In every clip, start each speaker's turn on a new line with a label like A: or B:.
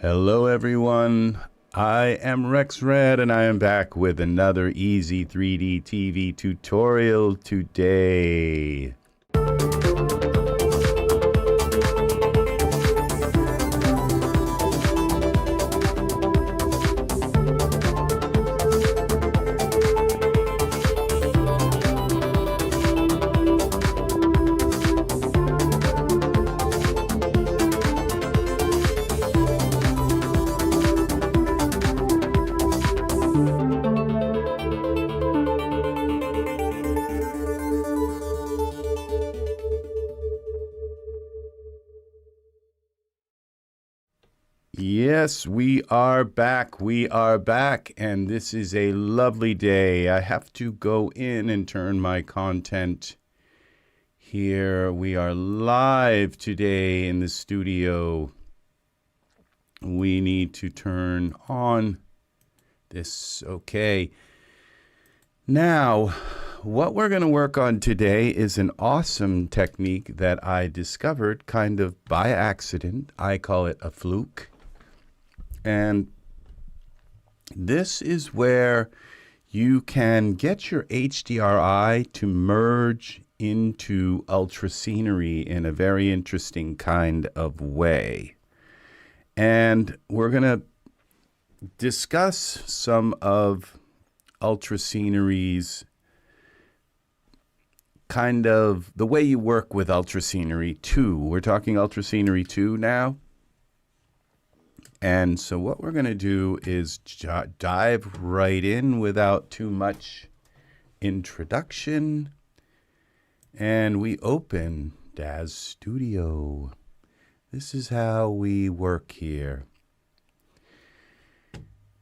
A: Hello everyone, I am RexRed and I am back with another EZ3DTV tutorial today. Yes, we are back. We are back, and this is a lovely day. I have to go in and turn my content here. We are live today in the studio. We need to turn on this. Okay. Now, what we're going to work on today is an awesome technique that I discovered kind of by accident. I call it a fluke. And this is where you can get your HDRI to merge into ultra scenery in a very interesting kind of way. And we're going to discuss some of ultra scenery's kind of the way you work with ultra scenery 2. We're talking ultra scenery 2 now. And so what we're going to do is dive right in without too much introduction. And we open DAZ Studio. This is how we work here.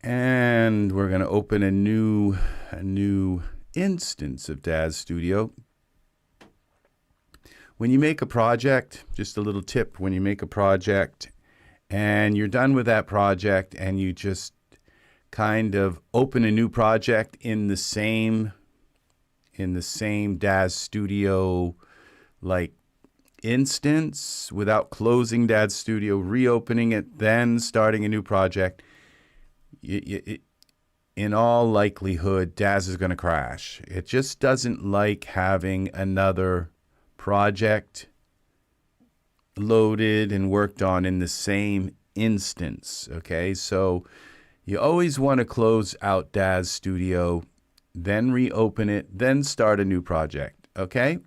A: And we're going to open a new instance of DAZ Studio. When you make a project, just a little tip, when you make a project, and you're done with that project and you just kind of open a new project in the same DAZ Studio like instance without closing DAZ Studio, reopening it, then starting a new project, in all likelihood, DAZ is going to crash. It just doesn't like having another project loaded and worked on in the same instance. Okay, so you always want to close out DAZ Studio, then reopen it, then start a new project. Okay,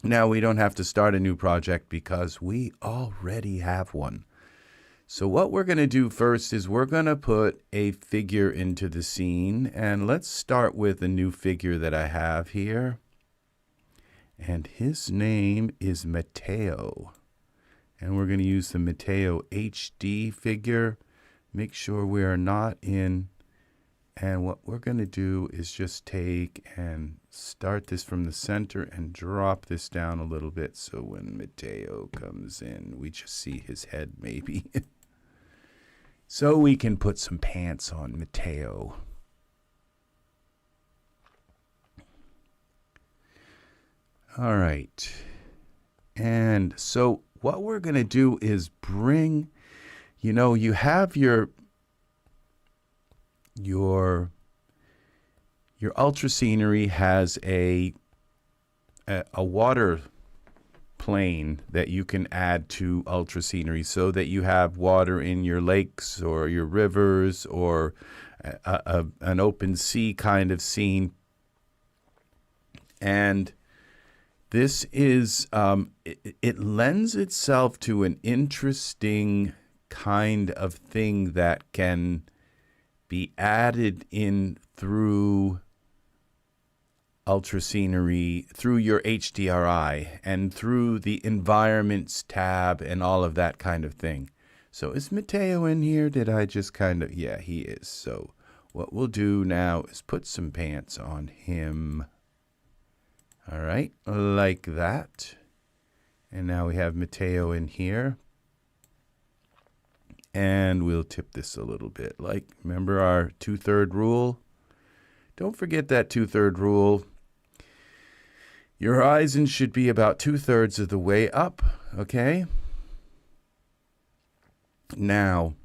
A: now we don't have to start a new project because we already have one. So what we're going to do first is we're going to put a figure into the scene, and let's start with a new figure that I have here. And his name is Mato. And we're going to use the Mato HD figure. Make sure we are not in. And what we're going to do is just take and start this from the center and drop this down a little bit. So when Mato comes in, we just see his head maybe. So we can put some pants on Mato. All right, and so what we're going to do is bring, you have your ultra scenery has a water plane that you can add to ultra scenery so that you have water in your lakes or your rivers or an open sea kind of scene. And this is, it lends itself to an interesting kind of thing that can be added in through ultra scenery, through your HDRI, and through the environments tab and all of that kind of thing. So is Mato in here? Did I just kind of, yeah, he is. So what we'll do now is put some pants on him. All right, like that. And now we have Mato in here. And we'll tip this a little bit. Like, remember our 2/3 rule? Don't forget that 2/3 rule. Your horizon should be about 2/3 of the way up, okay? Now,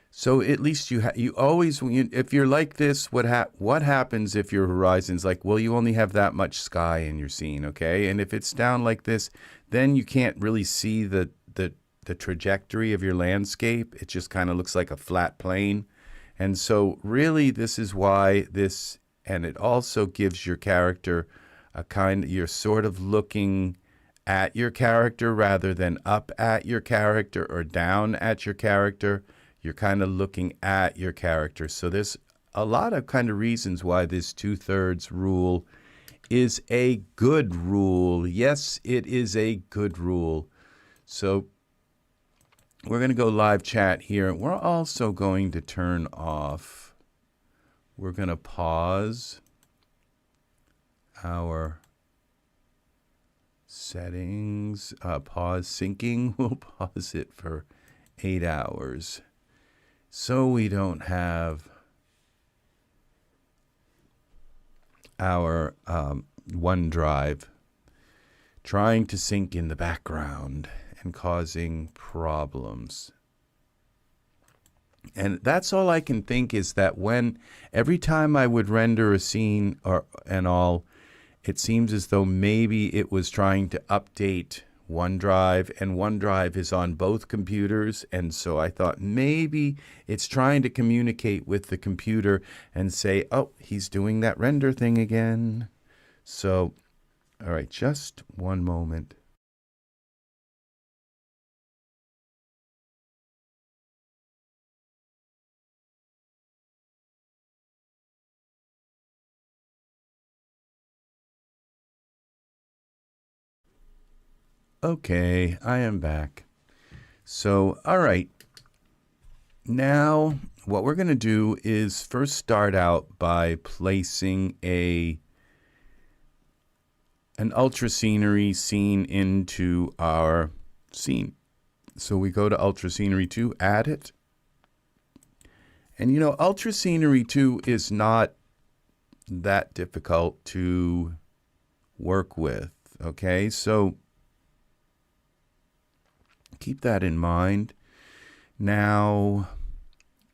A: so at least you always, if you're like this, what happens if your horizon's like, well, you only have that much sky in your scene, okay? And if it's down like this, then you can't really see the trajectory of your landscape. It just kind of looks like a flat plane. And so really this is why this, and it also gives your character you're sort of looking at your character rather than up at your character or down at your character. You're kind of looking at your character. So there's a lot of kind of reasons why this 2/3 rule is a good rule. Yes, it is a good rule. So we're going to go live chat here. We're also going to turn off. We're going to pause our settings. Pause syncing. We'll pause it for 8 hours. So we don't have our OneDrive trying to sync in the background and causing problems. And that's all I can think is that every time I would render a scene it seems as though maybe it was trying to update OneDrive, and OneDrive is on both computers. And so I thought maybe it's trying to communicate with the computer and say, oh, he's doing that render thing again. So, all right, just one moment. Okay, I am back. So, all right. Now, what we're going to do is first start out by placing an ultra scenery scene into our scene. So we go to ultra scenery 2, add it. And you know, ultra scenery 2 is not that difficult to work with. Okay, so keep that in mind. Now,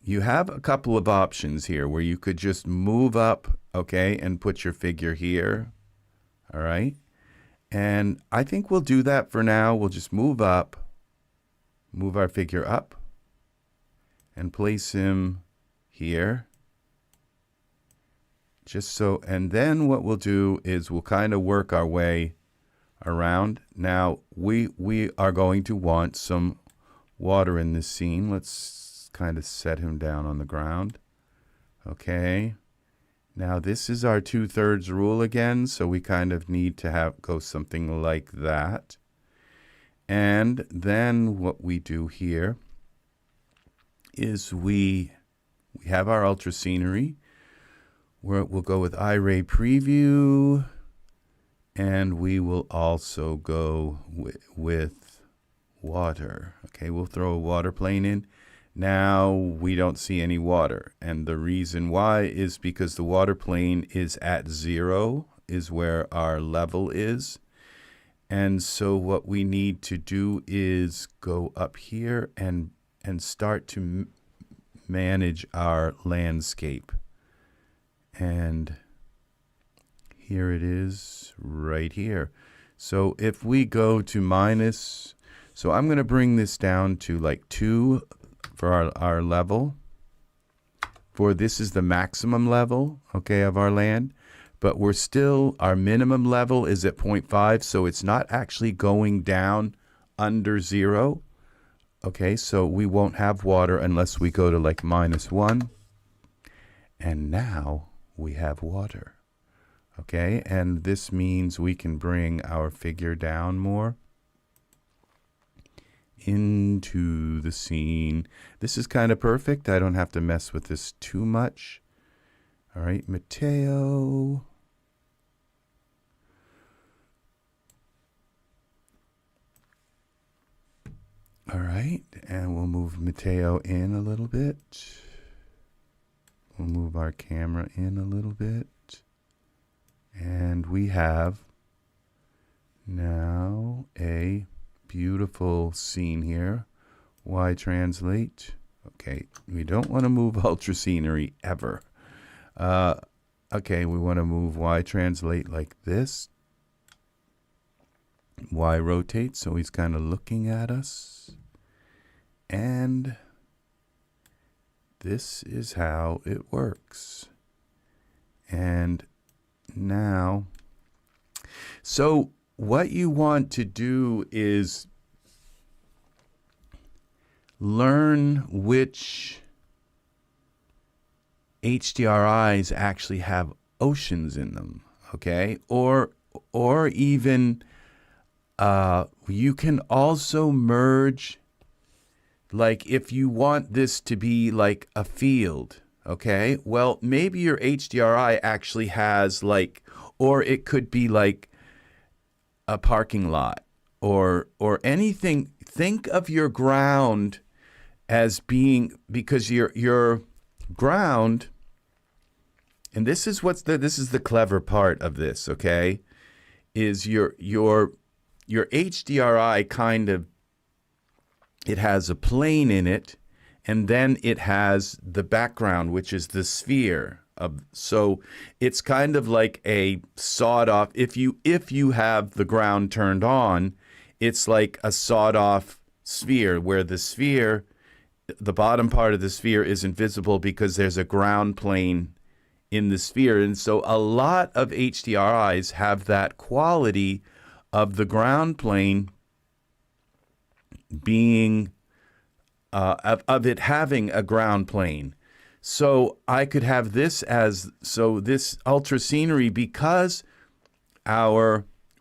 A: you have a couple of options here where you could just move up, okay, and put your figure here. All right. And I think we'll do that for now. We'll just move up, move our figure up, and place him here. Just so, and then what we'll do is we'll kind of work our way around. Now, we are going to want some water in this scene. Let's kind of set him down on the ground. Okay. Now, this is our 2/3 rule again, so we kind of need to go something like that. And then what we do here is we have our ultra scenery. We'll go with Iray preview. And we will also go with water. Okay, we'll throw a water plane in. Now we don't see any water. And the reason why is because the water plane is at 0, is where our level is. And so what we need to do is go up here and start to manage our landscape. And here it is right here. So if we go to so I'm going to bring this down to like 2 for our level. For this is the maximum level, okay, of our land. But our minimum level is at 0.5, so it's not actually going down under 0. Okay, so we won't have water unless we go to like -1. And now we have water. Okay, and this means we can bring our figure down more into the scene. This is kind of perfect. I don't have to mess with this too much. All right, Mato. All right, and we'll move Mato in a little bit. We'll move our camera in a little bit. And we have now a beautiful scene here Y translate. Okay, we don't want to move ultra scenery ever. Okay, we want to move Y translate like this. Y rotate, so he's kind of looking at us. And this is how it works. And now, so what you want to do is learn which HDRIs actually have oceans in them, okay? Or even you can also merge, like if you want this to be like a field, okay? Well, maybe your HDRI actually has like, or it could be like a parking lot or anything. Think of your ground as being, because your ground, and this is this is the clever part of this, okay, is your HDRI kind of, it has a plane in it, and then it has the background, which is the sphere of, so it's kind of like a sawed off, if you have the ground turned on, it's like a sawed off sphere where the sphere, the bottom part of the sphere isn't visible because there's a ground plane in the sphere. And so a lot of HDRIs have that quality of the ground plane being, of it having a ground plane. So I could have this as, so this ultra scenery, because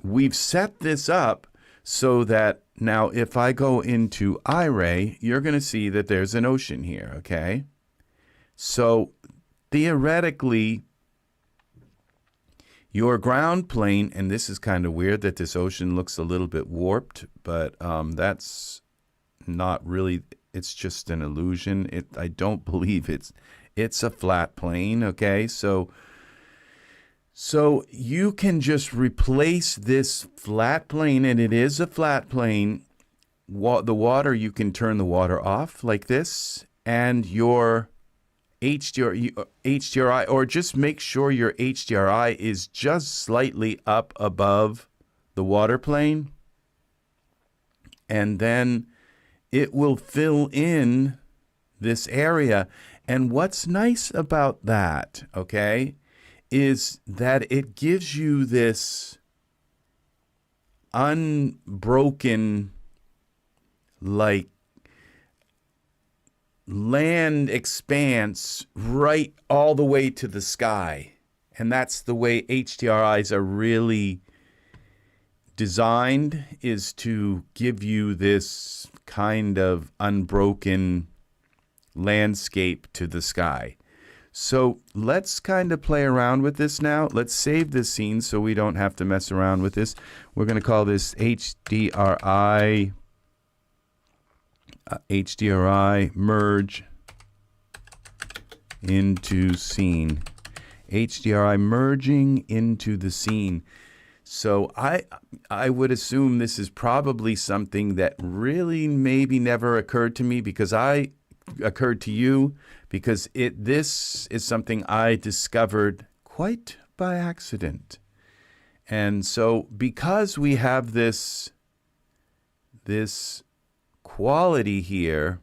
A: we've set this up so that now if I go into Iray, you're going to see that there's an ocean here, okay? So theoretically, your ground plane, and this is kind of weird that this ocean looks a little bit warped, but that's not really, it's just an illusion. I don't believe it's a flat plane, okay? So you can just replace this flat plane, and it is a flat plane. The water, you can turn the water off like this, and your HDRI, or just make sure your HDRI is just slightly up above the water plane, and then it will fill in this area. And what's nice about that, okay, is that it gives you this unbroken, like, land expanse right all the way to the sky. And that's the way HDRIs are really designed, is to give you this kind of unbroken landscape to the sky. So let's kind of play around with this now. Let's save this scene so we don't have to mess around with this. We're going to call this HDRI merge into scene. HDRI merging into the scene. So I would assume this is probably something that really maybe never occurred to me, because occurred to you, because this is something I discovered quite by accident. And so because we have this quality here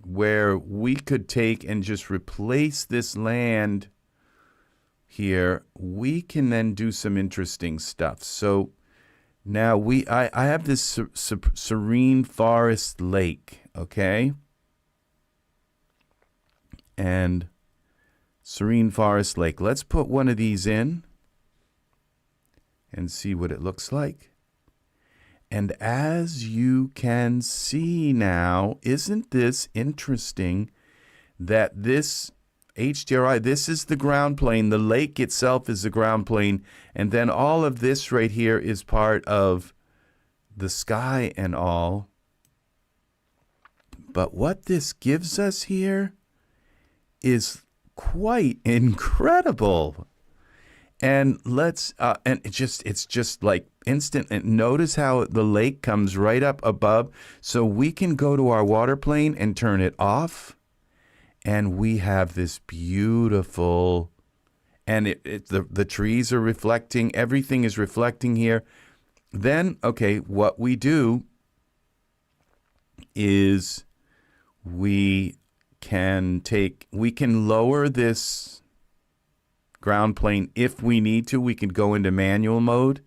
A: where we could take and just replace this land here, we can then do some interesting stuff. So now I have this serene forest lake, okay? And serene forest lake. Let's put one of these in and see what it looks like. And as you can see now, isn't this interesting that this HDRI, this is the ground plane, the lake itself is the ground plane, and then all of this right here is part of the sky and all. But what this gives us here is quite incredible. And let's and it's just like instant. And notice how the lake comes right up above. So we can go to our water plane and turn it off. And we have this beautiful, and the trees are reflecting. Everything is reflecting here. Then, okay, what we do is we can lower this ground plane if we need to. We can go into manual mode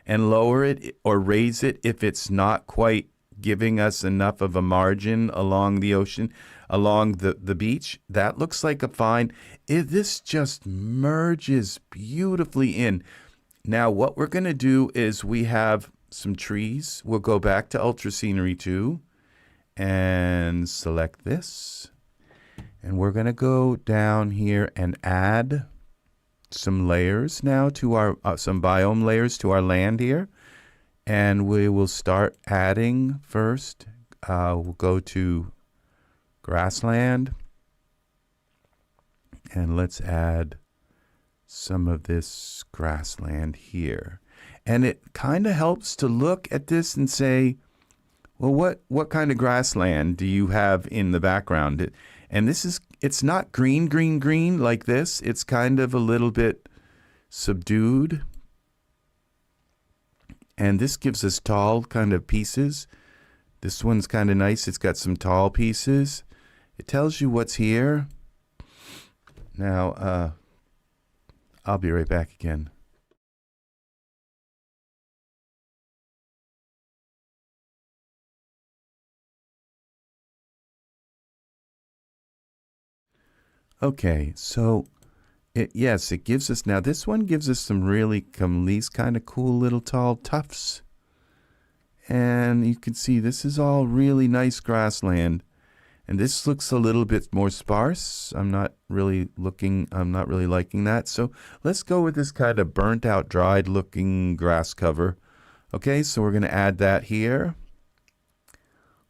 A: and lower it or raise it if it's not quite giving us enough of a margin along the ocean, along the beach. That looks like a fine. This just merges beautifully in. Now, what we're going to do is we have some trees. We'll go back to Ultra Scenery 2 and select this. And we're going to go down here and add some layers now to our, some biome layers to our land here. And we will start adding first. We'll go to grassland. And let's add some of this grassland here. And it kind of helps to look at this and say, well, what kind of grassland do you have in the background? And it's not green, green, green like this. It's kind of a little bit subdued. And this gives us tall kind of pieces. This one's kind of nice. It's got some tall pieces. It tells you what's here. Now, I'll be right back again. Okay, so yes, it gives us, now this one gives us some really these kind of cool little tall tufts. And you can see this is all really nice grassland. And this looks a little bit more sparse. I'm not really liking that. So let's go with this kind of burnt out, dried looking grass cover. Okay, so we're going to add that here.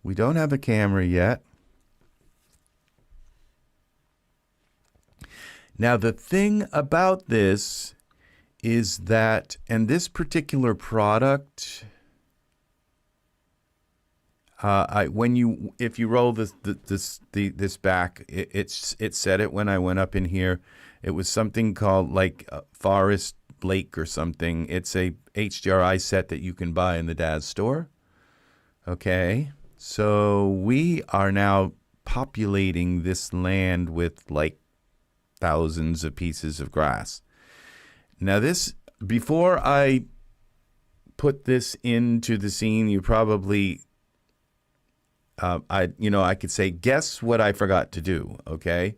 A: We don't have a camera yet. Now, the thing about this is that, and this particular product, if you roll this back, it said it when I went up in here. It was something called like Forest Lake or something. It's a HDRI set that you can buy in the Daz store. Okay, so we are now populating this land with like thousands of pieces of grass. Now this, before I put this into the scene, you probably, I could say, guess what I forgot to do, okay?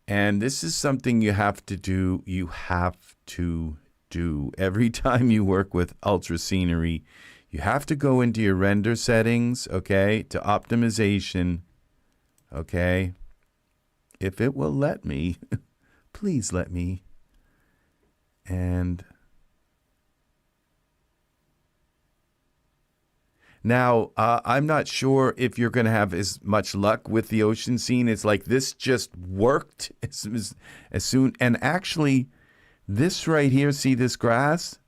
A: And this is something you have to do. You have to do every time you work with Ultra Scenery. You have to go into your render settings, okay, to optimization, okay? If it will let me, please let me. And now, I'm not sure if you're going to have as much luck with the ocean scene. It's like this just worked as soon. And actually, this right here, see this grass?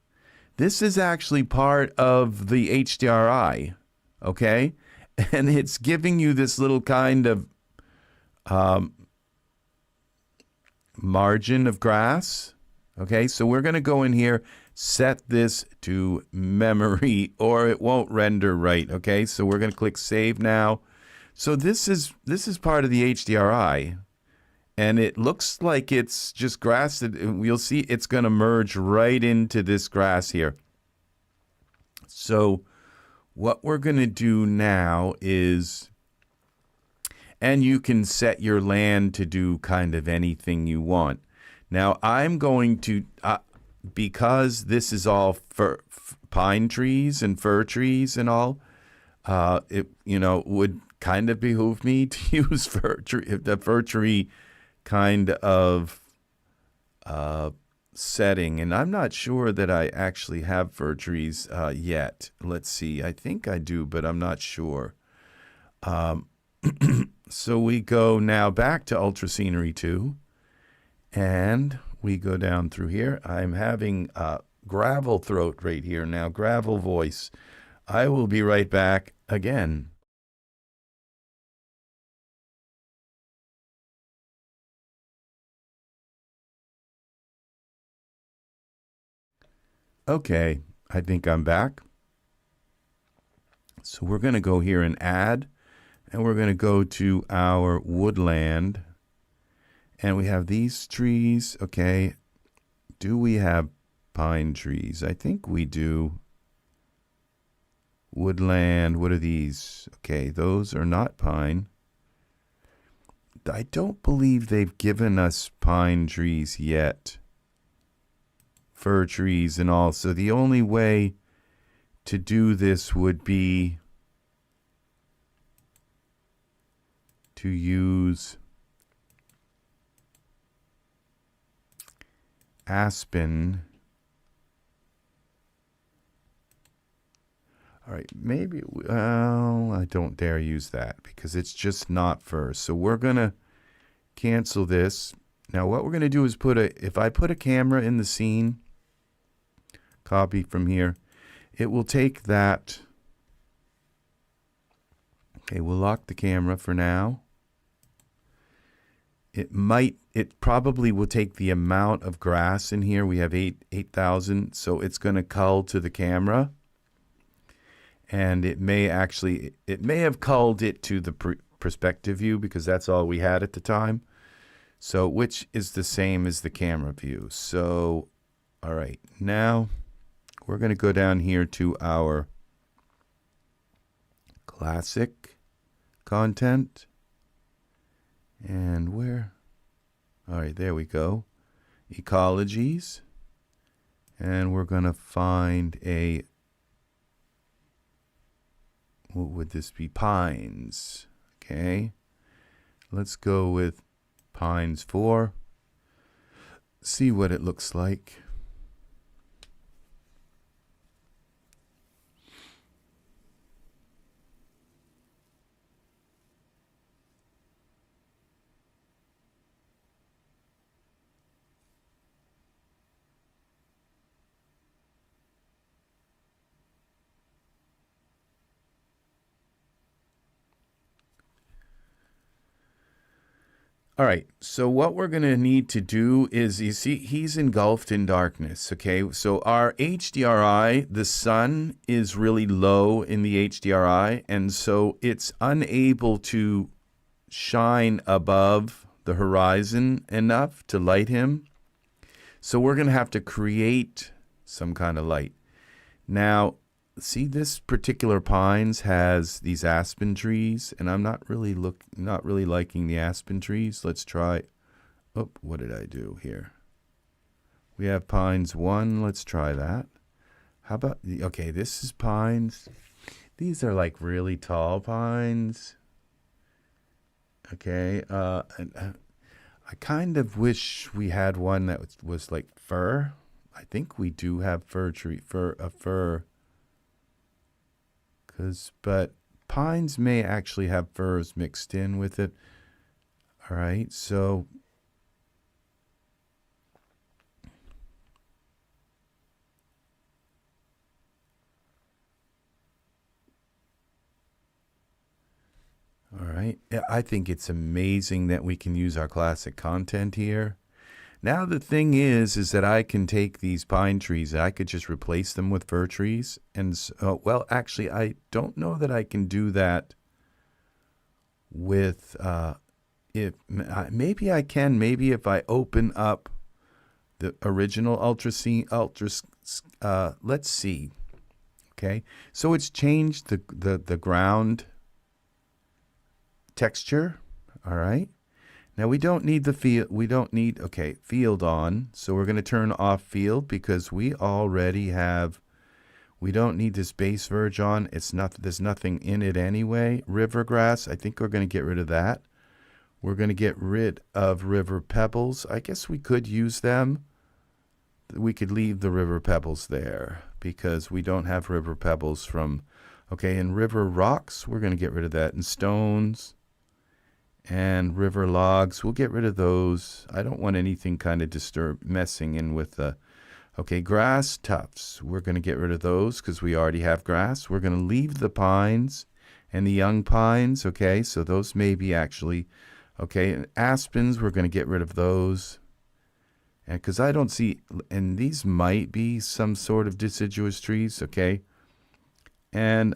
A: This is actually part of the HDRI, okay? And it's giving you this little kind of margin of grass. Okay, so we're going to go in here, set this to memory, or it won't render right. Okay, so we're going to click Save now. So this is part of the HDRI, and it looks like it's just grass. You'll see it's going to merge right into this grass here. So what we're going to do now is, and you can set your land to do kind of anything you want. Now, I'm going to, because this is all pine trees and fir trees and all, it would kind of behoove me to use the fir tree kind of setting. And I'm not sure that I actually have fir trees yet. Let's see. I think I do, but I'm not sure. So we go now back to Ultra Scenery 2. And we go down through here. I'm having gravel throat right here now, gravel voice. I will be right back again. Okay, I think I'm back. So we're going to go here and add, and we're going to go to our woodland. And we have these trees. Okay, do we have pine trees? I think we do. Woodland, what are these? Okay, those are not pine. I don't believe they've given us pine trees yet. Fir trees and all. So the only way to do this would be to use aspen. All right, maybe, well, I don't dare use that because it's just not fir. So we're going to cancel this. Now what we're going to do is if I put a camera in the scene, copy from here, it will take that. Okay, we'll lock the camera for now. It probably will take the amount of grass in here. We have 8,000, so it's going to cull to the camera. And it may have culled it to the perspective view because that's all we had at the time. So, which is the same as the camera view. So, all right, now we're going to go down here to our classic content. And where? All right, there we go. Ecologies. And we're going to find what would this be? Pines. Okay. Let's go with Pines 4. See what it looks like. All right, so what we're going to need to do is, you see, he's engulfed in darkness, okay? So our HDRI, the sun is really low in the HDRI, and so it's unable to shine above the horizon enough to light him. So we're going to have to create some kind of light. Now, see, this particular pines has these aspen trees, and I'm not really liking the aspen trees. Let's try. Oh, what did I do here? We have pines 1. Let's try that. How about okay, this is pines. These are like really tall pines. Okay, I kind of wish we had one that was like fir. I think we do have fir. But pines may actually have firs mixed in with it. All right, so all right, I think it's amazing that we can use our classic content here. Now the thing is that I can take these pine trees, I could just replace them with fir trees. And so, well, actually, I don't know that I can do that with, maybe I can, maybe if I open up the original let's see. Okay, so it's changed the ground texture. All right. Now we don't need the field. We don't need, okay, field on. So we're going to turn off field because we already have, we don't need this base verge on. It's not, there's nothing in it anyway. River grass, I think we're going to get rid of that. We're going to get rid of river pebbles. I guess we could use them. We could leave the river pebbles there because we don't have river pebbles from, okay, and river rocks, we're going to get rid of that. And stones. And river logs, we'll get rid of those. I don't want anything kind of messing in with the, Okay, grass tufts. We're going to get rid of those because we already have grass. We're going to leave the pines and the young pines. Okay, so those may be actually, okay, and aspens, we're going to get rid of those. And because I don't see, and these might be some sort of deciduous trees. Okay, and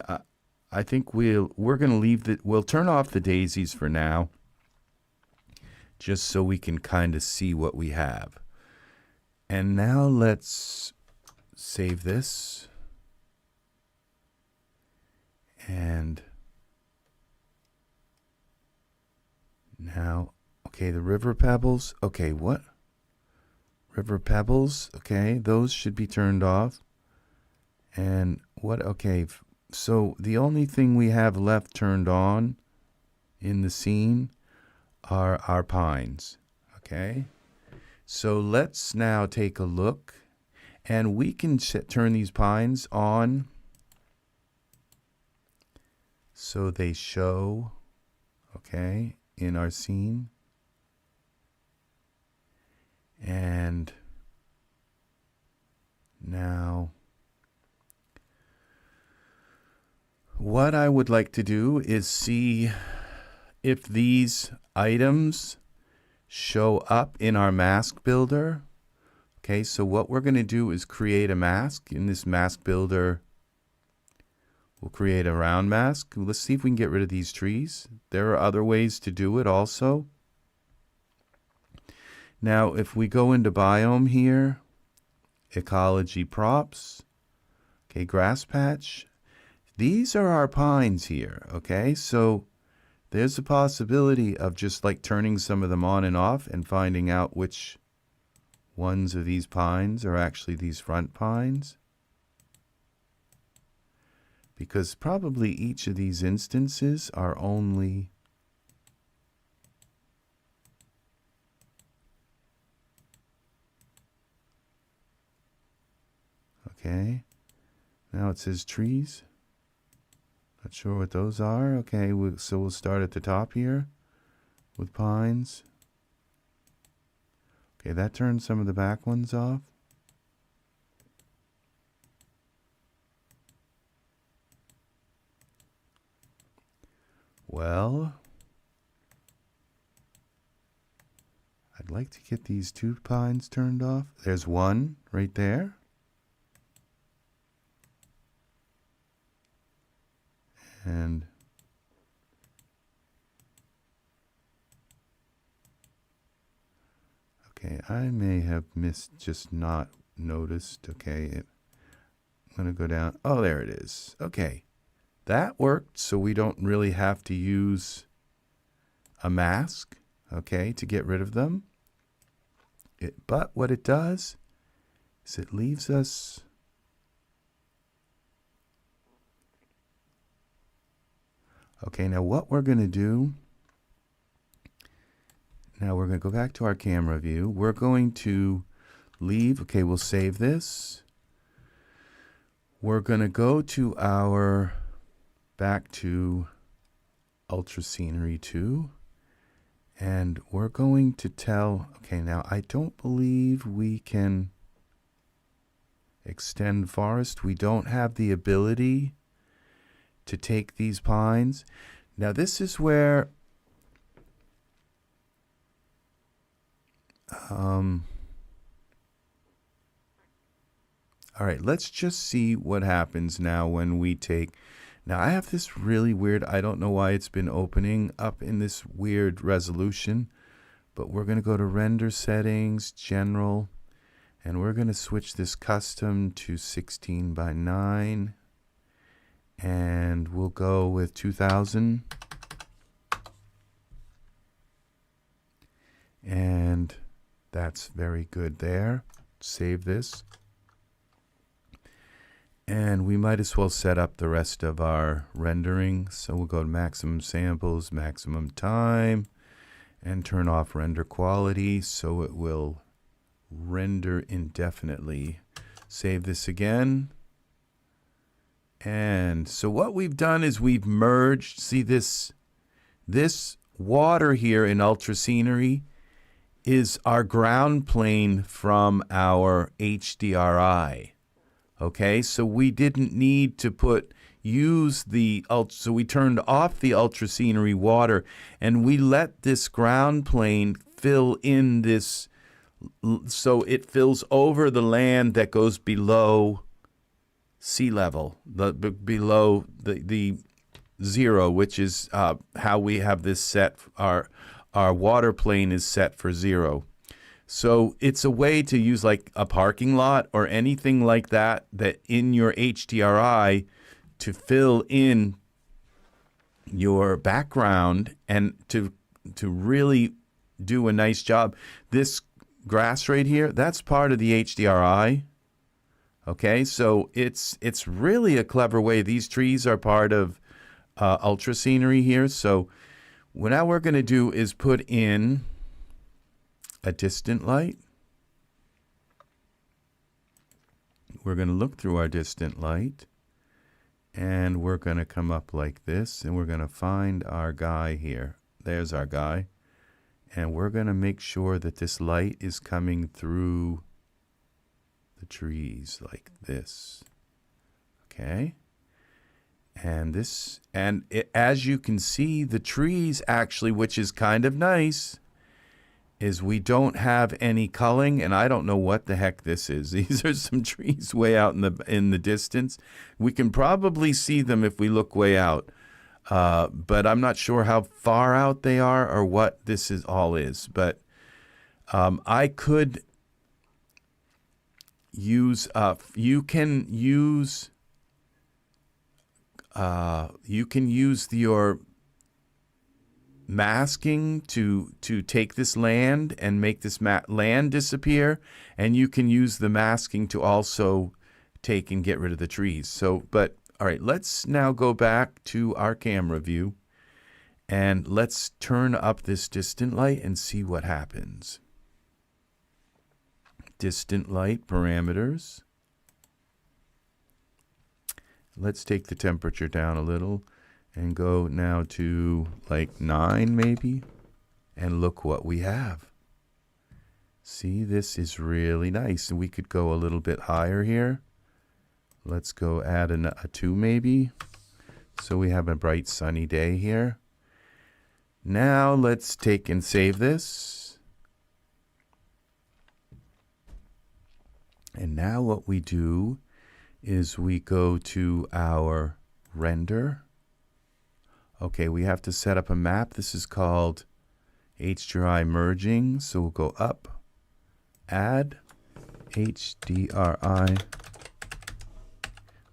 A: I think we're going to leave we'll turn off the daisies for now, just so we can kind of see what we have. And now let's save this. And now, okay, the river pebbles. Okay, what? River pebbles. Okay, those should be turned off. And what? Okay, so the only thing we have left turned on in the scene are our pines. Okay. So let's now take a look, and we can turn these pines on so they show, okay, in our scene. And now what I would like to do is see if these items show up in our mask builder. Okay, so what we're going to do is create a mask. In this mask builder, we'll create a round mask. Let's see if we can get rid of these trees. There are other ways to do it also. Now, if we go into biome here, ecology props, okay, grass patch, these are our pines here, okay? So there's a possibility of just like turning some of them on and off and finding out which ones of these pines are actually these front pines. Because probably each of these instances are only okay. Now it says trees. Not sure what those are. Okay, so we'll start at the top here with pines. Okay, that turns some of the back ones off. Well, I'd like to get these two pines turned off. There's one right there. And okay, I may have just not noticed. Okay, I'm going to go down. Oh, there it is. Okay, that worked. So we don't really have to use a mask, okay, to get rid of them. But what it does is it leaves us okay, now what we're going to do, now we're going to go back to our camera view. We're going to leave, okay, we'll save this. We're going to go to back to Ultra Scenery 2. And we're going to tell, okay, now I don't believe we can extend forest. We don't have the ability to take these pines. Now this is where all right, let's just see what happens now when we take. Now I have this really weird, I don't know why it's been opening up in this weird resolution, but we're going to go to render settings, general, and we're going to switch this custom to 16 by 9. And we'll go with 2000. And that's very good there. Save this. And we might as well set up the rest of our rendering. So we'll go to maximum samples, maximum time, and turn off render quality so it will render indefinitely. Save this again. And so what we've done is we've merged, see this water here in Ultra Scenery is our ground plane from our HDRI. Okay, so we didn't need to so we turned off the ultrascenery water and we let this ground plane fill in this, so it fills over the land that goes below sea level, below the zero, which is how we have this set. Our water plane is set for 0. So it's a way to use like a parking lot or anything like that in your HDRI to fill in your background and to really do a nice job. This grass right here, that's part of the HDRI. Okay, so it's really a clever way. These trees are part of ultra scenery here. So what now we're going to do is put in a distant light. We're going to look through our distant light and we're going to come up like this and we're going to find our guy here. There's our guy. And we're going to make sure that this light is coming through the trees like this. Okay. And as you can see, the trees actually, which is kind of nice, is we don't have any culling, and I don't know what the heck this is. These are some trees way out in the distance. We can probably see them if we look way out, but I'm not sure how far out they are or what this all is. But I could use you can use your masking to take this land and make this land disappear, and you can use the masking to also take and get rid of the trees. So, but all right, let's now go back to our camera view and let's turn up this distant light and see what happens. Distant light parameters. Let's take the temperature down a little and go now to like 9 maybe, and look what we have. See, this is really nice. And we could go a little bit higher here. Let's go add a 2 maybe. So we have a bright sunny day here. Now let's take and save this. And now what we do is we go to our render. Okay, we have to set up a map. This is called HDRI merging. So we'll go up, add HDRI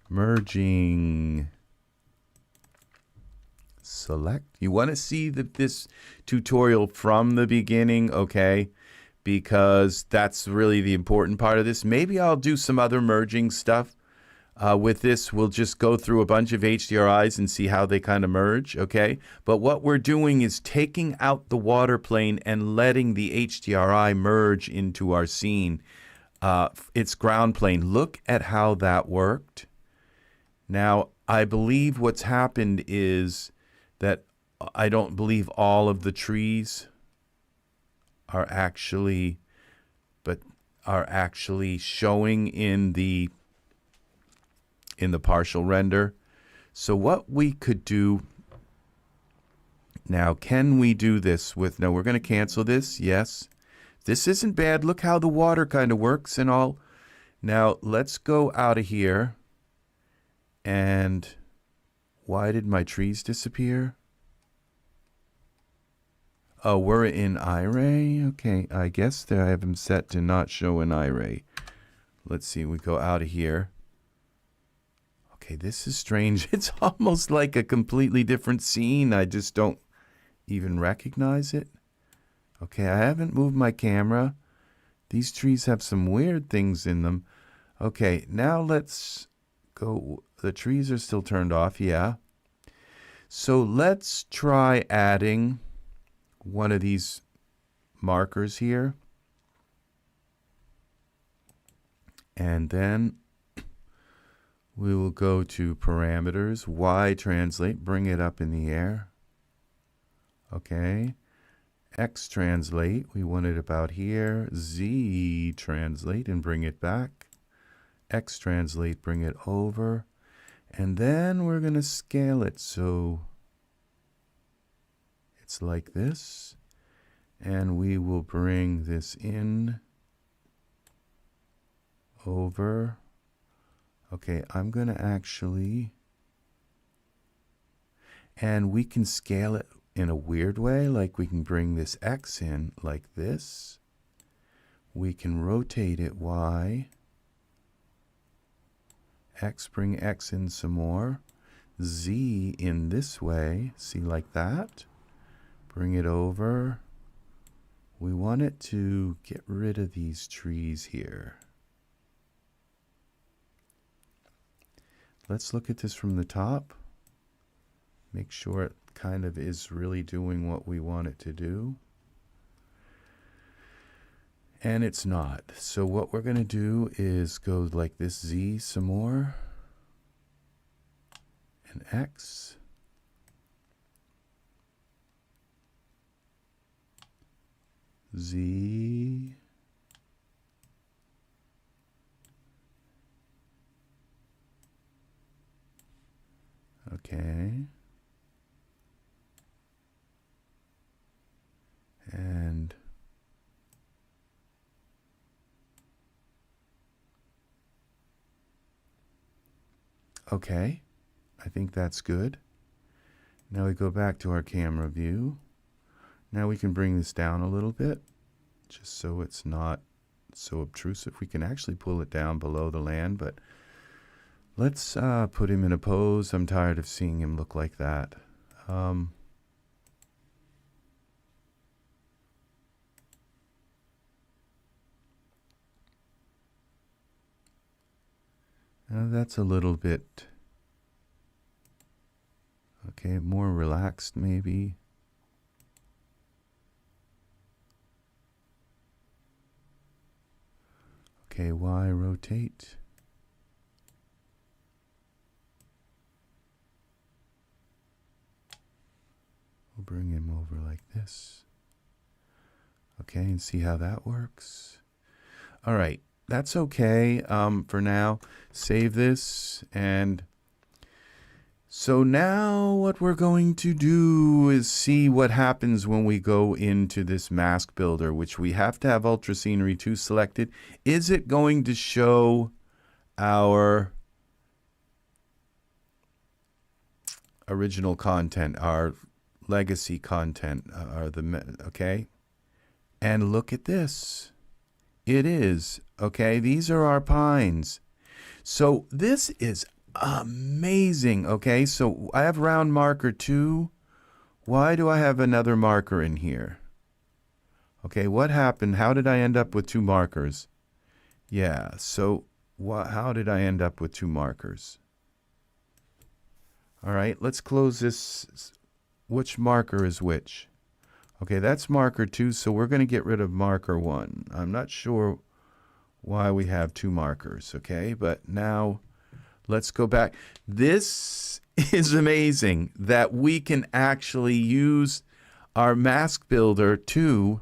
A: merging. Select. You want to see this tutorial from the beginning, okay? Because that's really the important part of this. Maybe I'll do some other merging stuff. With this, we'll just go through a bunch of HDRIs and see how they kind of merge, okay? But what we're doing is taking out the water plane and letting the HDRI merge into our scene. Its ground plane. Look at how that worked. Now, I believe what's happened is that I don't believe all of the trees are actually showing in the partial render. So what we could do now, can we do this with, no, we're going to cancel this. Yes. This isn't bad. Look how the water kind of works and all. Now let's go out of here. And why did my trees disappear? Oh, we're in Iray. Okay, I guess I have them set to not show in Iray. Let's see, we go out of here. Okay, this is strange. It's almost like a completely different scene. I just don't even recognize it. Okay, I haven't moved my camera. These trees have some weird things in them. Okay, now let's go. The trees are still turned off, yeah. So let's try adding one of these markers here. And then we will go to parameters, Y translate, bring it up in the air. Okay. X translate, we want it about here. Z translate and bring it back. X translate, bring it over. And then we're going to scale it so it's like this. And we will bring this in, over. Okay, I'm going to actually, and we can scale it in a weird way, like we can bring this X in like this. We can rotate it Y. X, bring X in some more. Z in this way, see, like that. Bring it over. We want it to get rid of these trees here. Let's look at this from the top. Make sure it kind of is really doing what we want it to do. And it's not. So what we're going to do is go like this, Z some more. And X. Z. Okay. And okay, I think that's good. Now we go back to our camera view. Now we can bring this down a little bit, just so it's not so obtrusive. We can actually pull it down below the land, but let's put him in a pose. I'm tired of seeing him look like that. That's a little bit, okay, more relaxed maybe. Okay, Y, rotate. We'll bring him over like this. Okay, and see how that works. All right, that's okay for now. Save this. And so now what we're going to do is see what happens when we go into this mask builder, which we have to have Ultra Scenery 2 selected. Is it going to show our original content, our legacy content, okay? And look at this. It is, okay? These are our pines. So this is amazing, okay? So I have round marker 2. Why do I have another marker in here? Okay, what happened? How did I end up with 2 markers? Yeah, so how did I end up with 2 markers? All right, let's close this. Which marker is which? Okay, that's marker 2, so we're going to get rid of marker 1. I'm not sure why we have 2 markers, okay? But now let's go back. This is amazing that we can actually use our mask builder to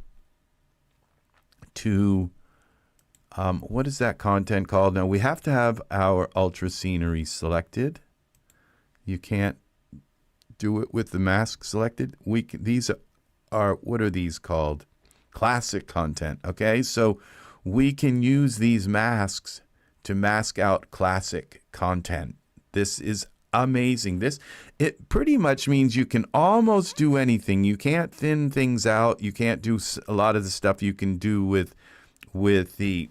A: what is that content called? Now we have to have our Ultra Scenery selected. You can't do it with the mask selected. These are, what are these called? Classic content, okay? So we can use these masks to mask out classic content. This is amazing. It pretty much means you can almost do anything. You can't thin things out. You can't do a lot of the stuff you can do with the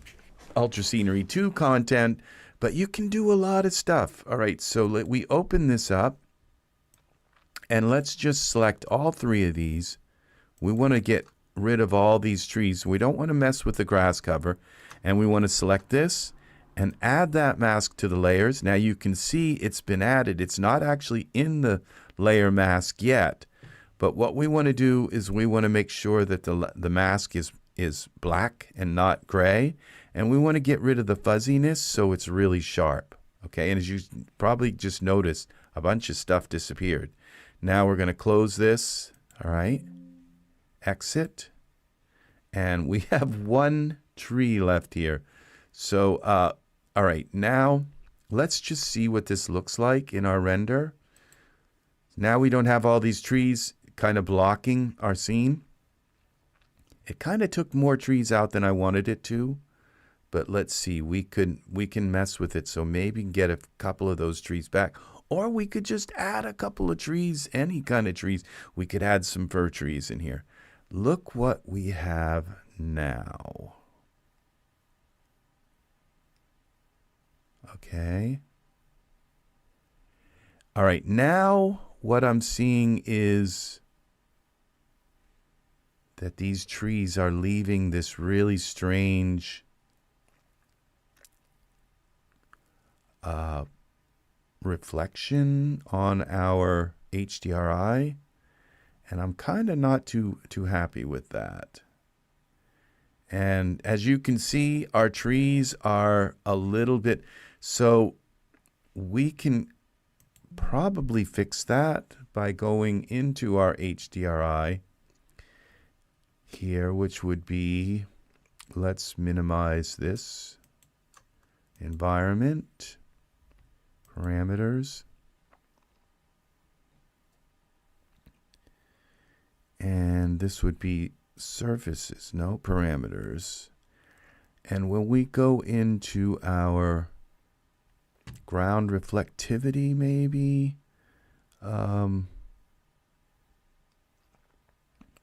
A: Ultra Scenery 2 content, but you can do a lot of stuff. All right, so we open this up, and let's just select all 3 of these. We want to get rid of all these trees. We don't want to mess with the grass cover, and we want to select this and add that mask to the layers. Now you can see it's been added. It's not actually in the layer mask yet, but what we want to do is we want to make sure that the mask is black and not gray, and we want to get rid of the fuzziness so it's really sharp. Okay, and as you probably just noticed, a bunch of stuff disappeared. Now we're going to close this. All right. exit. And we have one tree left here. So, all right, now let's just see what this looks like in our render. Now we don't have all these trees kind of blocking our scene. It kind of took more trees out than I wanted it to, but let's see, we can mess with it. So maybe get a couple of those trees back, or we could just add a couple of trees, any kind of trees. We could add some fir trees in here. Look what we have now. Okay. All right, now what I'm seeing is that these trees are leaving this really strange reflection on our HDRI, and I'm kind of not too happy with that. And as you can see, our trees are a little bit, so we can probably fix that by going into our HDRI here, which would be, let's minimize this, environment, parameters, and this would be surfaces, no, parameters. And when we go into our ground reflectivity, maybe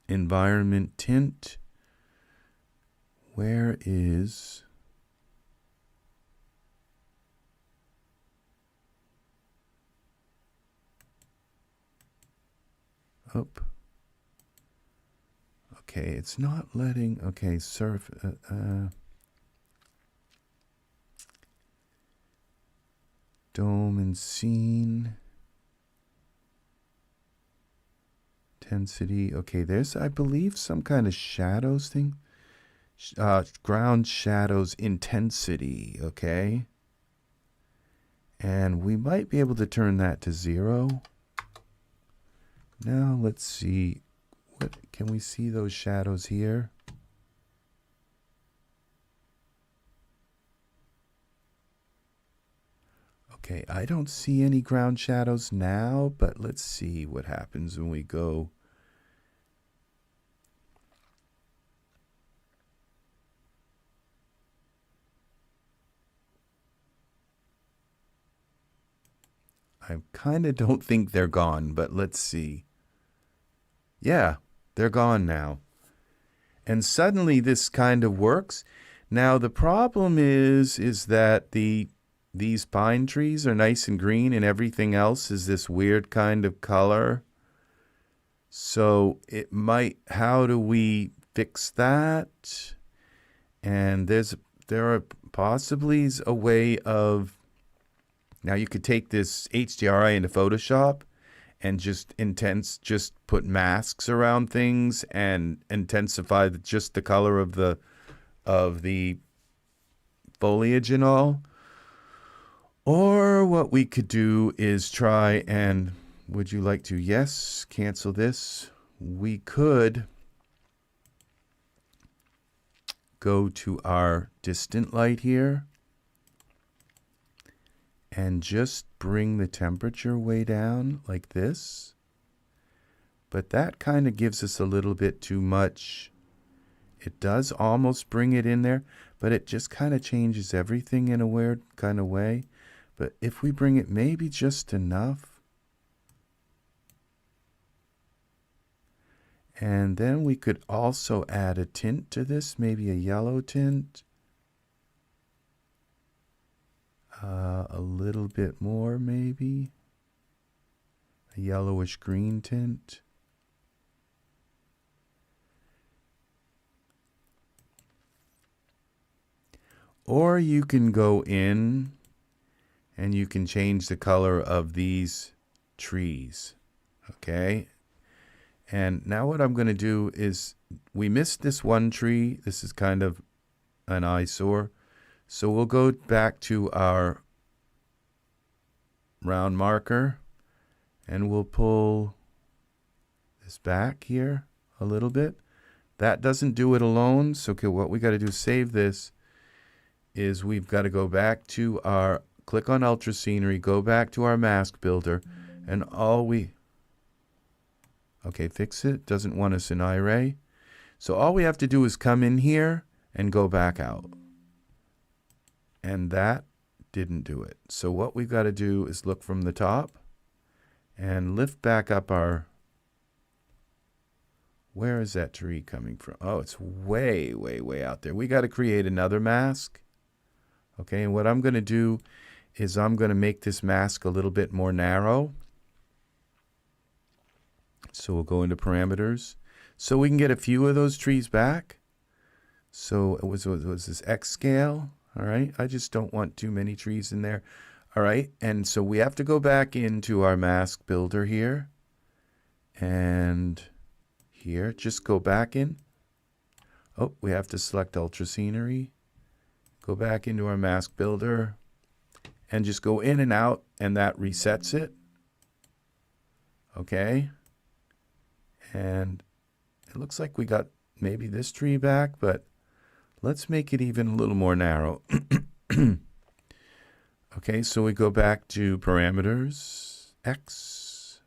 A: environment tint, where is up? Okay, it's not letting, okay, dome and scene, intensity. Okay, there's, I believe, some kind of shadows thing. Ground shadows intensity, okay? And we might be able to turn that to 0. Now let's see, what can we see those shadows here? Okay, I don't see any ground shadows now, but let's see what happens when we go. I kind of don't think they're gone, but let's see. Yeah, they're gone now. And suddenly this kind of works. Now the problem is that these pine trees are nice and green and everything else is this weird kind of color. So it might, how do we fix that? And there are possibly a way of, now you could take this HDRI into Photoshop and just put masks around things and intensify just the color of the foliage and all. Or what we could do is try and, would you like to, yes, cancel this. We could go to our distant light here and just bring the temperature way down like this. But that kind of gives us a little bit too much. It does almost bring it in there, but it just kind of changes everything in a weird kind of way. But if we bring it maybe just enough, and then we could also add a tint to this, maybe a yellow tint. A little bit more, maybe. A yellowish green tint. Or you can go in and you can change the color of these trees. Okay? And now what I'm going to do is, we missed this one tree. This is kind of an eyesore. So we'll go back to our round marker and we'll pull this back here a little bit. That doesn't do it alone. So okay, what we got to do is save this. Is we've got to go back to our, click on Ultra Scenery, go back to our mask builder, and okay, fix it. Doesn't want us in Iray. So all we have to do is come in here and go back out. And that didn't do it. So what we've got to do is look from the top and lift back up our, where is that tree coming from? Oh, it's way, way, way out there. We got to create another mask. Okay, and what I'm going to do is I'm going to make this mask a little bit more narrow. So we'll go into parameters. So we can get a few of those trees back. So it was this X scale. All right, I just don't want too many trees in there. All right, and so we have to go back into our mask builder here. And here, just go back in. Oh, we have to select Ultra Scenery. Go back into our mask builder and just go in and out, and that resets it. Okay. And it looks like we got maybe this tree back, but let's make it even a little more narrow. Okay, so we go back to parameters, X,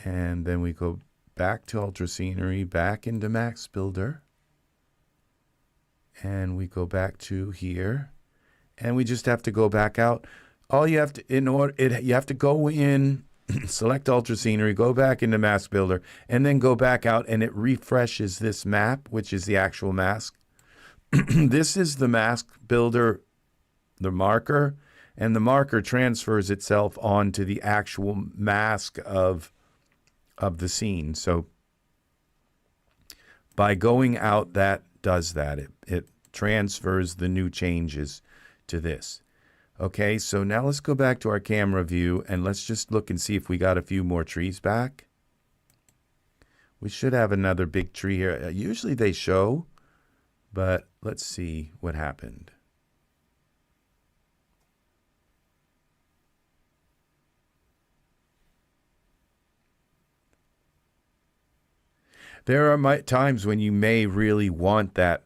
A: and then we go back to Ultra Scenery, back into Max Builder, and we go back to here, and we just have to go back out. All you have to, you have to go in, select Ultra Scenery, go back into Mask Builder, and then go back out, and it refreshes this map, which is the actual mask. This is the Mask Builder, the marker, and the marker transfers itself onto the actual mask of the scene. So by going out, that does that. It transfers the new changes to this. Okay, so now let's go back to our camera view and let's just look and see if we got a few more trees back. We should have another big tree here. Usually they show, but let's see what happened. There are times when you may really want that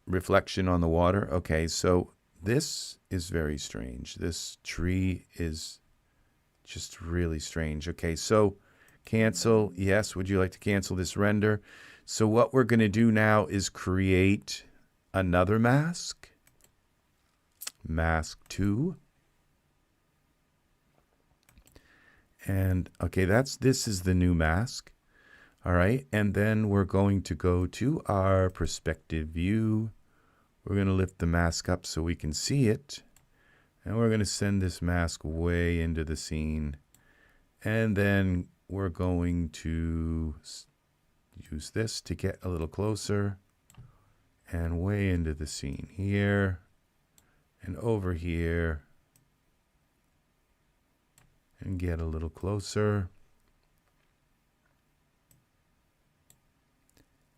A: reflection on the water. Okay, so this is very strange. This tree is just really strange. Okay, so cancel. Yes, would you like to cancel this render? So what we're going to do now is create another mask. Mask 2. And okay, this is the new mask. All right, and then we're going to go to our perspective view. We're going to lift the mask up so we can see it. And we're going to send this mask way into the scene. And then we're going to use this to get a little closer. And way into the scene here. And over here. And get a little closer.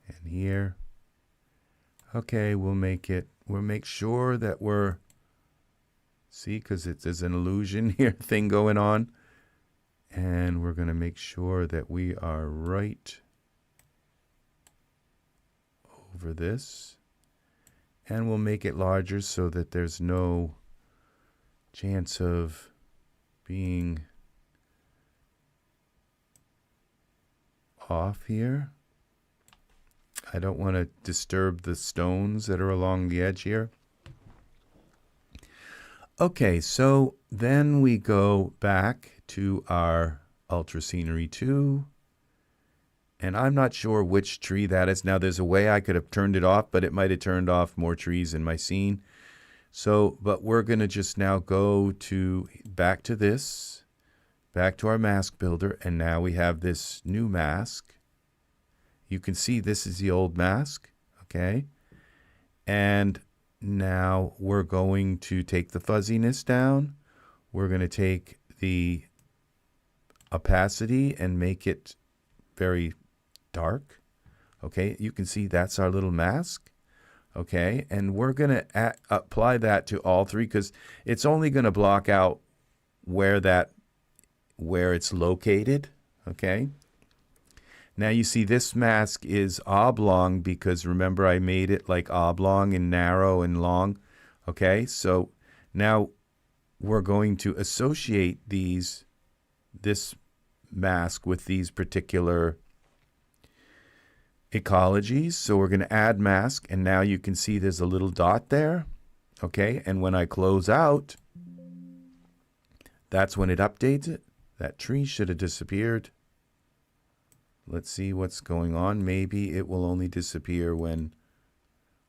A: And here. Okay, we'll make sure that we're, see, because there's an illusion here thing going on. And we're going to make sure that we are right over this. And we'll make it larger so that there's no chance of being off here. I don't want to disturb the stones that are along the edge here. Okay, so then we go back to our Ultra Scenery 2. And I'm not sure which tree that is. Now, there's a way I could have turned it off, but it might have turned off more trees in my scene. So, but we're going to just now go back to this, back to our mask builder. And now we have this new mask. You can see this is the old mask, okay? And now we're going to take the fuzziness down. We're going to take the opacity and make it very dark, okay? You can see that's our little mask, okay? And we're going to apply that to all three because it's only going to block out where it's located, okay? Now you see this mask is oblong because remember I made it like oblong and narrow and long. Okay, so now we're going to associate this mask with these particular ecologies. So we're going to add mask, and now you can see there's a little dot there. Okay, and when I close out, that's when it updates it. That tree should have disappeared. Let's see what's going on. Maybe it will only disappear when,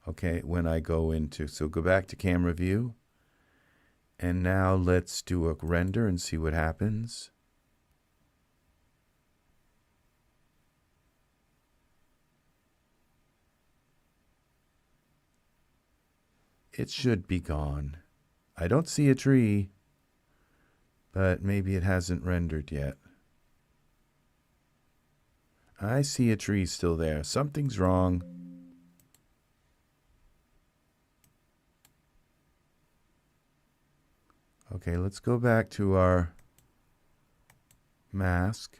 A: okay, when I go into, so go back to camera view. And now let's do a render and see what happens. It should be gone. I don't see a tree, but maybe it hasn't rendered yet. I see a tree still there. Something's wrong. Okay, let's go back to our mask.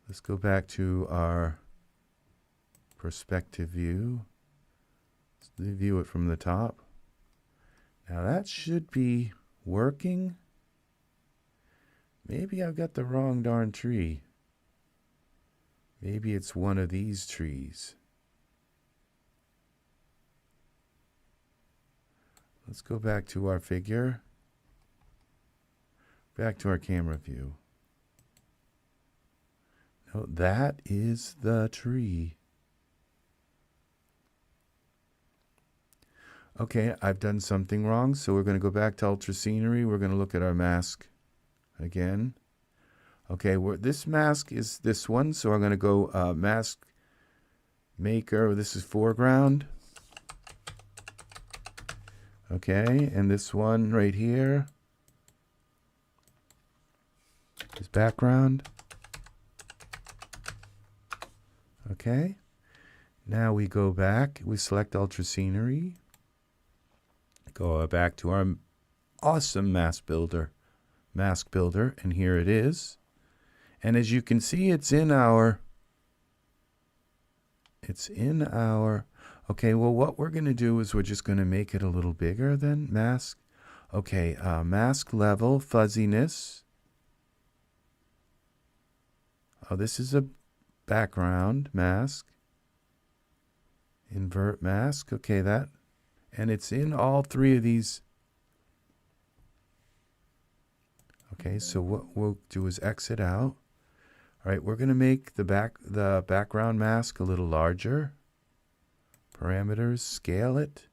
A: Let's go back to our perspective view. Let's view it from the top. Now that should be working. Maybe I've got the wrong darn tree. Maybe it's one of these trees. Let's go back to our figure. Back to our camera view. No, that is the tree. Okay, I've done something wrong, so we're going to go back to Ultra Scenery. We're going to look at our mask again. Okay, this mask is this one, so I'm going to go mask maker. This is foreground. Okay, and this one right here is background. Okay, now we go back. We select Ultra Scenery. Go back to our awesome mask builder, and here it is. And as you can see, it's in our, okay, well, what we're going to do is we're just going to make it a little bigger than mask. Okay, mask level, fuzziness. Oh, this is a background mask. Invert mask, okay, that. And it's in all three of these. Okay, so what we'll do is exit out. All right, we're going to make the background mask a little larger. Parameters, scale it.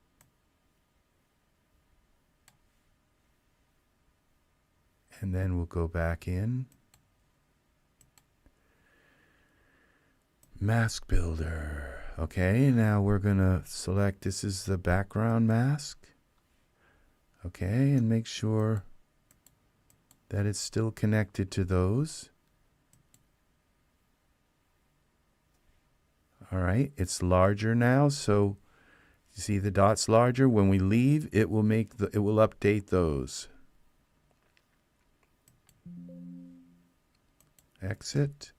A: And then we'll go back in. Mask builder. Okay, now we're going to select, this is the background mask. Okay, and make sure that it's still connected to those. All right, it's larger now, so you see the dots larger. When we leave, it will update those. Exit.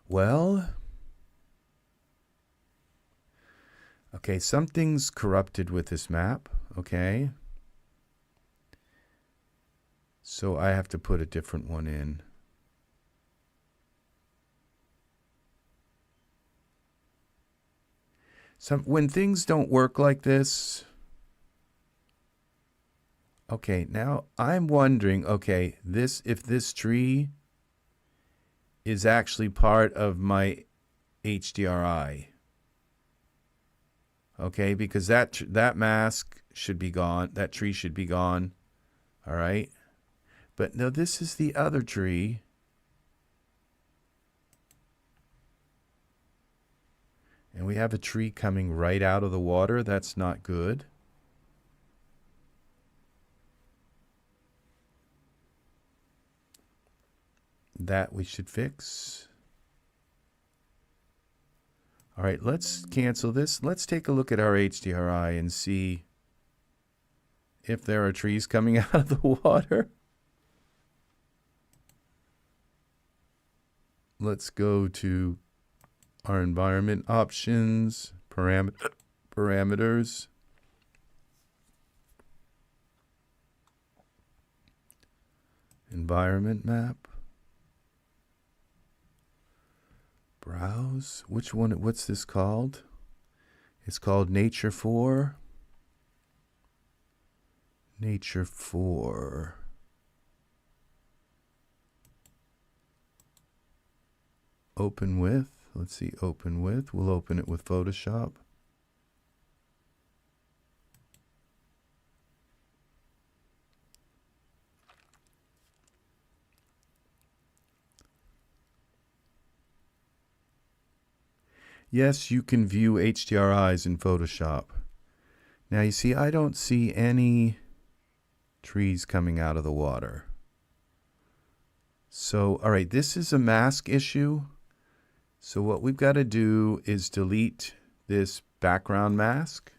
A: Well, okay, something's corrupted with this map, okay? So I have to put a different one in. When things don't work like this, okay, now I'm wondering, okay, if this tree is actually part of my HDRI. Okay, because that mask should be gone, that tree should be gone. All right. But no, this is the other tree. And we have a tree coming right out of the water. That's not good. That we should fix. All right, let's cancel this. Let's take a look at our HDRI and see if there are trees coming out of the water. Let's go to our environment options, parameters. Environment map. Browse. Which one? What's this called? It's called Nature 4. Nature 4. Open with. Let's see. Open with. We'll open it with Photoshop. Yes, you can view HDRIs in Photoshop. Now you see, I don't see any trees coming out of the water. So, all right, this is a mask issue. So what we've got to do is delete this background mask.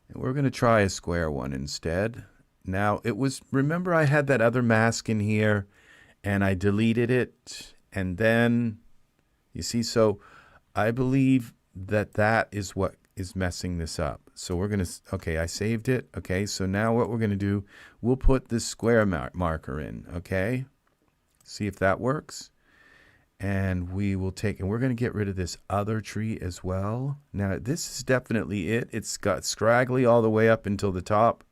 A: And we're going to try a square one instead. Now, remember I had that other mask in here and I deleted it. And then, you see, so I believe that is what is messing this up. So we're going to, okay, I saved it. Okay, so now what we're going to do, we'll put this square marker in, okay? See if that works. And we will take, and we're going to get rid of this other tree as well. Now, this is definitely it. It's got scraggly all the way up until the top.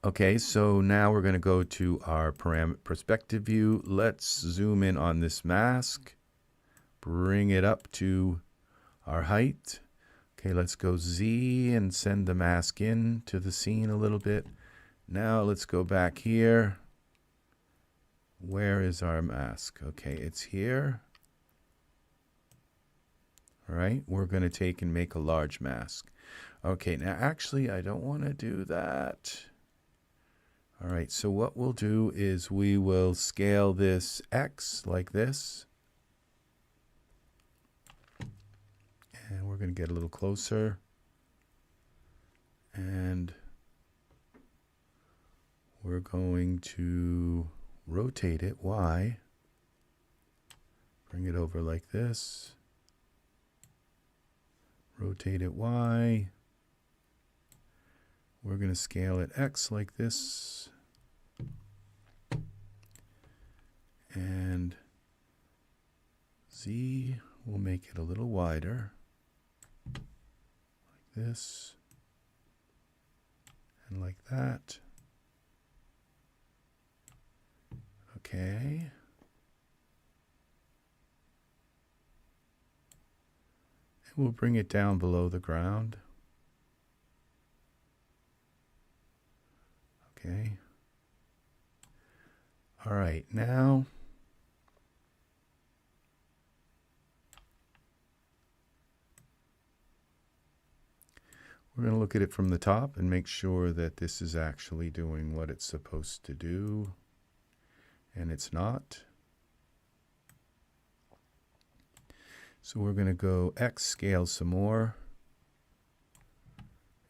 A: Okay, so now we're going to go to our perspective view. Let's zoom in on this mask. Bring it up to our height. Okay, let's go Z and send the mask in to the scene a little bit. Now let's go back here. Where is our mask? Okay, it's here. All right, we're going to take and make a large mask. Okay, now actually I don't want to do that. All right, so what we'll do is we will scale this X like this. And we're going to get a little closer. And we're going to rotate it Y. Bring it over like this. Rotate it Y. We're going to scale it X like this. And Z, we'll make it a little wider. Like this. And like that. Okay. And we'll bring it down below the ground. Okay. All right, now we're going to look at it from the top and make sure that this is actually doing what it's supposed to do, and it's not. So we're going to go X scale some more,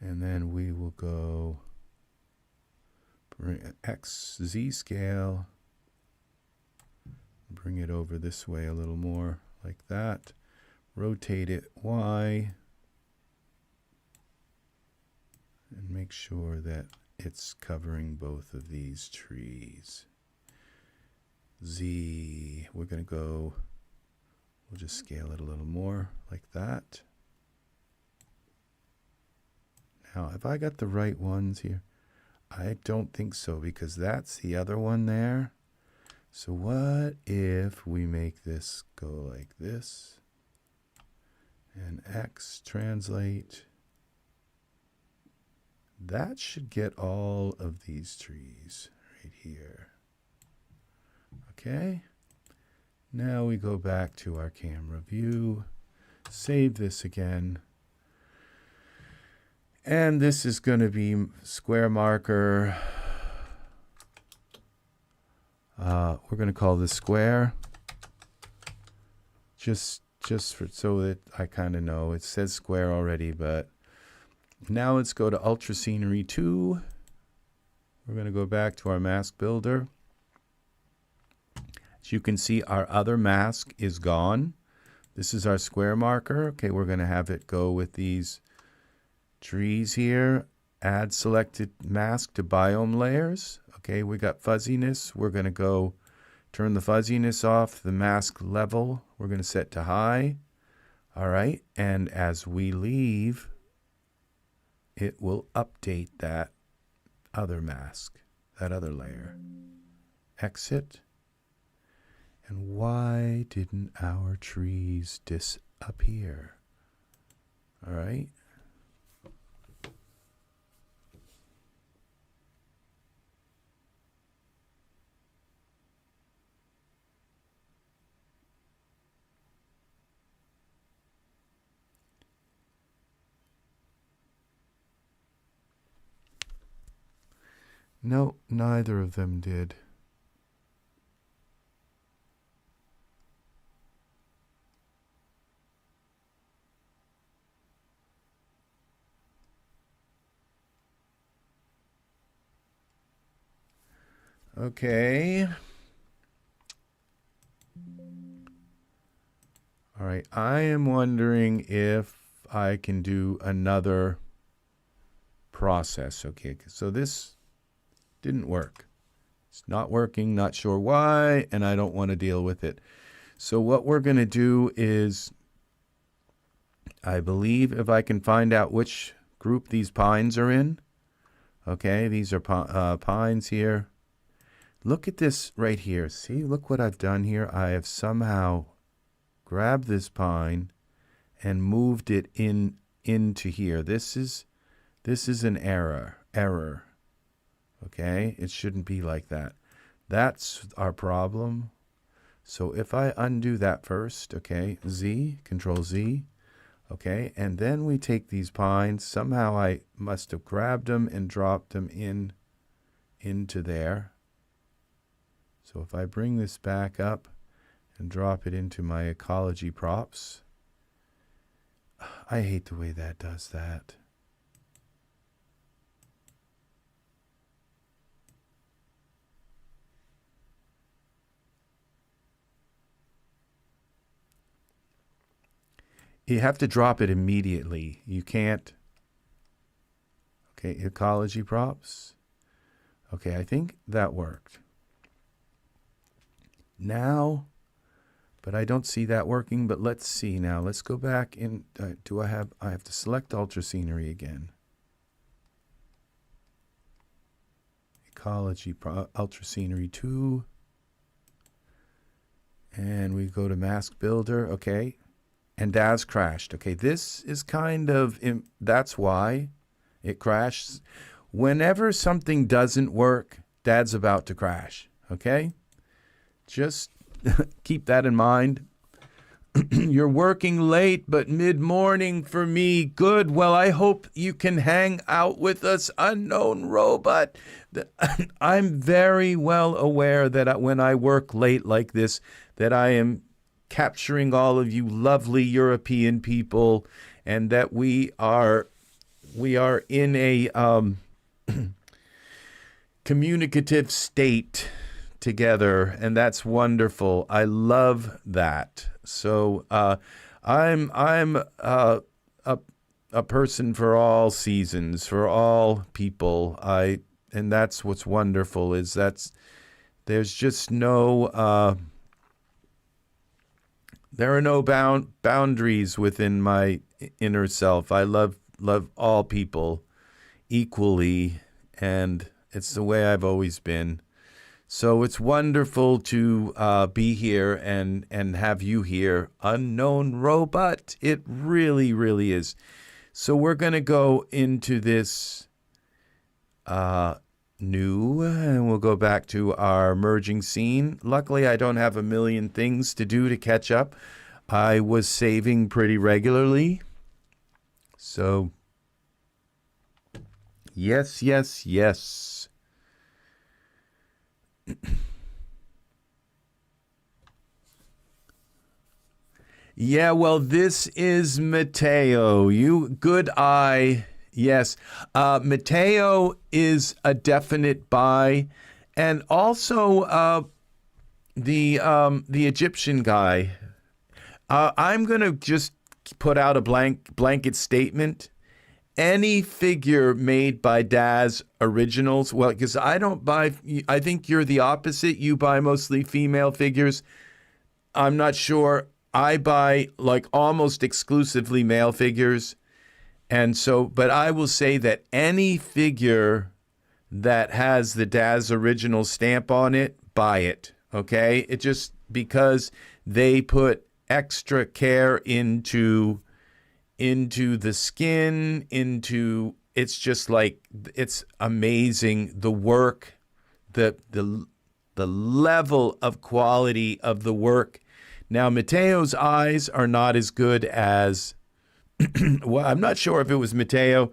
A: and then we will go bring X Z scale, bring it over this way a little more like that, rotate it Y, and make sure that it's covering both of these trees. Z, we're going to go, we'll just scale it a little more like that. Now, have I got the right ones here? I don't think so, because that's the other one there. So what if we make this go like this? And X translate. That should get all of these trees right here. Okay. Now we go back to our camera view. Save this again. And this is going to be square marker. We're going to call this square. Just just for so that I kind of know. It says square already, but now let's go to Ultra Scenery 2. We're going to go back to our mask builder. As you can see, our other mask is gone. This is our square marker. Okay, we're going to have it go with these trees here. Add selected mask to biome layers. Okay, we got fuzziness. We're going to go turn the fuzziness off. The mask level, we're going to set to high. All right, and as we leave, it will update that other mask, that other layer. Exit. And why didn't our trees disappear? All right. No, neither of them did. Okay. All right, I am wondering if I can do another process. Okay, so this didn't work. It's not working, not sure why, and I don't want to deal with it. So what we're going to do is, I believe if I can find out which group these pines are in. Okay, these are pines here. Look at this right here. See, look what I've done here. I have somehow grabbed this pine and moved it into here. This is an error. Okay, it shouldn't be like that. That's our problem. So if I undo that first, okay, Z, Control Z, okay, and then we take these pines. Somehow I must have grabbed them and dropped them into there. So if I bring this back up and drop it into my ecology props, I hate the way that does that. You have to drop it immediately. You can't. Okay, ecology props. Okay, I think that worked. Now, but I don't see that working, but let's see now. Let's go back in. I have to select Ultra Scenery again. Ecology, Ultra Scenery 2. And we go to Mask Builder, okay. And DAS crashed. Okay, this is kind of, that's why it crashes. Whenever something doesn't work, Dad's about to crash, okay? Just keep that in mind. You're working late, but mid-morning for me. Good. Well, I hope you can hang out with us, unknown robot. I'm very well aware that when I work late like this, that I am capturing all of you lovely European people, and that we are in a communicative state together, and that's wonderful. I love that. So I'm a person for all seasons, for all people. And that's what's wonderful, is there's just no there are no boundaries within my inner self. I love all people equally, and it's the way I've always been. So it's wonderful to be here and have you here, unknown robot. It really, really is. So we're going to go into this new, and we'll go back to our merging scene. Luckily, I don't have a million things to do to catch up. I was saving pretty regularly. So, yes, yes, yes. Yeah, well, this is Mateo. You good eye. Yes. Mateo is a definite buy. And also the Egyptian guy. I'm gonna just put out a blanket statement. Any figure made by Daz Originals, well, because I don't buy, I think you're the opposite. You buy mostly female figures. I'm not sure. I buy like almost exclusively male figures. And so, but I will say that any figure that has the Daz Original stamp on it, buy it. Okay? It just because they put extra care into the skin, into it's just like it's amazing the work, the level of quality of the work. Now Mateo's eyes are not as good as well, I'm not sure if it was Mateo.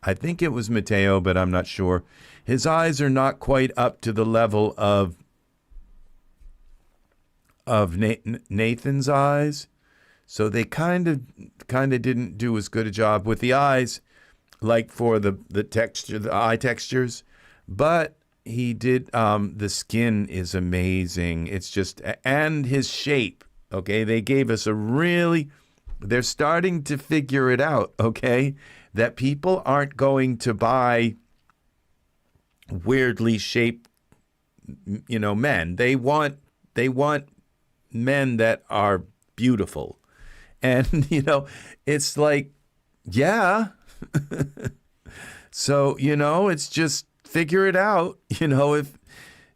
A: I think it was Mateo, but I'm not sure. His eyes are not quite up to the level of Nathan's eyes. So they kind of didn't do as good a job with the eyes, like for the texture, the eye textures. But he did. The skin is amazing. It's just, and his shape. Okay, they gave us a really. They're starting to figure it out. Okay, that people aren't going to buy weirdly shaped, men. They want men that are beautiful. And, it's like, yeah. So, it's just figure it out. If,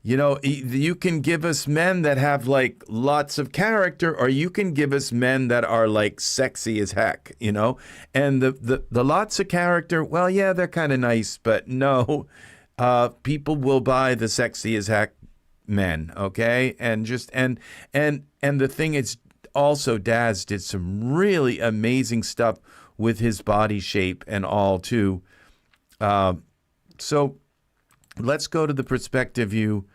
A: you can give us men that have like lots of character, or you can give us men that are like sexy as heck, and the lots of character, well, yeah, they're kind of nice, but no, people will buy the sexy as heck men, okay? And just and the thing is also Daz did some really amazing stuff with his body shape and all too. So let's go to the perspective view.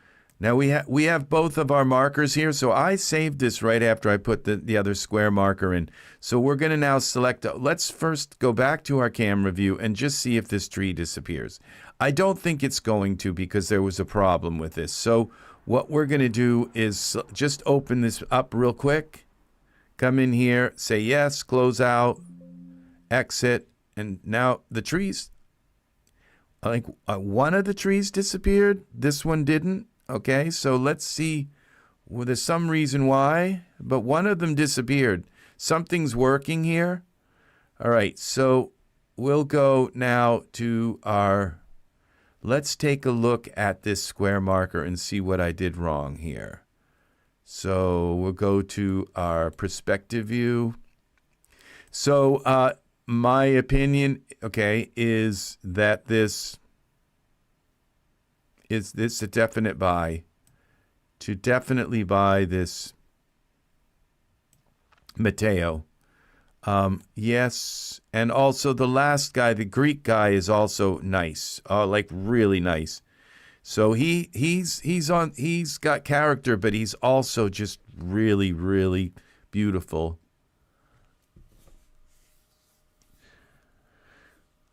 A: Now we have both of our markers here. So I saved this right after I put the other square marker in. So we're going to now select, let's first go back to our camera view and just see if this tree disappears. I don't think it's going to, because there was a problem with this. So what we're going to do is just open this up real quick. Come in here, say yes, close out, exit. And now the trees, I think one of the trees disappeared. This one didn't. Okay, so let's see. Well, there's some reason why, but one of them disappeared. Something's working here. All right, so we'll go now to our, let's take a look at this square marker and see what I did wrong here. So we'll go to our perspective view. So my opinion, okay, is that this a definite buy. To definitely buy this Mateo. Yes, and also the last guy, the Greek guy, is also nice. Like really nice. So he's got character, but he's also just really, really beautiful.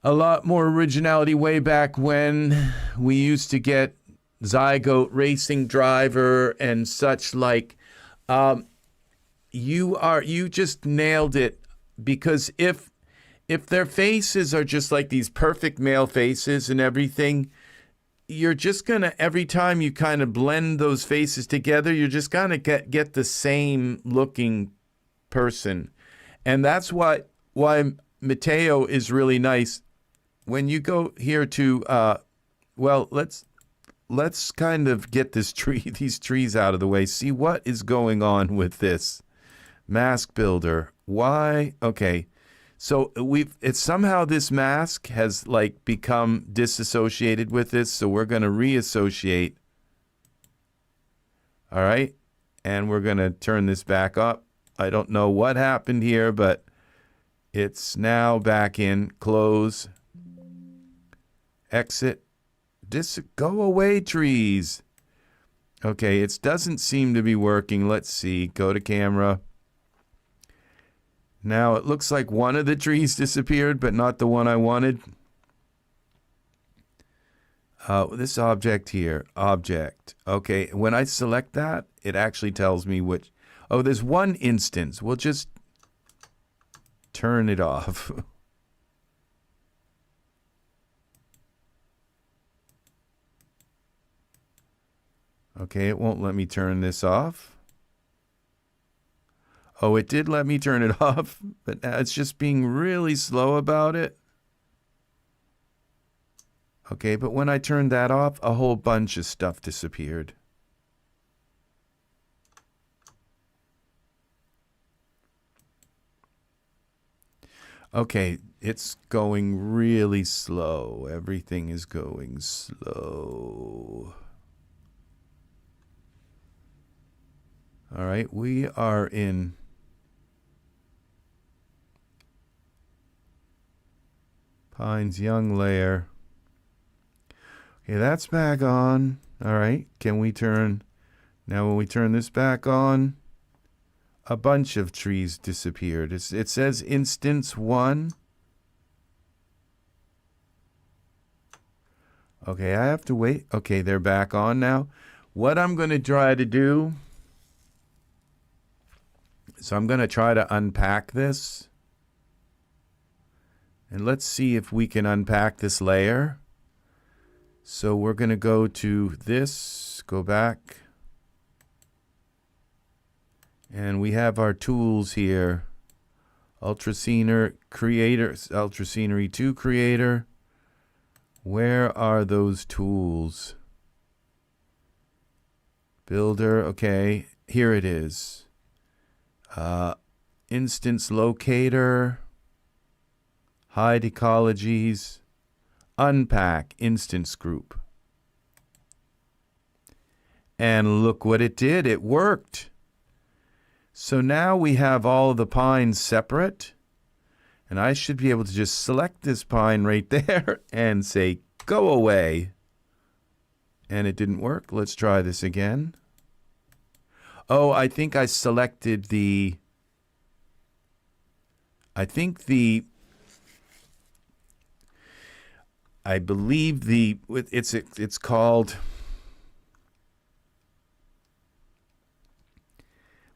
A: A lot more originality way back when we used to get Zygote Racing Driver and such like. You just nailed it, because if their faces are just like these perfect male faces and everything, you're just gonna, every time you kind of blend those faces together, you're just gonna get the same looking person. And that's why Mateo is really nice. When you go here to well, let's kind of get these trees out of the way. See what is going on with this mask builder. Why? Okay. So it's somehow this mask has like become disassociated with this. So we're going to reassociate. All right. And we're going to turn this back up. I don't know what happened here, but it's now back in. Close. Exit. Go away, trees. Okay, it doesn't seem to be working. Let's see. Go to camera. Now it looks like one of the trees disappeared, but not the one I wanted. This object here, object. Okay, when I select that, it actually tells me which. Oh, there's one instance. We'll just turn it off. Okay, it won't let me turn this off. Oh, it did let me turn it off, but now it's just being really slow about it. Okay, but when I turned that off, a whole bunch of stuff disappeared. Okay, it's going really slow. Everything is going slow. All right, we are in Pine's young layer. Okay, that's back on. All right, can we turn, now when we turn this back on, a bunch of trees disappeared. It says instance 1. Okay, I have to wait. Okay, they're back on now. What I'm going to try to do, so I'm going to try to unpack this. And let's see if we can unpack this layer. So we're going to go to this, go back. And we have our tools here. Ultrascener Creator, Ultrascenery 2 Creator. Where are those tools? Builder, okay, here it is. Instance Locator. Hide Ecologies. Unpack Instance Group. And look what it did. It worked. So now we have all of the pines separate. And I should be able to just select this pine right there and say, go away. And it didn't work. Let's try this again. Oh, I think I selected the... I believe it's called...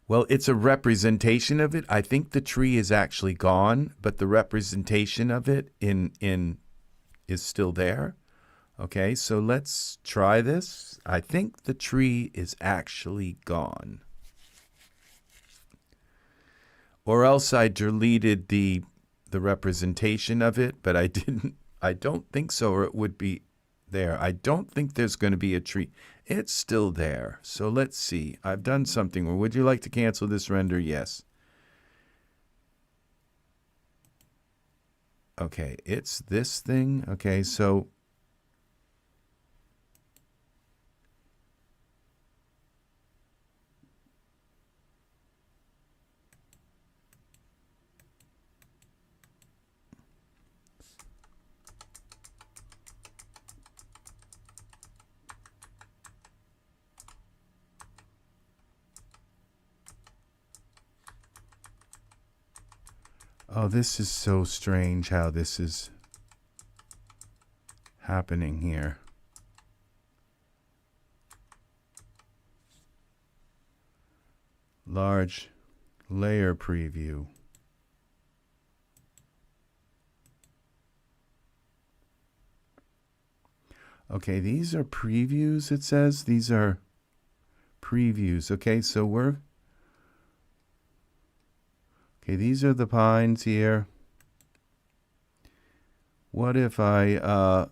A: Well, it's a representation of it. I think the tree is actually gone, but the representation of it is still there. Okay, so let's try this. I think the tree is actually gone. Or else I deleted the representation of it, but I didn't. I don't think so, or it would be there. I don't think there's going to be a tree. It's still there. So let's see. I've done something. Or would you like to cancel this render? Yes. Okay, it's this thing. Okay, so oh, this is so strange how this is happening here. Large layer preview. Okay, these are previews, it says. These are previews. Okay, so okay, these are the pines here. What if I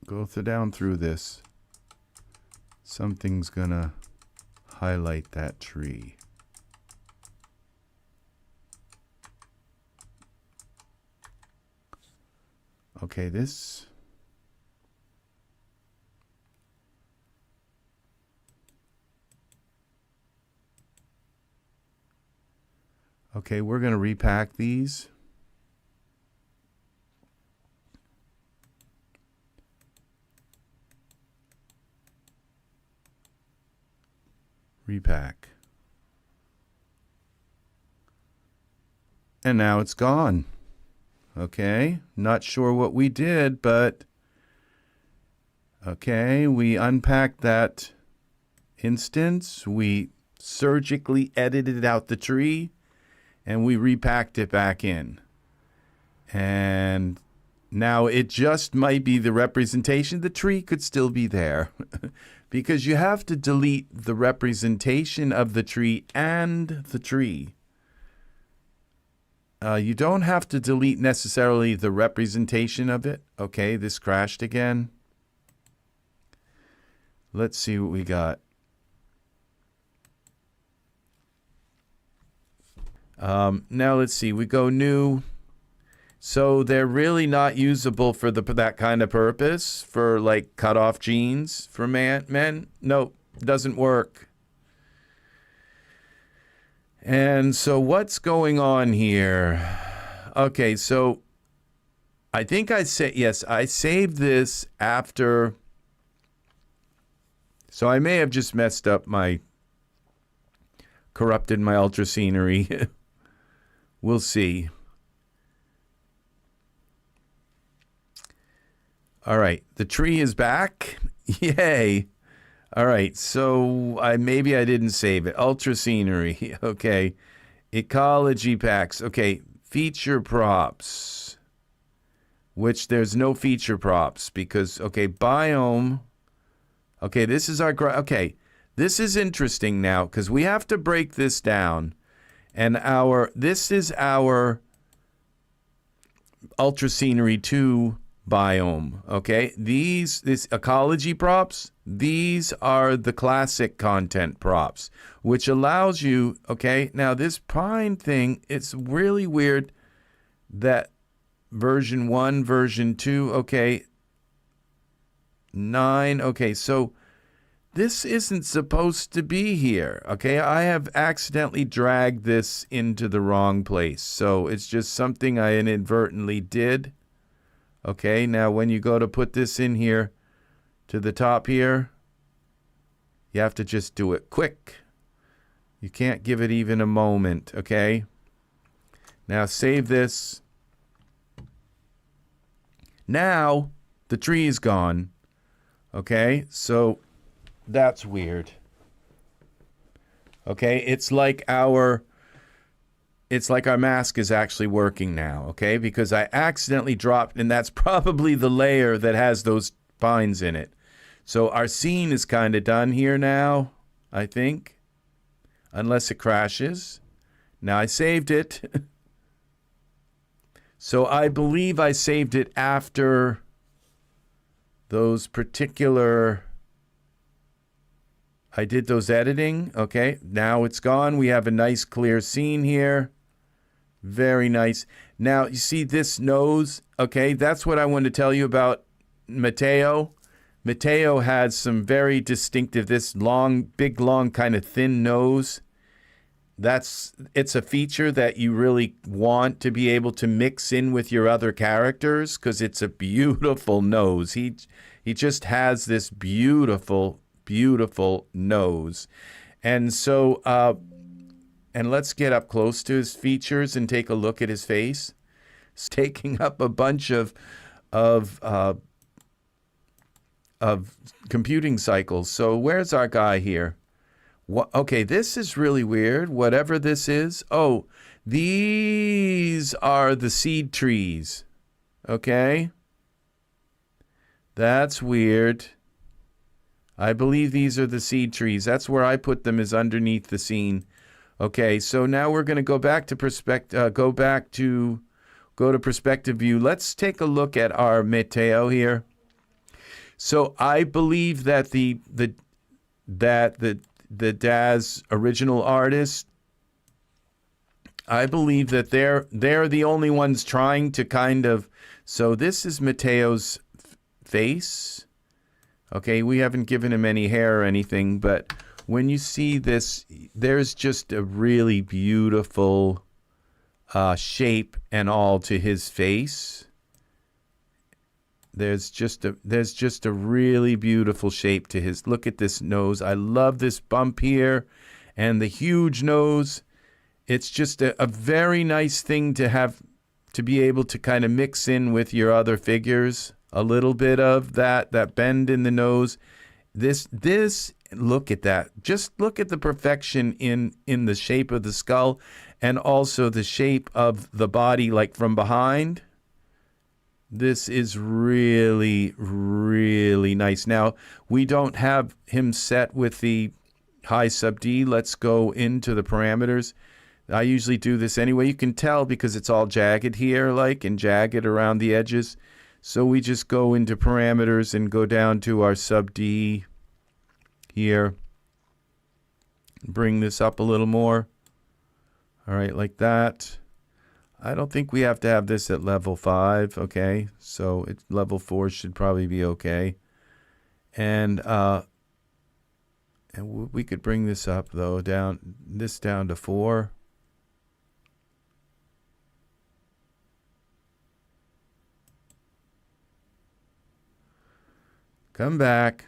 A: go down through this? Something's gonna highlight that tree. Okay, this. Okay, we're going to repack these. Repack. And now it's gone. Okay, not sure what we did, but okay, we unpacked that instance. We surgically edited out the tree, and we repacked it back in. And now it just might be the representation. The tree could still be there because you have to delete the representation of the tree and the tree. You don't have to delete necessarily the representation of it. Okay, this crashed again. Let's see what we got. Now let's see. We go new. So they're really not usable for that kind of purpose, for like cut off jeans for men. Nope, doesn't work. And so what's going on here? Okay, so I think I saved this after. So I may have just messed up corrupted my ultra scenery. We'll see. All right, the tree is back. Yay. All right, so maybe I didn't save it. Ultra scenery. Okay. Ecology packs. Okay, feature props. Which there's no feature props because, okay, biome. Okay, this is okay, this is interesting now because we have to break this down. And this is our Ultra Scenery 2 biome, okay? This ecology props, these are the classic content props, which allows you, okay, now this pine thing, it's really weird that version 1, version 2, okay, 9, okay, so this isn't supposed to be here, okay? I have accidentally dragged this into the wrong place, so it's just something I inadvertently did. Okay, now when you go to put this in here to the top here, you have to just do it quick. You can't give it even a moment, okay? Now save this. Now the tree is gone, okay? So that's weird. Okay, it's like our mask is actually working now, okay? Because I accidentally dropped, and that's probably the layer that has those pines in it. So our scene is kind of done here now, I think. Unless it crashes. Now I saved it. So I believe I saved it after those particular... I did those editing. Okay, now it's gone. We have a nice clear scene here. Very nice. Now, you see this nose? Okay, that's what I wanted to tell you about Mato. Mato has some very distinctive, this long, big, long, kind of thin nose. It's a feature that you really want to be able to mix in with your other characters because it's a beautiful nose. He just has this beautiful nose. And so, and let's get up close to his features and take a look at his face. It's taking up a bunch of computing cycles. So where's our guy here? Okay, this is really weird. Whatever this is. Oh, these are the seed trees. Okay. That's weird. I believe these are the seed trees. That's where I put them, is underneath the scene. Okay, so now we're going to go back to go to perspective view. Let's take a look at our Mato here. So I believe that the Daz original artist, I believe that they're the only ones trying to kind of. So this is Mateo's face. Okay, we haven't given him any hair or anything, but when you see this, there's just a really beautiful shape and all to his face. there's just a really beautiful shape to his. Look at this nose. I love this bump here and the huge nose. It's just a very nice thing to have, to be able to kind of mix in with your other figures. A little bit of that bend in the nose. This, look at that. Just look at the perfection in the shape of the skull and also the shape of the body, like from behind. This is really, really nice. Now, we don't have him set with the high sub D. Let's go into the parameters. I usually do this anyway. You can tell because it's all jagged here, like, and jagged around the edges. So we just go into parameters and go down to our sub D here. Bring this up a little more. All right, like that. I don't think we have to have this at level 5, okay? So level 4 should probably be okay. And we could bring this up, though, down to 4. Come back.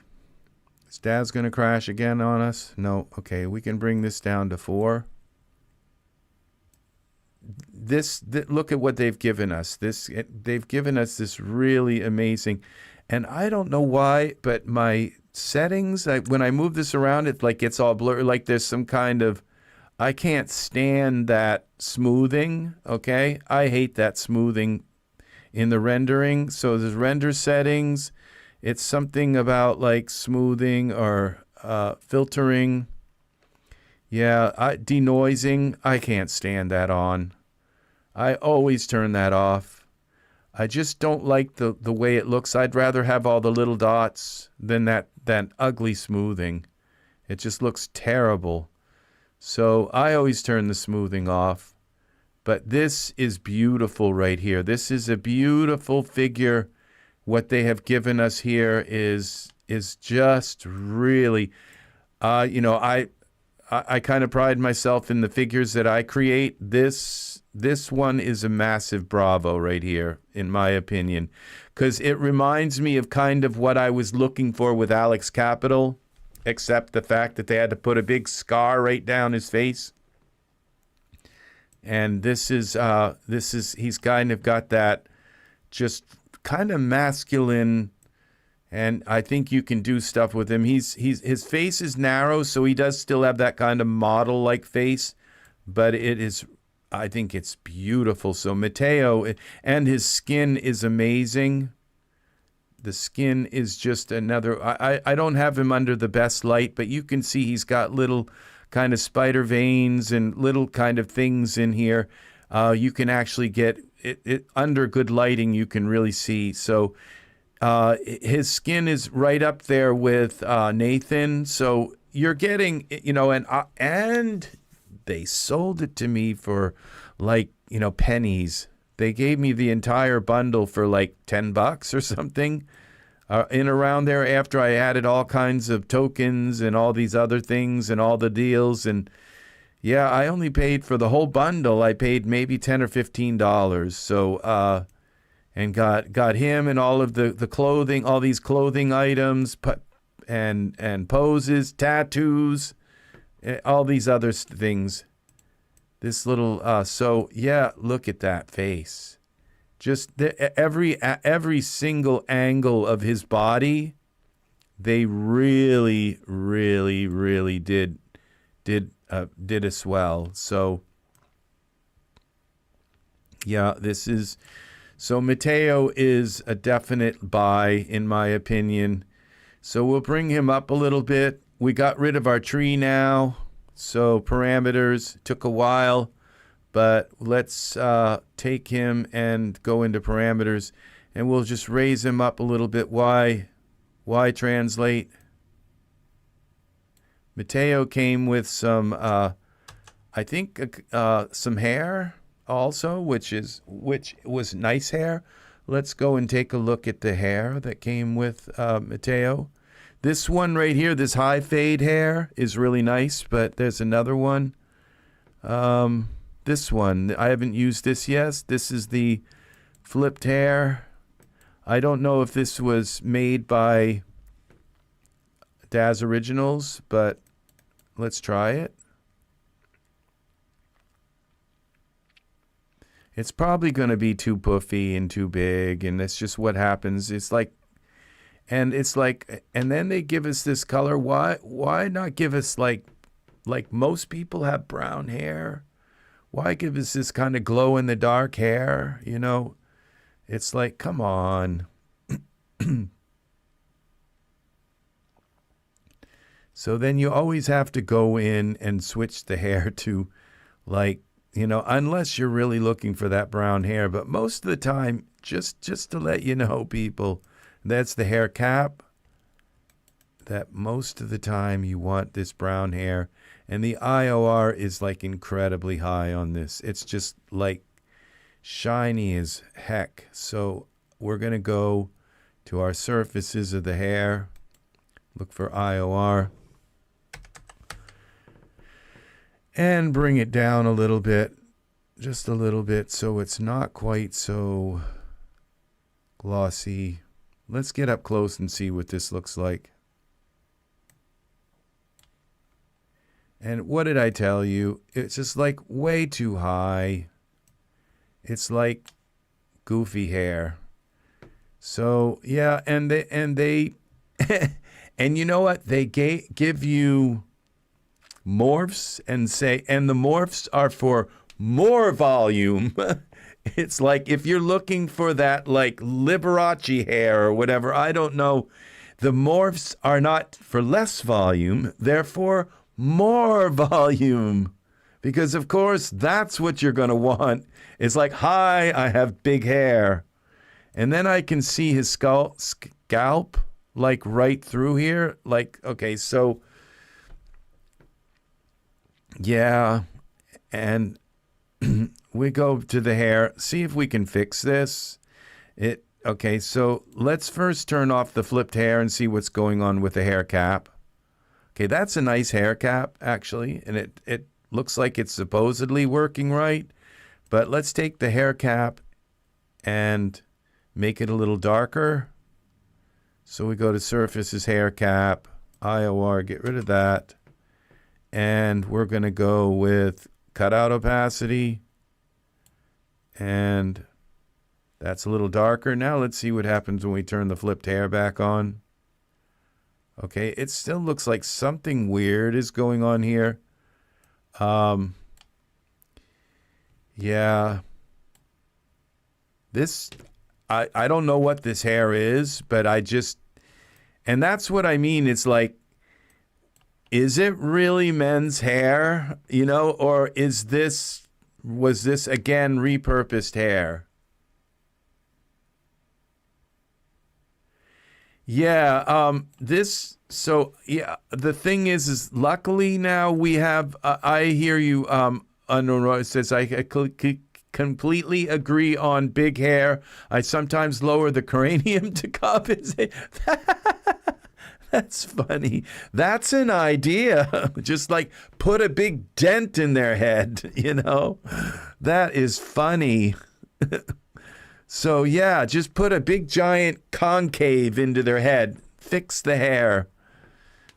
A: Is Dad's going to crash again on us? No. Okay, we can bring this down to 4. Look at what they've given us. They've given us this really amazing, and I don't know why, but my settings, when I move this around, it like gets all blurry. Like there's some kind of, I can't stand that smoothing. Okay, I hate that smoothing in the rendering. So there's render settings. It's something about like smoothing or filtering. Yeah, denoising. I can't stand that on. I always turn that off. I just don't like the way it looks. I'd rather have all the little dots than that ugly smoothing. It just looks terrible. So I always turn the smoothing off. But this is beautiful right here. This is a beautiful figure. What they have given us here is just really, I kind of pride myself in the figures that I create. This one is a massive bravo right here, in my opinion, because it reminds me of kind of what I was looking for with Alex Capital, except the fact that they had to put a big scar right down his face. And this is he's kind of got that just kind of masculine. And I think you can do stuff with him. His face is narrow, so he does still have that kind of model-like face, but I think it's beautiful. So Mato, and his skin is amazing. The skin is just another, I don't have him under the best light, but you can see he's got little kind of spider veins and little kind of things in here. You can actually get it under good lighting, you can really see. So his skin is right up there with Nathan. So you're getting, and they sold it to me for like, pennies. They gave me the entire bundle for like $10 or something in around there after I added all kinds of tokens and all these other things and all the deals. And yeah, I only paid for the whole bundle. I paid maybe $10 or $15. So, and got him and all of the clothing, all these clothing items and poses, tattoos, all these other things. This little, so yeah, look at that face. Just every single angle of his body, they really, really, really did us well. So yeah, so Mato is a definite buy in my opinion. So we'll bring him up a little bit. We got rid of our tree now. So parameters took a while, but let's take him and go into parameters, and we'll just raise him up a little bit. Why translate? Mato came with some, I think, some hair also, which was nice hair. Let's go and take a look at the hair that came with Mato. This one right here, this high fade hair is really nice, but there's another one. This one, I haven't used this yet. This is the flipped hair. I don't know if this was made by Daz Originals, but let's try it. It's probably going to be too puffy and too big, and that's just what happens. It's like, and then they give us this color. Why not give us like most people have brown hair? Why give us this kind of glow in the dark hair? You know, it's like, come on. So then you always have to go in and switch the hair to like, you know, unless you're really looking for that brown hair. But most of the time, just to let you know, people, that's the hair cap. That most of the time you want this brown hair. And the IOR is like incredibly high on this. It's just like shiny as heck. So we're going to go to our surfaces of the hair. Look for IOR. And bring it down a little bit. Just a little bit so it's not quite so glossy. Let's get up close and see what this looks like. And what did I tell you? It's just like way too high. It's like goofy hair. So yeah, and they and you know what? They give you morphs and say, and the morphs are for more volume. It's like if you're looking for that like Liberace hair or whatever, I don't know. The morphs are not for less volume, they're for more volume. Because of course, that's what you're going to want. It's like, hi, I have big hair. And then I can see his scalp like right through here. Like, okay, so yeah. And we go to the hair, see if we can fix this. Okay, so let's first turn off the flipped hair and see what's going on with the hair cap. Okay, that's a nice hair cap, actually, and it looks like it's supposedly working right. But let's take the hair cap and make it a little darker. So we go to Surfaces, Hair Cap, IOR, get rid of that. And we're going to go with Cutout Opacity. And that's a little darker. Now let's see what happens when we turn the flipped hair back on. Okay, it still looks like something weird is going on here. Yeah. This, I don't know what this hair is, but and that's what I mean. It's like, is it really men's hair? You know, or was this again repurposed hair? Yeah, so yeah, the thing is luckily now we have, I hear you, it says, I completely agree on big hair. I sometimes lower the cranium to compensate. That's funny. That's an idea. Just like put a big dent in their head, you know? That is funny. So yeah, just put a big giant concave into their head. Fix the hair.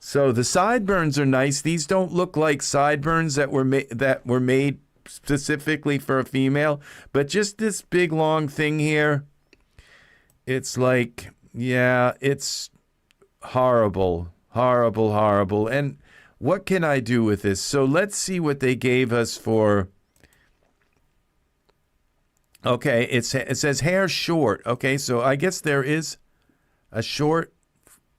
A: So the sideburns are nice. These don't look like sideburns that were made specifically for a female, but just this big long thing here. It's like, yeah, it's horrible, horrible, horrible. And what can I do with this? So let's see what they gave us for. Okay, it says hair short. Okay, so I guess there is a short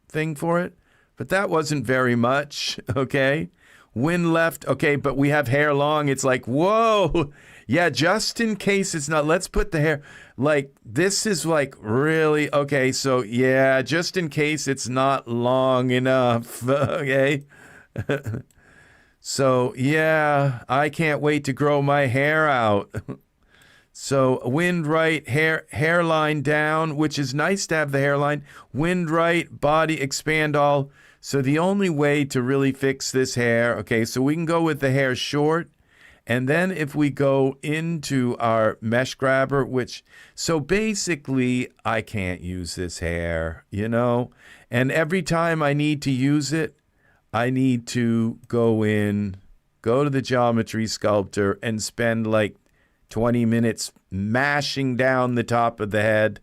A: thing for it, but that wasn't very much. Okay, wind left. Okay, but we have hair long. It's like, whoa. Yeah, just in case it's not, let's put the hair, like, this is like really, okay, so yeah, just in case it's not long enough. Okay. So yeah, I can't wait to grow my hair out. So wind right, hairline down, which is nice to have the hairline. Wind right, body expand all. So the only way to really fix this hair, okay, so we can go with the hair short And then if we go into our mesh grabber, so basically I can't use this hair, you know, and every time I need to use it, I need to go to the geometry sculptor and spend like 20 minutes mashing down the top of the head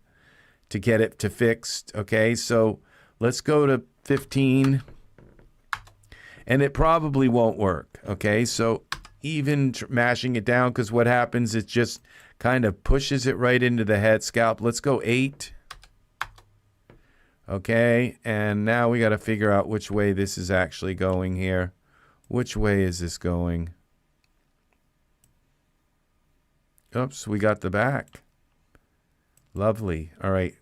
A: to get it to fixed. Okay, so let's go to 15, and it probably won't work. Okay, so even mashing it down, because what happens, it just kind of pushes it right into the head scalp. Let's go 8. Okay, and now we got to figure out which way this is actually going here. Which way is this going? Oops, we got the back. Lovely. All right,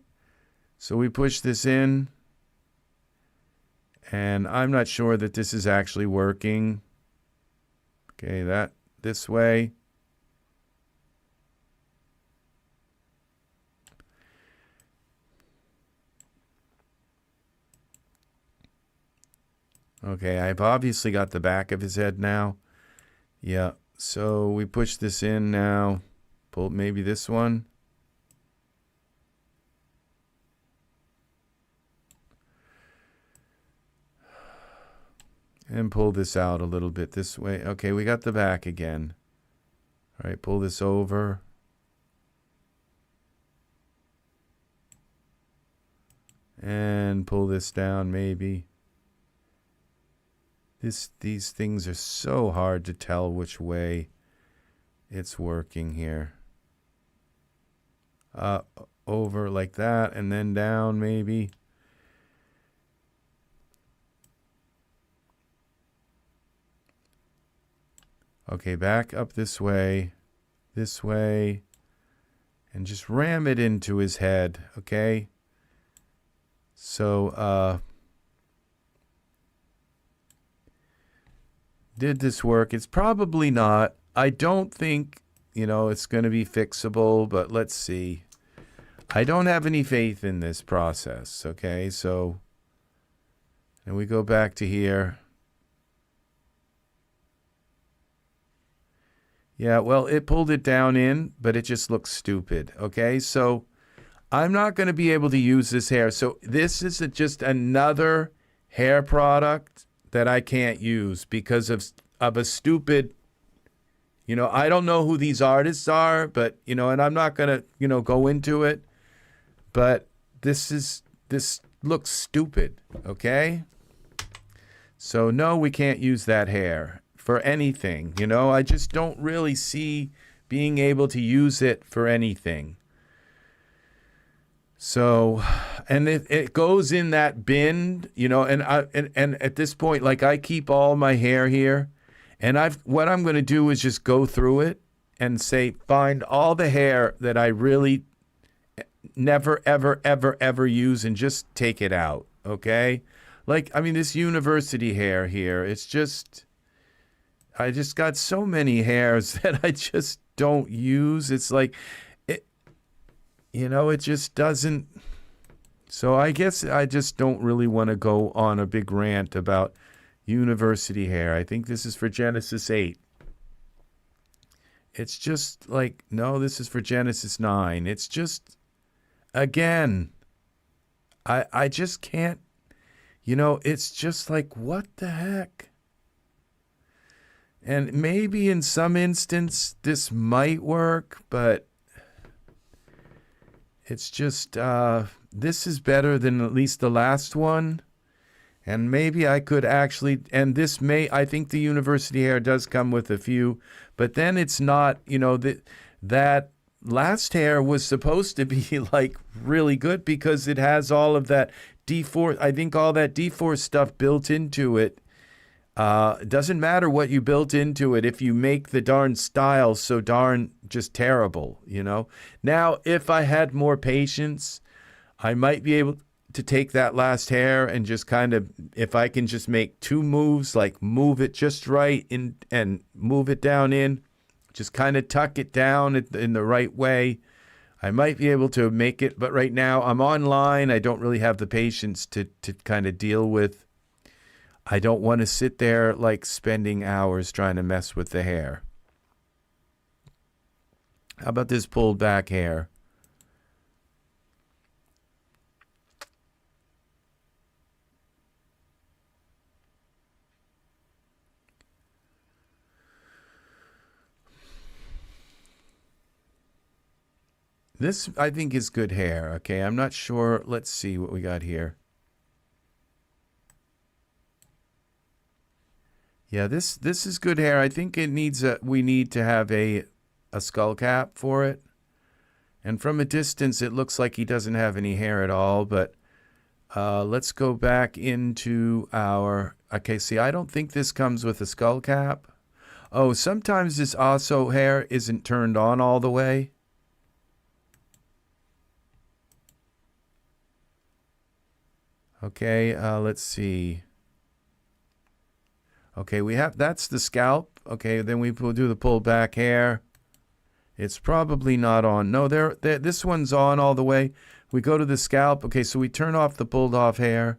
A: so we push this in, and I'm not sure that this is actually working. Okay, that this way. Okay, I've obviously got the back of his head now. Yeah, so we push this in now. Pull maybe this one. And pull this out a little bit this way. Okay, we got the back again. All right, pull this over. And pull this down maybe. These things are so hard to tell which way it's working here. Over like that, and then down maybe. Okay, back up this way, and just ram it into his head, okay? So, did this work? It's probably not. I don't think, you know, it's going to be fixable, but let's see. I don't have any faith in this process, okay? So, and we go back to here. Yeah, well, it pulled it down in, but it just looks stupid, okay? So I'm not going to be able to use this hair. So this is just another hair product that I can't use because of a stupid, you know, I don't know who these artists are, but, you know, and I'm not going to, you know, go into it, but this looks stupid, okay? So no, we can't use that hair for anything, you know. I just don't really see being able to use it for anything. So, and it goes in that bin, you know, and at this point, like, I keep all my hair here, and what I'm going to do is just go through it and say, find all the hair that I really never, ever, ever, ever use and just take it out, okay? Like, I mean, this university hair here, it's just, I just got so many hairs that I just don't use. It's like, you know, it just doesn't. So I guess I just don't really want to go on a big rant about university hair. I think this is for Genesis 8. It's just like, no, this is for Genesis 9. It's just, again, I just can't, you know, it's just like, what the heck? And maybe in some instance this might work, but it's just, this is better than at least the last one. And maybe I could actually, and this may, I think the university hair does come with a few, but then it's not, you know, that last hair was supposed to be like really good because it has all of that D4, I think all that D4 stuff built into it. It doesn't matter what you built into it if you make the darn style so darn just terrible, you know. Now, if I had more patience, I might be able to take that last hair and just kind of, if I can just make 2 moves, like move it just right in and move it down in, just kind of tuck it down in the right way, I might be able to make it. But right now I'm online. I don't really have the patience to kind of deal with. I don't want to sit there like spending hours trying to mess with the hair. How about this pulled back hair? This, I think, is good hair. Okay, I'm not sure. Let's see what we got here. Yeah, this is good hair. I think it needs we need to have a skull cap for it. And from a distance, it looks like he doesn't have any hair at all. But let's go back into our... Okay, see, I don't think this comes with a skull cap. Oh, sometimes this also hair isn't turned on all the way. Okay, let's see. Okay, we have... That's the scalp. Okay, then we will do the pulled back hair. It's probably not on. No, this one's on all the way. We go to the scalp. Okay, so we turn off the pulled off hair.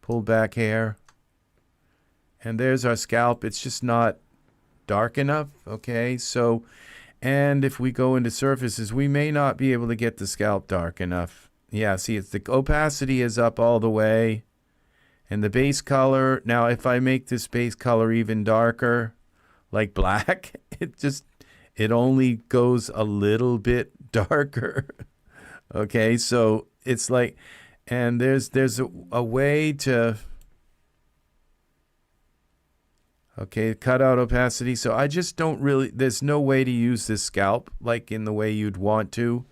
A: Pulled back hair. And there's our scalp. It's just not dark enough. Okay, so, and if we go into surfaces, we may not be able to get the scalp dark enough. Yeah, see, it's the opacity is up all the way. And the base color, now if I make this base color even darker, like black, it only goes a little bit darker. Okay, so it's like, and there's a way to, okay, cut out opacity. So I just don't really, there's no way to use this scalp like in the way you'd want to.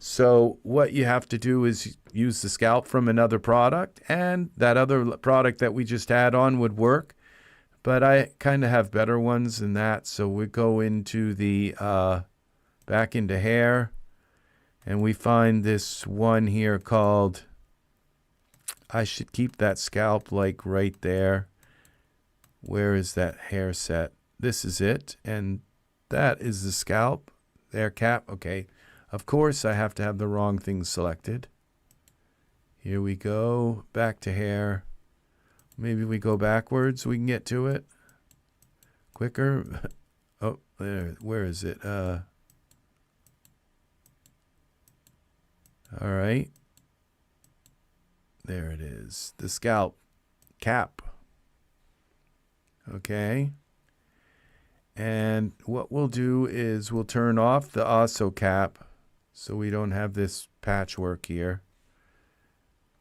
A: So what you have to do is use the scalp from another product, and that other product that we just had on would work. But I kind of have better ones than that. So we go into the, back into hair, and we find this one here called, I should keep that scalp like right there. Where is that hair set? This is it. And that is the scalp. Hair cap. Okay. Of course, I have to have the wrong thing selected. Here we go. Back to hair. Maybe we go backwards. We can get to it quicker. Oh, there. Where is it? All right. There it is. The scalp cap. Okay. And what we'll do is we'll turn off the also cap so we don't have this patchwork here.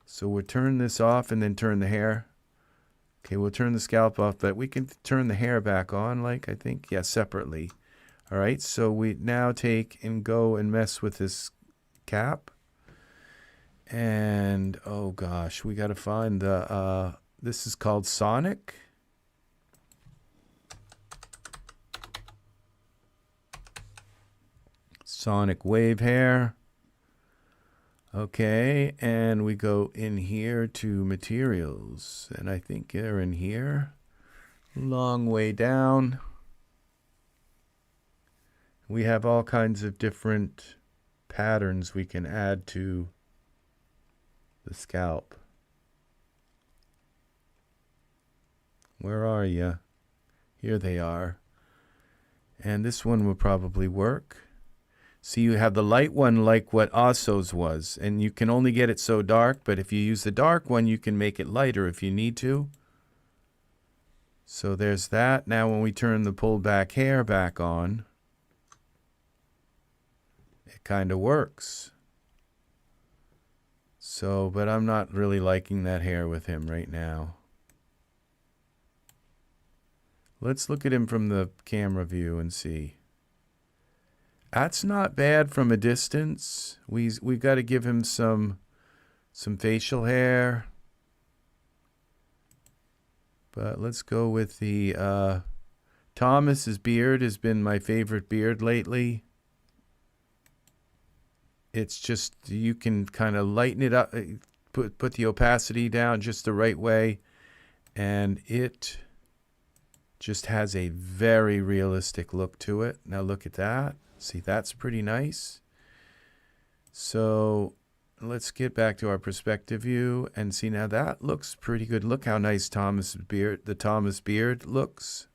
A: So we'll turn this off and then turn the hair. Okay, we'll turn the scalp off, but we can turn the hair back on, like, I think, yeah, separately. All right, so we now take and go and mess with this cap. And, oh gosh, we got to find the, this is called Sonic. Sonic wave hair. Okay, and we go in here to materials, and I think they're in here. Long way down. We have all kinds of different patterns we can add to the scalp. Where are you? Here they are. And this one will probably work. See, you have the light one like what Osso's was, and you can only get it so dark, but if you use the dark one, you can make it lighter if you need to. So there's that. Now when we turn the pulled back hair back on, it kind of works. So, but I'm not really liking that hair with him right now. Let's look at him from the camera view and see. That's not bad from a distance. We've got to give him some facial hair. But let's go with the Thomas's beard has been my favorite beard lately. It's just, you can kind of lighten it up, put the opacity down just the right way, and it just has a very realistic look to it. Now look at that. See, that's pretty nice. So let's get back to our perspective view and see. Now that looks pretty good. Look how nice the Thomas beard looks.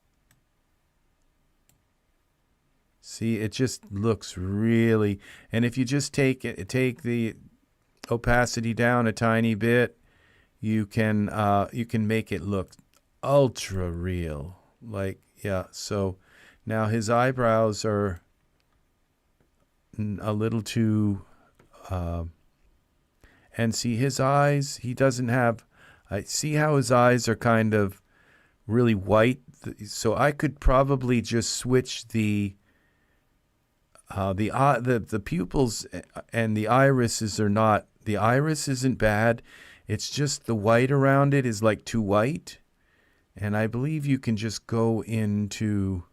A: See, it just looks really, and if you just take the opacity down a tiny bit, you can make it look ultra real. Like, yeah, so now his eyebrows are a little too and see his eyes, he doesn't have, I see how his eyes are kind of really white, so I could probably just switch the pupils, and the irises are not, the iris isn't bad, it's just the white around it is like too white, and I believe you can just go into,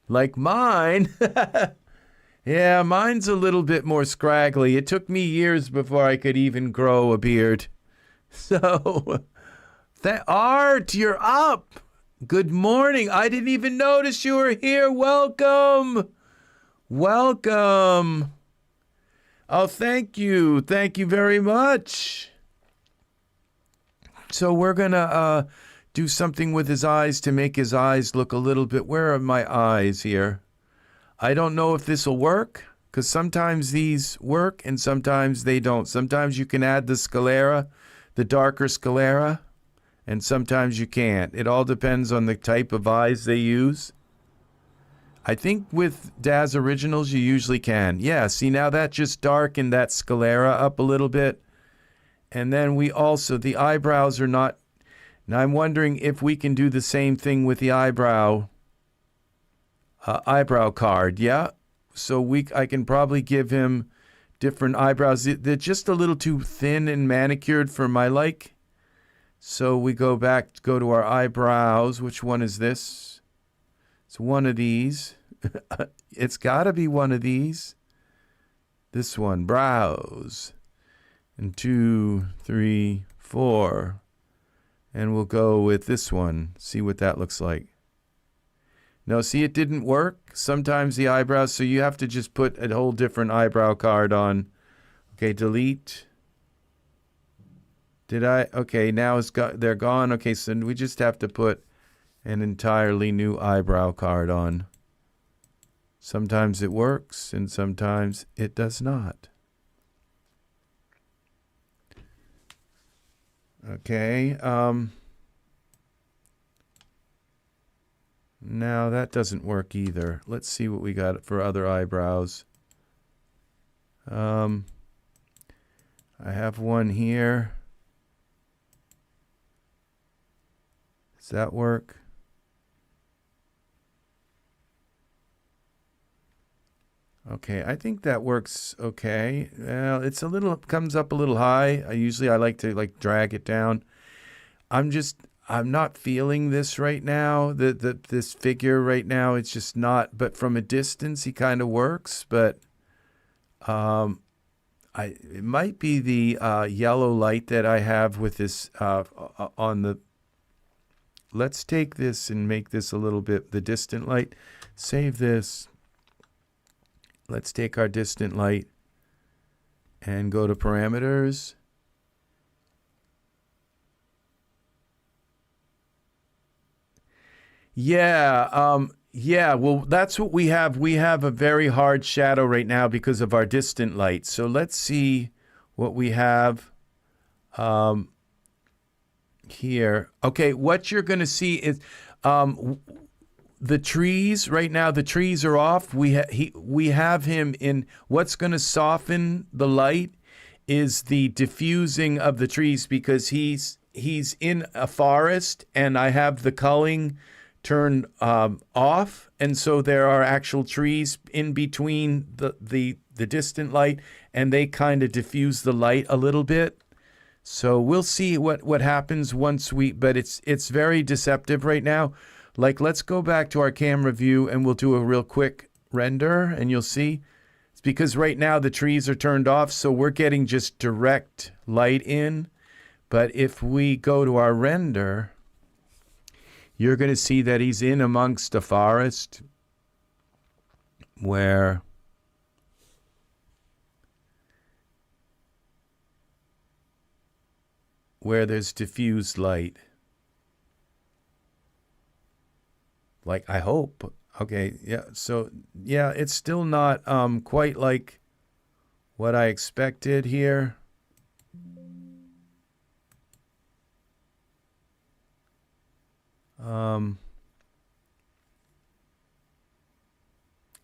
A: like mine. Yeah, mine's a little bit more scraggly. It took me years before I could even grow a beard. So, Art, you're up. Good morning. I didn't even notice you were here. Welcome. Welcome. Oh, thank you. Thank you very much. So we're going to do something with his eyes to make his eyes look a little bit... Where are my eyes here? I don't know if this will work, because sometimes these work and sometimes they don't. Sometimes you can add the sclera, the darker sclera, and sometimes you can't. It all depends on the type of eyes they use. I think with Daz Originals you usually can. Yeah, see, now that just darkened that sclera up a little bit. And then we also, the eyebrows are not... Now I'm wondering if we can do the same thing with the eyebrow card. Yeah, so I can probably give him different eyebrows. They're just a little too thin and manicured for my like. So we go to our eyebrows. Which one is this? It's one of these. It's got to be one of these. This one, brows. And 2, 3, 4. And we'll go with this one. See what that looks like. No, see, it didn't work. Sometimes the eyebrows, so you have to just put a whole different eyebrow card on. Okay, delete. Did I? Okay, now they're gone. Okay, so we just have to put an entirely new eyebrow card on. Sometimes it works, and sometimes it does not. Okay, now that doesn't work either. Let's see what we got for other eyebrows. I have one here. Does that work? Okay, I think that works okay. Well, it's a little, comes up a little high. I like to drag it down. I'm not feeling this right now. This figure right now, it's just not, but from a distance he kind of works, but it might be the yellow light that I have with this on the... Let's take this and make this a little bit the distant light. Save this. Let's take our distant light and go to parameters. Yeah, well, that's what we have. We have a very hard shadow right now because of our distant light. So let's see what we have here. Okay, what you're going to see is the trees. Right now, the trees are off. We have him in. What's going to soften the light is the diffusing of the trees, because he's in a forest, and I have the culling turned off, and so there are actual trees in between the distant light, and they kind of diffuse the light a little bit. So we'll see what happens once but it's very deceptive right now. Like, let's go back to our camera view and we'll do a real quick render, and you'll see it's because right now the trees are turned off, so we're getting just direct light in. But if we go to our render, you're going to see that he's in amongst a forest where there's diffused light. Like, I hope. Okay, yeah. So yeah, it's still not quite like what I expected here.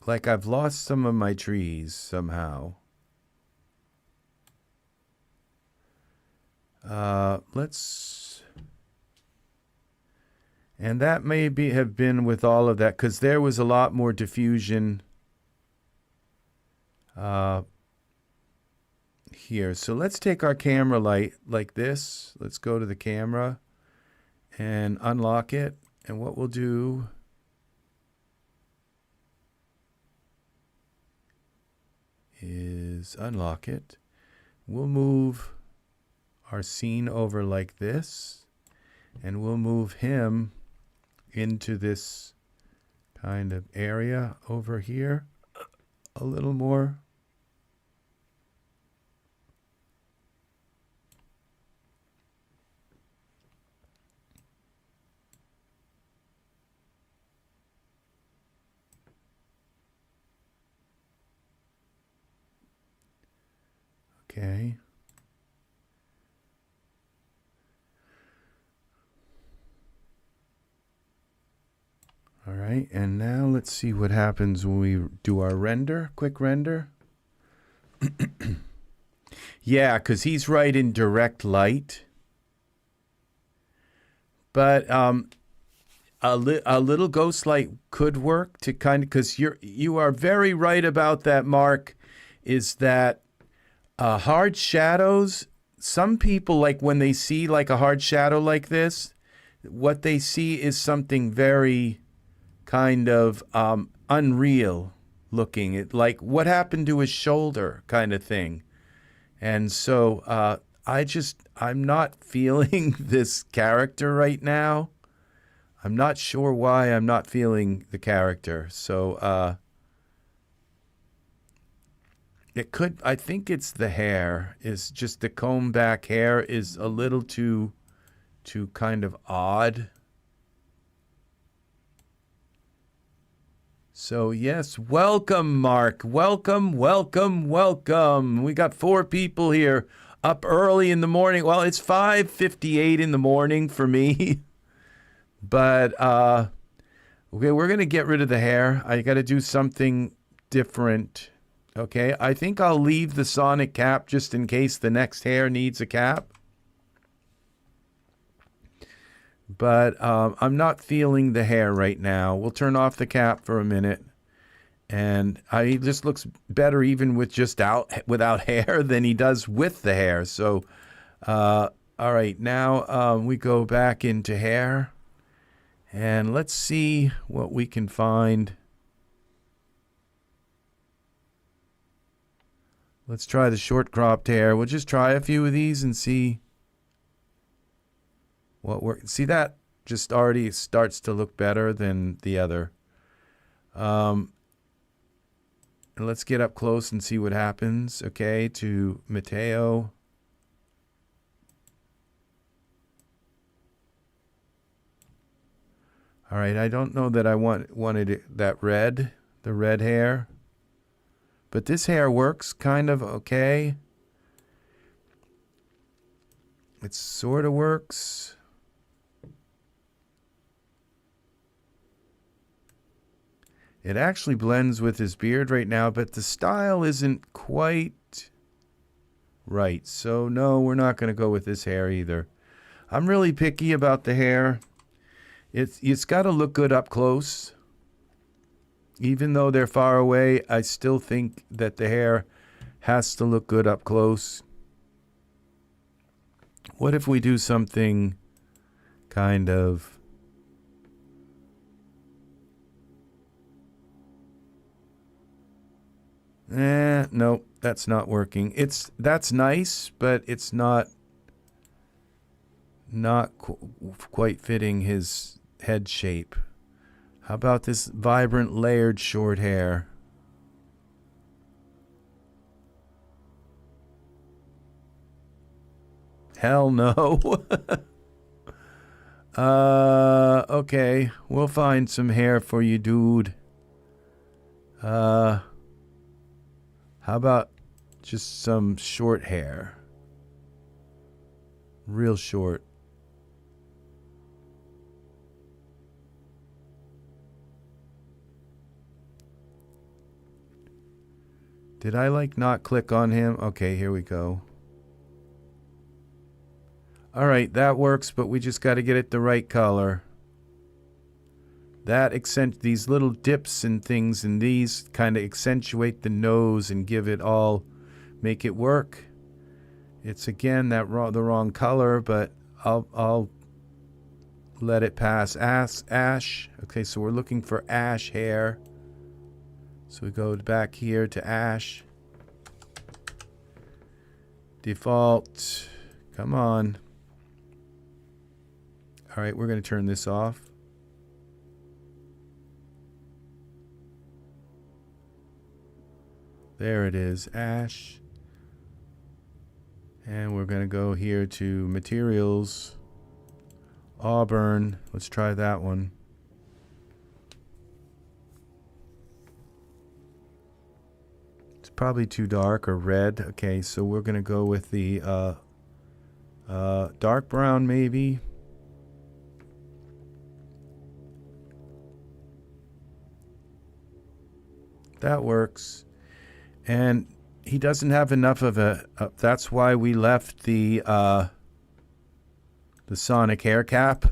A: Like I've lost some of my trees somehow. Let's, and that may be have been with all of that because there was a lot more diffusion here. So let's take our camera light like this. Let's go to the camera and unlock it. And what we'll do is unlock it. We'll move our scene over like this, and we'll move him into this kind of area over here a little more. Okay. All right, and now let's see what happens when we do our render, quick render. Yeah, because he's right in direct light. But a little ghost light could work to kind of, because you are very right about that, Mark, is that hard shadows, some people, like when they see like a hard shadow like this, what they see is something very kind of unreal looking. It like what happened to his shoulder kind of thing. And so I'm not feeling this character right now. I'm not sure why I'm not feeling the character. So it could, I think it's the hair. Is just the comb back hair is a little too kind of odd. So yes, welcome, Mark. Welcome, welcome, welcome. We got 4 people here up early in the morning. Well, it's 5:58 in the morning for me. But okay, we're gonna get rid of the hair. I got to do something different. Okay, I think I'll leave the sonic cap just in case the next hair needs a cap. But I'm not feeling the hair right now. We'll turn off the cap for a minute. And he just looks better even with just without hair than he does with the hair. So, all right, now we go back into hair. And let's see what we can find. Let's try the short cropped hair. We'll just try a few of these and see what works. See, that just already starts to look better than the other. And let's get up close and see what happens. Okay, to Mato. All right, I don't know that I wanted that red, the red hair. But this hair works kind of okay. It sort of works. It actually blends with his beard right now, but the style isn't quite right. So no, we're not going to go with this hair either. I'm really picky about the hair. It's got to look good up close. Even though they're far away, I still think that the hair has to look good up close. What if we do something kind of... no, that's not working. That's nice, but it's not quite fitting his head shape. How about this vibrant layered short hair? Hell no. Okay. We'll find some hair for you, dude. How about just some short hair? Real short. Did I like not click on him? Okay, here we go. All right, that works, but we just got to get it the right color. That these little dips and things, and these kind of accentuate the nose and give it all, make it work. It's again the wrong color, but I'll let it pass. Ash. Okay, so we're looking for ash hair. So we go back here to ash. Default. Come on. All right, we're going to turn this off. There it is, ash. And we're going to go here to materials, auburn. Let's try that one. It's probably too dark, or red. Okay, so we're going to go with the dark brown maybe. That works. And he doesn't have enough of that's why we left the sonic hair cap.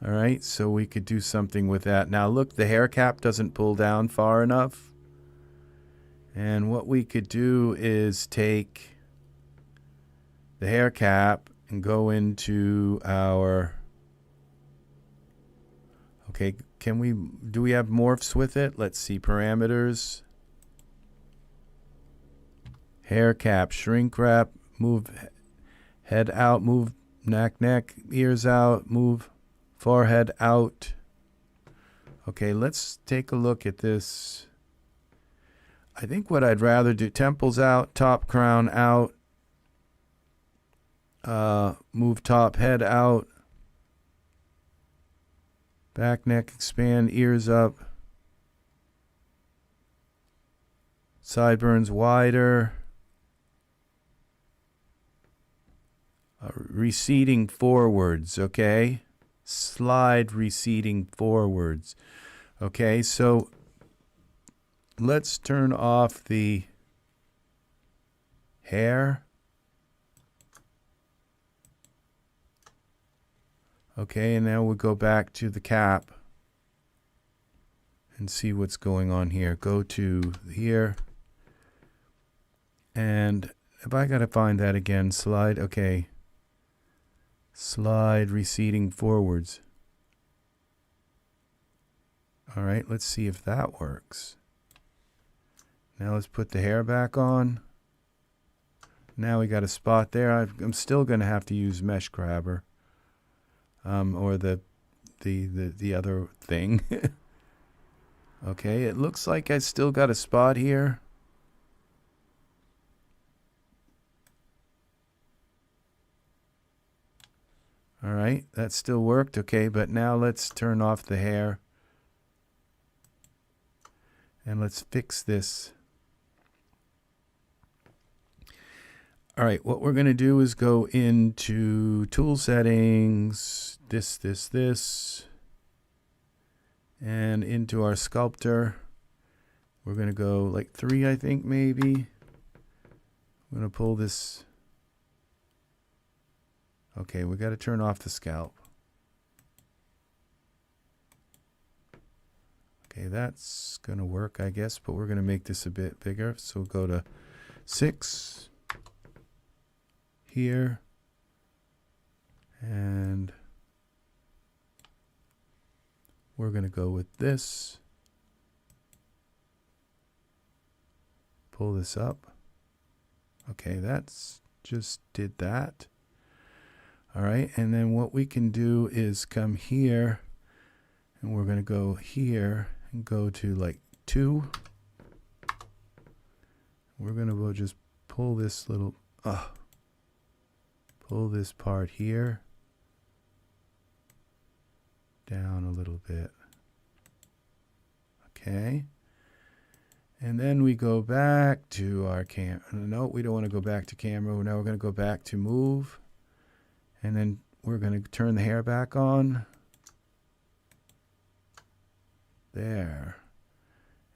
A: All right, so we could do something with that. Now look, the hair cap doesn't pull down far enough. And what we could do is take the hair cap and go into our... Okay, do we have morphs with it? Let's see, parameters. Hair cap, shrink wrap, move head out, move neck, ears out, move forehead out. Okay, let's take a look at this. I think what I'd rather do, temples out, top crown out, move top head out, back neck expand, ears up, sideburns wider, receding forwards, okay? Slide receding forwards. Okay, so let's turn off the hair. Okay, and now we'll go back to the cap and see what's going on here. Go to here. And if I got to find that again, slide, okay. Slide receding forwards. All right, let's see if that works. Now let's put the hair back on. Now we got a spot there. I'm still going to have to use mesh grabber. Or the other thing. Okay, it looks like I still got a spot here. All right, that still worked. Okay, but now let's turn off the hair. And let's fix this. All right, what we're going to do is go into tool settings, this, and into our sculptor. We're going to go like 3, I think, maybe. I'm going to pull this. Okay, we got to turn off the scalp. Okay, that's going to work, I guess, but we're going to make this a bit bigger. So we'll go to 6. Here, and we're going to go with this. Pull this up. Okay, that's just did that. All right, and then what we can do is come here, and we're going to go here and go to like 2. We're going to just pull this little pull this part here down a little bit. Okay. And then we go back to our camera. No, we don't want to go back to camera. Now we're going to go back to move. And then we're going to turn the hair back on. There.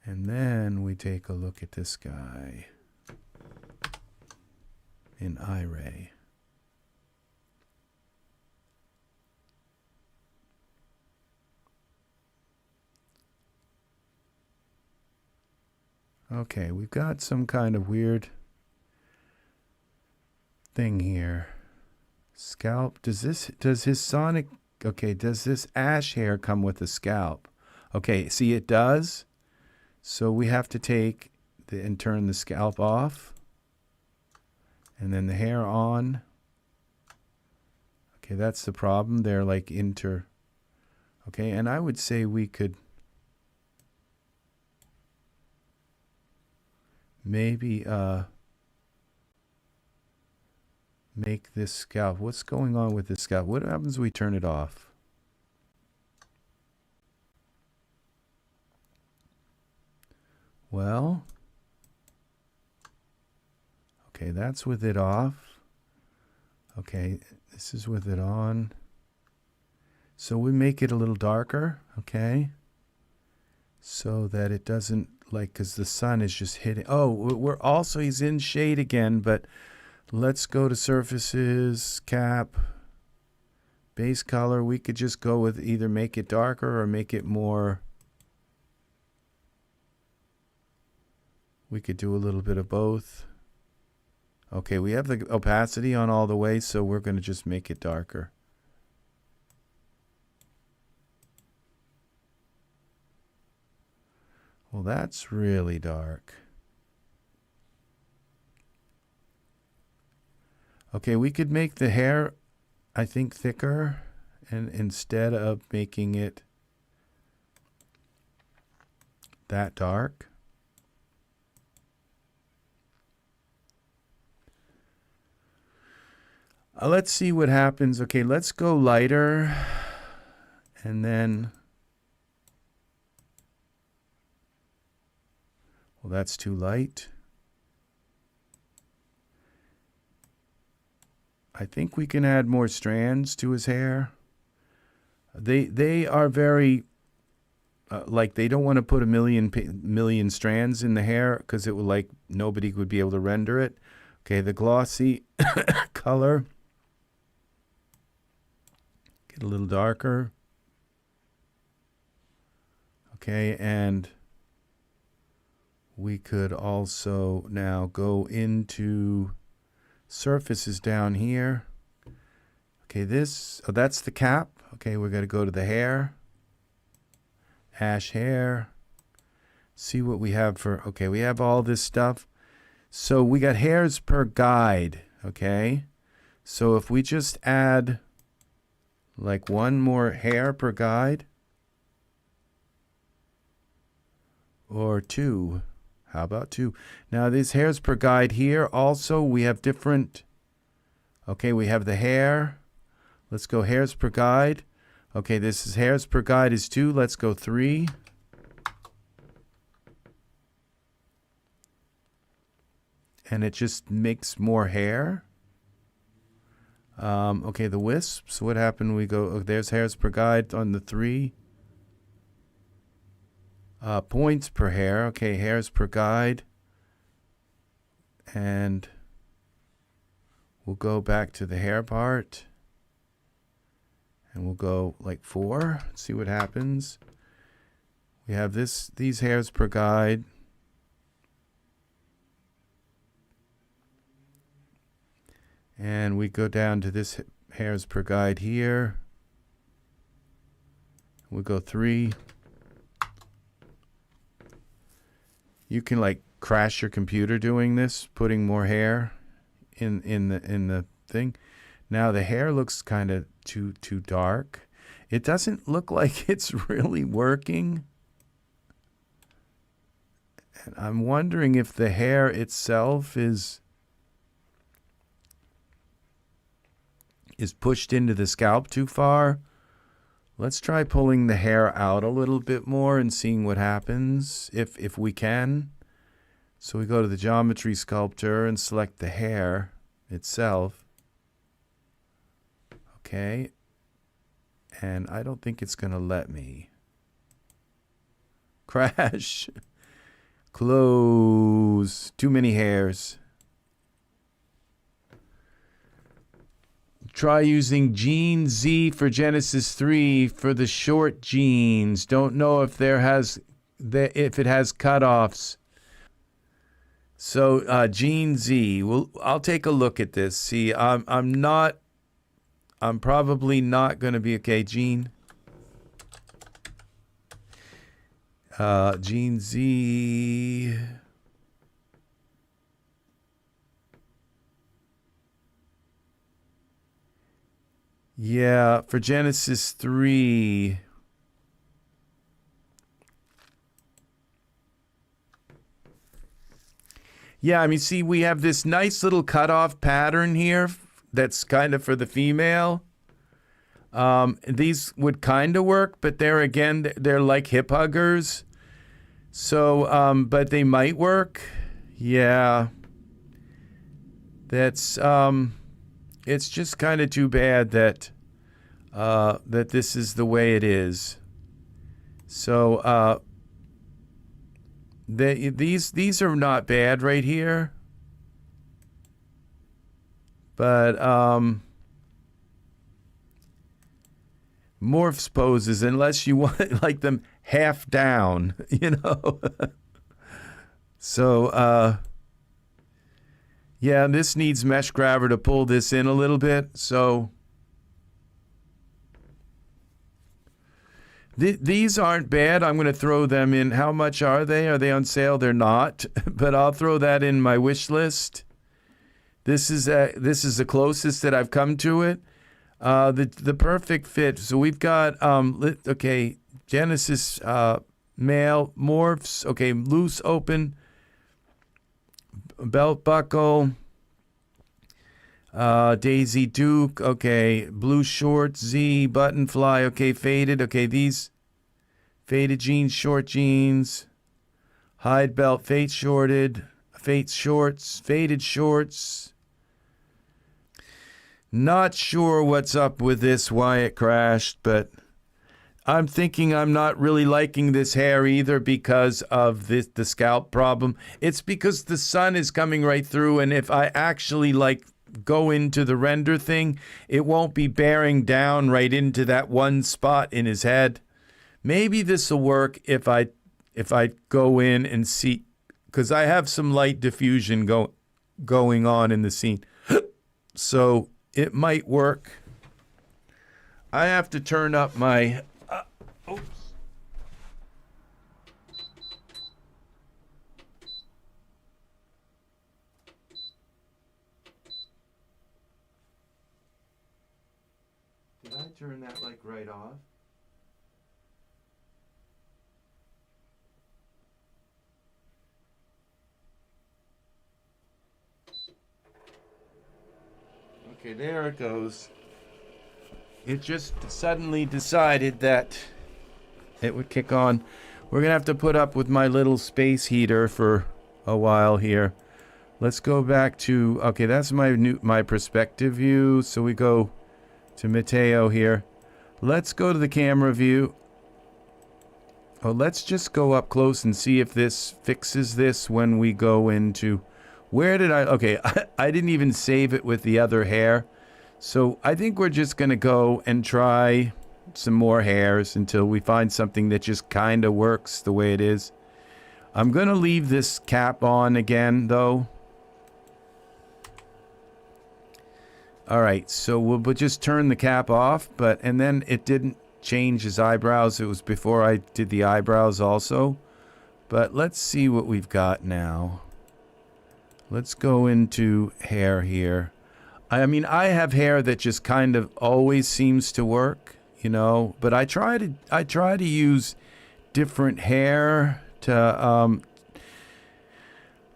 A: And then we take a look at this guy in Iray. Okay, we've got some kind of weird thing here. Scalp. Does his sonic, okay, does this ash hair come with a scalp? Okay, see, it does. So we have to take and turn the scalp off. And then the hair on. Okay, that's the problem. They're like okay, and I would say we could maybe make this scalp. What's going on with this scalp? What happens when we turn it off? Well, okay, that's with it off. Okay, this is with it on. So we make it a little darker, okay? So that it doesn't, like, because the sun is just hitting. Oh, we're also, he's in shade again, but let's go to surfaces, cap, base color. We could just go with either make it darker or make it more. We could do a little bit of both. Okay, we have the opacity on all the way, so we're going to just make it darker. Well, that's really dark. Okay, we could make the hair, I think, thicker, and instead of making it that dark. Let's see what happens. Okay, let's go lighter, and then, well, that's too light. I think we can add more strands to his hair. They are very, like, they don't want to put a million strands in the hair because it would, like, nobody would be able to render it. Okay, the glossy color. Get a little darker. Okay, and we could also now go into surfaces down here. Okay, that's the cap. Okay, we're going to go to the hair. Ash hair. See what we have for, okay, we have all this stuff. So we got hairs per guide, okay? So if we just add like one more hair per guide, or two. How about two? Now these hairs per guide here also, we have different, okay, we have the hair. Let's go hairs per guide. Okay, this is hairs per guide is 2. Let's go 3. And it just makes more hair. Okay, the wisps, what happened? We go, oh, there's hairs per guide on the 3. Points per hair. Okay, hairs per guide. And we'll go back to the hair part. And we'll go like 4. See what happens. We have these hairs per guide. And we go down to this hairs per guide here. We'll go 3. You can like crash your computer doing this, putting more hair in the thing. Now the hair looks kind of too dark. It doesn't look like it's really working. And I'm wondering if the hair itself is is pushed into the scalp too far. Let's try pulling the hair out a little bit more and seeing what happens, if we can. So we go to the geometry sculptor and select the hair itself. Okay. And I don't think it's going to let me. Crash. Close. Too many hairs. Try using Gene Z for Genesis 3 for the short genes. Don't know if it has cutoffs. So Gene Z. Well, I'll take a look at this. See, I'm probably not going to be okay. Gene Z. Yeah, for Genesis 3. Yeah, I mean, see, we have this nice little cutoff pattern here that's kind of for the female. These would kind of work, but they're like hip huggers. So, but they might work. Yeah. That's, it's just kind of too bad that that this is the way it is. So these are not bad right here, but morphs poses, unless you want like them half down, you know. So yeah, this needs mesh grabber to pull this in a little bit. So these aren't bad. I'm going to throw them in. How much are they? Are they on sale? They're not, but I'll throw that in my wish list. This is the closest that I've come to it. The perfect fit. So we've got okay, Genesis male morphs. Okay, loose open. Belt buckle, Daisy Duke, okay, blue shorts, Z, button fly, okay, faded, okay, these faded jeans, short jeans, hide belt, fade shorted, fade shorts, faded shorts. Not sure what's up with this, why it crashed, but I'm thinking I'm not really liking this hair either because of the scalp problem. It's because the sun is coming right through, and if I actually go into the render thing, it won't be bearing down right into that one spot in his head. Maybe this will work if I go in and see, because I have some light diffusion going on in the scene. So it might work. I have to turn up my oops. Did I turn that right off? Okay, there it goes. It just suddenly decided that it would kick on. We're going to have to put up with my little space heater for a while here. Let's go back to, okay, that's my perspective view. So we go to Mato here. Let's go to the camera view. Oh, let's just go up close and see if this fixes this when we go into, where did okay, I didn't even save it with the other hair. So I think we're just going to go and try some more hairs until we find something that just kind of works the way it is. I'm going to leave this cap on again, though. All right, so we'll just turn the cap off, and then it didn't change his eyebrows. It was before I did the eyebrows also. But let's see what we've got now. Let's go into hair here. I mean, I have hair that just kind of always seems to work, you know, but I try to use different hair to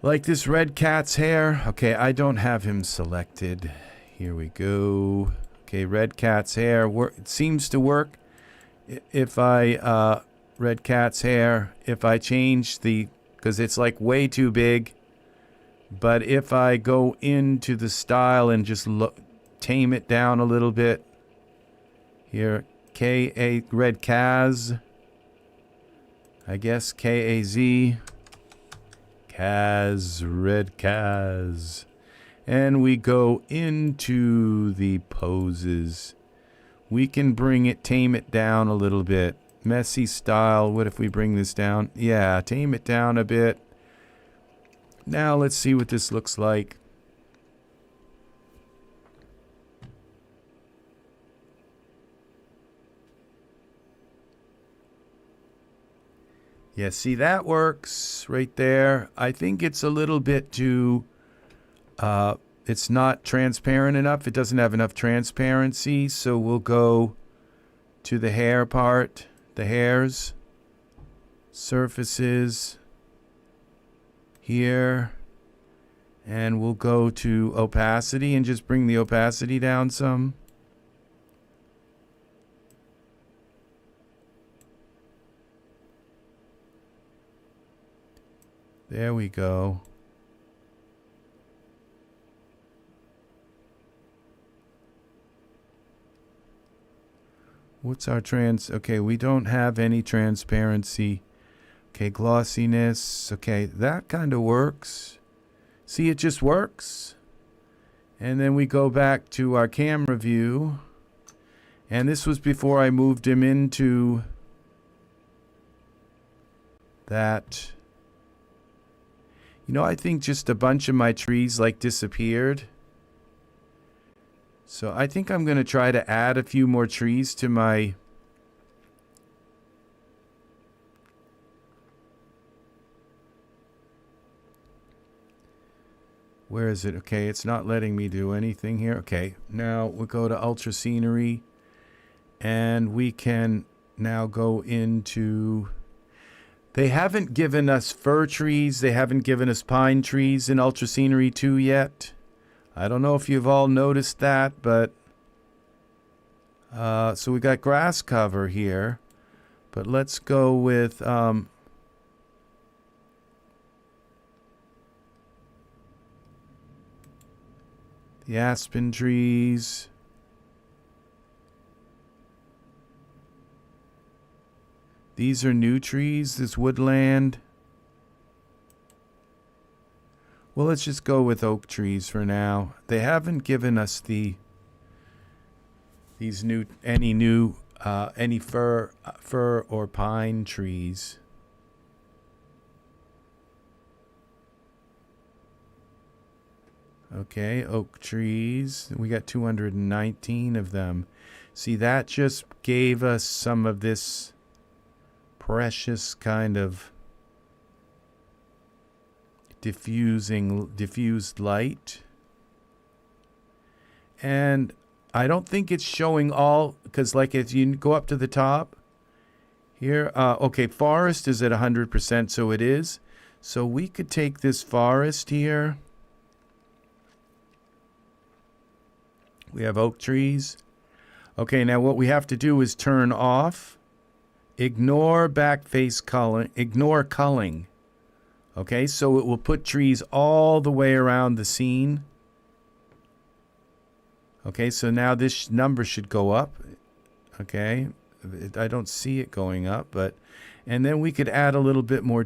A: like this red cat's hair. Okay, I don't have him selected. Here we go. Okay, red cat's hair. It seems to work. If I, red cat's hair, if I change because it's like way too big. But if I go into the style and just tame it down a little bit. Here, K-A, red Kaz. I guess K-A-Z. Kaz, red Kaz. And we go into the poses. We can tame it down a little bit. Messy style. What if we bring this down? Yeah, tame it down a bit. Now let's see what this looks like. Yeah, see, that works right there. I think it's a little bit too, it's not transparent enough. It doesn't have enough transparency. So we'll go to the hair part, the hairs, surfaces, here. And we'll go to opacity and just bring the opacity down some. There we go. What's our okay, we don't have any transparency. Okay, glossiness. Okay, that kind of works. See, it just works. And then we go back to our camera view. And this was before I moved him into that. You know, I think just a bunch of my trees like disappeared. So I think I'm going to try to add a few more trees to my... Where is it? Okay, it's not letting me do anything here. Okay, now we'll go to Ultra Scenery. And we can now go into... They haven't given us fir trees. They haven't given us pine trees in Ultra Scenery 2 yet. I don't know if you've all noticed that, but... so we got grass cover here. But let's go with... the aspen trees. These are new trees, this woodland. Well, let's just go with oak trees for now. They haven't given us any fir or pine trees. Okay, oak trees. We got 219 of them. See, that just gave us some of this precious kind of diffused light. And I don't think it's showing all, because like if you go up to the top here, okay, forest is at 100%, so it is. So we could take this forest here. We have oak trees. Okay, now what we have to do is turn off. Ignore backface culling. Ignore culling. Okay, so it will put trees all the way around the scene. Okay, so now this number should go up. Okay, I don't see it going up, but... And then we could add a little bit more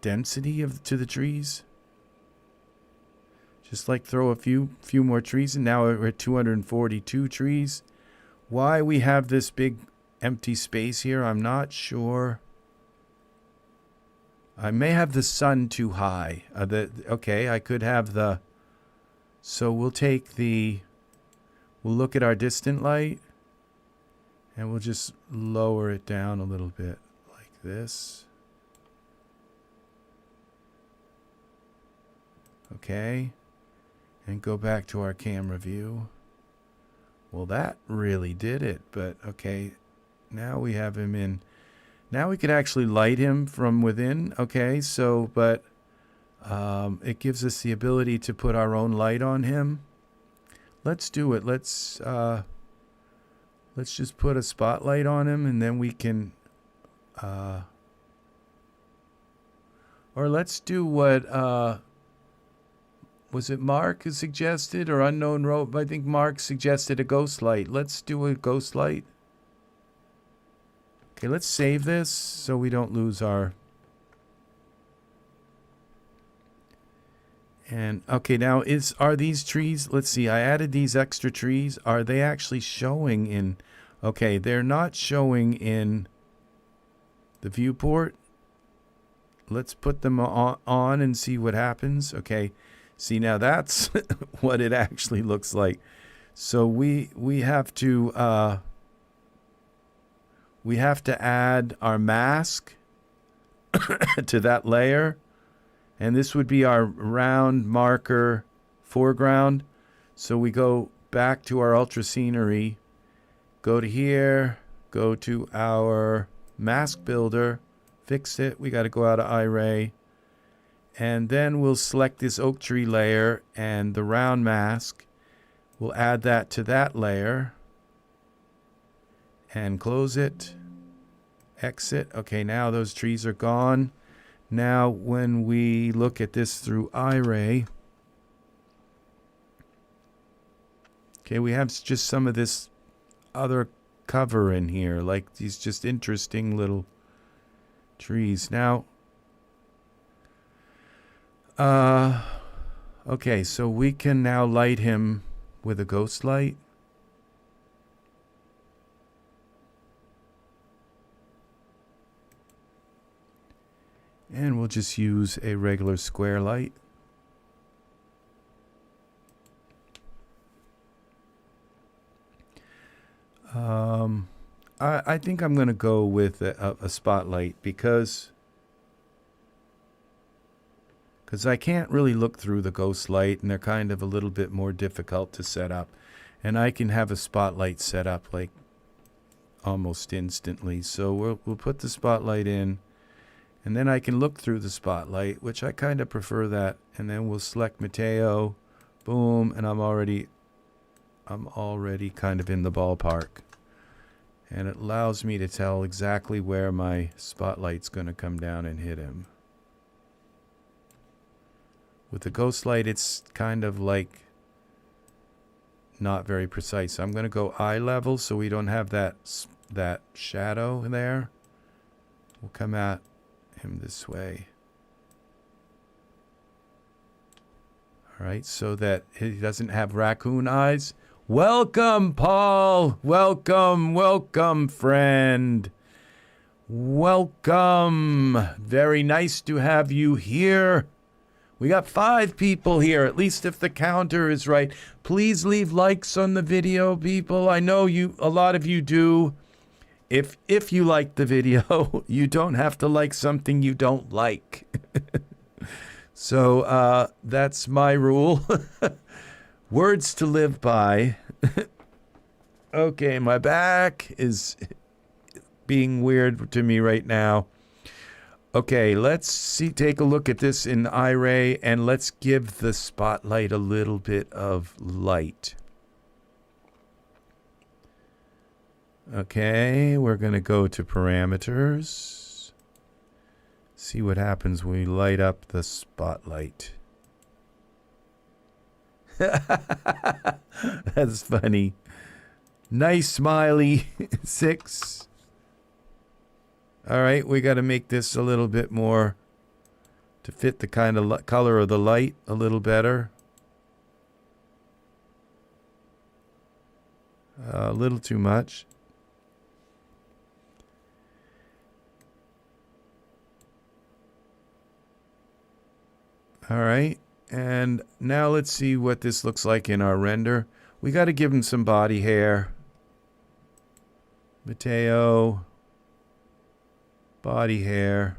A: density to the trees. Just like throw a few more trees, and now we're at 242 trees. Why we have this big empty space here, I'm not sure. I may have the sun too high. Okay, I could have the... So we'll look at our distant light, and we'll just lower it down a little bit like this. Okay. And go back to our camera view. Well, that really did it. But, okay, now we have him in. Now we could actually light him from within. Okay, so, but it gives us the ability to put our own light on him. let's do it. Let's just put a spotlight on him, and then we can, or let's do what, was it Mark who suggested, or Unknown Rope? I think Mark suggested a ghost light. Let's do a ghost light. Okay, let's save this so we don't lose our... And, okay, now are these trees... Let's see, I added these extra trees. Are they actually showing in... Okay, they're not showing in the viewport. Let's put them on and see what happens. Okay, see, now that's what it actually looks like. So we have to add our mask to that layer, and this would be our round marker foreground. So we go back to our ultra scenery, go to here, go to our mask builder, fix it. We got to go out of Iray, and then we'll select this oak tree layer and the round mask. We'll add that to that layer and close it, exit. Okay, now those trees are gone. Now when we look at this through Iray, okay, we have just some of this other cover in here, like these just interesting little trees. Now, okay, so we can now light him with a ghost light. And we'll just use a regular square light. I think I'm going to go with a spotlight because I can't really look through the ghost light, and they're kind of a little bit more difficult to set up. And I can have a spotlight set up like almost instantly. So we'll put the spotlight in, and then I can look through the spotlight, which I kind of prefer that. And then we'll select Mato, boom, and I'm already kind of in the ballpark. And it allows me to tell exactly where my spotlight's going to come down and hit him. With the ghost light, it's kind of like not very precise. I'm going to go eye level so we don't have that shadow there. We'll come at him this way. All right, so that he doesn't have raccoon eyes. Welcome, Paul. Welcome, friend. Welcome. Very nice to have you here. We got 5 people here, at least if the counter is right. Please leave likes on the video, people. I know a lot of you do. If you like the video, you don't have to like something you don't like. So that's my rule. Words to live by. Okay, my back is being weird to me right now. Okay, let's take a look at this in Iray, and let's give the spotlight a little bit of light. Okay, we're going to go to parameters. See what happens when we light up the spotlight. That's funny. Nice smiley 6. All right, we got to make this a little bit more to fit the kind of color of the light a little better. A little too much. All right, and now let's see what this looks like in our render. We got to give him some body hair. Mato. Body hair.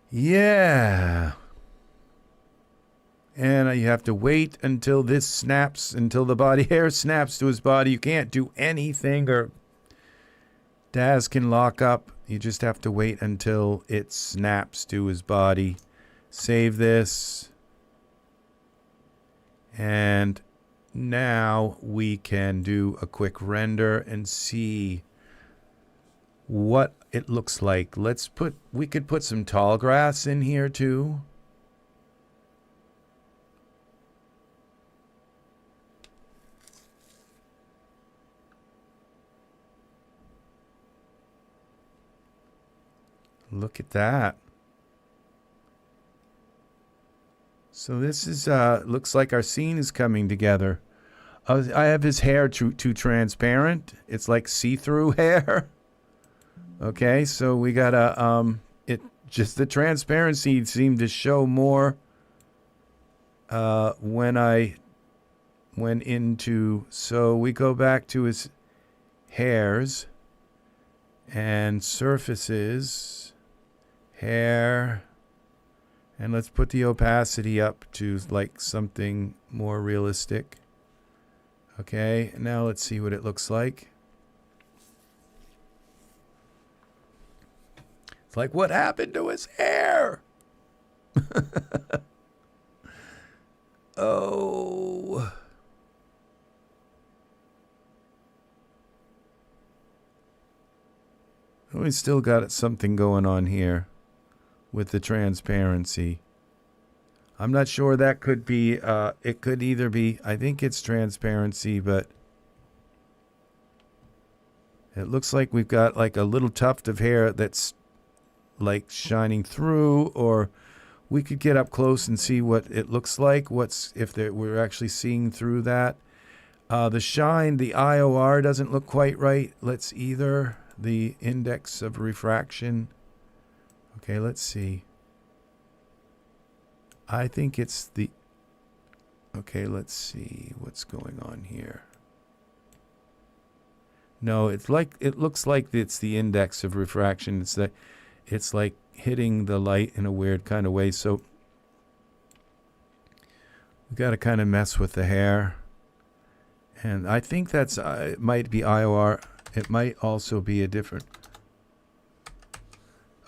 A: Yeah. And you have to wait until this snaps, until the body hair snaps to his body. You can't do anything or Daz can lock up. You just have to wait until it snaps to his body. Save this. And now we can do a quick render and see what it looks like. We could put some tall grass in here too. Look at that. So this is, looks like our scene is coming together. I have his hair too transparent. It's like see-through hair. Okay, so we got just the transparency seemed to show more when I went into, so we go back to his hairs and surfaces, hair, and let's put the opacity up to like something more realistic. Okay, now let's see what it looks like. It's like, what happened to his hair? Oh. We still got something going on here with the transparency. I'm not sure that could be, it could either be, I think it's transparency, but it looks like we've got like a little tuft of hair that's like shining through, or we could get up close and see what it looks like. We're actually seeing through that. The shine, the IOR doesn't look quite right. The index of refraction. Okay, let's see. I think it's the... Okay, let's see what's going on here. No, it looks like it's the index of refraction. It's like hitting the light in a weird kind of way. So we got to kind of mess with the hair. And I think that's it might be IOR. It might also be a different...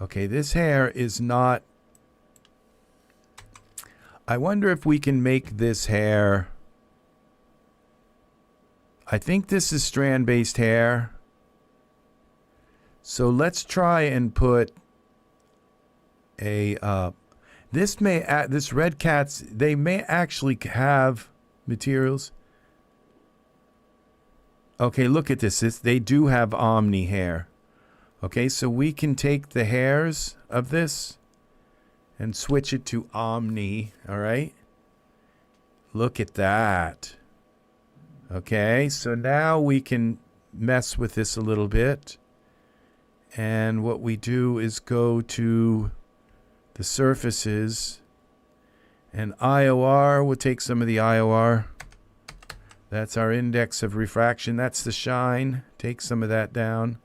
A: Okay, this hair is not... I wonder if we can make this hair... I think this is strand-based hair. So let's try and put a... this red cats, they may actually have materials... Okay, look at this. They do have Omni hair. Okay, so we can take the hairs of this and switch it to Omni, all right? Look at that. Okay, so now we can mess with this a little bit. And what we do is go to the surfaces. And IOR, we'll take some of the IOR. That's our index of refraction. That's the shine. Take some of that down.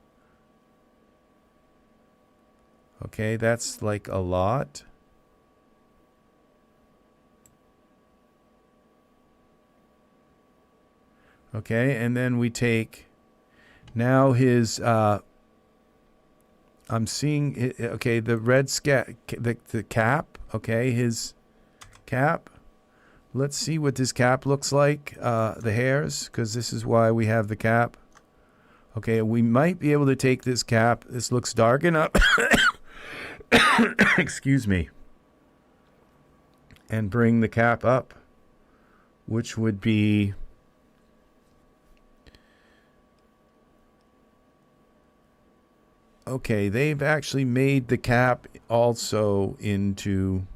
A: Okay, that's like a lot. Okay, and then we take now his I'm seeing okay, the red the cap, okay, his cap. Let's see what this cap looks like, the hairs, because this is why we have the cap. Okay, we might be able to take this cap. This looks dark enough. Excuse me. And bring the cap up, which would be... Okay, they've actually made the cap also into...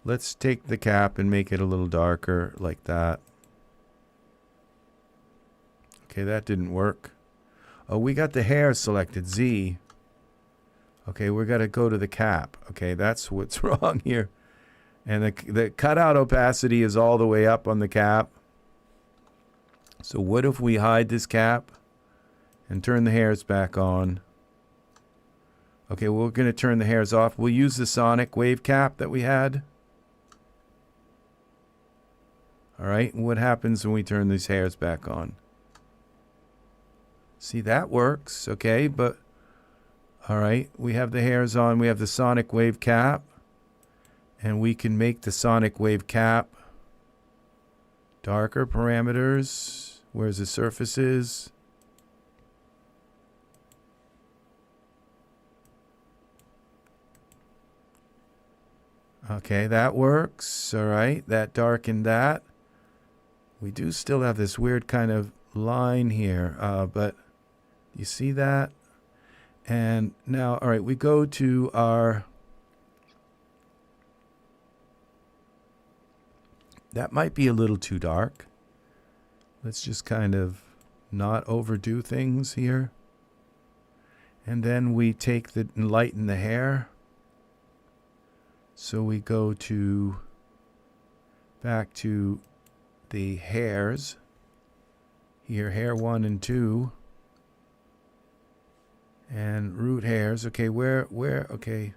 A: Let's take the cap and make it a little darker like that. Okay, that didn't work. Oh, we got the hair selected, Z. Okay, we're going to go to the cap. Okay, that's what's wrong here. And the cutout opacity is all the way up on the cap. So what if we hide this cap and turn the hairs back on? Okay, we're going to turn the hairs off. We'll use the sonic wave cap that we had. All right, what happens when we turn these hairs back on? See, that works, okay, but all right, we have the hairs on. We have the sonic wave cap, and we can make the sonic wave cap darker parameters. Where's the surfaces? Okay, that works. All right, that darkened that. We do still have this weird kind of line here, but you see that? And now, all right, we go to our... That might be a little too dark. Let's just kind of not overdo things here. And then we take the lighten the hair. So we go to back to the hairs. Here, hair 1 and 2. And root hairs. Okay, okay.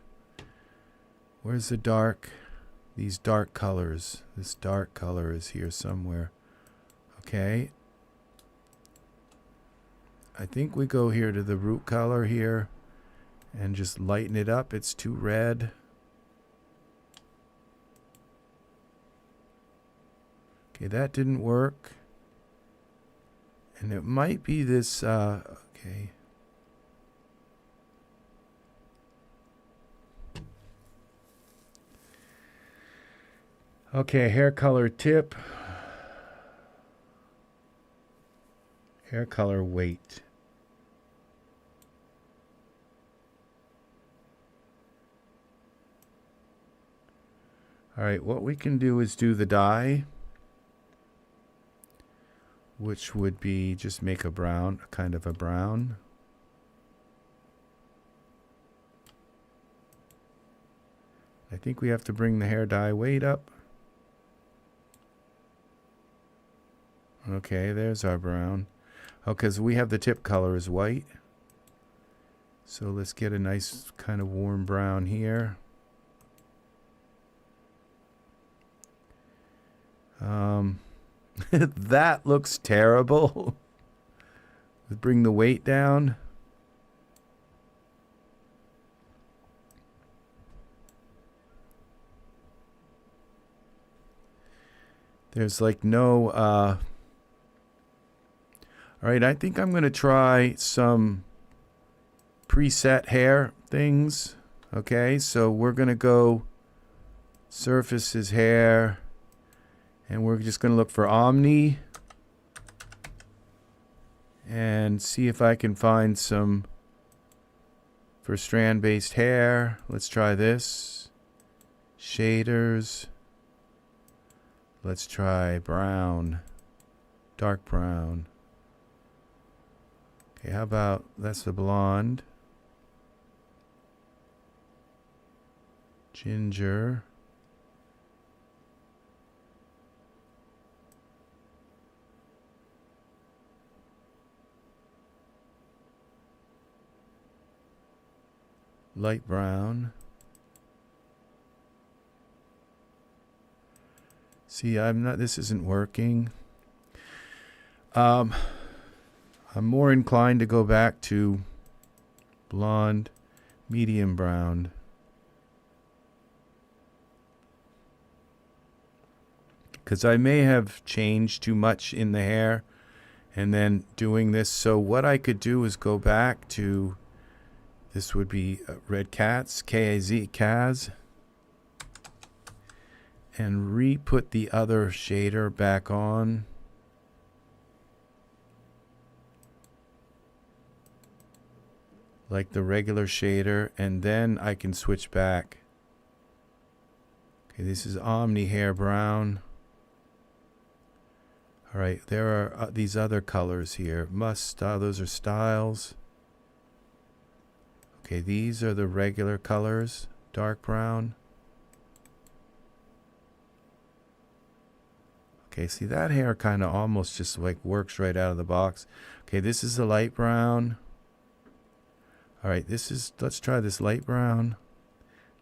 A: Where's the dark? These dark colors. This dark color is here somewhere. Okay. I think we go here to the root color here and just lighten it up. It's too red. Okay, that didn't work. And it might be this, okay. Okay, hair color tip. Hair color weight. All right, what we can do is do the dye, which would be just make a brown, kind of a brown. I think we have to bring the hair dye weight up. Okay, there's our brown. Oh, because we have the tip color is white. So let's get a nice kind of warm brown here. That looks terrible. Let's bring the weight down. There's like no... All right, I think I'm going to try some preset hair things. Okay, so we're going to go surfaces hair. And we're just going to look for Omni and see if I can find some for strand-based hair. Let's try this. Shaders. Let's try brown, dark brown. Okay, how about that's the blonde. Ginger. Light brown. See, this isn't working. I'm more inclined to go back to blonde, medium brown. Because I may have changed too much in the hair and then doing this. So what I could do is go back to... This would be Red Cats, K-A-Z, Kaz. And re-put the other shader back on. Like the regular shader. And then I can switch back. Okay, this is Omni Hair Brown. All right, there are these other colors here. Those are styles. Okay, these are the regular colors, dark brown. Okay, see that hair kind of almost just like works right out of the box. Okay, this is the light brown. All right, let's try this light brown.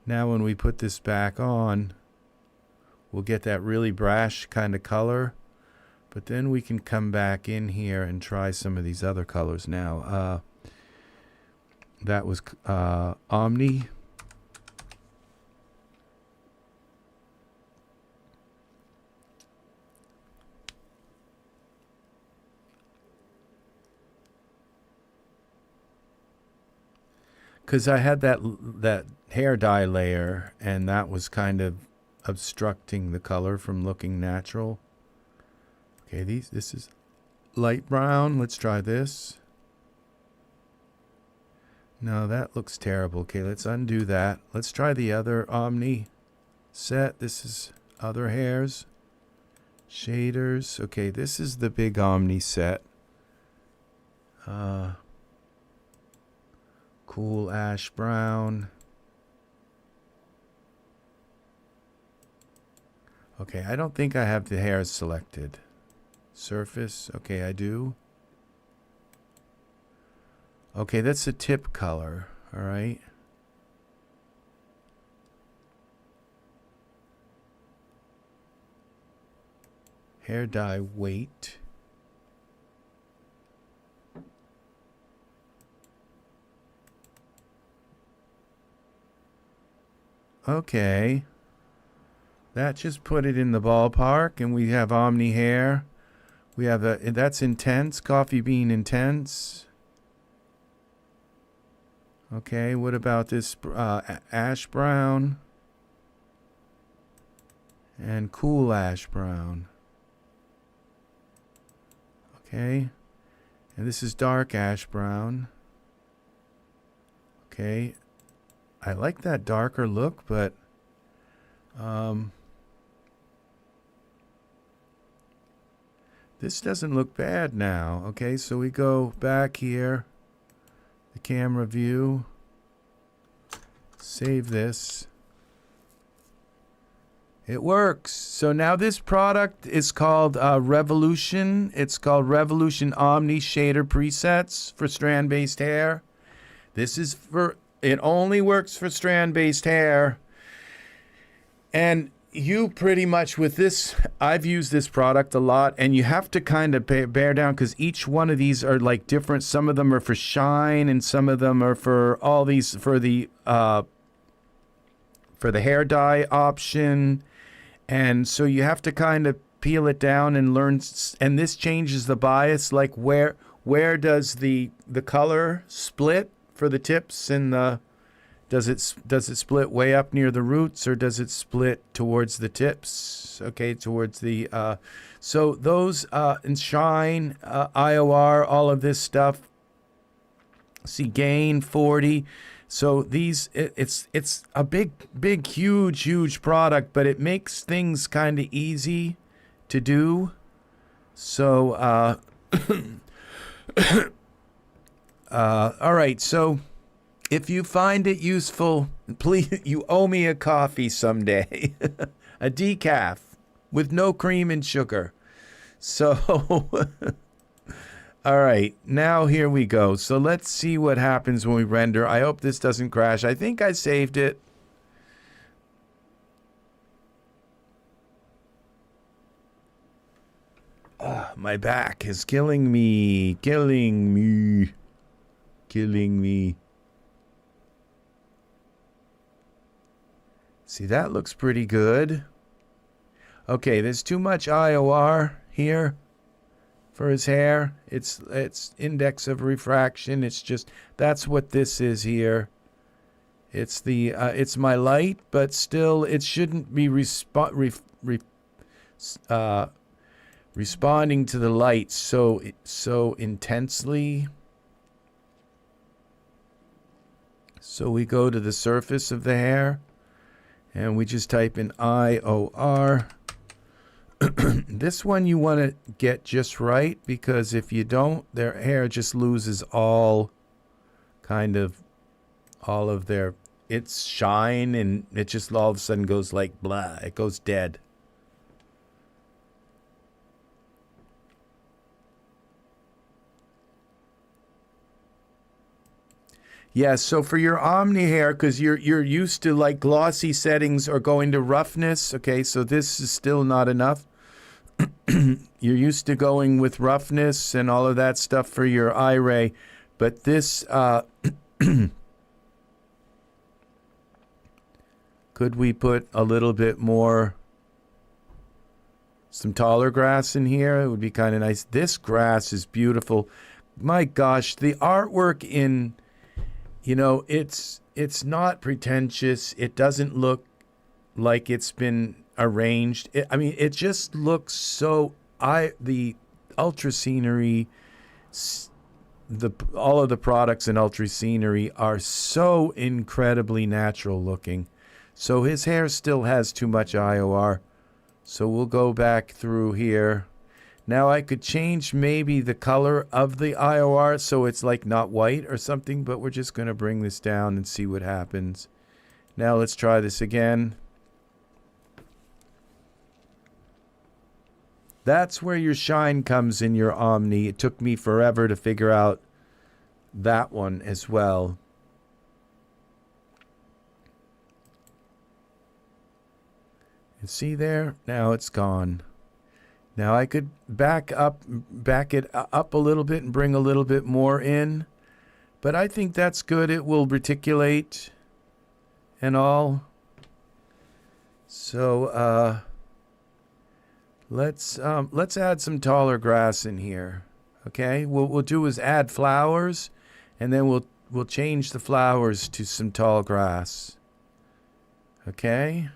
A: Now when we put this back on, we'll get that really brash kind of color. But then we can come back in here and try some of these other colors now. That was Omni. Because I had that hair dye layer, and that was kind of obstructing the color from looking natural. Okay, this is light brown. Let's try this. No, that looks terrible. Okay, let's undo that. Let's try the other Omni set. This is other hairs. Shaders. Okay, this is the big Omni set. Cool ash brown. Okay, I don't think I have the hairs selected. Surface. Okay, I do. Okay, that's the tip color. All right. Hair dye weight. Okay. That just put it in the ballpark, and we have Omni hair. We have that's intense, coffee bean intense. Okay, what about this ash brown and cool ash brown? Okay, and this is dark ash brown. Okay, I like that darker look, but this doesn't look bad now. Okay, so we go back here, the camera view, save this. It works. So now this product is called Revolution. It's called Revolution Omni Shader Presets for strand-based hair. This is it only works for strand-based hair. And you pretty much with this, I've used this product a lot, and you have to kind of bear down because each one of these are like different. Some of them are for shine, and some of them are for all these for the hair dye option. And so you have to kind of peel it down and learn. And this changes the bias, like where does the color split for the tips and the. Does it split way up near the roots, or does it split towards the tips? Okay, towards the so those and shine, IOR, all of this stuff. See gain 40. So these it's a big huge product, but it makes things kind of easy to do. So all right, so. If you find it useful, please, you owe me a coffee someday. A decaf with no cream and sugar. So, all right, now here we go. So let's see what happens when we render. I hope this doesn't crash. I think I saved it. My back is killing me. See, that looks pretty good. Okay, there's too much IOR here for his hair. It's index of refraction. It's just, that's what this is here. It's the it's my light, but still it shouldn't be responding to the light so intensely. So we go to the surface of the hair. And we just type in IOR. This one you want to get just right, because if you don't, their hair just loses all of their its shine, and it just all of a sudden goes like blah. It goes dead. Yeah, so for your Omni hair, because you're used to like glossy settings or going to roughness, okay, so this is still not enough. You're used to going with roughness and all of that stuff for your Iray, but this, could we put a little bit more, some taller grass in here? It would be kind of nice. This grass is beautiful. My gosh, the artwork in... You know, it's not pretentious. It doesn't look like it's been arranged. It just looks so... The Ultra Scenery, all of the products in Ultra Scenery are so incredibly natural looking. So his hair still has too much IOR. So we'll go back through here. Now I could change maybe the color of the IOR so it's like not white or something, but we're just going to bring this down and see what happens. Now let's try this again. That's where your shine comes in your Omni. It took me forever to figure out that one as well. You see there? Now it's gone. Now I could back it up a little bit and bring a little bit more in, but I think that's good. It will reticulate and all. So let's add some taller grass in here. Okay, what we'll do is add flowers, and then we'll change the flowers to some tall grass. Okay.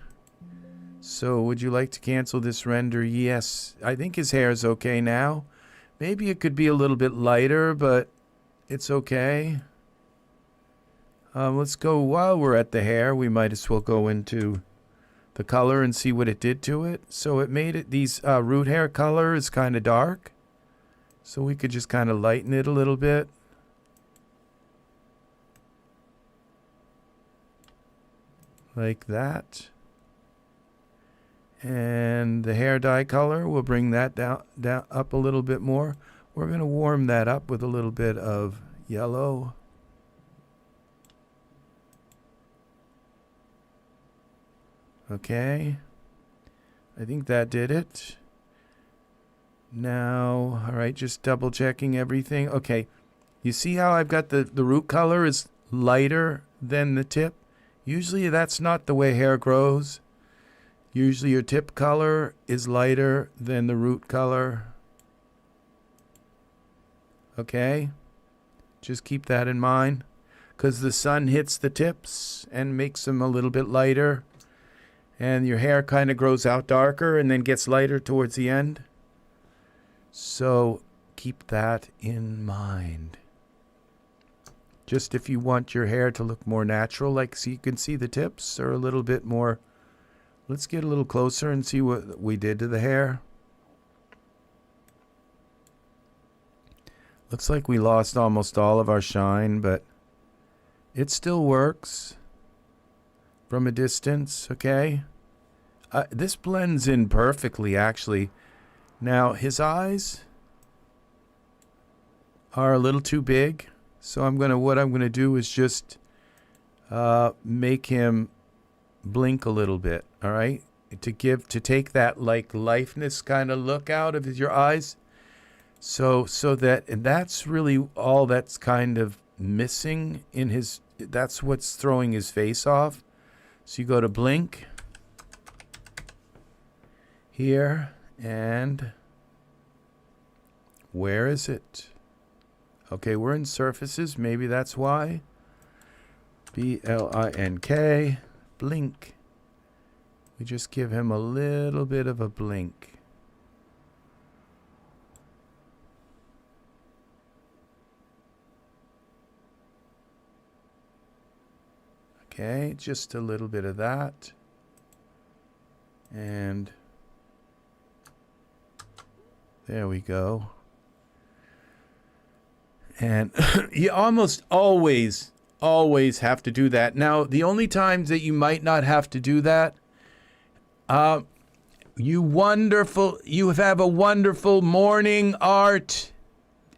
A: So would you like to cancel this render? Yes. I think his hair is okay now. Maybe it could be a little bit lighter, but it's okay. Let's go, while we're at the hair, we might as well go into the color and see what it did to it. So it made it, these root hair color is kind of dark. So we could just kind of lighten it a little bit. Like that. And the hair dye color, we'll bring that down up a little bit more. We're going to warm that up with a little bit of yellow. Okay. I think that did it. Now, all right, just double checking everything. Okay. You see how I've got the root color is lighter than the tip? Usually that's not the way hair grows. Usually your tip color is lighter than the root color. Okay? Just keep that in mind, because the sun hits the tips and makes them a little bit lighter, and your hair kind of grows out darker and then gets lighter towards the end. So keep that in mind. Just if you want your hair to look more natural, like so you can see the tips are a little bit more. Let's get a little closer and see what we did to the hair. Looks like we lost almost all of our shine, but it still works from a distance, okay? This blends in perfectly, actually. Now, his eyes are a little too big, so what I'm gonna do is just make him blink a little bit, all right, to take that like lifeness kind of look out of your eyes, so that, and that's really all that's kind of missing in his, that's what's throwing his face off. So you go to blink here, and where is it? Okay, we're in surfaces, maybe that's why. B-L-I-N-K, blink. We just give him a little bit of a blink. Okay, just a little bit of that. And there we go. And you almost always have to do that. Now, the only times that you might not have to do that, you have a wonderful morning, Art.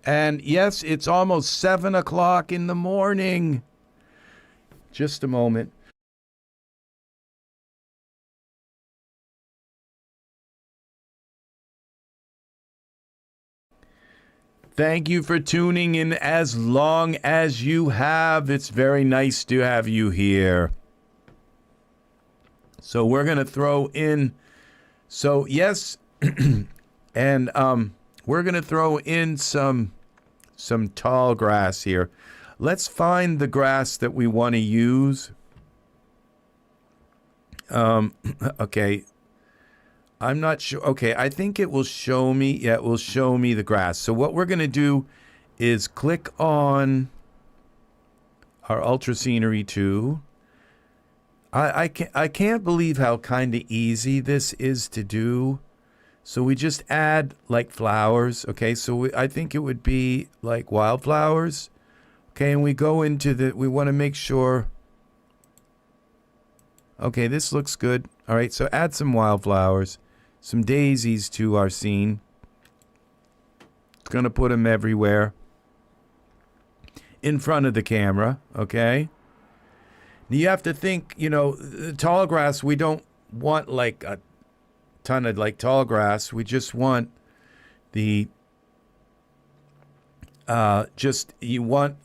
A: And yes, it's almost 7 o'clock in the morning. Just a moment. Thank you for tuning in as long as you have. It's very nice to have you here. So we're going to throw in, so yes, and we're going to throw in some tall grass here. Let's find the grass that we want to use. Okay. I'm not sure. Okay, I think it will show me. Yeah, it will show me the grass. So what we're going to do is click on our Ultra Scenery 2. I can't believe how kind of easy this is to do. So we just add like flowers. Okay, so I think it would be like wildflowers. Okay, and we go into we want to make sure. Okay, this looks good. All right, so add some wildflowers. Some daisies to our scene. It's going to put them everywhere. In front of the camera, okay? You have to think, you know, the tall grass, we don't want like a ton of like tall grass. We just want the, you want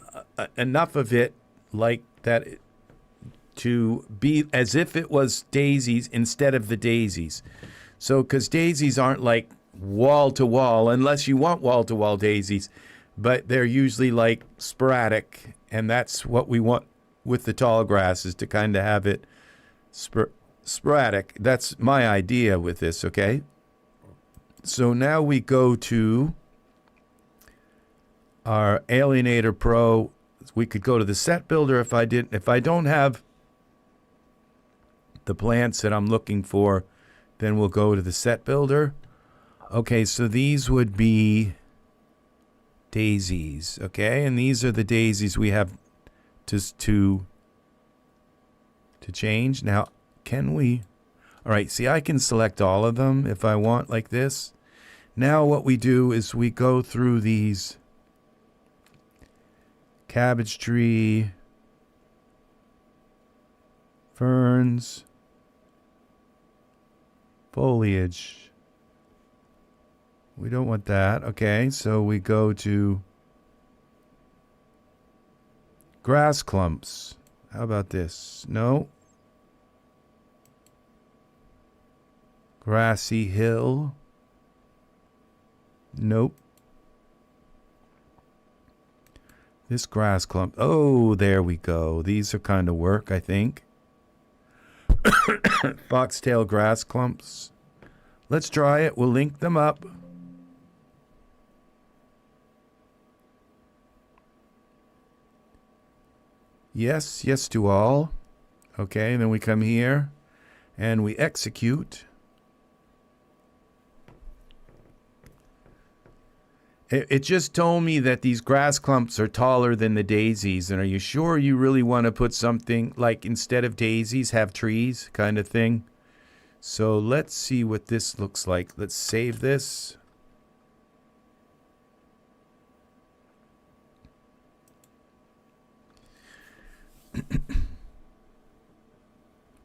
A: enough of it like that to be as if it was daisies instead of the daisies. So, because daisies aren't like wall to wall, unless you want wall to wall daisies, but they're usually like sporadic, and that's what we want with the tall grass, is to kind of have it sporadic. That's my idea with this, okay? So now we go to our Alienator Pro. We could go to the set builder if I don't have the plants that I'm looking for. Then we'll go to the set builder. Okay, so these would be daisies, okay? And these are the daisies we have to change. Now, can we? All right, see, I can select all of them if I want, like this. Now what we do is we go through these cabbage tree, ferns, foliage. We don't want that. Okay, so we go to grass clumps. How about this? No. Grassy hill. Nope. This grass clump. Oh, there we go. These are kind of work, I think. Foxtail grass clumps. Let's try it. We'll link them up. Yes, yes to all. Okay, and then we come here and we execute. It just told me that these grass clumps are taller than the daisies. And are you sure you really want to put something like, instead of daisies, have trees kind of thing? So let's see what this looks like. Let's save this.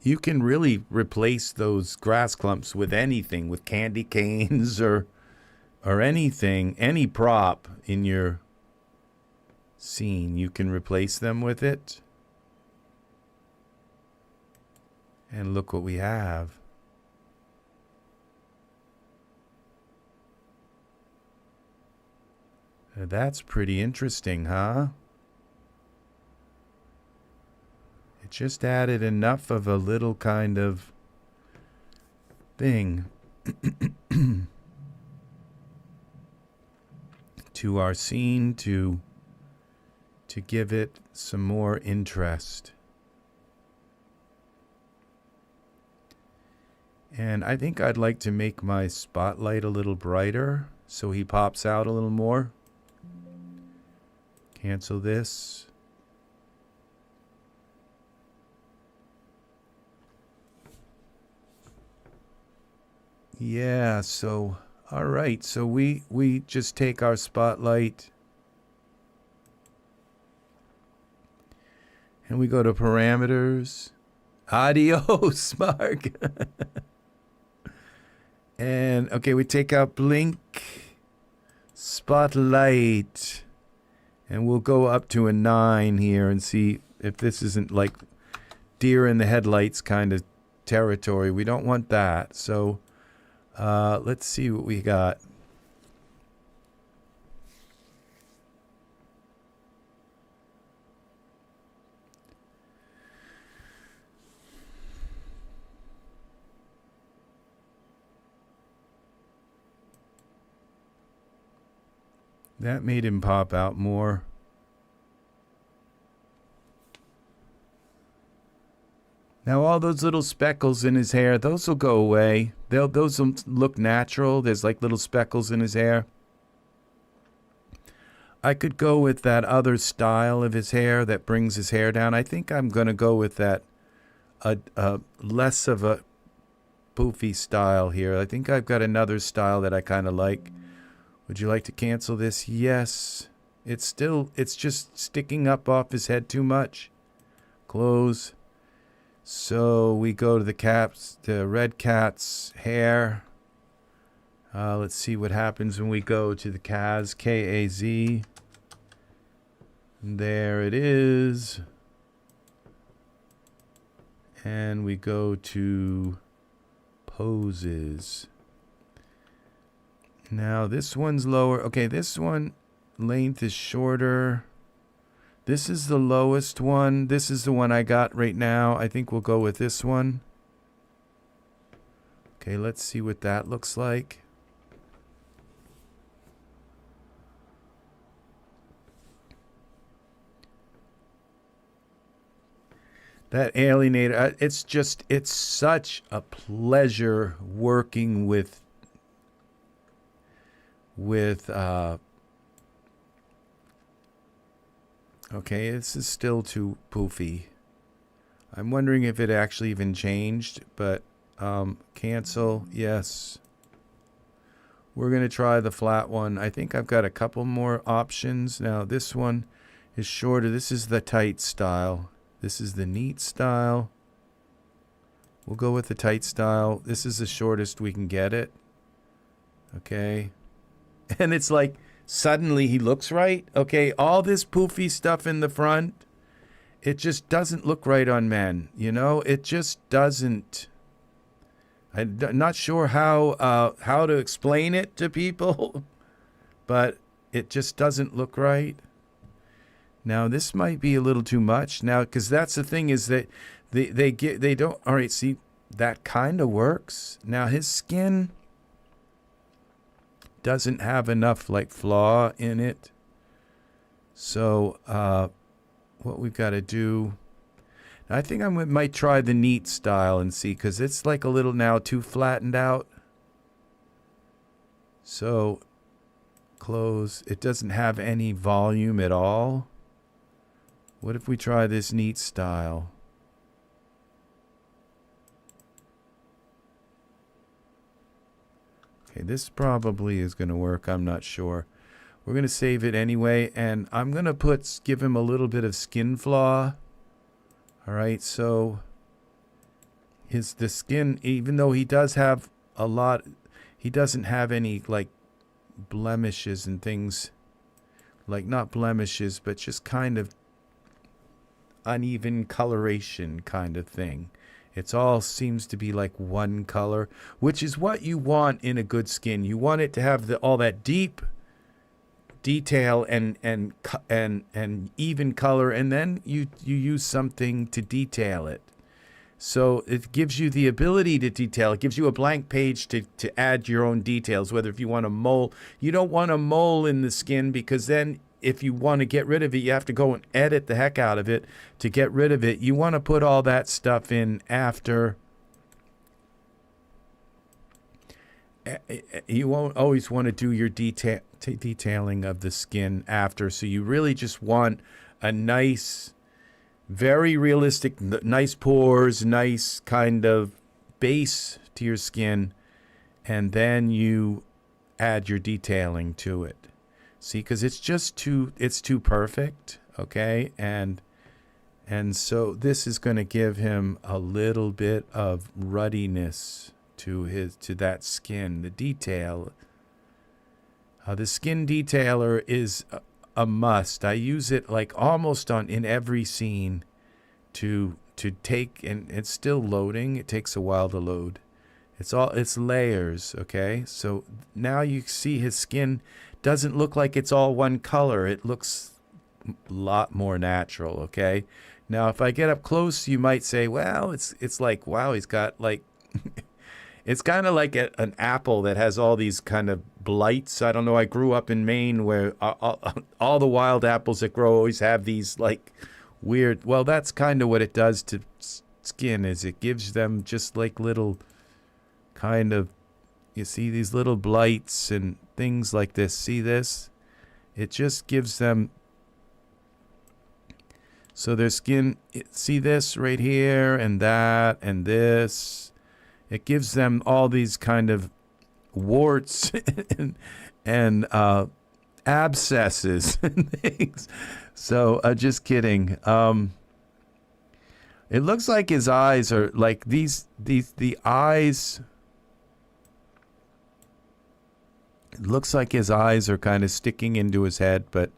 A: You can really replace those grass clumps with anything, with candy canes or anything, any prop in your scene. You can replace them with it. And look what we have. That's pretty interesting, huh? It just added enough of a little kind of thing to our scene to give it some more interest. And I think I'd like to make my spotlight a little brighter so he pops out a little more. Cancel this. Yeah, so all right, so we just take our spotlight And we go to parameters. Adios, Mark. And, okay, we take out blink, spotlight, and we'll go up to a 9 here and see if this isn't like deer in the headlights kind of territory. We don't want that. So let's see what we got. That made him pop out more. Now all those little speckles in his hair, those will go away. Those will look natural. There's like little speckles in his hair. I could go with that other style of his hair that brings his hair down. I think I'm going to go with that less of a poofy style here. I think I've got another style that I kind of like. Would you like to cancel this? Yes. It's just sticking up off his head too much. Close. So we go to the red cat's hair. Let's see what happens when we go to the Kaz, K-A-Z. There it is. And we go to poses. Now this one's lower. Okay, this one length is shorter. This is the lowest one. This is the one I got right now. I think we'll go with this one. Okay, let's see what that looks like. That Alienator, it's such a pleasure working with okay, this is still too poofy. I'm wondering if it actually even changed, but cancel, yes. We're going to try the flat one. I think I've got a couple more options. Now this one is shorter. This is the tight style. This is the neat style. We'll go with the tight style. This is the shortest we can get it. Okay. And it's like, suddenly he looks right. Okay, all this poofy stuff in the front, it just doesn't look right on men. You know, it just doesn't. I'm not sure how to explain it to people, but it just doesn't look right. Now this might be a little too much now, because that's the thing is that they don't. All right, see, that kind of works. Now his skin doesn't have enough like flaw in it. So what we've got to do, I think I might try the neat style and see, because it's like a little now too flattened out. So close. It doesn't have any volume at all. What if we try this neat style? Okay, this probably is going to work. I'm not sure. We're going to save it anyway, and I'm going to give him a little bit of skin flaw. All right, so the skin, even though he does have a lot, he doesn't have any like blemishes and things, like not blemishes, but just kind of uneven coloration kind of thing. It's all seems to be like one color, which is what you want in a good skin. You want it to have all that deep detail and even color, and then you use something to detail it. So it gives you the ability to detail. It gives you a blank page to add your own details, whether if you want a mole. You don't want a mole in the skin, because then if you want to get rid of it, you have to go and edit the heck out of it to get rid of it. You want to put all that stuff in after. You won't always want to do your detailing of the skin after. So you really just want a nice, very realistic, nice pores, nice kind of base to your skin. And then you add your detailing to it. See, because it's too perfect, okay? And And so this is going to give him a little bit of ruddiness to that skin. The detail, the skin detailer is a must. I use it like almost in every scene to take, and it's still loading. It takes a while to load. It's layers, okay? So now you see his skin doesn't look like it's all one color. It looks a lot more natural, okay? Now, if I get up close, you might say, well, it's like, wow, he's got like, it's kind of like an apple that has all these kind of blights. I don't know. I grew up in Maine where all the wild apples that grow always have these like weird, well, that's kind of what it does to skin, is it gives them just like little kind of, you see these little blights and things like this. See this? It just gives them, so their skin, see this right here and that and this. It gives them all these kind of warts and abscesses and things. So just kidding. It looks like his eyes are like the eyes. It looks like his eyes are kind of sticking into his head, but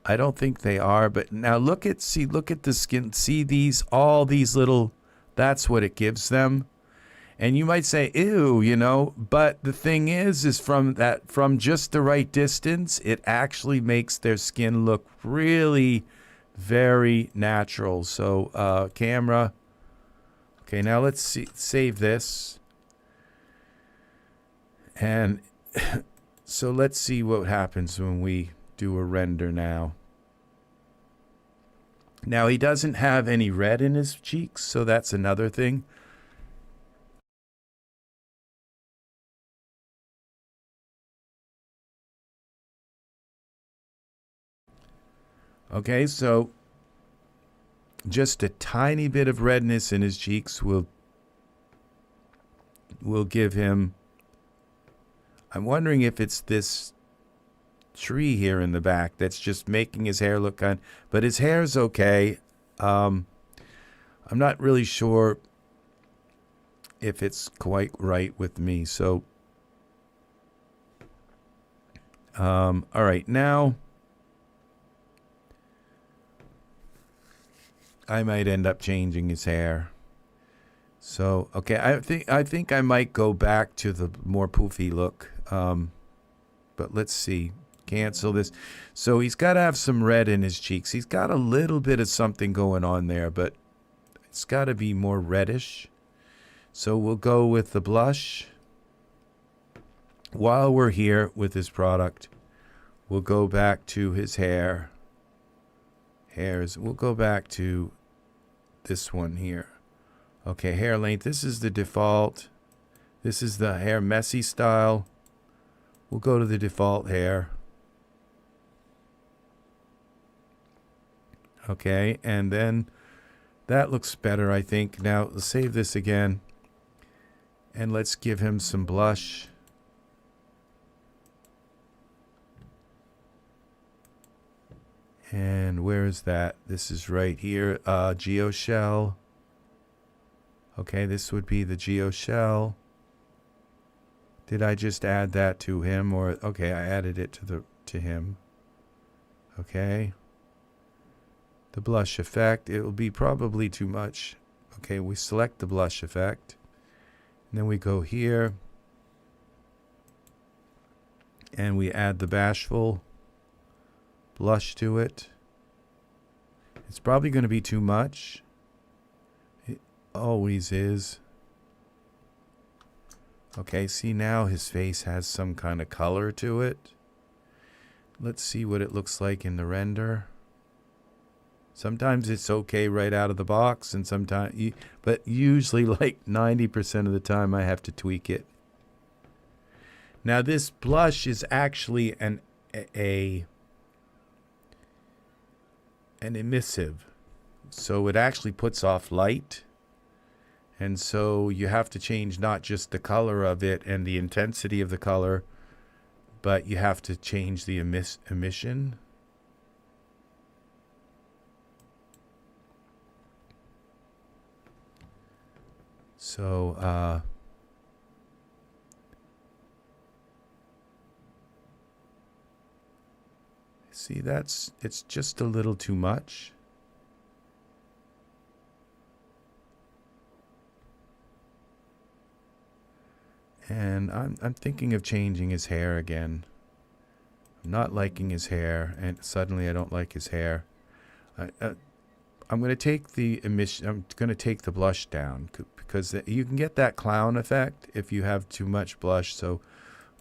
A: I don't think they are. But now look at the skin. See all these little, that's what it gives them. And you might say, ew, you know, but the thing is from just the right distance, it actually makes their skin look really very natural. So camera. Okay, now let's save this. And so let's see what happens when we do a render now. Now he doesn't have any red in his cheeks, so that's another thing. Okay, so just a tiny bit of redness in his cheeks will give him, I'm wondering if it's this tree here in the back that's just making his hair look kind, but his hair's okay. I'm not really sure if it's quite right with me. So, all right, now I might end up changing his hair. So, okay, I think I might go back to the more poofy look. But let's see. Cancel this. So he's got to have some red in his cheeks. He's got a little bit of something going on there, but it's got to be more reddish. So we'll go with the blush. While we're here with this product, we'll go back to his hair. We'll go back to this one here. Okay, hair length. This is the default. This is the hair messy style. We'll go to the default hair. Okay, and then that looks better, I think. Now, let's save this again. And let's give him some blush. And where is that? This is right here. Geoshell. Okay, this would be the geoshell. Did I just add that to him, or okay, I added it to him. Okay. The blush effect, it will be probably too much. Okay, we select the blush effect. And then we go here. And we add the Bashful blush to it. It's probably going to be too much. It always is. Okay, see now his face has some kind of color to it. Let's see what it looks like in the render. Sometimes it's okay right out of the box, and sometimes, but usually like 90% of the time I have to tweak it. Now this blush is actually an emissive, so it actually puts off light, and so you have to change not just the color of it and the intensity of the color, but you have to change the emission. So, see, it's just a little too much. And I'm thinking of changing his hair again. I'm not liking his hair, and suddenly I don't like his hair. I'm going to take the emission. I'm going to take the blush down because you can get that clown effect if you have too much blush. So,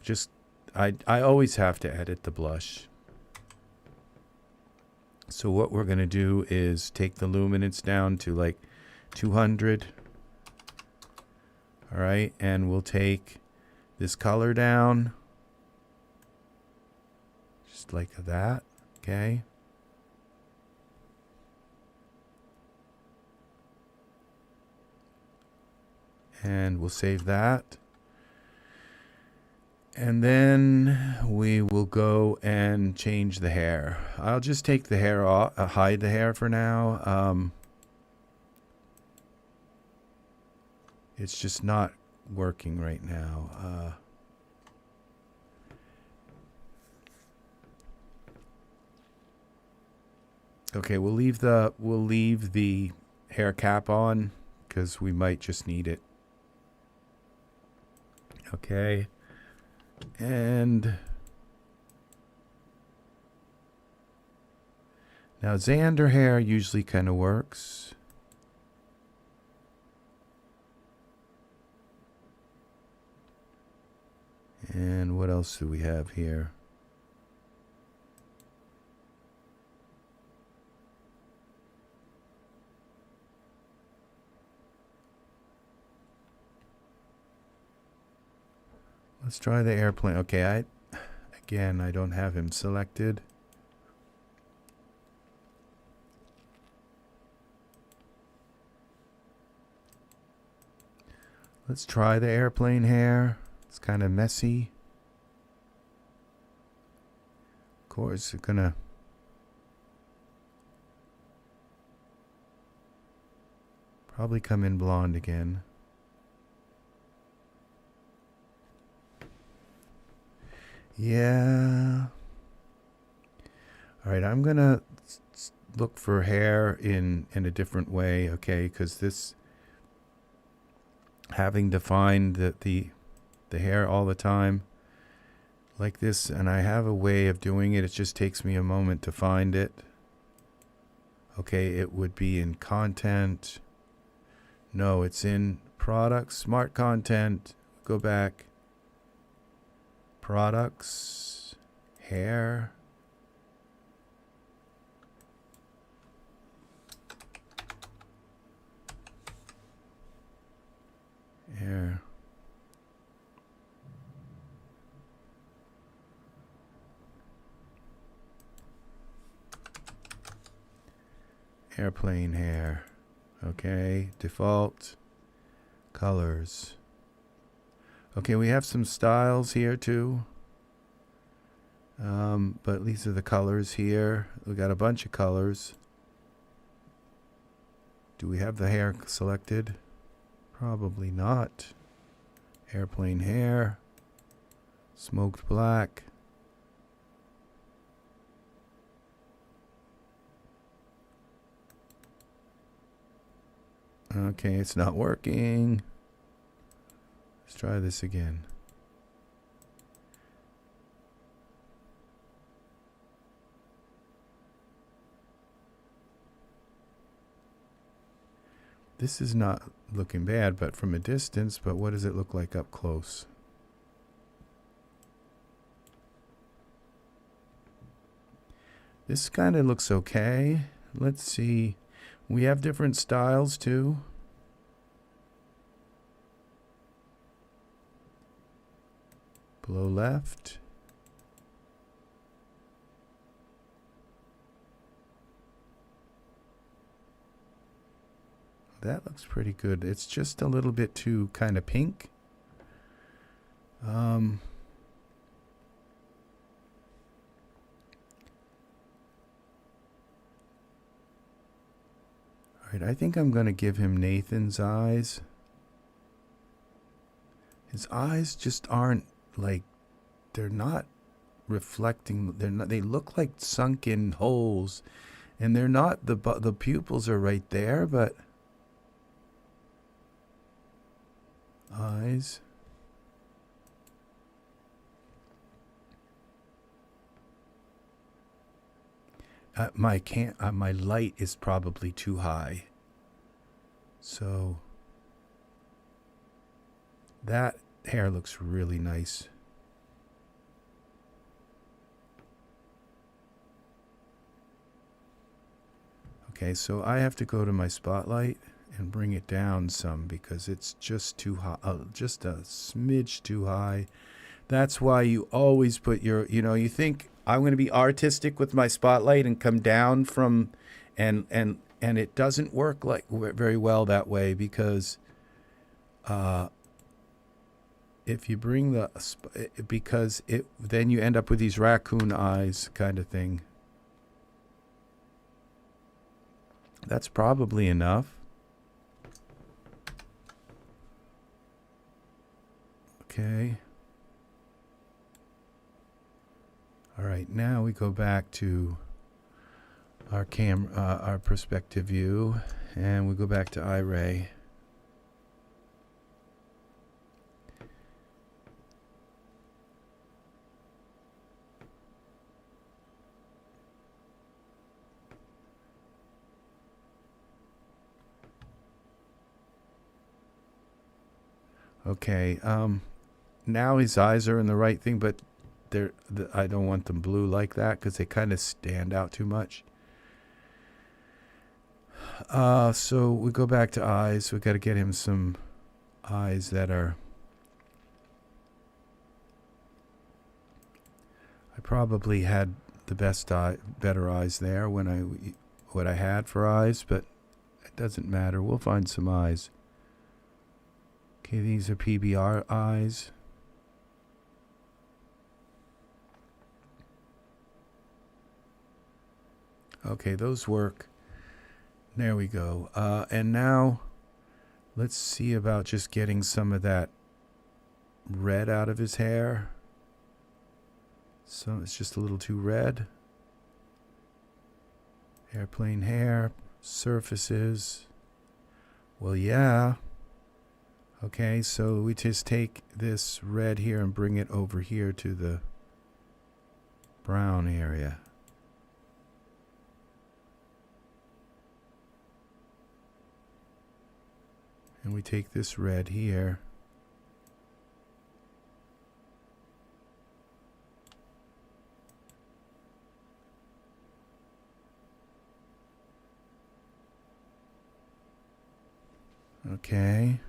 A: just I always have to edit the blush. So what we're going to do is take the luminance down to like 200. All right, and we'll take this color down just like that. Okay. And we'll save that. And then we will go and change the hair. I'll just take the hair off, hide the hair for now. It's just not working right now. Okay, we'll leave the hair cap on because we might just need it. Okay. And now Xander hair usually kind of works. And what else do we have here? Let's try the airplane. Okay, I don't have him selected. Let's try the airplane hair. It's kind of messy. Of course, it's gonna probably come in blonde again. Yeah. All right, I'm gonna look for hair in a different way, okay? Because this having to find the hair all the time like this, and I have a way of doing it. It just takes me a moment to find it. Okay, it would be in content. No, it's in products, smart content. Go back. Products, hair. Hair. Airplane hair. Okay, default colors. Okay, we have some styles here too. But these are the colors here. We got a bunch of colors. Do we have the hair selected? Probably not. Airplane hair. Smoked black. Okay, it's not working. Let's try this again. This is not looking bad, but from a distance, but what does it look like up close? This kind of looks okay. Let's see. We have different styles too. Below left. That looks pretty good. It's just a little bit too kind of pink. All right, I think I'm going to give him Nathan's eyes. His eyes just aren't like, they're not reflecting. They're not. They look like sunken holes, and they're not. The pupils are right there, but eyes. My light is probably too high. So that hair looks really nice. Okay, so I have to go to my spotlight and bring it down some because it's just too high, just a smidge too high. That's why you always put your, you think I'm going to be artistic with my spotlight and come down from, and it doesn't work like very well that way because if you bring then you end up with these raccoon eyes kind of thing. That's probably enough. Okay. All right, now we go back to our our perspective view, and we go back to Iray. Okay, now his eyes are in the right thing, but I don't want them blue like that because they kind of stand out too much. So we go back to eyes. We got to get him some eyes that are. I probably had the better eyes there when what I had for eyes, but it doesn't matter. We'll find some eyes. Okay, these are PBR eyes. Okay, those work. There we go. And now let's see about just getting some of that red out of his hair. So it's just a little too red. Airplane hair, surfaces. Well, yeah. Okay, so we just take this red here and bring it over here to the brown area. And we take this red here. Okay.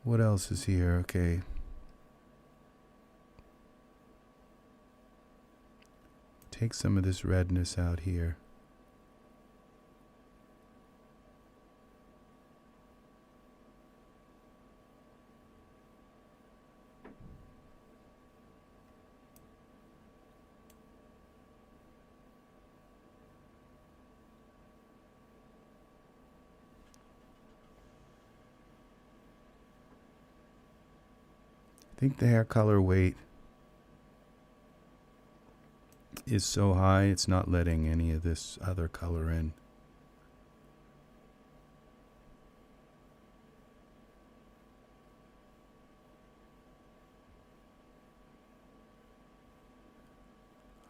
A: What else is here? Okay. Take some of this redness out here. I think the hair color weight is so high it's not letting any of this other color in.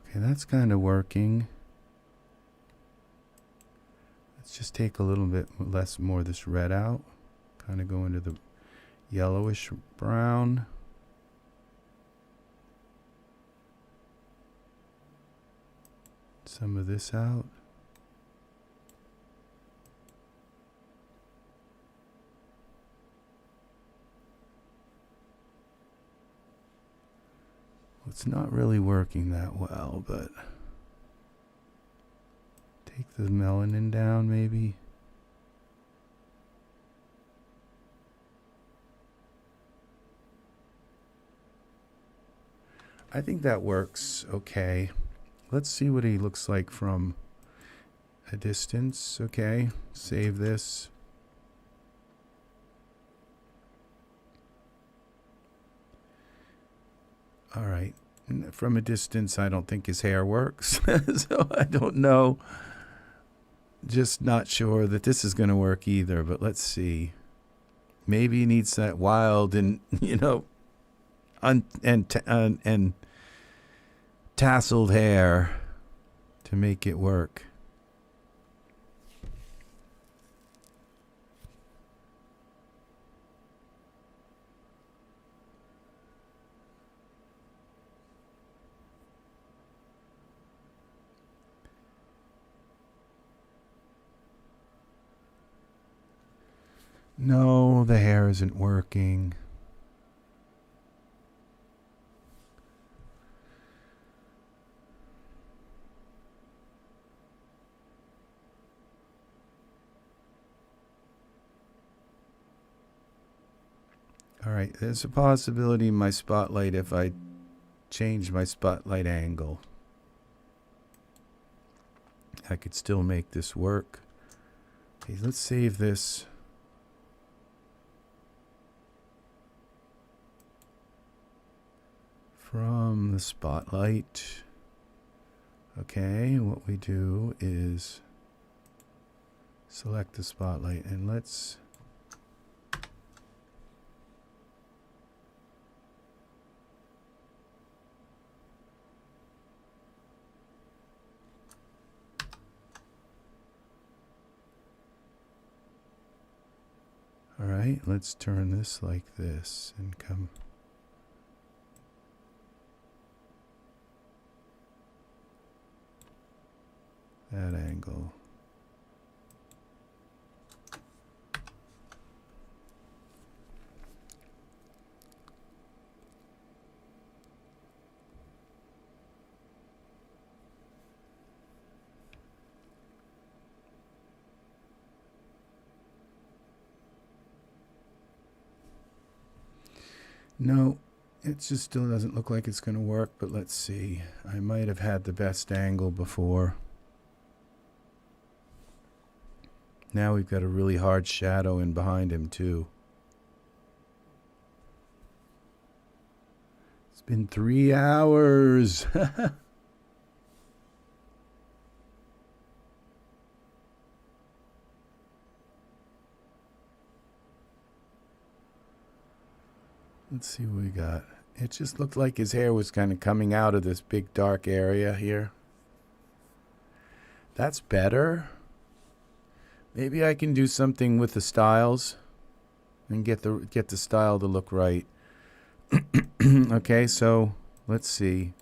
A: Okay, that's kind of working. Let's just take a little bit more of this red out. Kind of go into the yellowish brown. Some of this out. Well, it's not really working that well, but take the melanin down maybe. I think that works okay. Let's see what he looks like from a distance. Okay, save this. All right. From a distance, I don't think his hair works. So I don't know. Just not sure that this is going to work either, but let's see. Maybe he needs that wild and, and tasseled hair to make it work. No, the hair isn't working. All right, there's a possibility in my spotlight if I change my spotlight angle. I could still make this work. Okay, let's save this. From the spotlight. Okay, what we do is select the spotlight and let's all right, let's turn this like this and come that angle. No, it just still doesn't look like it's going to work, but let's see. I might have had the best angle before. Now we've got a really hard shadow in behind him too. It's been 3 hours. Let's see what we got. It just looked like his hair was kind of coming out of this big dark area here. That's better. Maybe I can do something with the styles and get the style to look right. Okay, so let's see.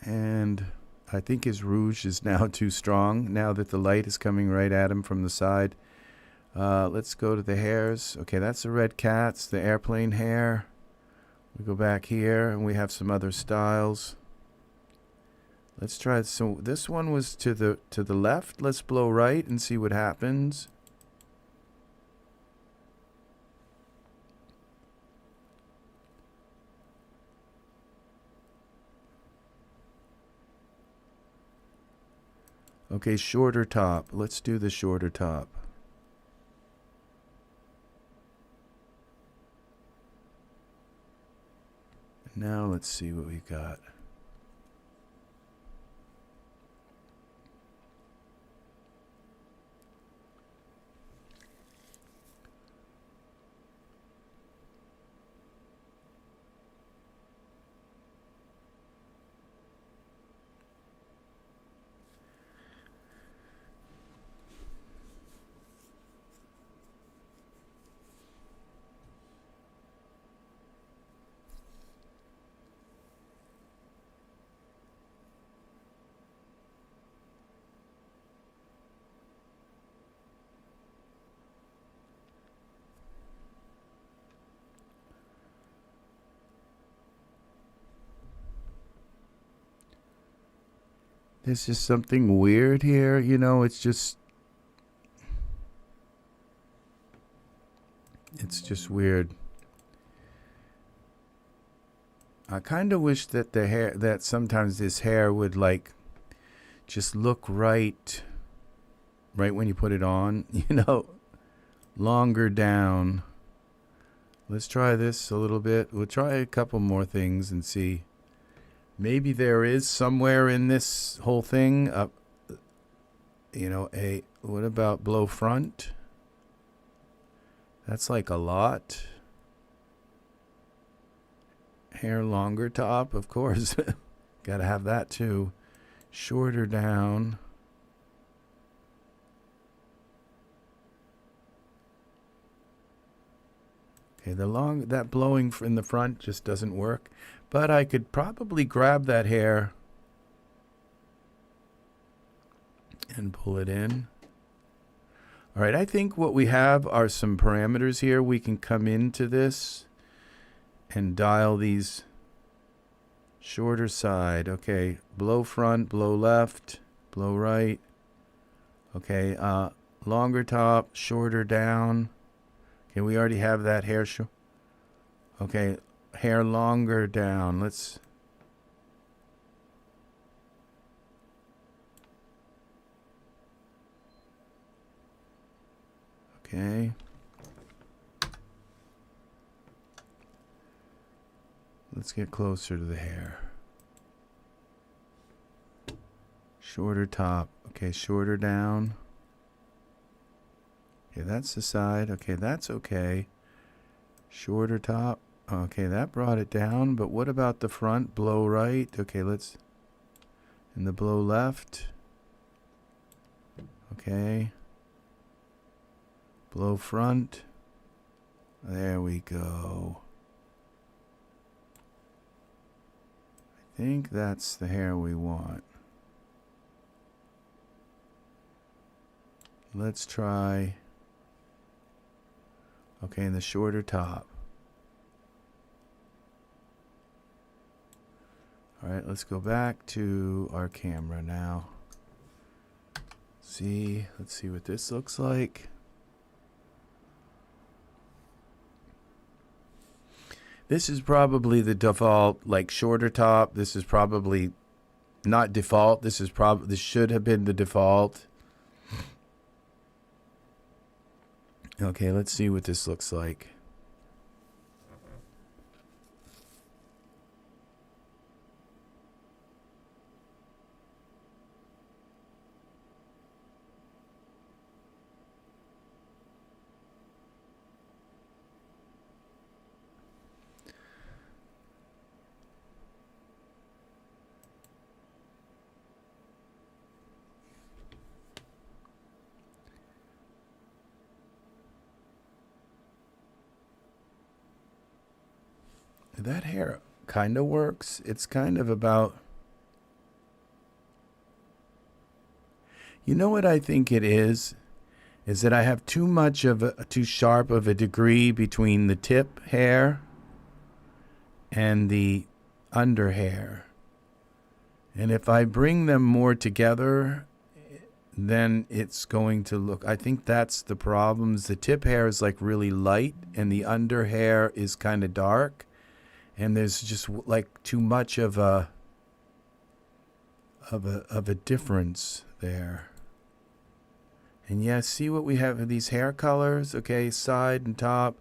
A: And I think his rouge is now too strong now that the light is coming right at him from the side. Let's go to the hairs. Okay, that's the red cats, the airplane hair. We go back here and we have some other styles. Let's try it. So this one was to the left. Let's blow right and see what happens. Okay, shorter top. Let's do the shorter top. Now let's see what we got. There's just something weird here, you know, it's just weird. I kind of wish that the hair, that sometimes this hair would like just look right when you put it on, you know, longer down. Let's try this a little bit. We'll try a couple more things and see. Maybe there is somewhere in this whole thing, you know, what about blow front? That's like a lot. Hair longer top, of course. Got to have that too. Shorter down. Okay, that blowing in the front just doesn't work. But I could probably grab that hair and pull it in. All right, I think what we have are some parameters here. We can come into this and dial these shorter side. Okay, blow front, blow left, blow right. Okay, longer top, shorter down. Okay, we already have that hair. Okay, hair longer down. Let's. Okay. Let's get closer to the hair. Shorter top. Okay, shorter down. Okay, that's the side. Okay, that's okay. Shorter top. Okay, that brought it down. But what about the front? Blow right. Okay, let's. And the blow left. Okay. Blow front. There we go. I think that's the hair we want. Let's try. Okay, and the shorter top. All right, let's go back to our camera now. Let's see what this looks like. This is probably the default, like shorter top. This is probably not default. This should have been the default. Okay, let's see what this looks like. That hair kind of works. It's kind of about, you know what I think it is that I have too sharp of a degree between the tip hair and the under hair. And if I bring them more together, then it's going to look, I think that's the problems. The tip hair is like really light and the under hair is kind of dark. And there's just like too much of a difference there. And yeah, see what we have, these hair colors, okay, side and top.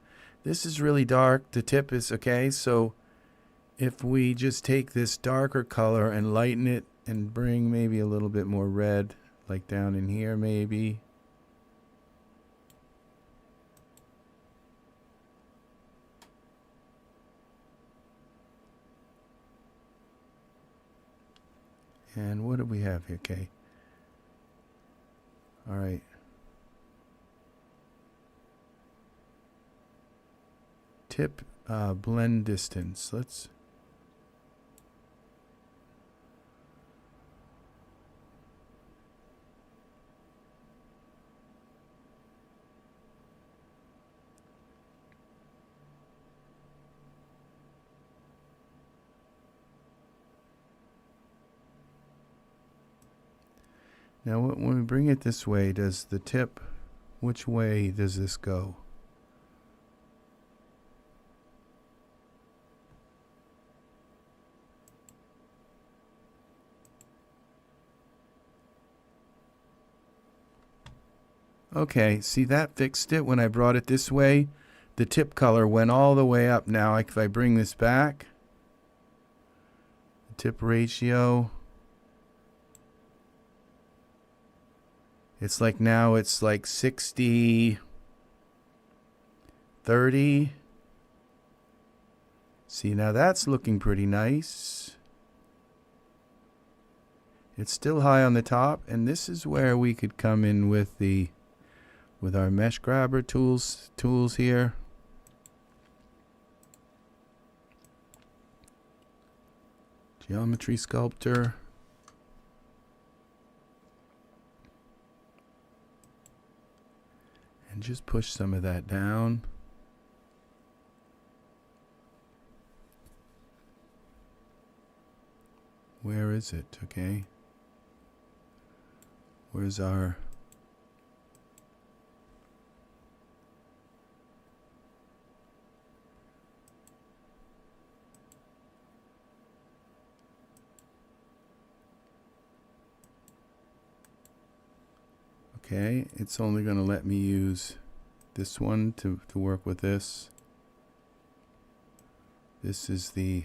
A: This is really dark, the tip is okay. So if we just take this darker color and lighten it and bring maybe a little bit more red, like down in here maybe. And what do we have here? Okay. All right. Tip blend distance. Let's. Now, when we bring it this way, does the tip, which way does this go? Okay, see that fixed it when I brought it this way? The tip color went all the way up. Now if I bring this back, the tip ratio, it's like now it's like 60, 30. See, now that's looking pretty nice. It's still high on the top, and this is where we could come in with our mesh grabber tools here. Geometry sculptor. And just push some of that down. Where is it? Okay. Where's our... Okay, it's only going to let me use this one to work with this. This is the...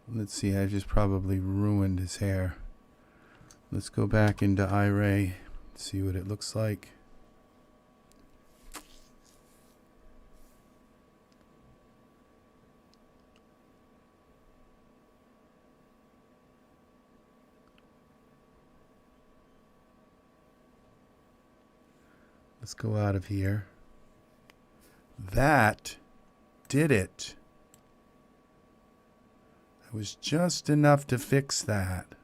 A: Let's see, I just probably ruined his hair. Let's go back into Iray, see what it looks like. Let's go out of here. That did it. Was just enough to fix that.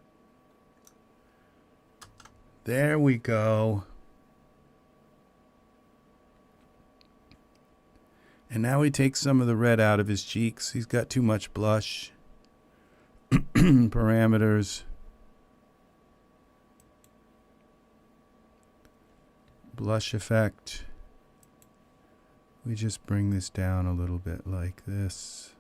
A: There we go. And now he takes some of the red out of his cheeks. He's got too much blush. Parameters. Blush effect. We just bring this down a little bit like this.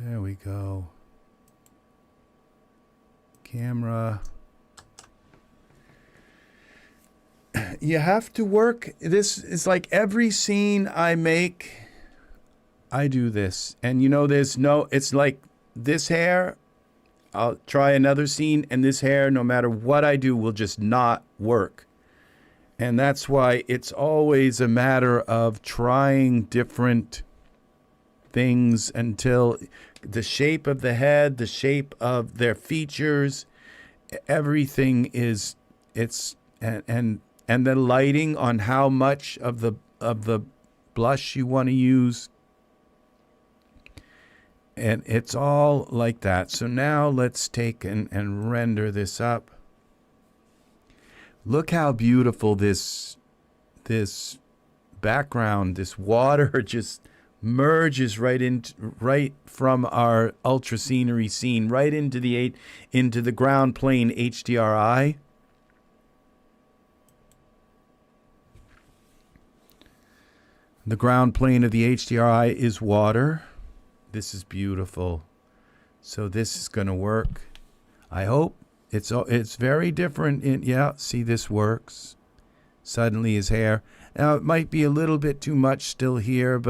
A: There we go. Camera. You have to work. This is like every scene I make, I do this. And you know, it's like this hair, I'll try another scene, and this hair, no matter what I do, will just not work. And that's why it's always a matter of trying different things until the shape of the head, the shape of their features, everything is, and the lighting on how much of the blush you want to use. And it's all like that. So now let's take and render this up. Look how beautiful this background, this water just merges right from our ultra scenery scene right into the ground plane HDRI. The ground plane of the HDRI is water. This is beautiful. So this is going to work. I hope it's very different. Yeah, see, this works. Suddenly his hair. Now it might be a little bit too much still here,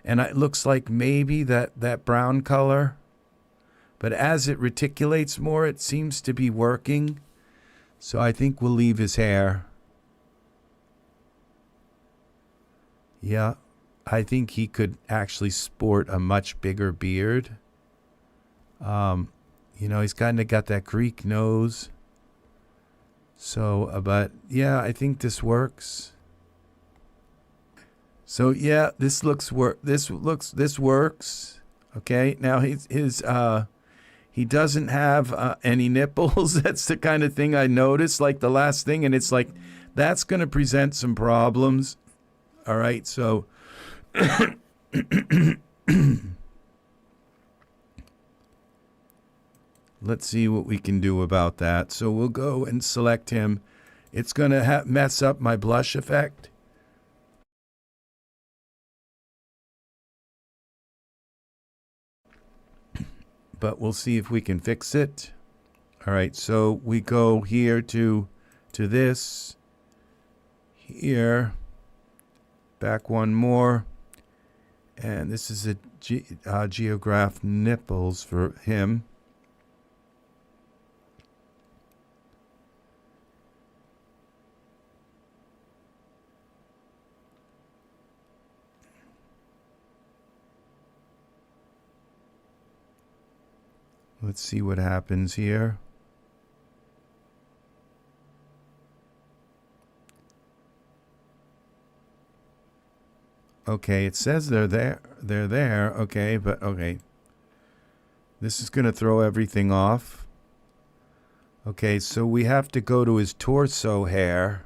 A: and it looks like maybe that brown color. But as it reticulates more, it seems to be working. So I think we'll leave his hair. Yeah, I think he could actually sport a much bigger beard. You know, he's kind of got that Greek nose. So, but yeah, I think this works. So yeah, this works. Okay, now he doesn't have any nipples. That's the kind of thing I noticed, like the last thing, and it's like, that's going to present some problems. All right, so let's see what we can do about that. So we'll go and select him. It's going to mess up my blush effect. But we'll see if we can fix it. All right, so we go here to this, here, back one more, and this is a geograph nipples for him. Let's see what happens here. Okay, it says they're there. They're there. Okay, but okay. This is going to throw everything off. Okay, so we have to go to his torso hair.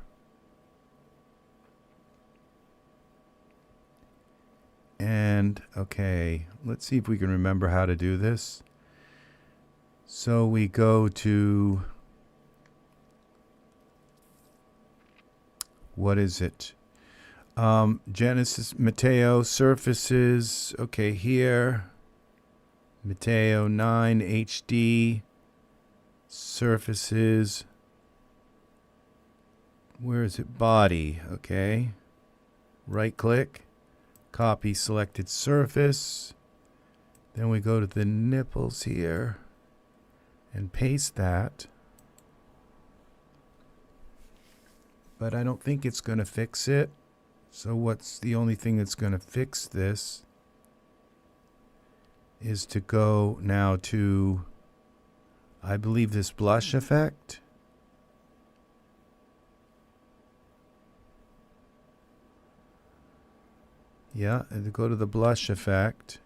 A: And, okay, let's see if we can remember how to do this. So we go to, what is it? Genesis, Mato, surfaces, okay, here, Mato 9, HD, surfaces, where is it? Body, okay, right click, copy selected surface, then we go to the nipples here, and paste that. But I don't think it's going to fix it. So what's the only thing that's going to fix this is to go now to, I believe, this blush effect. Yeah, and to go to the blush effect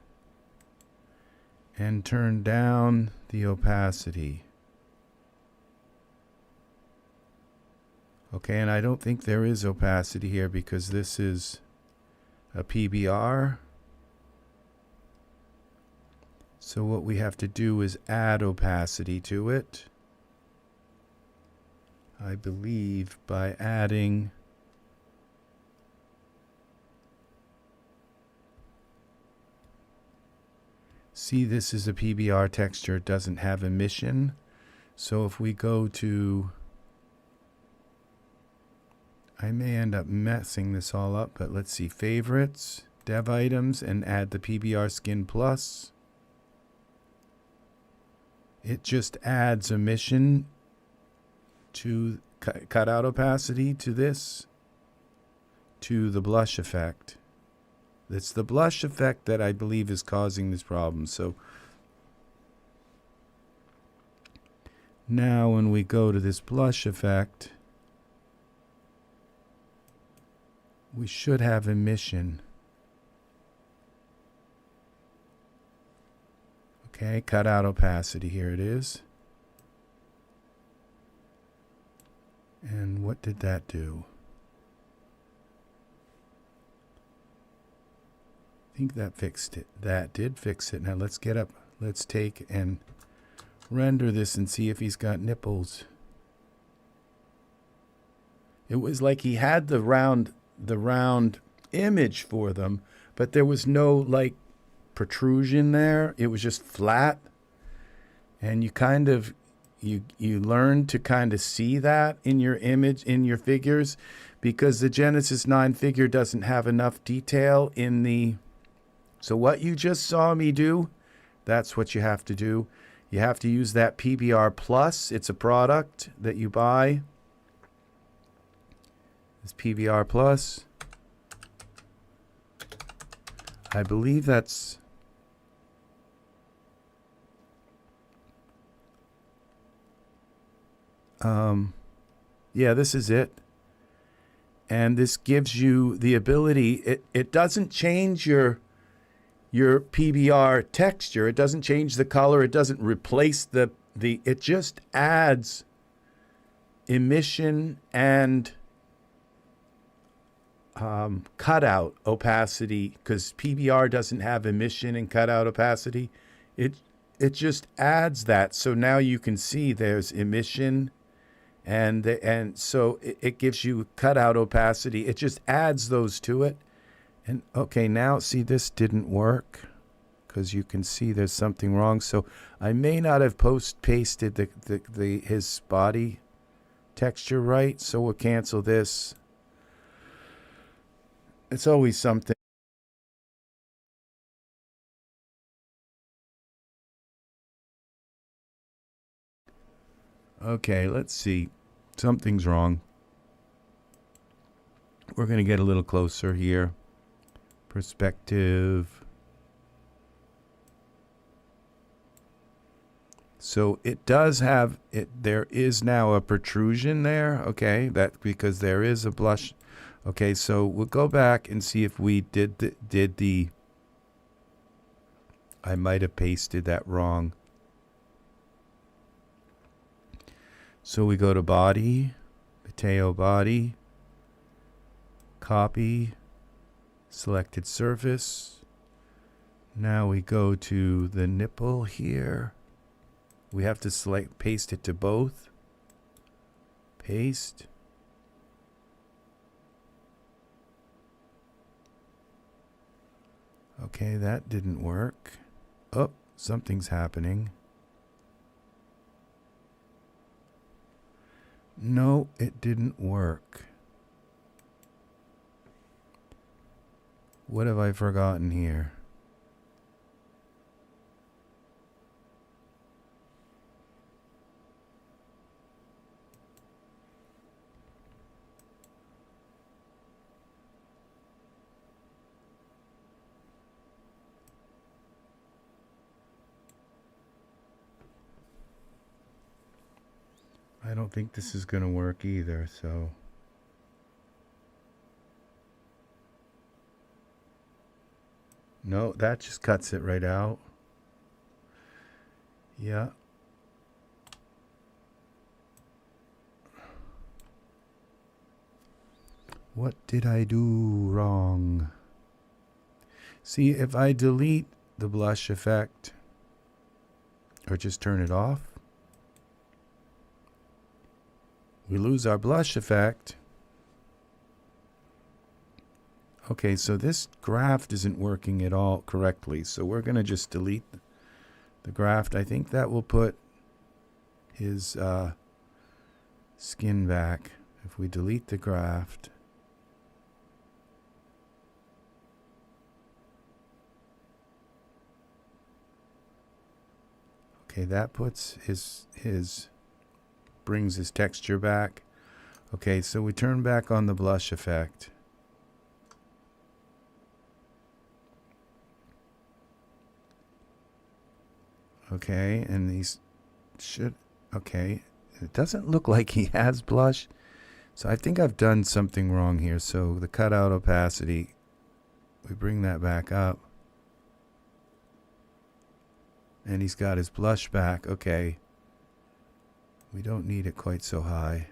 A: and turn down the opacity. Okay, and I don't think there is opacity here because this is a PBR. So what we have to do is add opacity to it. I believe by adding see, this is a PBR texture. It doesn't have emission. So if we go to, I may end up messing this all up, but let's see, favorites, dev items, and add the PBR skin plus. It just adds emission to cut out opacity to this, to the blush effect. It's the blush effect that I believe is causing this problem. So now when we go to this blush effect, we should have emission. Okay, cut out opacity. Here it is. And what did that do? I think that fixed it. That did fix it. Now let's get up. Let's take and render this and see if he's got nipples. It was like he had the round image for them, but there was no like protrusion there. It was just flat. And you kind of you learn to kind of see that in your image, in your figures, because the Genesis 9 figure doesn't have enough detail in the. So what you just saw me do, that's what you have to do. You have to use that PBR Plus. It's a product that you buy. This PBR Plus. I believe that's. Yeah, this is it. And this gives you the ability. It doesn't change your your PBR texture. It doesn't change the color. It doesn't replace it just adds emission and cutout opacity, because PBR doesn't have emission and cutout opacity. It just adds that. So now you can see there's emission and so it gives you cutout opacity. It just adds those to it. And okay, now see, this didn't work because you can see there's something wrong. So I may not have pasted his body texture right. So we'll cancel this. It's always something. Okay, let's see. Something's wrong. We're going to get a little closer here. Perspective. So it does have it. There is now a protrusion there. Okay, that because there is a blush. Okay, so we'll go back and see if we did the I might have pasted that wrong. So we go to body, Mato body, copy, selected surface. Now we go to the nipple here. We have to paste it to both. Paste. Okay, that didn't work. Oh, something's happening. No, it didn't work. What have I forgotten here? I don't think this is going to work either, so. No, that just cuts it right out. Yeah. What did I do wrong? See, if I delete the blush effect, or just turn it off, we lose our blush effect. Okay, so this graft isn't working at all correctly, so we're going to just delete the graft. I think that will put his skin back if we delete the graft. Okay, that puts brings his texture back. Okay, so we turn back on the blush effect. Okay, and these should, okay, it doesn't look like he has blush. So I think I've done something wrong here. So the cutout opacity, we bring that back up. And he's got his blush back. Okay. We don't need it quite so high.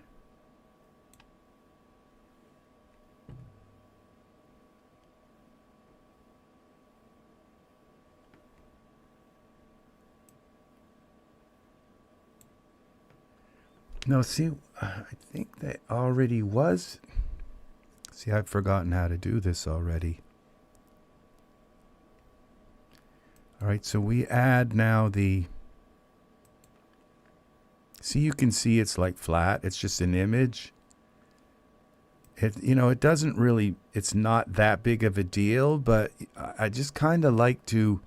A: No, see, I think that already was. See, I've forgotten how to do this already. All right, so we add now the. See, you can see it's like flat. It's just an image. It doesn't really, it's not that big of a deal, but I just kind of like to.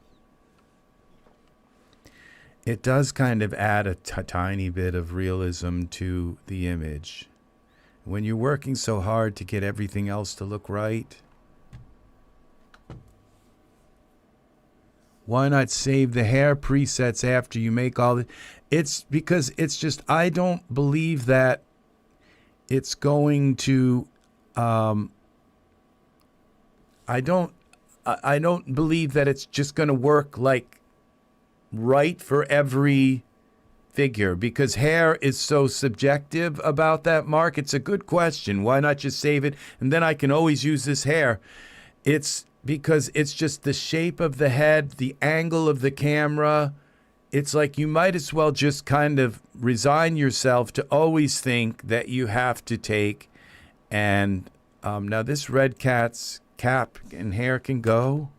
A: It does kind of add a tiny bit of realism to the image. When you're working so hard to get everything else to look right, why not save the hair presets after you make all the... It's because it's just, I don't believe that it's going to... I don't I don't believe that it's just going to work like right for every figure, because hair is so subjective about that, Mark. It's a good question. Why not just save it and then I can always use this hair? It's because it's just the shape of the head, the angle of the camera. It's like you might as well just kind of resign yourself to always think that you have to take. And now this red cat's cap and hair can go.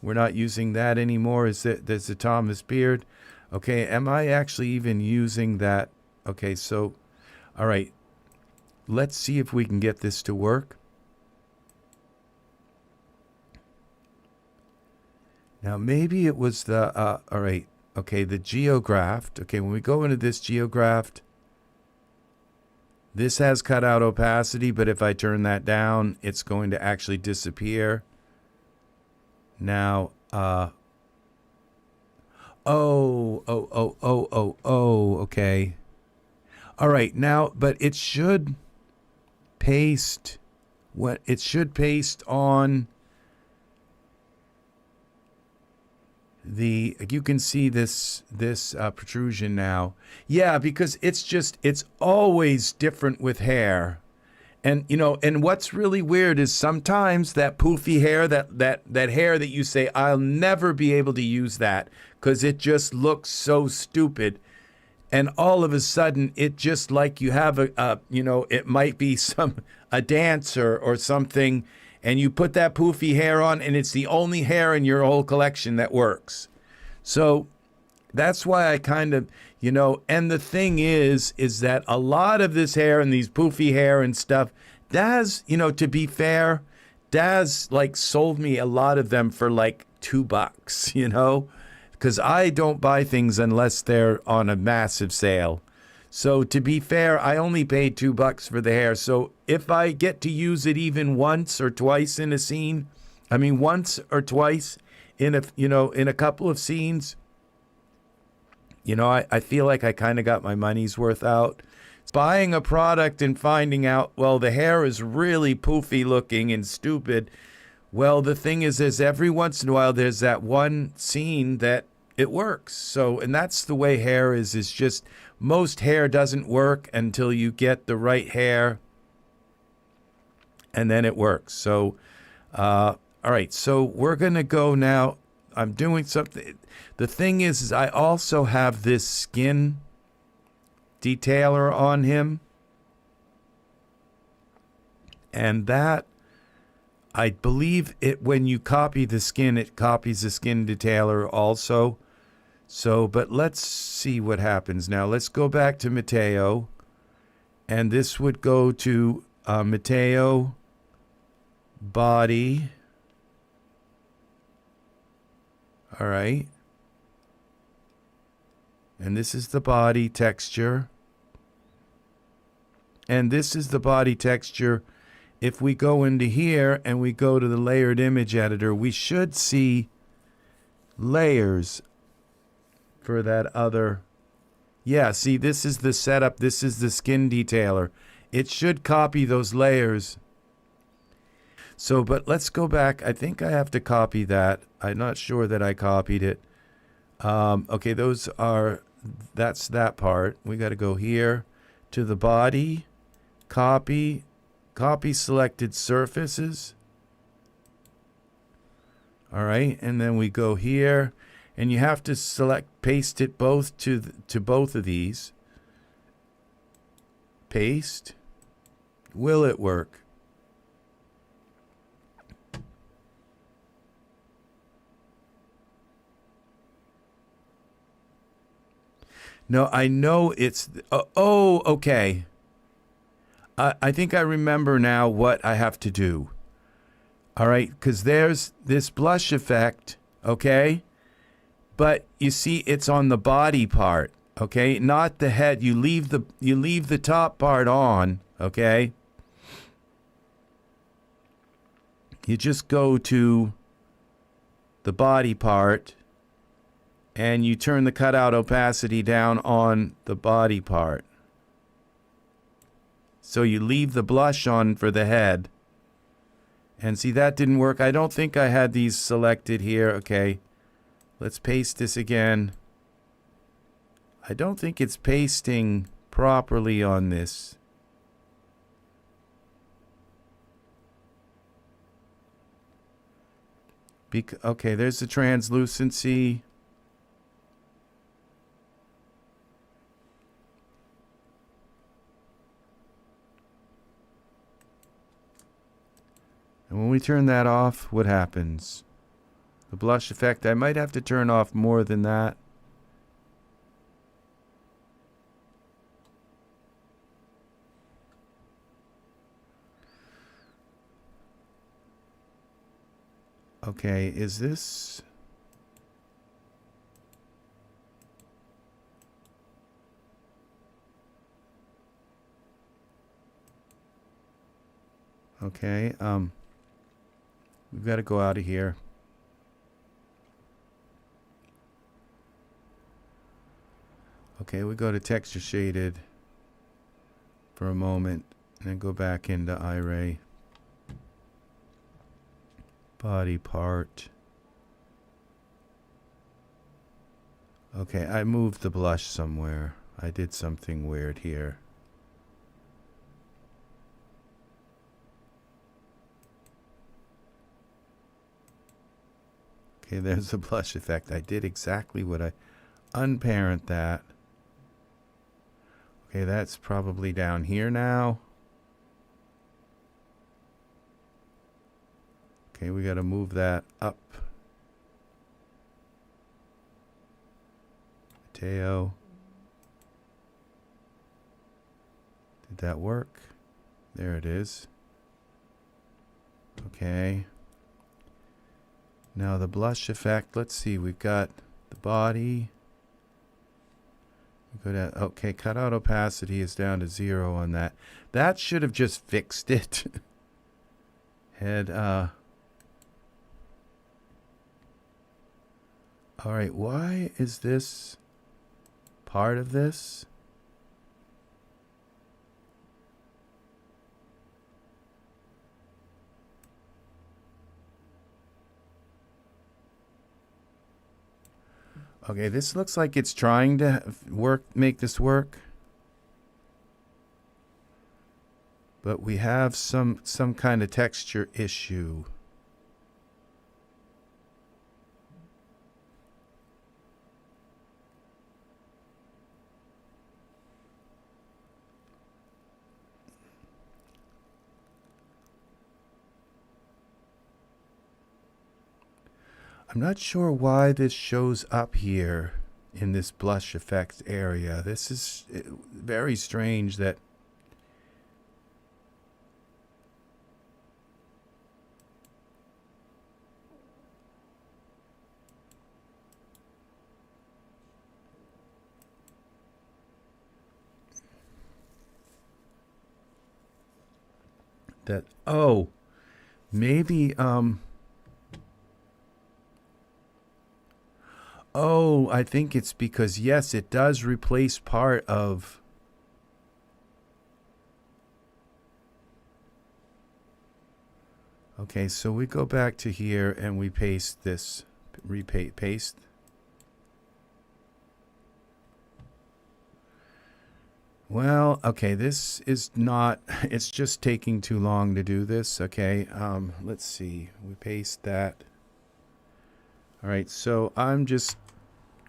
A: We're not using that anymore. There's the Thomas beard. Okay, am I actually even using that? Okay, so, all right. Let's see if we can get this to work. Now, maybe it was the, all right. Okay, the geographed. Okay, when we go into this geographed, this has cutout opacity, but if I turn that down, it's going to actually disappear. Now, okay. All right, now, but it should paste on you can see this protrusion now. Yeah, because it's always different with hair. And, you know, and what's really weird is sometimes that poofy hair, that hair that you say, I'll never be able to use that because it just looks so stupid. And all of a sudden, it just like you have it might be a dancer or something, and you put that poofy hair on, and it's the only hair in your whole collection that works. So that's why I kind of, and the thing is that a lot of this hair and these poofy hair and stuff, Daz, to be fair, Daz like sold me a lot of them for like $2, because I don't buy things unless they're on a massive sale. So to be fair, I only paid $2 for the hair. So if I get to use it even once or twice in a scene, once or twice in a couple of scenes, I feel like I kind of got my money's worth out. Buying a product and finding out, well, the hair is really poofy looking and stupid. Well, the thing is every once in a while there's that one scene that it works. So, and that's the way hair is just most hair doesn't work until you get the right hair and then it works. So, all right, so we're going to go now. I'm doing something. The thing is I also have this skin detailer on him. And that, I believe it, when you copy the skin, it copies the skin detailer also. So, but let's see what happens now. Let's go back to Mato. And this would go to Mato body. All right. And this is the body texture. And this is the body texture. If we go into here and we go to the layered image editor, we should see layers for that other. Yeah, see, this is the setup. This is the skin detailer. It should copy those layers. So, but let's go back. I think I have to copy that. I'm not sure that I copied it. Okay, that's that part. We got to go here to the body, copy selected surfaces. All right, and then we go here, and you have to paste it both to both of these. Paste. Will it work? No, I know it's... okay. I think I remember now what I have to do. All right, because there's this blush effect, okay? But you see, it's on the body part, okay? Not the head. You leave the top part on, okay? You just go to the body part, and you turn the cutout opacity down on the body part. So you leave the blush on for the head, And see, that didn't work. I don't think I had these selected here. Okay, let's paste this again. I don't think it's pasting properly on this. Okay, there's the translucency. And when we turn that off, what happens? The blush effect, I might have to turn off more than that. Okay, is this... Okay, we've got to go out of here. Okay, we go to texture shaded for a moment and then go back into Iray. Body part. Okay, I moved the blush somewhere. I did something weird here. Okay, there's the blush effect. I did exactly what I... Unparent that. Okay, that's probably down here now. Okay, we got to move that up. Mato. Did that work? There it is. Okay. Now the blush effect, let's see, we've got the body. We go down, okay, cutout opacity is down to 0 on that. That should have just fixed it. Head, all right, why is this part of this? Okay, this looks like it's trying to make this work. But we have some kind of texture issue. I'm not sure why this shows up here in this blush effect area. This is very strange that... oh, maybe, oh, I think it's because, yes, it does replace part of... Okay, so we go back to here and we paste this, paste. Well, okay, this is not, it's just taking too long to do this. Okay, let's see, we paste that. All right, so I'm just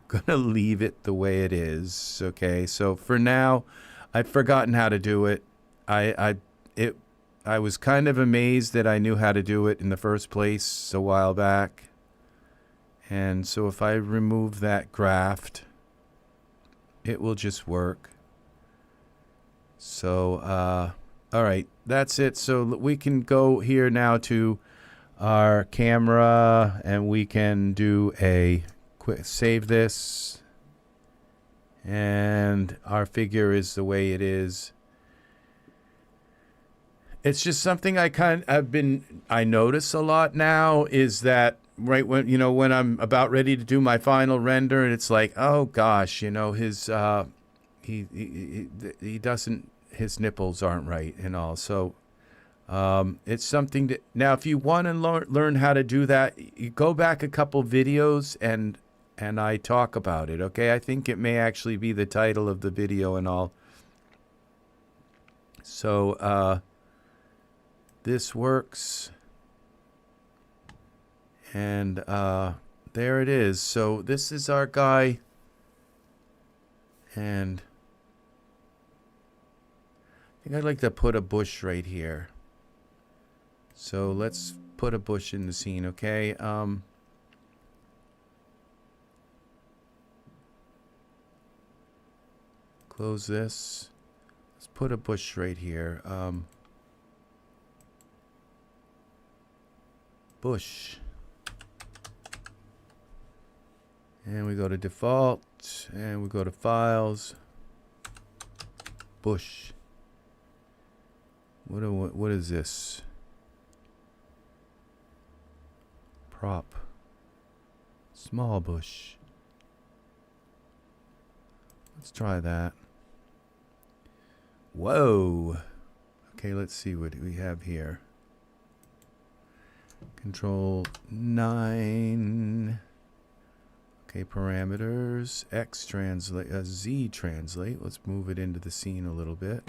A: gonna leave it the way it is. Okay, so for now, I'd forgotten how to do it. I was kind of amazed that I knew how to do it in the first place a while back. And so if I remove that graft, it will just work. So, all right, that's it. So we can go here now to our camera and we can do a quick save this. And our figure is the way it is. It's just something I notice a lot now is that right when I'm about ready to do my final render, and it's like, oh gosh, his he doesn't, his nipples aren't right and all. So It's something that, now if you want to learn how to do that, you go back a couple videos and I talk about it, okay? I think it may actually be the title of the video and all. So this works, and there it is. So this is our guy, and I think I'd like to put a bush right here. So let's put a bush in the scene, okay? Close this. Let's put a bush right here. Bush. And we go to default, and we go to files. Bush. What is this? Prop. Small bush. Let's try that. Whoa. Okay, let's see what we have here. Control 9. Okay, parameters. X translate. Z translate. Let's move it into the scene a little bit.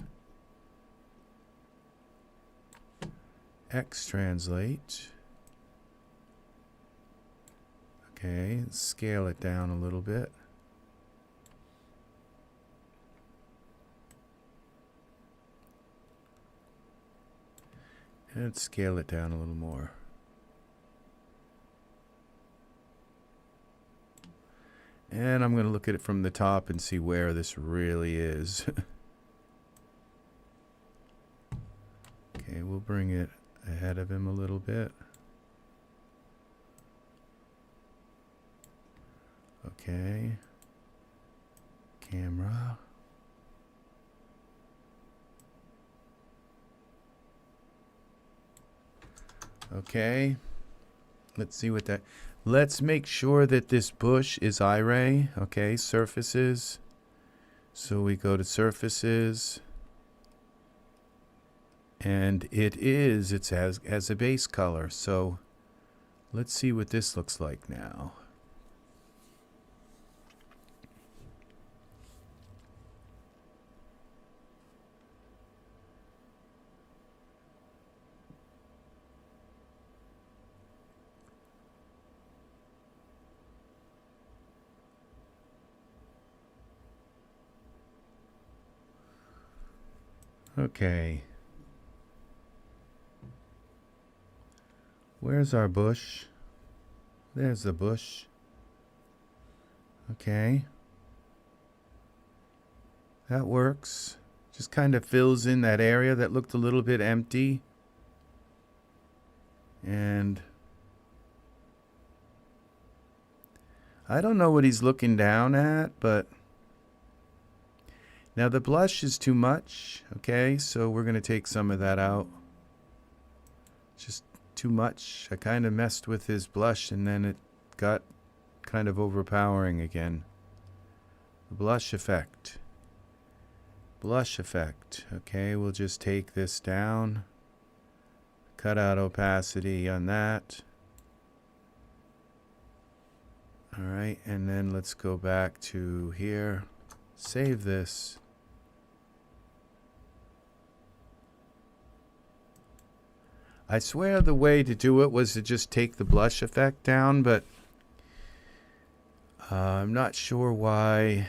A: X translate. Okay, scale it down a little bit. And scale it down a little more. And I'm going to look at it from the top and see where this really is. Okay, we'll bring it ahead of him a little bit. Okay. Camera. Okay. Let's see what that... Let's make sure that this bush is Iray. Okay, surfaces. So we go to surfaces. And it has a base color. So let's see what this looks like now. Okay. Where's our bush? There's the bush. Okay. That works. Just kind of fills in that area that looked a little bit empty. And I don't know what he's looking down at, but now the blush is too much. Okay, so we're going to take some of that out. Just too much. I kind of messed with his blush and then it got kind of overpowering again. Blush effect. Blush effect. Okay, we'll just take this down. Cut out opacity on that. Alright, and then let's go back to here. Save this. I swear the way to do it was to just take the blush effect down, but I'm not sure why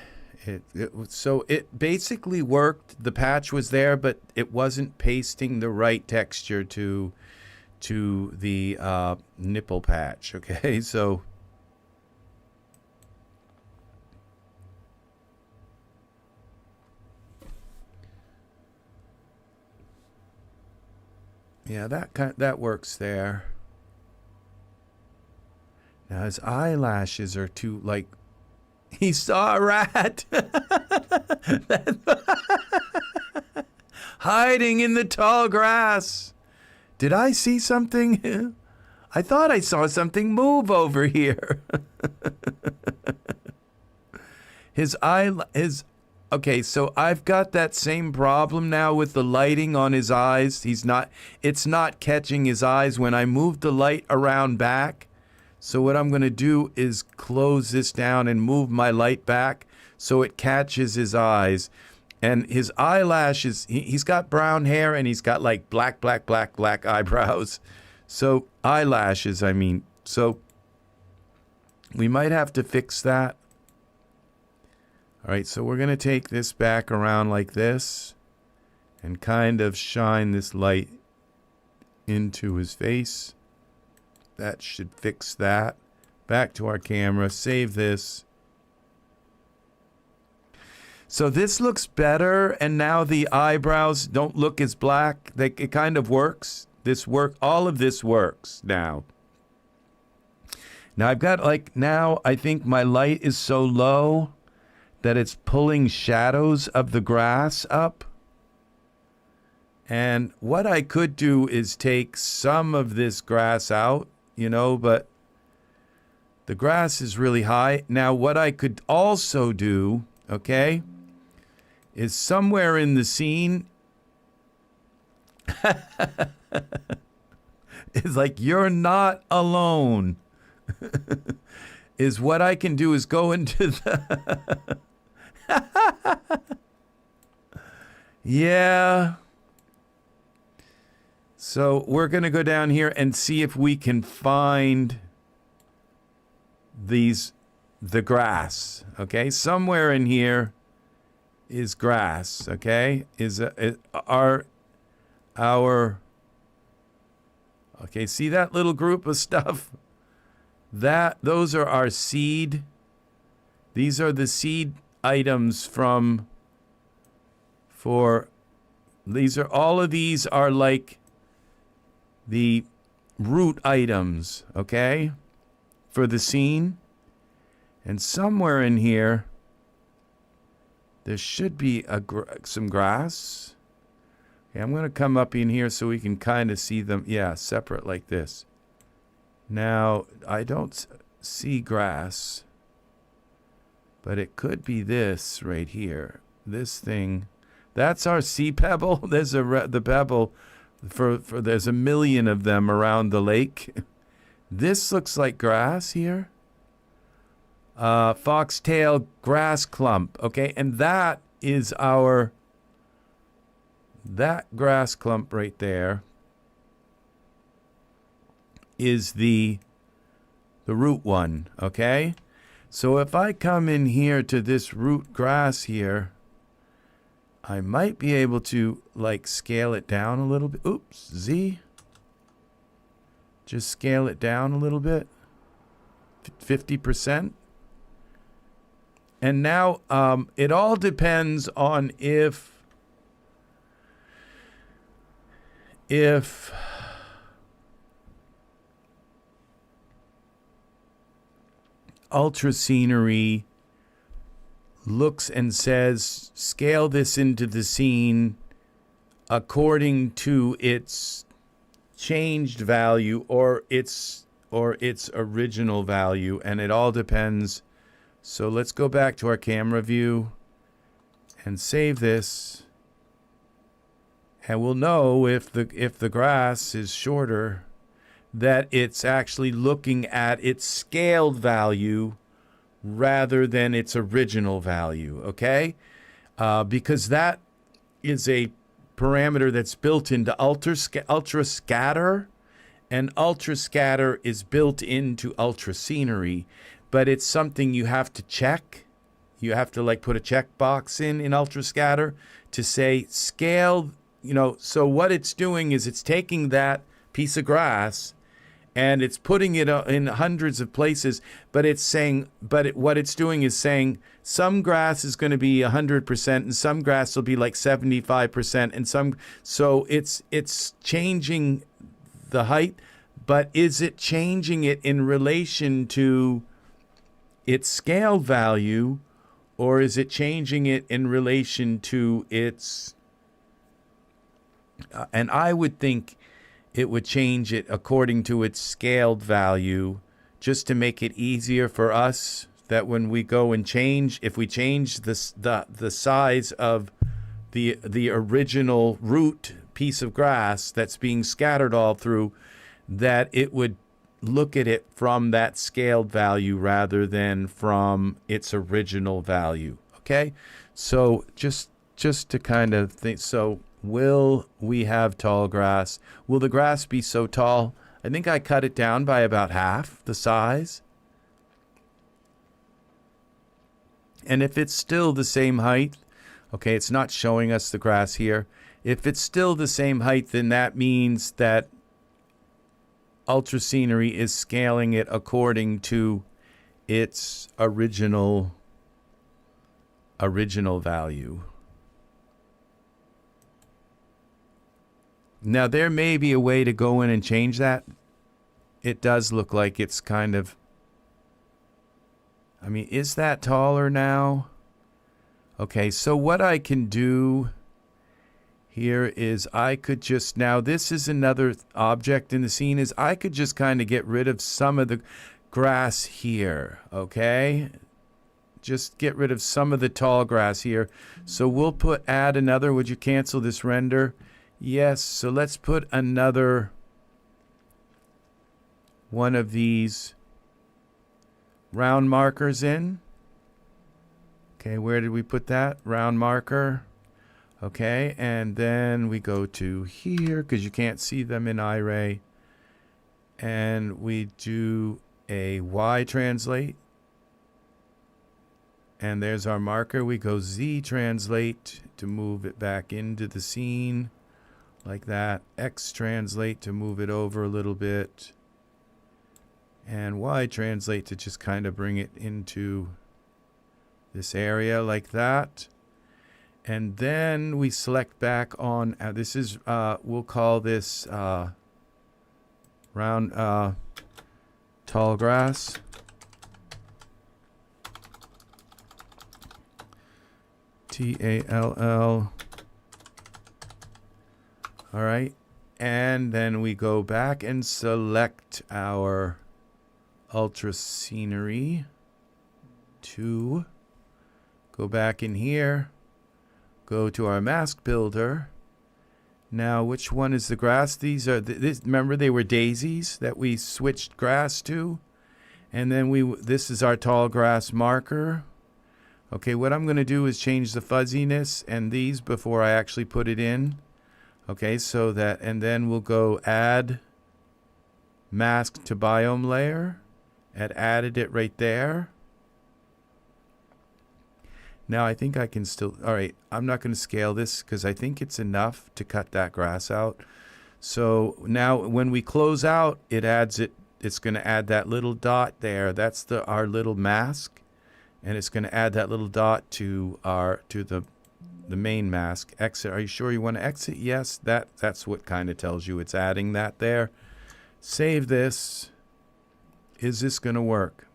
A: so it basically worked. The patch was there, but it wasn't pasting the right texture to the nipple patch. Okay, so yeah, that works there. Now his eyelashes are too, like, he saw a rat hiding in the tall grass. Did I see something? I thought I saw something move over here. His Okay, so I've got that same problem now with the lighting on his eyes. It's not catching his eyes when I move the light around back. So what I'm going to do is close this down and move my light back so it catches his eyes. And his eyelashes, he's got brown hair and he's got like black eyebrows. So eyelashes, I mean. So we might have to fix that. All right, so we're going to take this back around like this and kind of shine this light into his face. That should fix that. Back to our camera, save this. So this looks better, and now the eyebrows don't look as black. It kind of works. All of this works now. Now I've got I think my light is so low that it's pulling shadows of the grass up. And what I could do is take some of this grass out, but the grass is really high. Now, what I could also do, okay, is somewhere in the scene, is like, you're not alone, is what I can do is go into the... Yeah. So we're going to go down here and see if we can find the grass. Okay, somewhere in here is grass. Okay, okay, see that little group of stuff? Those are our seed. These are the seed items all of these are like the root items, okay, for the scene. And somewhere in here, there should be some grass. Okay, I'm going to come up in here so we can kind of see them. Yeah, separate like this. Now, I don't see grass, but it could be this right here. This thing. That's our sea pebble. There's the pebble. There's a million of them around the lake. This looks like grass here. Foxtail grass clump. Okay, and that is that grass clump right there is the root one. Okay, so if I come in here to this root grass here, I might be able to scale it down a little bit. Oops, Z. Just scale it down a little bit. 50%. And now it all depends on if Ultra Scenery looks and says, scale this into the scene according to its changed value or its original value, and it all depends. So let's go back to our camera view and save this, and we'll know if the grass is shorter that it's actually looking at its scaled value rather than its original value, okay? Because that is a parameter that's built into ultra scatter, and ultra scatter is built into Ultra Scenery, but it's something you have to check. You have to put a checkbox in ultra scatter to say scale, so what it's doing is it's taking that piece of grass and it's putting it in hundreds of places, but what it's doing is saying some grass is going to be 100% and some grass will be 75% and so it's changing the height, but is it changing it in relation to its scale value, or is it changing it in relation to its and I would think it would change it according to its scaled value, just to make it easier for us, that when we go and change, if we change the size of the original root piece of grass that's being scattered all through, that it would look at it from that scaled value rather than from its original value. Okay, so just to kind of think, so will we have tall grass? Will the grass be so tall? I think I cut it down by about half the size. And if it's still the same height, okay, it's not showing us the grass here. If it's still the same height, then that means that Ultra Scenery is scaling it according to its original value. Now, there may be a way to go in and change that. It does look like it's kind of, I mean, is that taller now? Okay, so what I can do here is I could just, now this is another object in the scene, is I could just kind of get rid of some of the grass here, okay? Just get rid of some of the tall grass here. So we'll add another, would you cancel this render? Yes, so let's put another one of these round markers in. Okay, where did we put that? Round marker. Okay, and then we go to here because you can't see them in Iray. And we do a Y translate. And there's our marker. We go Z translate to move it back into the scene. Like that. X translate to move it over a little bit. And Y translate to just kind of bring it into this area like that. And then we select back on, this is, we'll call this round tall grass. Tall. All right. And then we go back and select our Ultra Scenery to go back in here, go to our mask builder. Now, which one is the grass? These are, remember they were daisies that we switched grass to? And then this is our tall grass marker. Okay, what I'm going to do is change the fuzziness and these before I actually put it in. Okay, so that, and then we'll go add mask to biome layer, and added it right there. Now I think I can still, all right, I'm not going to scale this because I think it's enough to cut that grass out. So now when we close out, it adds it, it's going to add that little dot there. That's our little mask. And it's going to add that little dot to the main mask. Exit. Are you sure you want to exit? Yes, that's what kind of tells you it's adding that there. Save this. Is this going to work?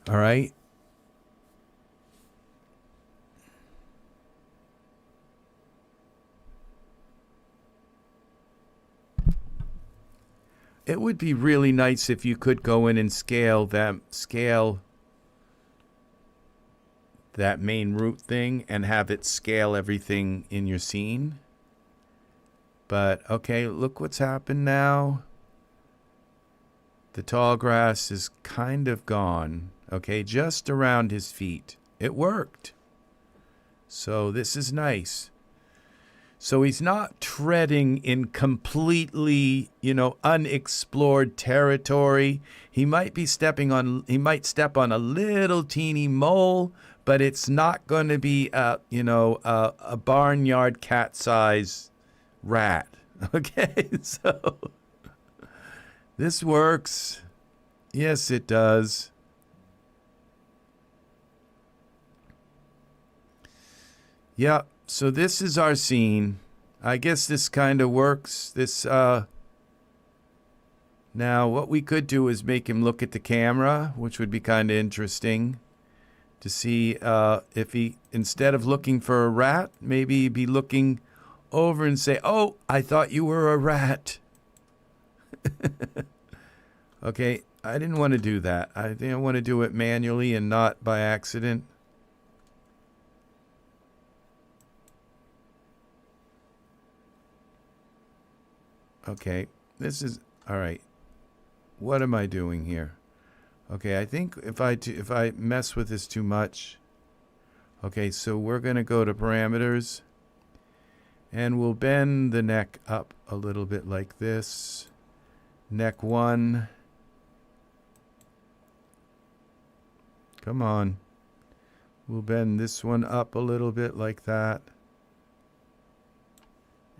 A: All right. It would be really nice if you could go in and scale that main root thing and have it scale everything in your scene. But okay, look what's happened now. The tall grass is kind of gone. Okay, just around his feet. It worked. So this is nice. So he's not treading in completely, unexplored territory. He might step on a little teeny mole, but it's not going to be a barnyard cat size rat. Okay, so this works. Yes, it does. Yeah. So this is our scene. I guess this kind of works. Now what we could do is make him look at the camera, which would be kind of interesting to see if he, instead of looking for a rat, maybe he'd be looking over and say, "Oh, I thought you were a rat." Okay, I didn't want to do that. I didn't want to do it manually and not by accident. Okay, this is all right. What am I doing here? Okay, I think if I mess with this too much. Okay, so we're going to go to parameters and we'll bend the neck up a little bit like this. Neck 1. Come on. We'll bend this one up a little bit like that.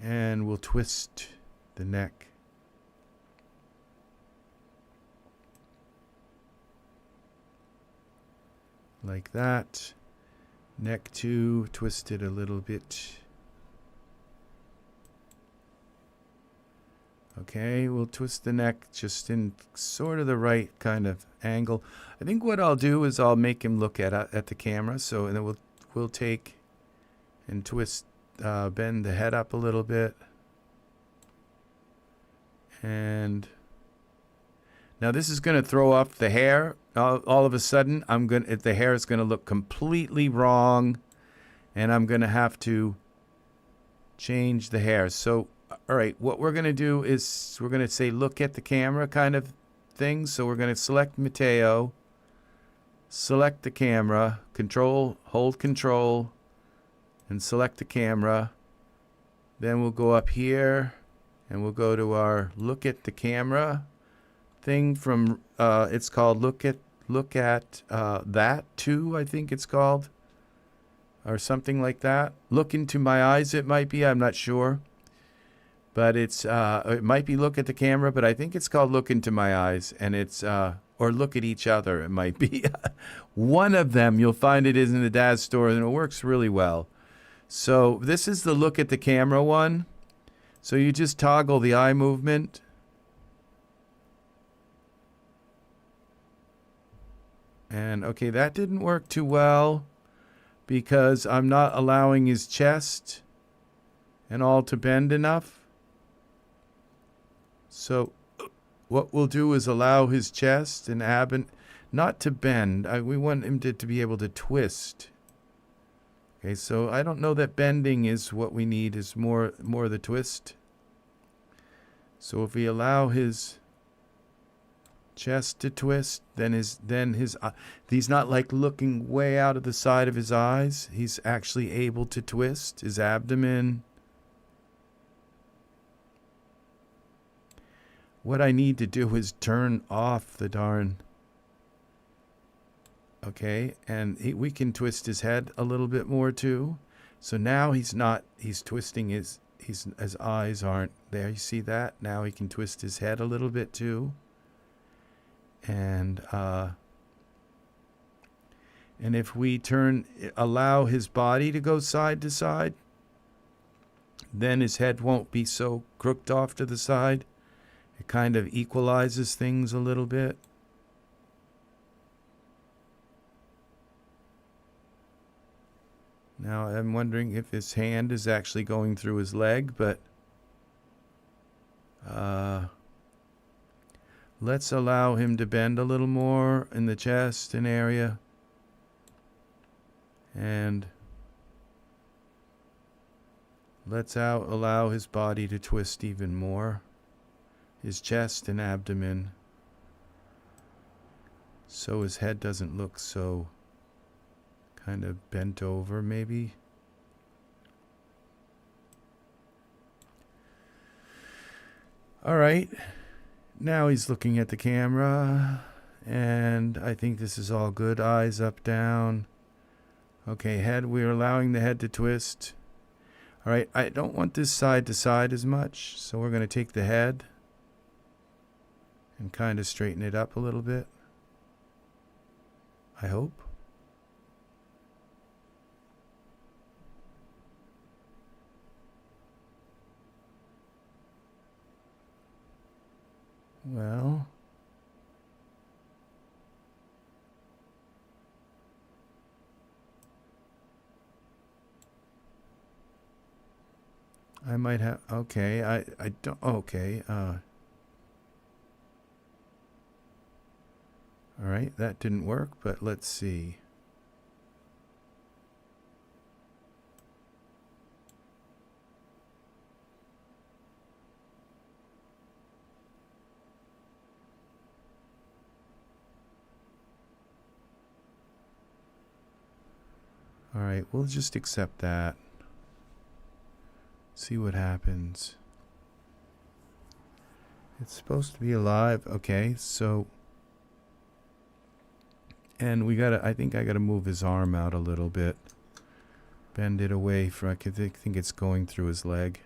A: And we'll twist the neck. Like that. Neck 2, twist it a little bit. Okay, we'll twist the neck just in sort of the right kind of angle. I think what I'll do is I'll make him look at the camera. So and then we'll take and twist, bend the head up a little bit. And now this is going to throw off the hair. All of a sudden, the hair is going to look completely wrong, and I'm going to have to change the hair. So, all right, what we're going to do is we're going to say look at the camera kind of thing. So we're going to select Mato, select the camera, hold control, and select the camera. Then we'll go up here, and we'll go to our look at the camera thing from it's called look at that too, I think it's called, or something like that. Look into my eyes, it might be, I'm not sure, but it might be look at the camera, but I think it's called look into my eyes, and it's or look at each other, it might be. One of them, you'll find it is in the DAZ store, and it works really well. So this is the look at the camera one. So you just toggle the eye movement. And okay, that didn't work too well because I'm not allowing his chest and all to bend enough. So what we'll do is allow his chest and abdomen not to bend. We want him to be able to twist. Okay, so I don't know that bending is what we need, is more the twist. So if we allow his chest to twist, then he's not like looking way out of the side of his eyes. He's actually able to twist his abdomen. What I need to do is turn off the darn. Okay, and we can twist his head a little bit more too. So now he's twisting his eyes aren't there. You see that? Now he can twist his head a little bit too. And if we allow his body to go side to side, then his head won't be so crooked off to the side. It kind of equalizes things a little bit. Now I'm wondering if his hand is actually going through his leg, but let's allow him to bend a little more in the chest and area. And let's allow his body to twist even more. His chest and abdomen. So his head doesn't look so kind of bent over, maybe. All right. Now he's looking at the camera, and I think this is all good. Eyes up, down. Okay, head, we're allowing the head to twist. All right, I don't want this side to side as much, so we're going to take the head and kind of straighten it up a little bit. I hope. Well, I might have, okay, I don't, okay, All right, that didn't work, but let's see. All right, we'll just accept that. See what happens. It's supposed to be alive. Okay, so... And we gotta, I think I gotta move his arm out a little bit. Bend it away from, I think it's going through his leg.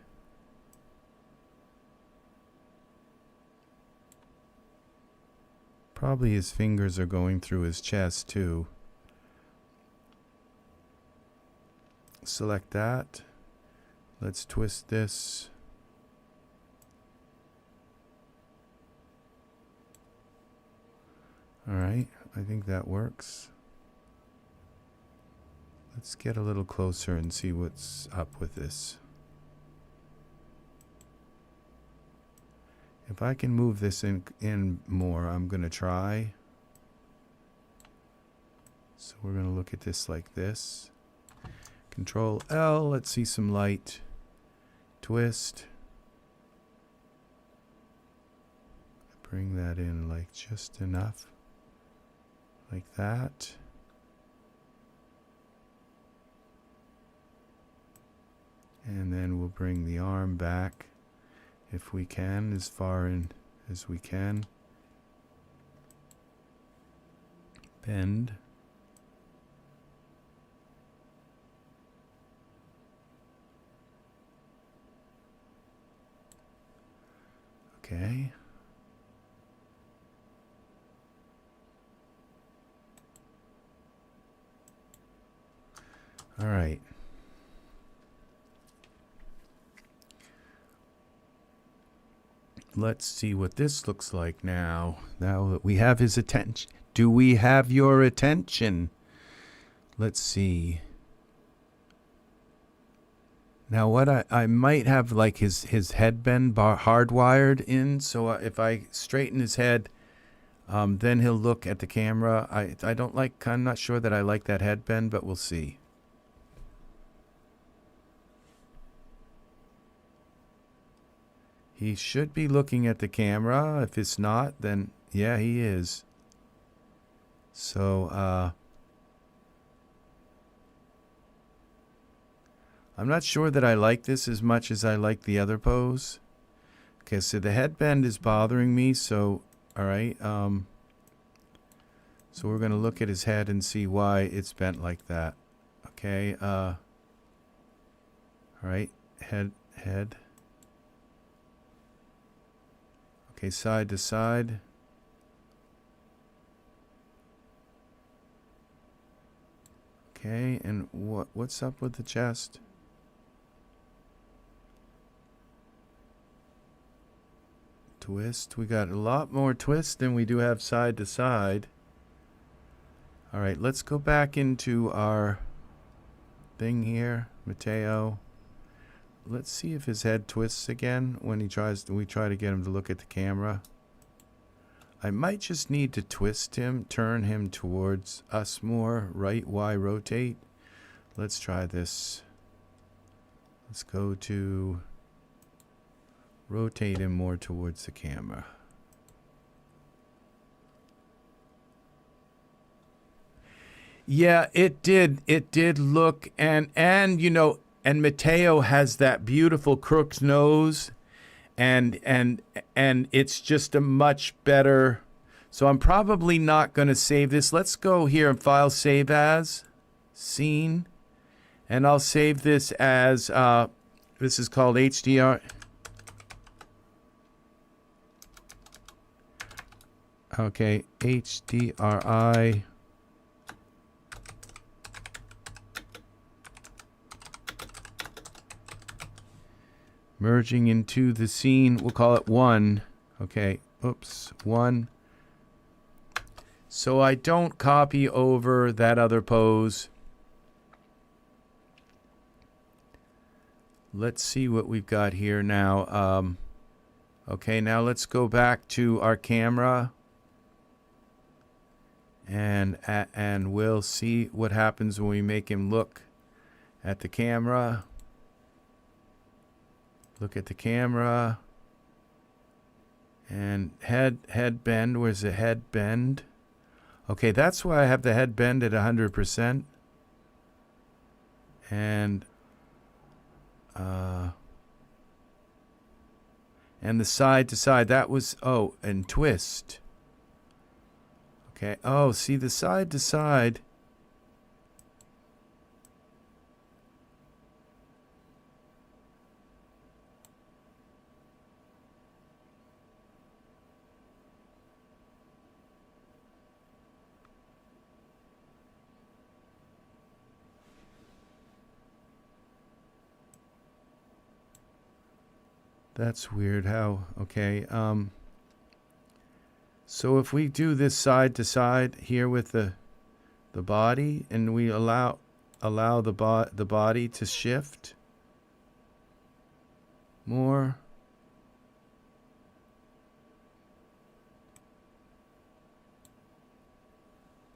A: Probably his fingers are going through his chest too. Select that. Let's twist this. All right, I think that works. Let's get a little closer and see what's up with this. If I can move this in more, I'm going to try. So we're going to look at this like this. Control L, let's see some light. Twist. Bring that in like just enough. Like that. And then we'll bring the arm back if we can, as far in as we can. Bend. Okay. All right. Let's see what this looks like now. Now that we have his attention. Do we have your attention? Let's see. Now what I might have like his head bend hardwired in. So if I straighten his head, then he'll look at the camera. I don't like, I'm not sure that I like that head bend, but we'll see. He should be looking at the camera. If it's not, then yeah, he is. So, I'm not sure that I like this as much as I like the other pose. Okay, so the headbend is bothering me, so, alright, so we're going to look at his head and see why it's bent like that. Okay, alright, head. Okay, side to side. Okay, and what's up with the chest? Twist. We got a lot more twist than we do have side to side. All right, let's go back into our thing here, Mato. Let's see if his head twists again when he tries. We try to get him to look at the camera. I might just need to twist him, turn him towards us more. Right Y rotate. Let's try this. Let's go to rotate him more towards the camera. Yeah, it did. It did look, and you know, and Mato has that beautiful crooked nose, and it's just a much better. So I'm probably not going to save this. Let's go here and file save as scene, and I'll save this as this is called HDR. Okay, HDRI. Merging into the scene, we'll call it 1. Okay, oops, 1. So I don't copy over that other pose. Let's see what we've got here now. Okay, now let's go back to our camera. and we'll see what happens when we make him look at the camera. Look at the camera. And head bend. Where's the head bend? Okay, that's why I have the head bend at 100%. And the side to side, that was, oh, and twist. Okay, oh, see the side to side. That's weird how, okay. So if we do this side to side here with the body, and we allow the body to shift more.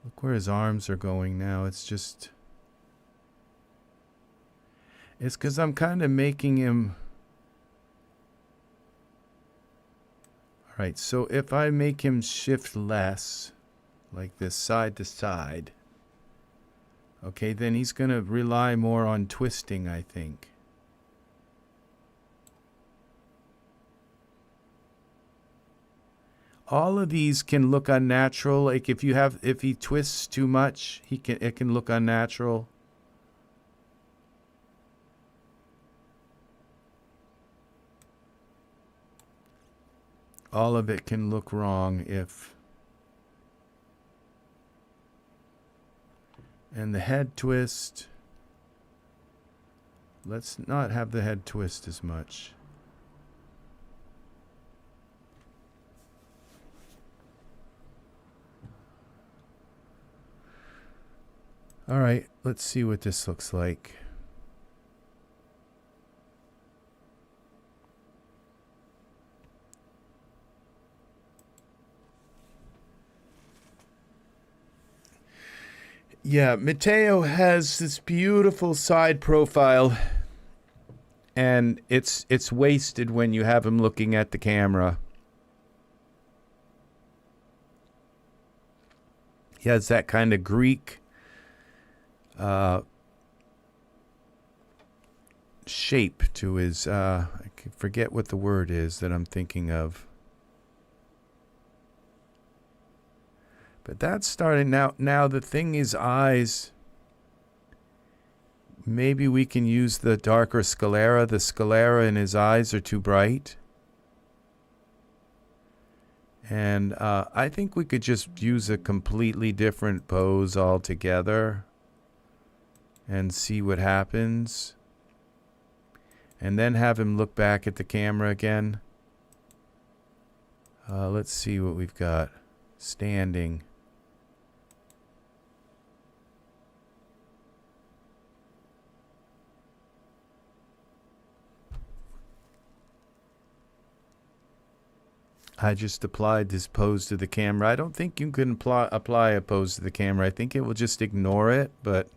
A: Look where his arms are going now. It's just, it's because I'm kind of making him. All right, so if I make him shift less, like this side to side, okay, then he's going to rely more on twisting, I think. All of these can look unnatural. Like if he twists too much, it can look unnatural. All of it can look wrong if. And the head twist. Let's not have the head twist as much. All right, let's see what this looks like. Yeah, Mato has this beautiful side profile, and it's wasted when you have him looking at the camera. He has that kind of Greek shape to his, I forget what the word is that I'm thinking of. But that's starting now. Now the thing is eyes. Maybe we can use the darker sclera. The sclera in his eyes are too bright. And I think we could just use a completely different pose altogether and see what happens. And then have him look back at the camera again. Let's see what we've got. Standing. I just applied this pose to the camera. I don't think you can apply a pose to the camera. I think it will just ignore it, but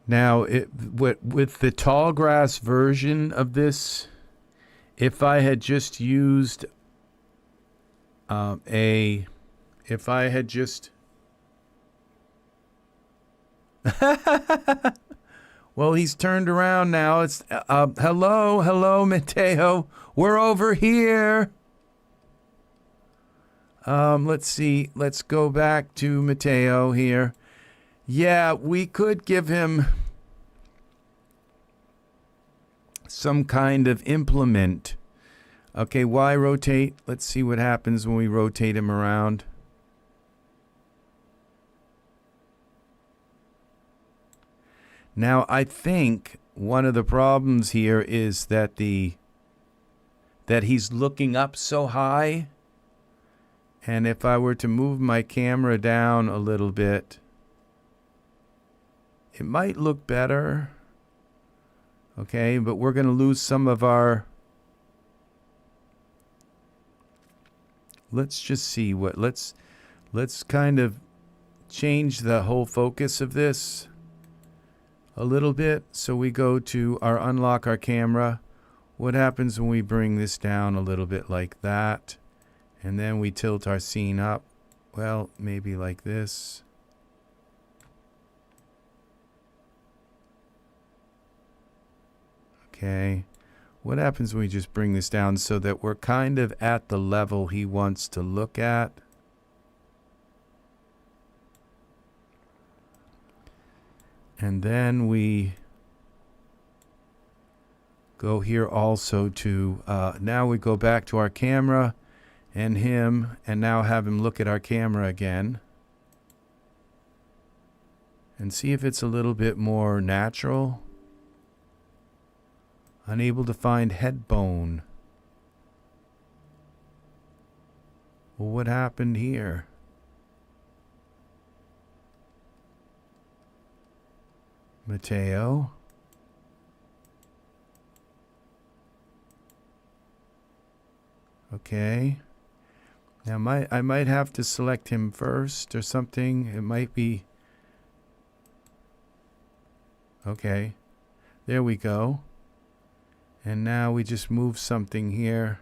A: now, with the tall grass version of this, if I had just used well, he's turned around now. It's hello, Mato. We're over here. Let's see. Let's go back to Mato here. Yeah, we could give him some kind of implement. Okay, why rotate? Let's see what happens when we rotate him around. Now, I think one of the problems here is that that he's looking up so high. And if I were to move my camera down a little bit, it might look better. Okay, but we're going to lose some of our... Let's just see what... Let's kind of change the whole focus of this a little bit. So we go to our unlock our camera. What happens when we bring this down a little bit like that? And then we tilt our scene up. Well, maybe like this. Okay. What happens when we just bring this down so that we're kind of at the level he wants to look at? And then we go here also to, now we go back to our camera and him, and now have him look at our camera again. And see if it's a little bit more natural. Unable to find head bone. Well, what happened here? Mato. Okay. Now I might have to select him first or something. It might be... Okay. There we go. And now we just move something here.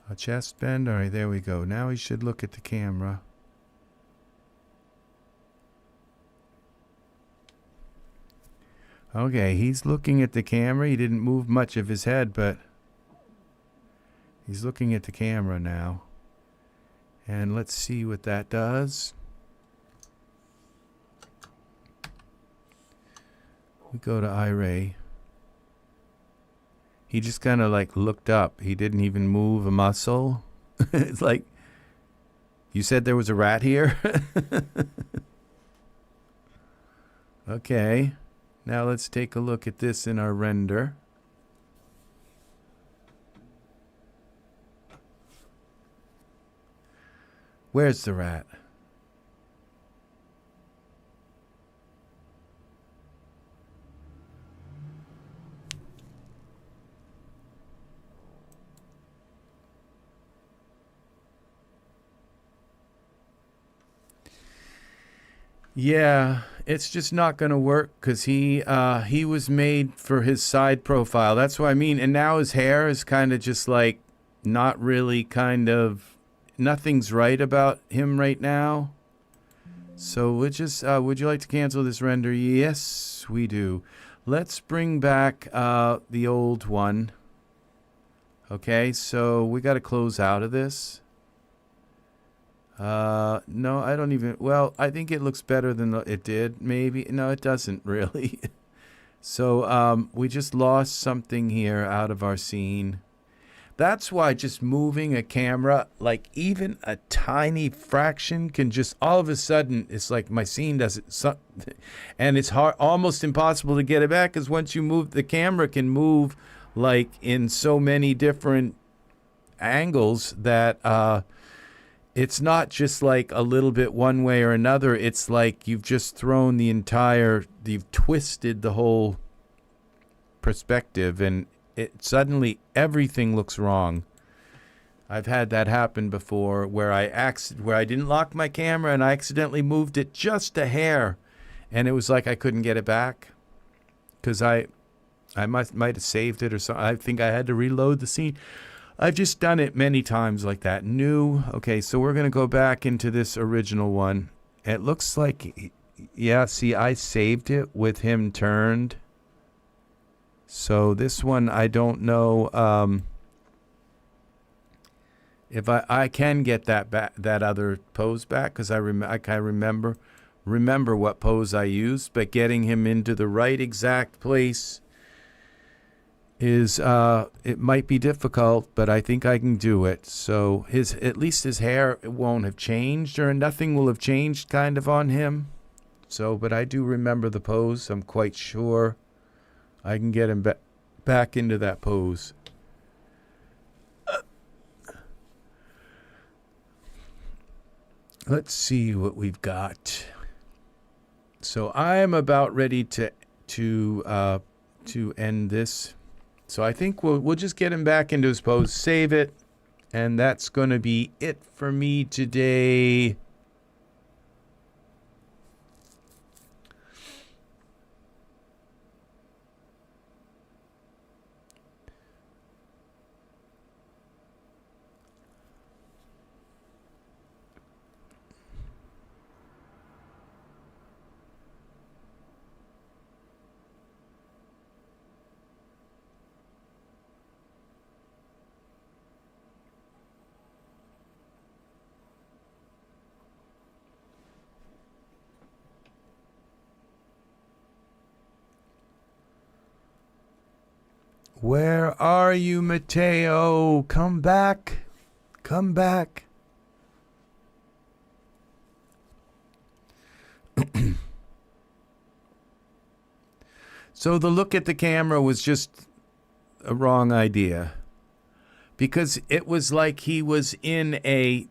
A: A chest bend. All right, there we go. Now he should look at the camera. Okay, he's looking at the camera. He didn't move much of his head, but he's looking at the camera now. And let's see what that does. We go to Iray. He just kind of like looked up. He didn't even move a muscle. It's like, you said there was a rat here? Okay. Now let's take a look at this in our render. Where's the rat? Yeah, it's just not going to work because he was made for his side profile. That's what I mean. And now his hair is kind of just like not really kind of, nothing's right about him right now. So we'll just, would you like to cancel this render? Yes, we do. Let's bring back the old one. Okay, so we got to close out of this. No, I don't even, well, I think it looks better than it did, maybe. No, it doesn't really. So, we just lost something here out of our scene. That's why just moving a camera, like even a tiny fraction can just, all of a sudden, it's like my scene doesn't, and it's hard, almost impossible to get it back, because once you move, the camera can move like in so many different angles that, it's not just like a little bit one way or another. It's like you've just thrown the entire, you've twisted the whole perspective, and it suddenly everything looks wrong. I've had that happen before where I didn't lock my camera and I accidentally moved it just a hair, and it was like I couldn't get it back because I might have saved it or something. I think I had to reload the scene. I've just done it many times like that. New. Okay, so we're going to go back into this original one. It looks like, yeah, see, I saved it with him turned. So this one, I don't know if I can get that back, that other pose back, because I remember what pose I used, but getting him into the right exact place is it might be difficult, but I think I can do it. So at least his hair won't have changed, or nothing will have changed kind of on him. So, but I do remember the pose. I'm quite sure I can get him back into that pose. Let's see what we've got. So I am about ready to end this. So I think we'll just get him back into his pose, save it, and that's going to be it for me today. Where are you, Matteo? Come back. Come back. So the look at the camera was just a wrong idea. Because it was like he was in a...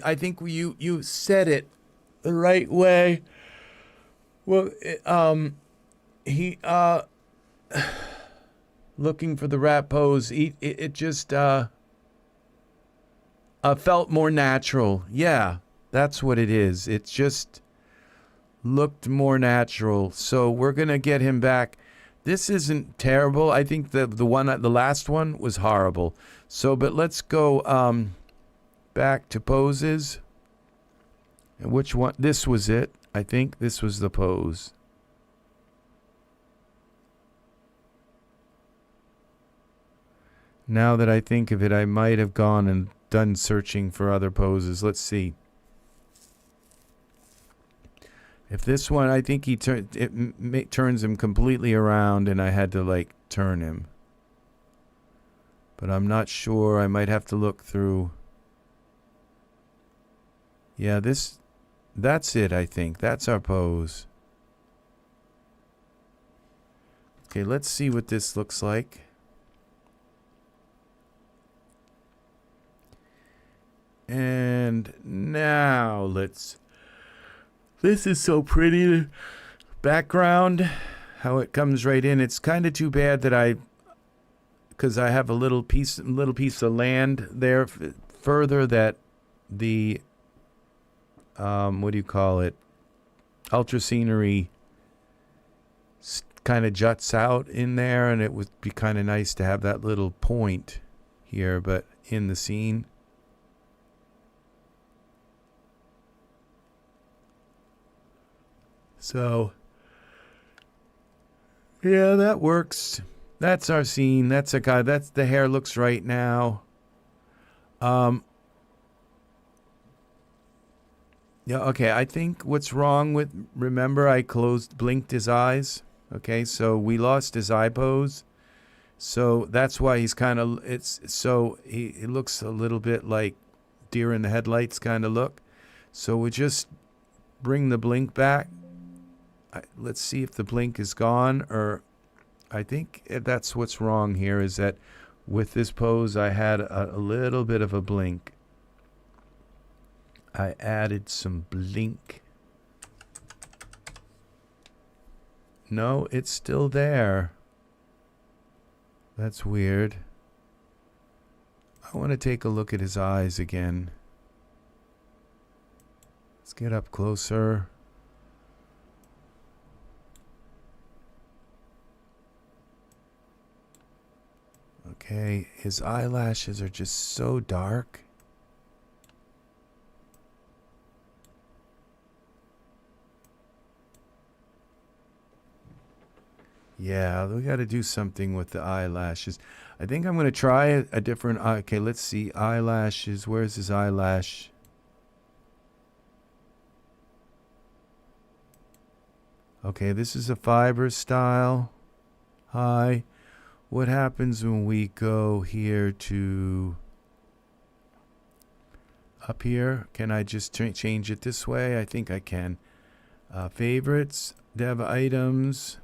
A: I think you said it the right way. Well, he... looking for the rat pose, it just felt more natural. Yeah, that's what it is. It just looked more natural. So we're gonna get him back. This isn't terrible. I think the last one was horrible. So, but let's go back to poses. And which one? This was it. I think this was the pose. Now that I think of it, I might have gone and done searching for other poses. Let's see. If this one, I think it turns him completely around, and I had to like turn him. But I'm not sure. I might have to look through. Yeah, that's it, I think. That's our pose. Okay, let's see what this looks like. And now this is so pretty. Background, how it comes right in. It's kind of too bad that because I have a little piece of land there further that the, what do you call it? Ultra scenery kind of juts out in there, and it would be kind of nice to have that little point here, but in the scene. So, yeah, that works. That's our scene. That's a guy. That's the hair looks right now. Yeah, okay. I think what's wrong with, remember I blinked his eyes. Okay, so we lost his eye pose. So that's why he's kind of, he looks a little bit like deer in the headlights kind of look. So we just bring the blink back. Let's see if the blink is gone, or I think that's what's wrong here, is that with this pose I had a little bit of a blink. I added some blink. No, it's still there. That's weird. I want to take a look at his eyes again. Let's get up closer. Okay, his eyelashes are just so dark. Yeah, we got to do something with the eyelashes. I think I'm going to try a different... Okay, let's see. Eyelashes. Where's his eyelash? Okay, this is a fiber style. Hi. what happens when we go here to up here? Can I just change it this way? I think I can. Favorites, dev items.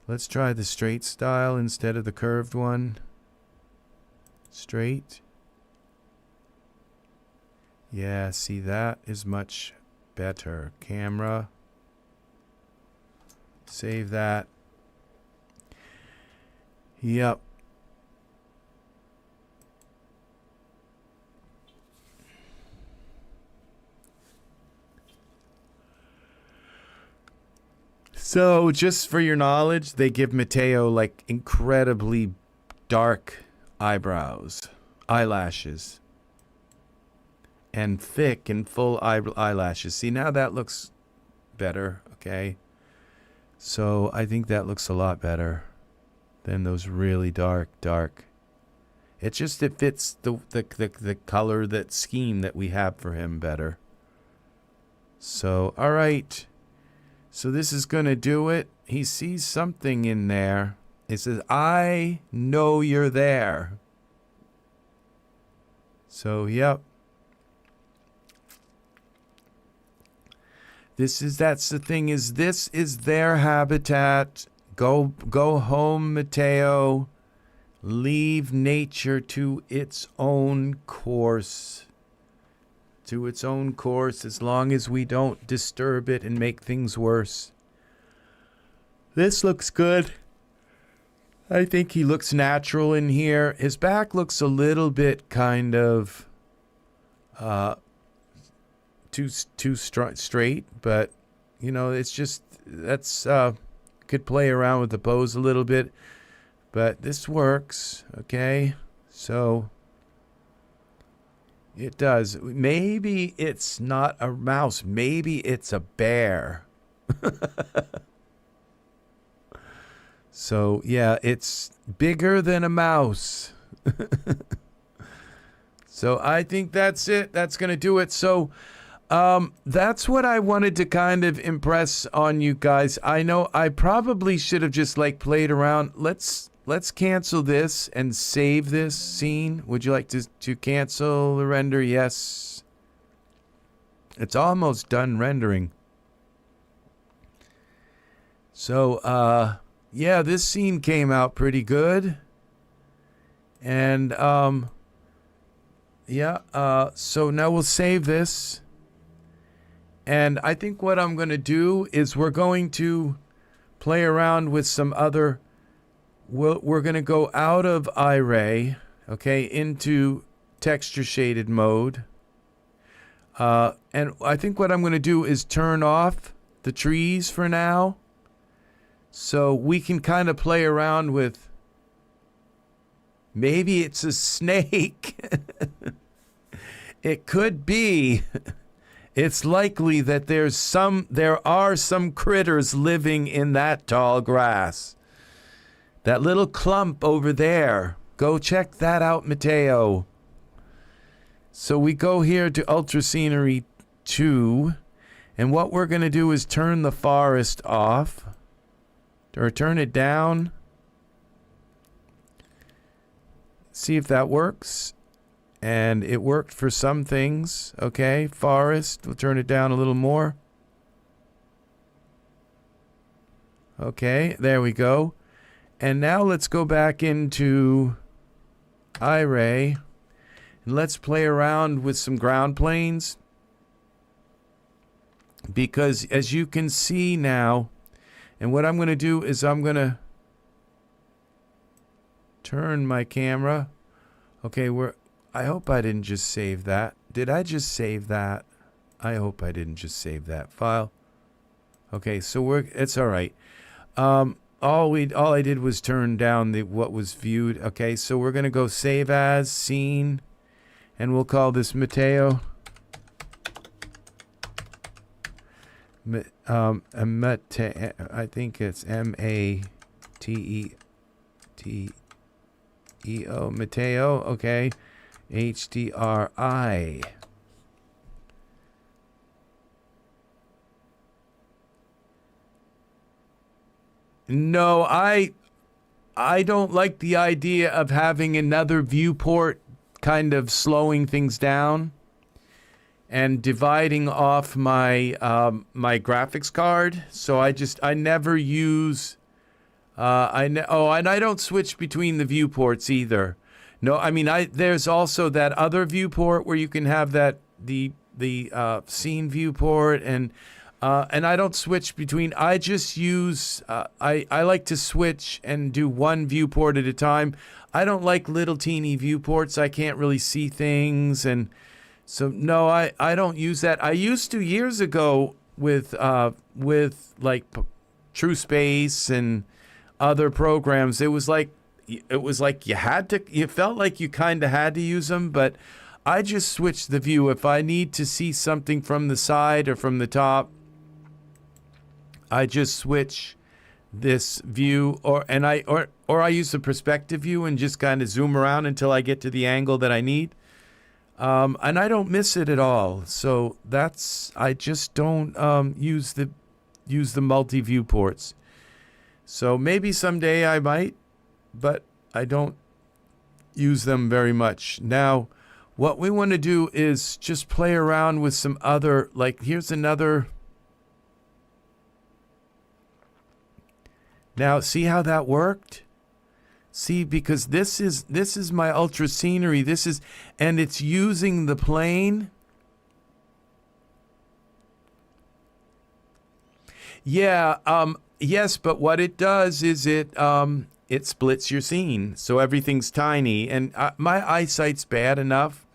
A: Let's try the straight style instead of the curved one. Straight. Yeah, see, that is much better. Camera. Save that. Yep. So, just for your knowledge, they give Matteo like incredibly dark eyebrows, eyelashes, and thick and full eyelashes. See, now that looks better, okay? So, I think that looks a lot better than those really dark. It fits the color, that scheme that we have for him better. So, all right. So this is going to do it. He sees something in there. It says, I know you're there. So, yep. That's the thing, is this is their habitat. Go home, Matteo. Leave nature to its own course. To its own course, as long as we don't disturb it and make things worse. This looks good. I think he looks natural in here. His back looks a little bit kind of too straight, but you know, it's just that's could play around with the pose a little bit, but this works. Okay, so it does. Maybe it's not a mouse. Maybe it's a bear. So, yeah, it's bigger than a mouse. So, I think that's it. That's going to do it. So, that's what I wanted to kind of impress on you guys. I know I probably should have just, like, played around. Let's cancel this and save this scene. Would you like to cancel the render? Yes. It's almost done rendering. So, yeah, this scene came out pretty good. And, yeah, so now we'll save this. And I think what I'm going to do is we're going to play around with some other... We're going to go out of Iray, okay, into texture shaded mode. And I think what I'm going to do is turn off the trees for now. So we can kind of play around with, maybe it's a snake. It could be. It's likely that there are some critters living in that tall grass. That little clump over there. Go check that out, Matteo. So we go here to Ultra Scenery 2. And what we're going to do is turn the forest off. Or turn it down. See if that works. And it worked for some things. Okay, forest. We'll turn it down a little more. Okay, there we go. And now let's go back into Iray. And let's play around with some ground planes. Because as you can see now, and what I'm going to do is I'm going to turn my camera. Okay, I hope I didn't just save that. Did I just save that? I hope I didn't just save that file. Okay, so it's all right. All I did was turn down what was viewed. Okay, so we're going to go save as scene, and we'll call this Matteo. I think it's M-A-T-E-T-E-O, Matteo, okay. HDRI. No, I don't like the idea of having another viewport kind of slowing things down and dividing off my my graphics card. So I never use and I don't switch between the viewports either. No, I mean there's also that other viewport where you can have that the scene viewport and I don't switch between. I just use I like to switch and do one viewport at a time. I don't like little teeny viewports. I can't really see things, and so no, I don't use that. I used to years ago with like True Space and other programs. It was like you felt like you kind of had to use them, but I just switch the view. If I need to see something from the side or from the top, I just switch this view, or I use the perspective view and just kind of zoom around until I get to the angle that I need. And I don't miss it at all. So I just don't use the multi viewports. So maybe someday I might, but I don't use them very much. Now, what we want to do is just play around with some other, like here's another. Now, see how that worked? See, because this is my ultra scenery. And it's using the plane. Yeah, yes, but what it does is it splits your scene, so everything's tiny. And my eyesight's bad enough.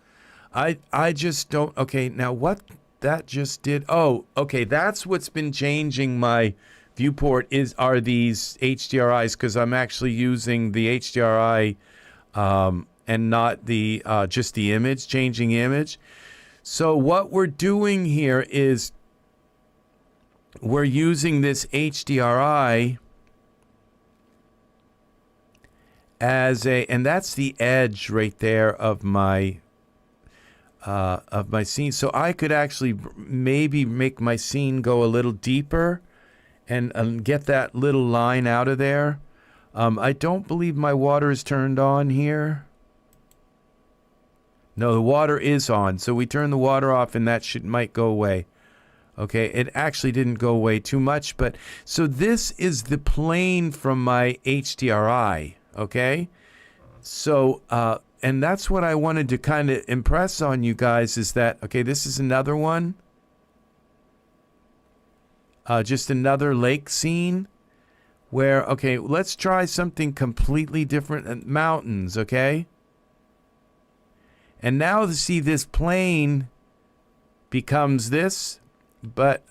A: I just don't. Okay, now what that just did? Oh, okay, that's what's been changing my viewport are these HDRIs, because I'm actually using the HDRI and not the just the image, changing image. So what we're doing here is we're using this HDRI and that's the edge right there of my scene. So I could actually maybe make my scene go a little deeper and get that little line out of there. I don't believe my water is turned on here. No, the water is on. So we turn the water off and that might go away. Okay, it actually didn't go away too much. But so this is the plane from my HDRI. Okay, so and that's what I wanted to kind of impress on you guys is that, okay, this is another one. Just another lake scene where, okay, let's try something completely different. Mountains, okay? And now to see this plane becomes this, but,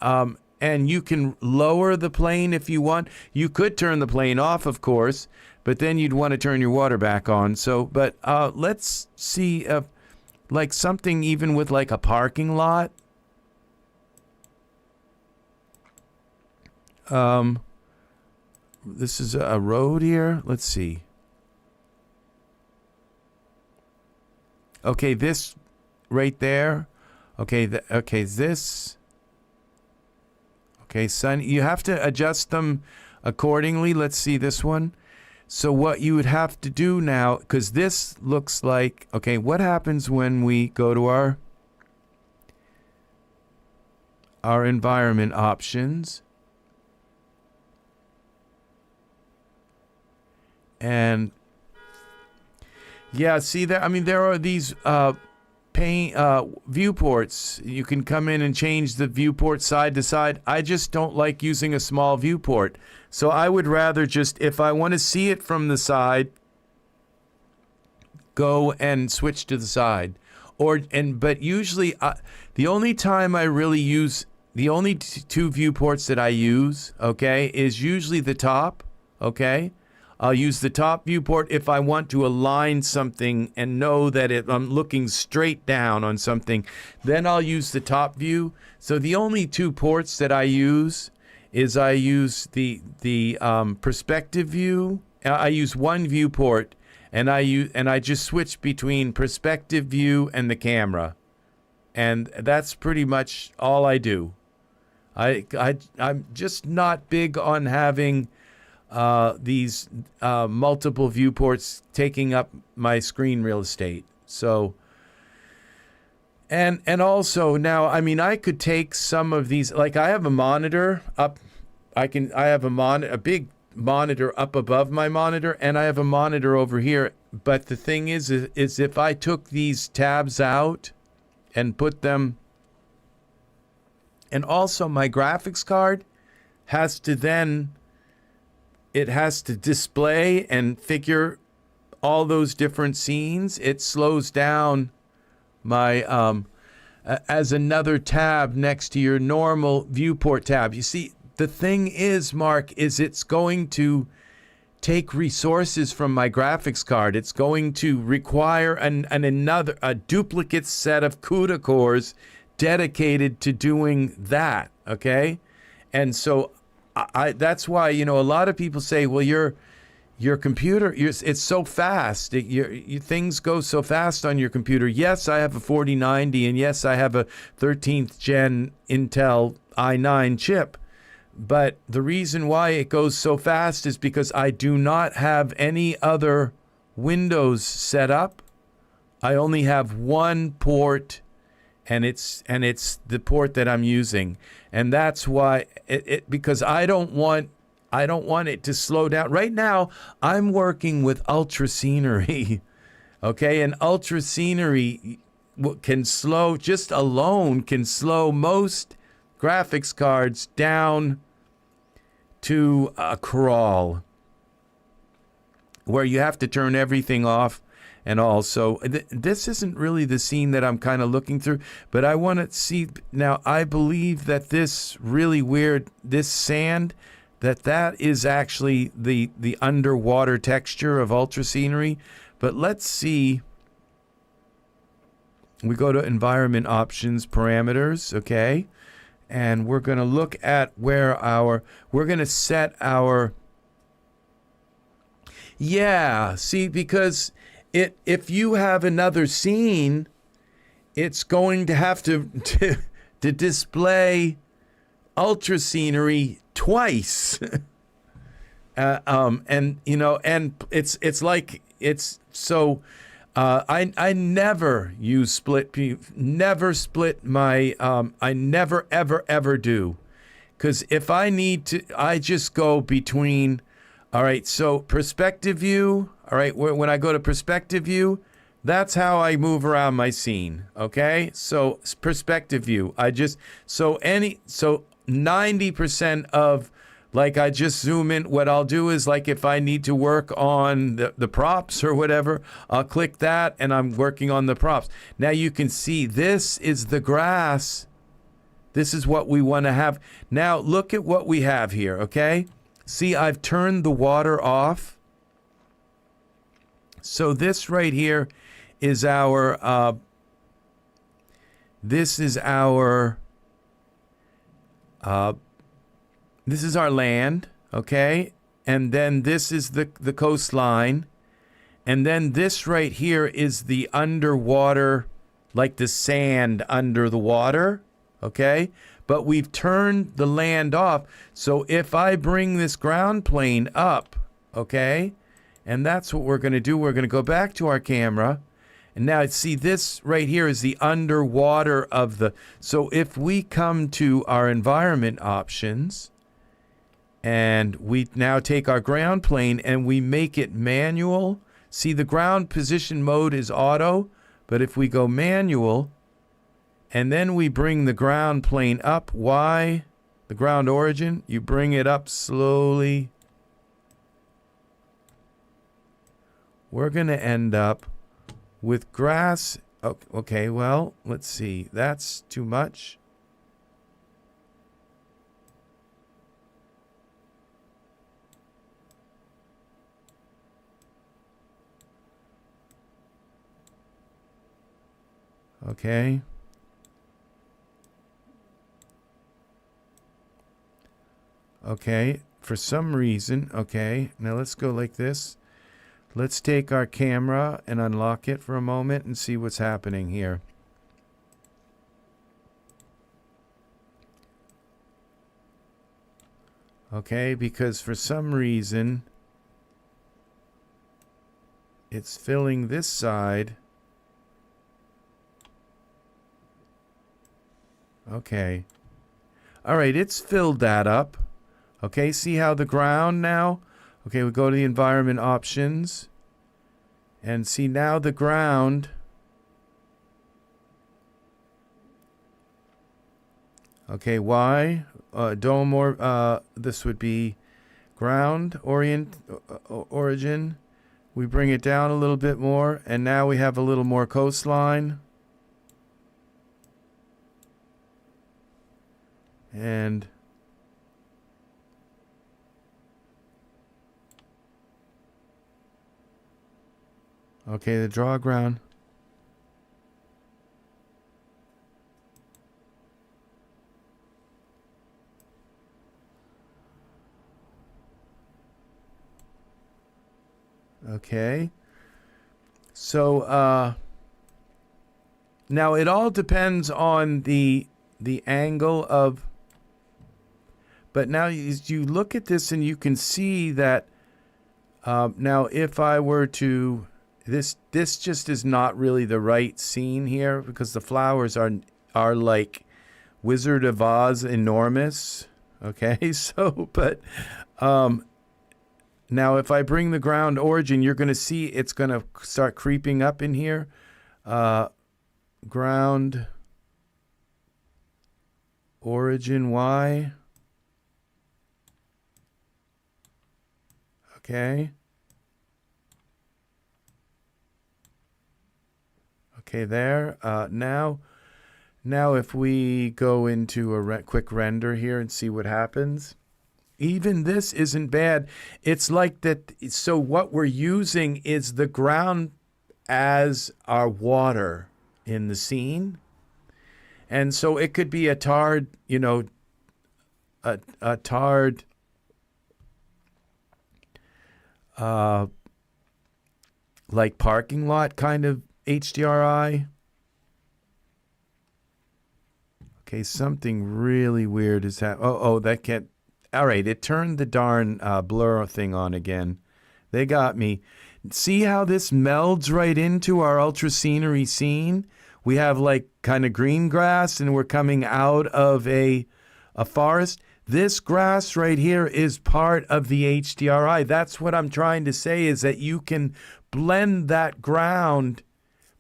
A: and you can lower the plane if you want. You could turn the plane off, of course, but then you'd want to turn your water back on. So, but let's see if, like something even with like a parking lot. This is a road here. Let's see. Okay, this right there. Okay, this. Okay, son, you have to adjust them accordingly. Let's see this one. So what you would have to do now, because this looks like, okay, what happens when we go to our environment options? And yeah, see that? I mean, there are these viewports. You can come in and change the viewport side to side. I just don't like using a small viewport. So I would rather just, if I want to see it from the side, go and switch to the side. But usually the only time I really use, the only two viewports that I use, okay, is usually the top, okay? I'll use the top viewport if I want to align something and know that I'm looking straight down on something. Then I'll use the top view. So the only two ports that I use is I use the perspective view. I use one viewport, and I just switch between perspective view and the camera, and that's pretty much all I do. I'm just not big on having these multiple viewports taking up my screen real estate. So, and also now, I mean, I could take some of these, like I have a monitor up, I have a big monitor up above my monitor, and I have a monitor over here. But the thing is if I took these tabs out and put them, and also my graphics card has to then, it has to display and figure all those different scenes. It slows down my, as another tab next to your normal viewport tab. You see, the thing is, Mark, is it's going to take resources from my graphics card. It's going to require a duplicate set of CUDA cores dedicated to doing that, okay? And so that's why, you know, a lot of people say, well, your computer, it's so fast. Things go so fast on your computer. Yes, I have a 4090, and yes, I have a 13th gen Intel i9 chip. But the reason why it goes so fast is because I do not have any other Windows set up. I only have one port, and it's the port that I'm using. And that's why because I don't want it to slow down. Right now, I'm working with Ultra Scenery, okay? And Ultra Scenery can slow, just alone can slow most graphics cards down to a crawl, where you have to turn everything off and all. So this isn't really the scene that I'm kind of looking through, but I want to see. Now, I believe that this really weird, this sand, that is actually the underwater texture of Ultra Scenery. But let's see. We go to environment options, parameters, okay? And we're going to look at where we're going to set our, yeah, see, because if you have another scene, it's going to have to display Ultra Scenery twice. And, you know, and it's like, it's so, I never use split view, never split my, I never, ever do. Because if I need to, I just go between, all right, so perspective view, all right, when I go to perspective view, that's how I move around my scene, okay? So perspective view, so 90% of, like, I just zoom in. What I'll do is, like, if I need to work on the props or whatever, I'll click that and I'm working on the props. Now you can see this is the grass. This is what we want to have. Now look at what we have here, okay? See, I've turned the water off. So this right here is our, this is our land, okay? And then this is the coastline. And then this right here is the underwater, like the sand under the water, okay? But we've turned the land off. So if I bring this ground plane up, okay? And that's what we're going to do. We're going to go back to our camera. And now see, this right here is the underwater of the, so if we come to our environment options, and we now take our ground plane and we make it manual. See, the ground position mode is auto, but if we go manual and then we bring the ground plane up, Y, the ground origin, you bring it up slowly. We're going to end up with grass. Okay, well, let's see. That's too much. Okay. Okay, for some reason, okay, now let's go like this. Let's take our camera and unlock it for a moment and see what's happening here. Okay, because for some reason it's filling this side. Okay. All right, it's filled that up. Okay, see how the ground now? Okay, we go to the environment options. And see now the ground. Okay, why? Dome or this would be ground origin. We bring it down a little bit more, and now we have a little more coastline. And okay, the draw ground. Okay. So now it all depends on the angle of, but now you look at this and you can see that now if I were to, this just is not really the right scene here because the flowers are like Wizard of Oz enormous. Okay, so but now if I bring the ground origin, you're going to see it's going to start creeping up in here. Ground origin Y. Okay. Okay, there. Now if we go into a quick render here and see what happens, even this isn't bad. It's like that. So what we're using is the ground as our water in the scene. And so it could be a tarred, you know, a tarred like parking lot kind of HDRI. Okay, something really weird is happening. Oh, that can't. All right, it turned the darn blur thing on again. They got me. See how this melds right into our ultra scenery scene? We have like kind of green grass and we're coming out of a forest. This grass right here is part of the HDRI. That's what I'm trying to say, is that you can blend that ground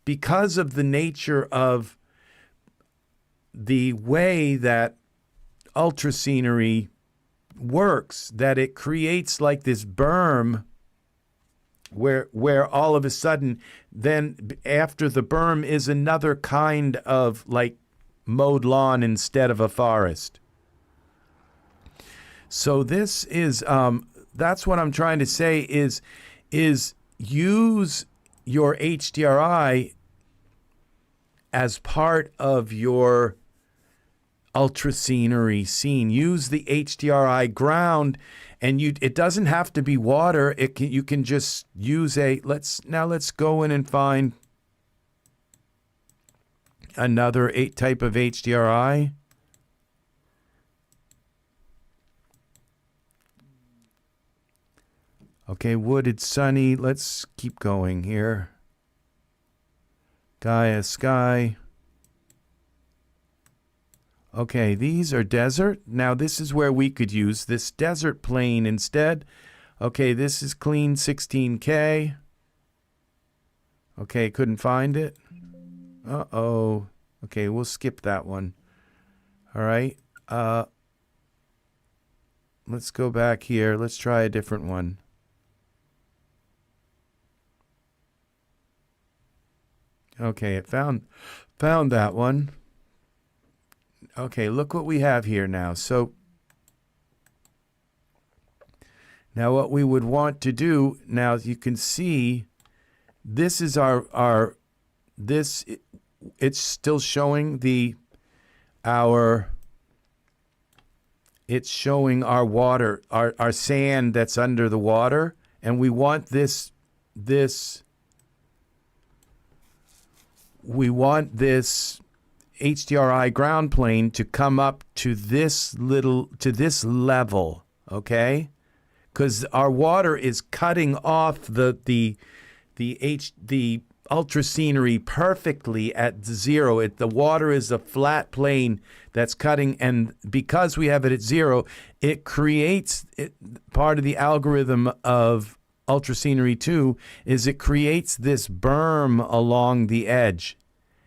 A: because of the nature of the way that ultra scenery works, that it creates like this berm where all of a sudden then after the berm is another kind of like mowed lawn instead of a forest. So this is that's what I'm trying to say is use your HDRI as part of your ultra scenery scene. Use the HDRI ground, and it doesn't have to be water. You can just use let's go in and find another type of HDRI. Okay, wooded, sunny. Let's keep going here. Gaia sky. Okay, these are desert. Now this is where we could use this desert plane instead. Okay, this is clean 16K. Okay, couldn't find it. Uh-oh. Okay, we'll skip that one. All right. Let's go back here. Let's try a different one. Okay, it found that one. Okay, look what we have here now. So now what we would want to do, now you can see this is it's still showing it's showing our water, our sand that's under the water, and we want this HDRI ground plane to come up to this level, okay? Because our water is cutting off the ultra scenery perfectly at 0. The water is a flat plane that's cutting, and because we have it at 0, it creates part of the algorithm of ultra scenery 2 is it creates this berm along the edge.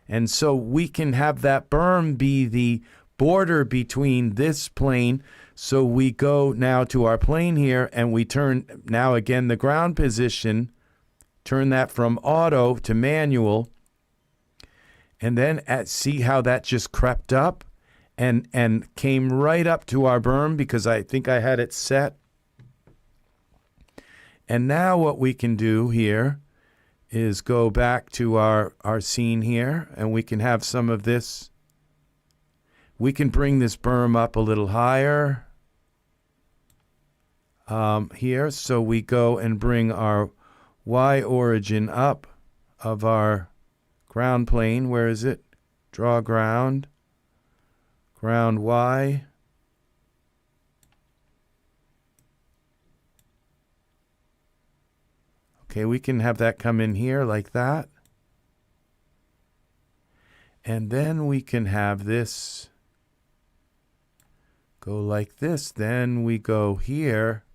A: And so we can have that berm be the border between this plane. So we go now to our plane here, and we turn now again the ground position, turn that from auto to manual, and then see how that just crept up and came right up to our berm because I think I had it set. And now what we can do here is go back to our scene here, and we can have some of this. We can bring this berm up a little higher here. So we go and bring our Y origin up of our ground plane. Where is it? Draw ground. Ground Y. Okay, we can have that come in here like that. And then we can have this go like this. Then we go here.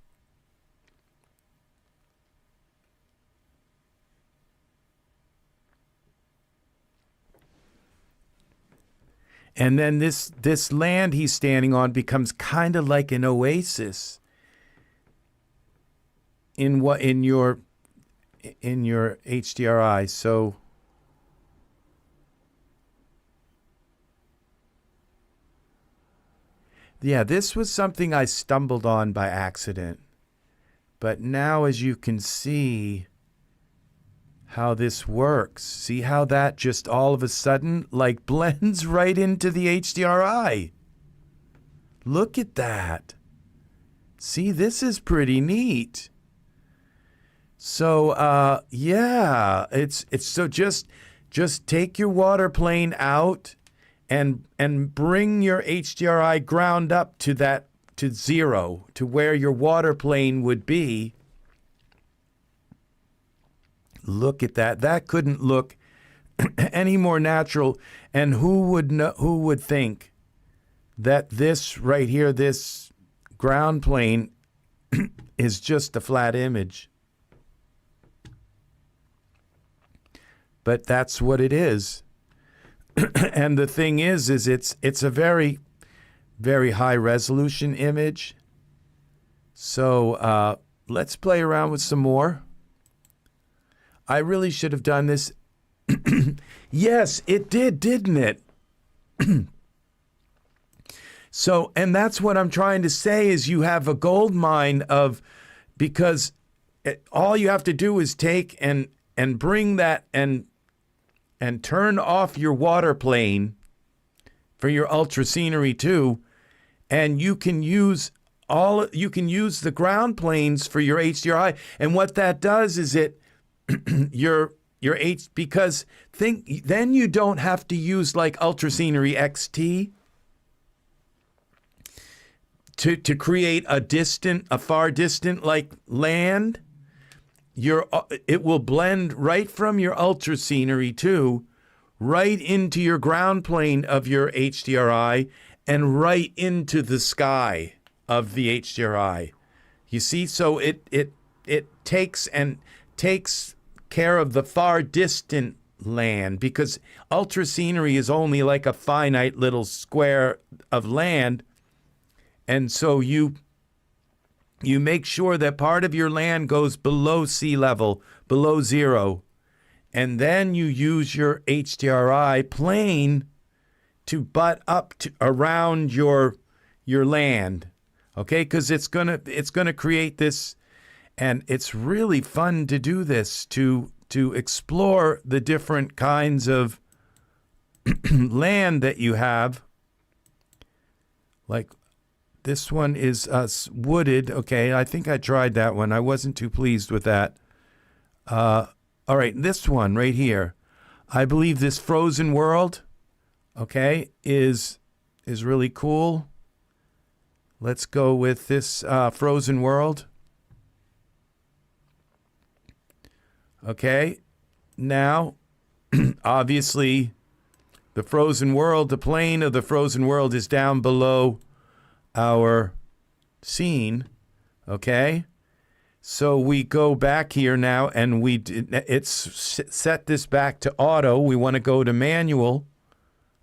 A: And then this land he's standing on becomes kind of like an oasis in your HDRI. So yeah, this was something I stumbled on by accident. But now, as you can see how this works, see how that just all of a sudden like blends right into the HDRI. Look at that. See, this is pretty neat. So yeah, it's so just take your water plane out and bring your HDRI ground up to 0, to where your water plane would be. Look at that. That couldn't look any more natural. And who would think that this right here, this ground plane, is just a flat image? But that's what it is. And the thing is it's a very, very high resolution image. So let's play around with some more. I really should have done this. Yes, it did, didn't it? So, and that's what I'm trying to say is you have a gold mine of, because all you have to do is take and bring that and turn off your water plane for your ultra scenery too, and you can use the ground planes for your HDRI. And what that does is it because then you don't have to use like ultra scenery XT to create a far distant like land. It will blend right from your ultra scenery too, right into your ground plane of your HDRI and right into the sky of the HDRI. You see, so it takes care of the far distant land, because ultra scenery is only like a finite little square of land. And so you make sure that part of your land goes below sea level, below 0. And then you use your HDRI plane to butt up around your land. Okay? Because it's gonna create this. And it's really fun to do this, to explore the different kinds of land that you have. Like this one is wooded. Okay, I think I tried that one. I wasn't too pleased with that. All right, this one right here. I believe this frozen world, okay, is really cool. Let's go with this frozen world. Okay, now, obviously, the frozen world, the plane of the frozen world is down below our scene, okay? So we go back here now, and it's set this back to auto. We want to go to manual,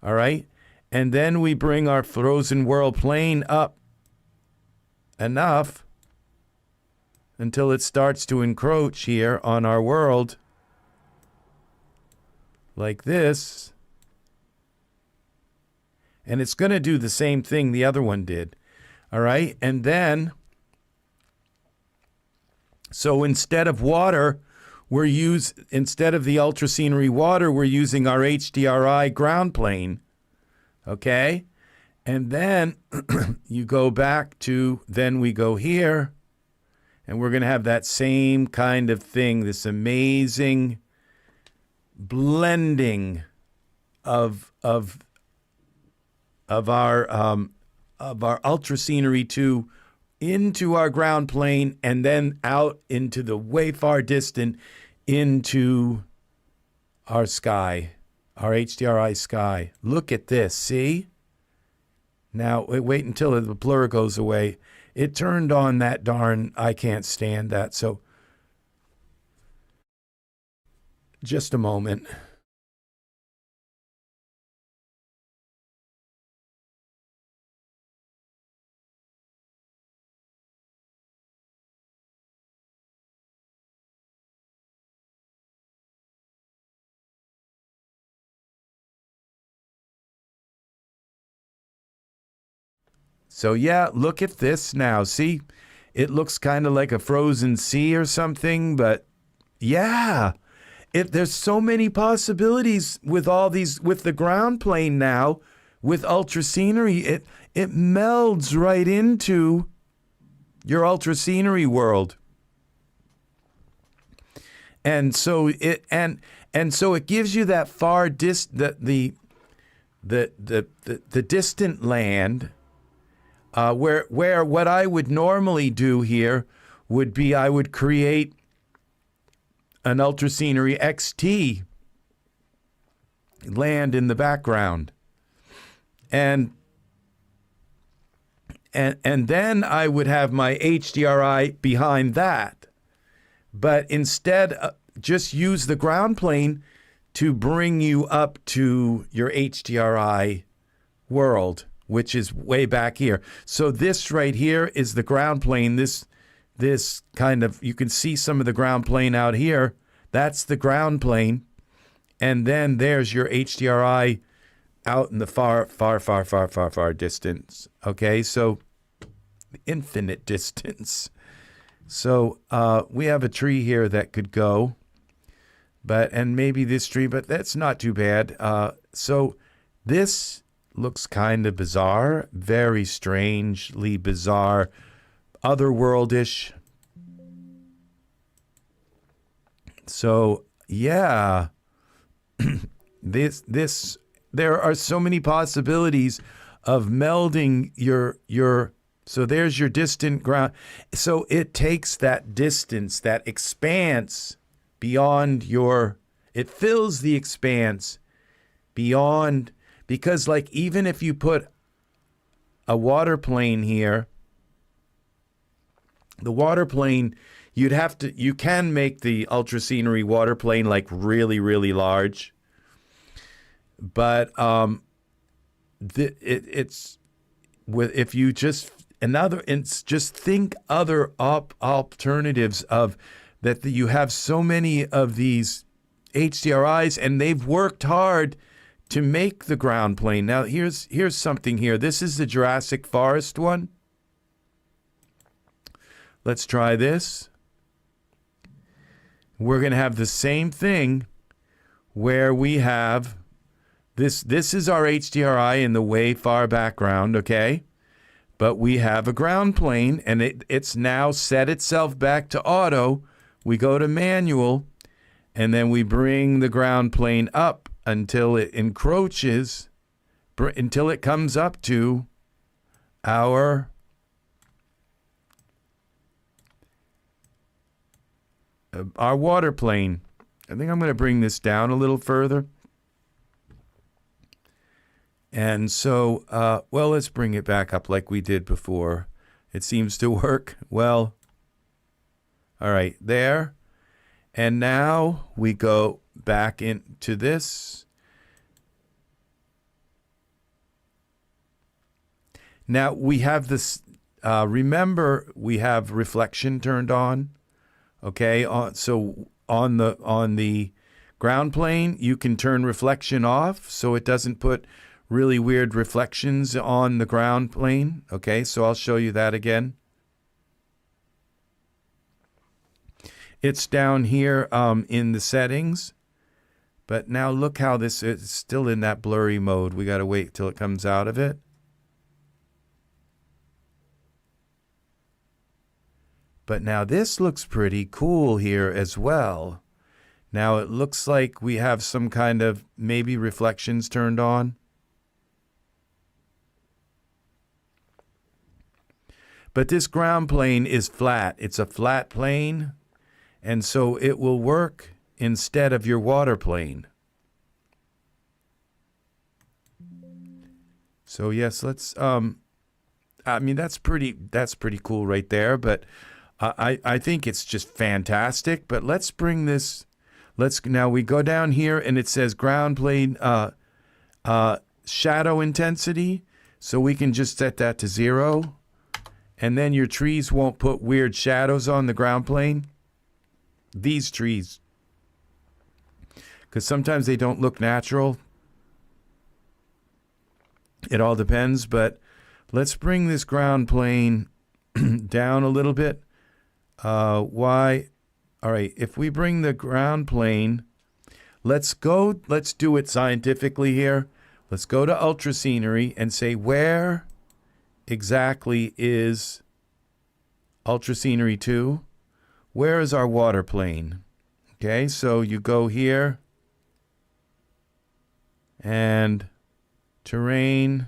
A: all right? And then we bring our frozen world plane up enough until it starts to encroach here on our world like this. And it's going to do the same thing the other one did. All right. And then, so instead of water, instead of the ultra scenery water, we're using our HDRI ground plane. Okay. And then you go back to, then we go here. And we're going to have that same kind of thing, this amazing blending of our ultra scenery into our ground plane, and then out into the way far distant into our sky, our HDRI sky. Look at this, see? Now wait until the blur goes away. It turned on that darn, I can't stand that. So just a moment. So yeah, look at this now. See, it looks kind of like a frozen sea or something, but yeah, there's so many possibilities with all these, with the ground plane now, with ultra scenery. It melds right into your ultra scenery world. And so so it gives you that far the distant land. Where what I would normally do here would be I would create an ultra scenery XT land in the background, and then I would have my HDRI behind that, but instead just use the ground plane to bring you up to your HDRI world, which is way back here. So this right here is the ground plane. This kind of, you can see some of the ground plane out here. That's the ground plane. And then there's your HDRI out in the far distance. Okay, so infinite distance. So we have a tree here that could go, and maybe this tree, but that's not too bad. So this looks kind of bizarre, very strangely bizarre, otherworldish. So yeah, there are so many possibilities of melding your so there's your distant ground. So it takes that distance, that expanse beyond it fills the expanse beyond. Because, like, even if you put a water plane here, the water plane, you can make the ultra scenery water plane like really, really large. But if you just think other alternatives of that you have so many of these HDRIs, and they've worked hard to make the ground plane. Now, here's something here. This is the Jurassic Forest one. Let's try this. We're going to have the same thing where we have this. This is our HDRI in the way far background, okay? But we have a ground plane, and it's now set itself back to auto. We go to manual, and then we bring the ground plane up until it encroaches, until it comes up to our our water plane. I think I'm going to bring this down a little further. And so, well, let's bring it back up like we did before. It seems to work well. All right, there. And now we go back into this. Now we have this, remember we have reflection turned on, okay? So on the ground plane, you can turn reflection off so it doesn't put really weird reflections on the ground plane, okay? So I'll show you that again. It's down here in the settings, but now look how this is still in that blurry mode. We got to wait till it comes out of it. But now this looks pretty cool here as well. Now it looks like we have some kind of maybe reflections turned on. But this ground plane is flat. It's a flat plane. And so it will work instead of your water plane. So yes, let's, I mean, that's pretty cool right there. But I think it's just fantastic. But let's bring this, now we go down here and it says ground plane shadow intensity. So we can just set that to 0. And then your trees won't put weird shadows on the ground plane. These trees. Because sometimes they don't look natural. It all depends. But let's bring this ground plane down a little bit. Why? All right. If we bring the ground plane, let's do it scientifically here. Let's go to ultra scenery and say where exactly is ultra scenery 2? Where is our water plane? Okay, so you go here and terrain,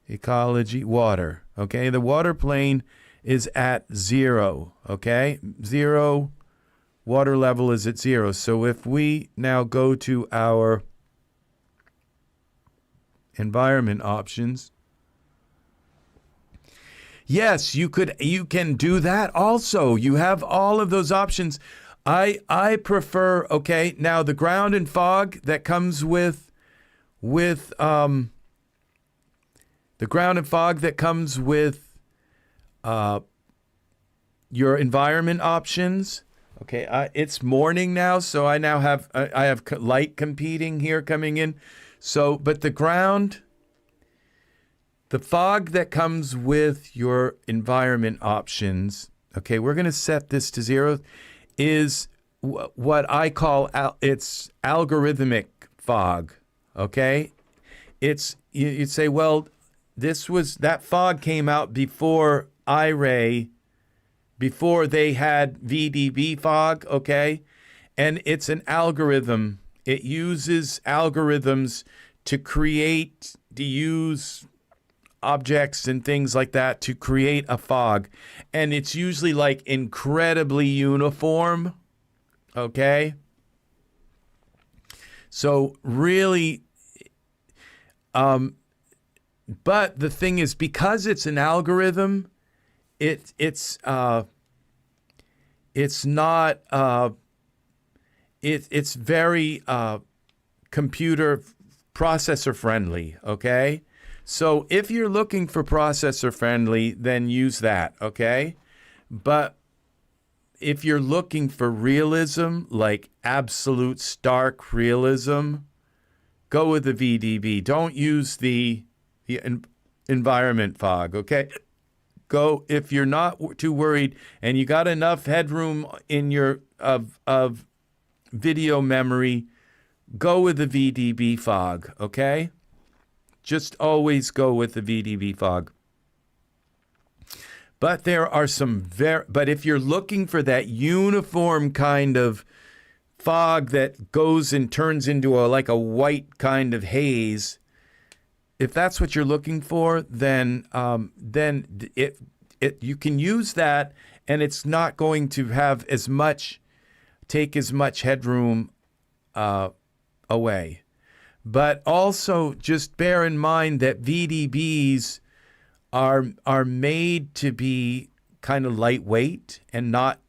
A: ecology, water. Okay, the water plane is at 0. Okay, 0, water level is at 0. So if we now go to our environment options, yes, you can do that also. You have all of those options. I prefer, okay, now the ground and fog that comes with the ground and fog that comes with your environment options. Okay, it's morning now, so I now have I have light competing here coming in. So, but the ground, the fog that comes with your environment options, okay, we're going to set this to 0, is what I call, it's algorithmic fog, okay? It's, you'd say, well, that fog came out before Iray, before they had VDB fog, okay? And it's an algorithm. It uses algorithms to use objects and things like that to create a fog. And it's usually like incredibly uniform, okay? So really, but the thing is, because it's an algorithm, it's very computer processor friendly, okay? So if you're looking for processor friendly, then use that, okay? But if you're looking for realism, like absolute stark realism, go with the VDB. Don't use the environment fog, okay? Go, if you're not too worried and you got enough headroom in your of video memory, go with the VDB fog, okay? Just always go with the VDB fog. But there are some but if you're looking for that uniform kind of fog that goes and turns into like a white kind of haze, if that's what you're looking for, then you can use that, and it's not going to have take as much headroom away. But also just bear in mind that VDBs are made to be kind of lightweight and not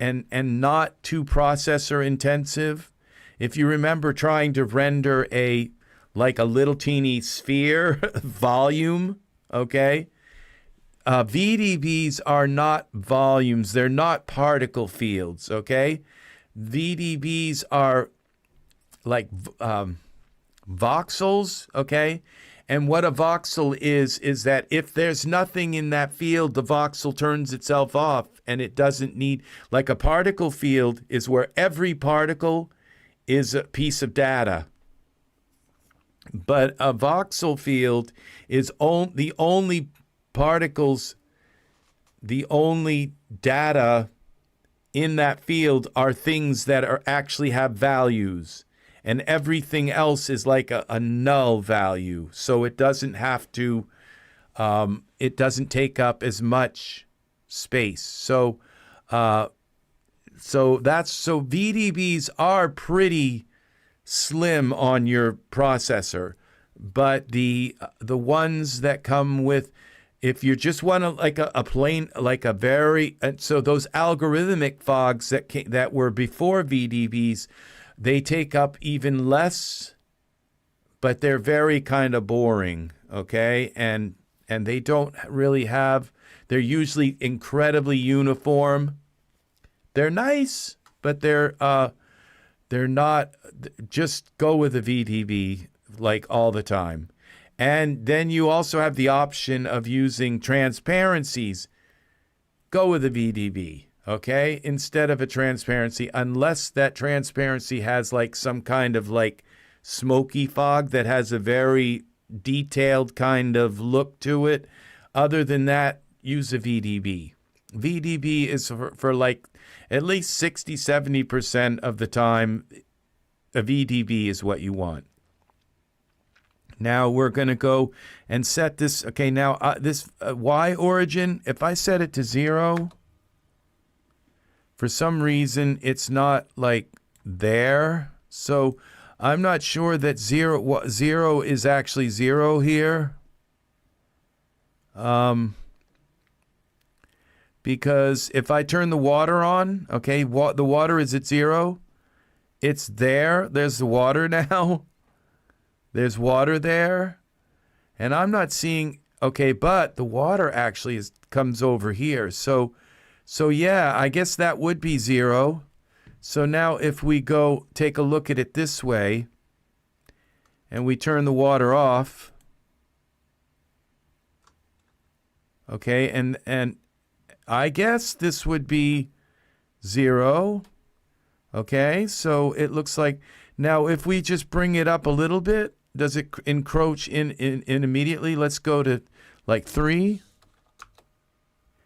A: too processor intensive. If you remember trying to render a little teeny sphere volume, okay? VDBs are not volumes. They're not particle fields, okay? VDBs are like voxels, okay? And what a voxel is that if there's nothing in that field, the voxel turns itself off, and it doesn't need, like a particle field is where every particle is a piece of data. But a voxel field is the only particles, the only data in that field are things that actually have values. And everything else is like a null value. So it doesn't have to, it doesn't take up as much space. So VDBs are pretty slim on your processor, but the ones that come with, if you just want a plain, so those algorithmic fogs that were before VDBs, they take up even less, but they're very kind of boring, okay? And they don't really have, they're usually incredibly uniform. They're nice, but they're not, just go with a VDB like all the time. And then you also have the option of using transparencies. Go with a VDB. Okay, instead of a transparency, unless that transparency has like some kind of like smoky fog that has a very detailed kind of look to it. Other than that, use a VDB. VDB is for like at least 60-70% of the time, a VDB is what you want. Now we're going to go and set this. Okay, now this Y origin, if I set it to 0, for some reason, it's not like there. So I'm not sure that zero is actually 0 here. Because if I turn the water on, okay, the water is at 0. It's there. There's the water now. There's water there. And I'm not seeing, okay, but the water actually comes over here. So yeah, I guess that would be 0. So now if we go take a look at it this way, and we turn the water off, okay, and I guess this would be 0. Okay, so it looks like, now if we just bring it up a little bit, does it encroach in immediately? Let's go to like 3.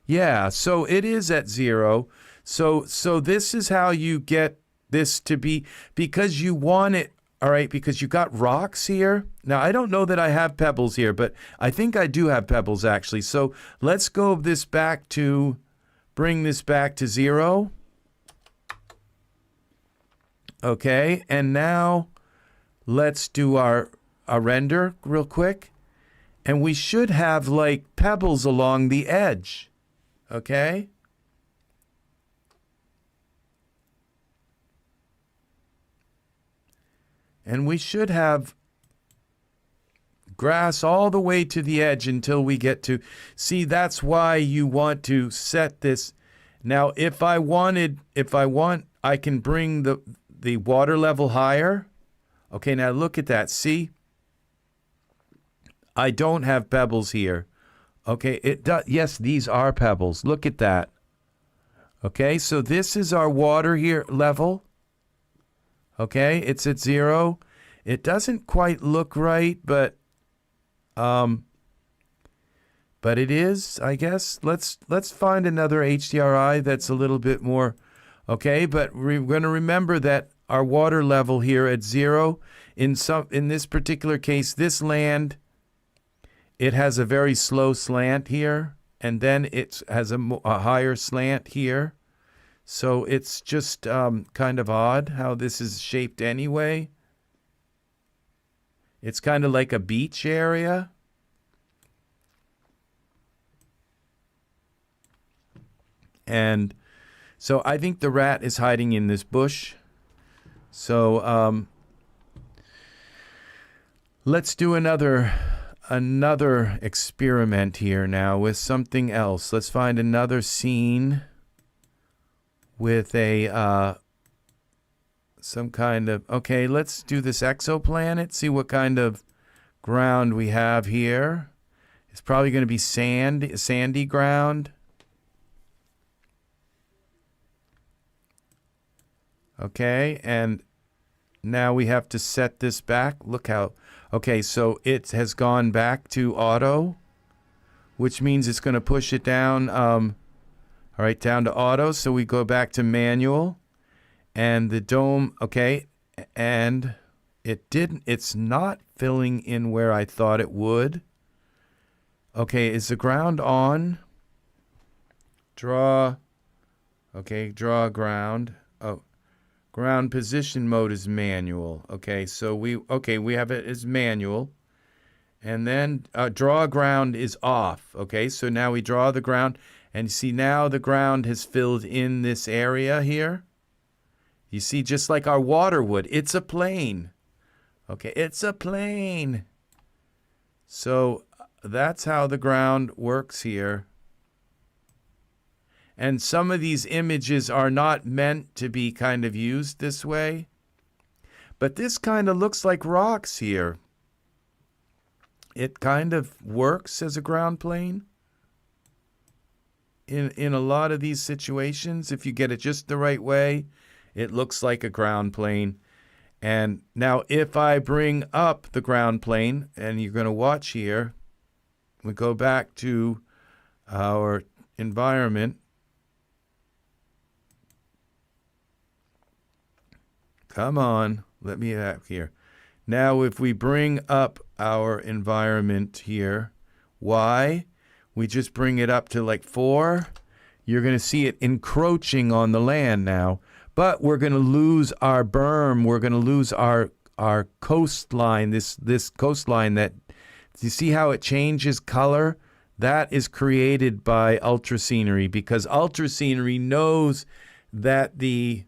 A: Yeah, so it is at 0. So this is how you get this to be, because you want it, all right, because you got rocks here. Now, I don't know that I have pebbles here, but I think I do have pebbles actually. So let's go bring this back to 0. Okay, and now let's do our render real quick. And we should have like pebbles along the edge. Okay? And we should have grass all the way to the edge until we get to, see, that's why you want to set this. Now, if I want, I can bring the water level higher. Okay, now look at that. See? I don't have pebbles here. Okay, it does. Yes, these are pebbles. Look at that. Okay, so this is our water here level. Okay, it's at 0. It doesn't quite look right, but it is, I guess. Let's find another HDRI that's a little bit more. Okay, but we're going to remember that our water level here at 0, in this particular case, this land, it has a very slow slant here. and then it has a higher slant here. So it's just kind of odd how this is shaped anyway. It's kind of like a beach area. And so I think the rat is hiding in this bush. So let's do another experiment here now with something else. Let's find another scene with a some kind of, okay, let's do this exoplanet, see what kind of ground we have here. It's probably going to be sandy ground. Okay, and now we have to set this back. Look how, okay, so it has gone back to auto, which means it's going to push it down, all right, down to auto. So we go back to manual, and the dome, okay, and it's not filling in where I thought it would. Okay, is the ground on? Draw, okay, draw ground. Oh. Ground position mode is manual. Okay, so we have it as manual. And then draw ground is off. Okay, so now we draw the ground. And you see now the ground has filled in this area here. You see, just like our water would. It's a plane. Okay, it's a plane. So that's how the ground works here. And some of these images are not meant to be kind of used this way. But this kind of looks like rocks here. It kind of works as a ground plane. In a lot of these situations, if you get it just the right way, it looks like a ground plane. And now if I bring up the ground plane, and you're going to watch here, we go back to our environment. Come on, let me have here. Now, if we bring up our environment here, Y, we just bring it up to like 4. You're going to see it encroaching on the land now. But we're going to lose our berm. We're going to lose our coastline, this coastline that, you see how it changes color? That is created by ultrascenery, because ultrascenery knows that the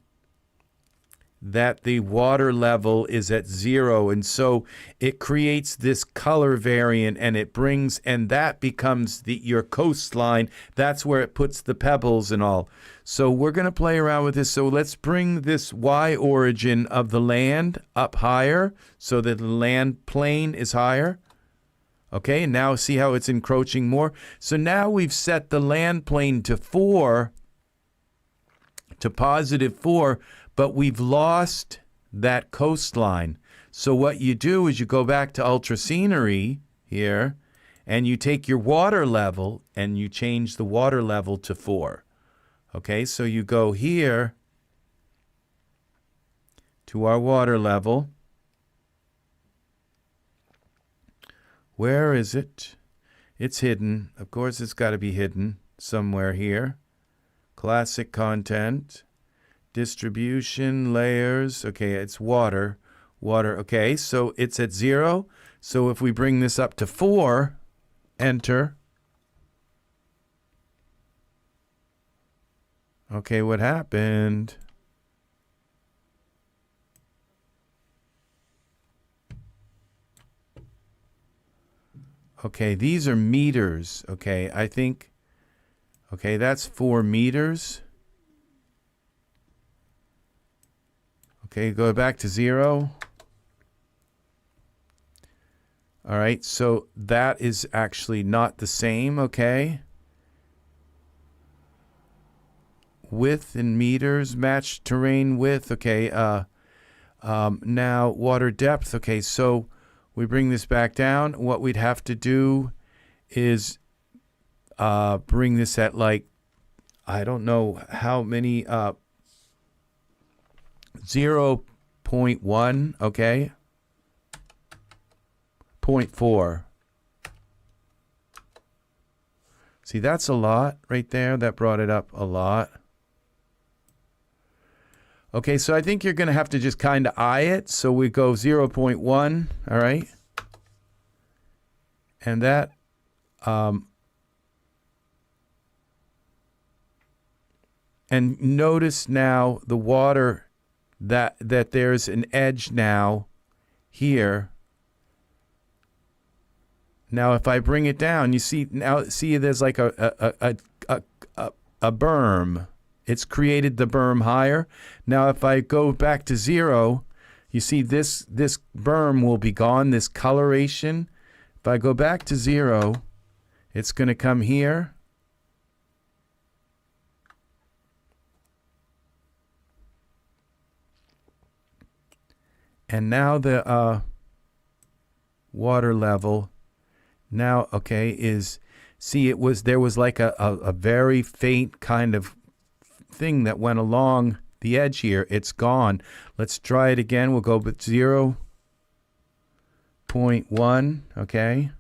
A: water level is at 0, and so it creates this color variant, and it brings, and that becomes your coastline. That's where it puts the pebbles and all. So we're going to play around with this. So let's bring this Y origin of the land up higher so that the land plane is higher. Okay, and now see how it's encroaching more. So now we've set the land plane to 4, to +4, but we've lost that coastline. So what you do is you go back to ultrascenery here, and you take your water level, and you change the water level to 4. Okay, so you go here to our water level. Where is it? It's hidden. Of course, it's got to be hidden somewhere here. Classic content. Distribution, layers, okay, it's water, okay, so it's at 0. So if we bring this up to 4, enter. Okay, what happened? Okay, these are meters, okay, I think, okay, that's 4 meters. Okay, go back to 0. All right, so that is actually not the same, okay? Width in meters, match terrain width, okay. Now, water depth, okay, so we bring this back down. What we'd have to do is bring this at like, I don't know how many, 0.1, okay, 0.4. See, that's a lot right there. That brought it up a lot. Okay, so I think you're going to have to just kind of eye it. So we go 0.1, all right? And that, and notice now the water, that there's an edge now here. Now, if I bring it down, you see now. See, there's like a berm. It's created the berm higher. Now, if I go back to 0, you see this berm will be gone. This coloration. If I go back to 0, it's going to come here. And now the water level. Now, okay, is, see, there was like a very faint kind of thing that went along the edge here. It's gone. Let's try it again. We'll go with 0.1, okay?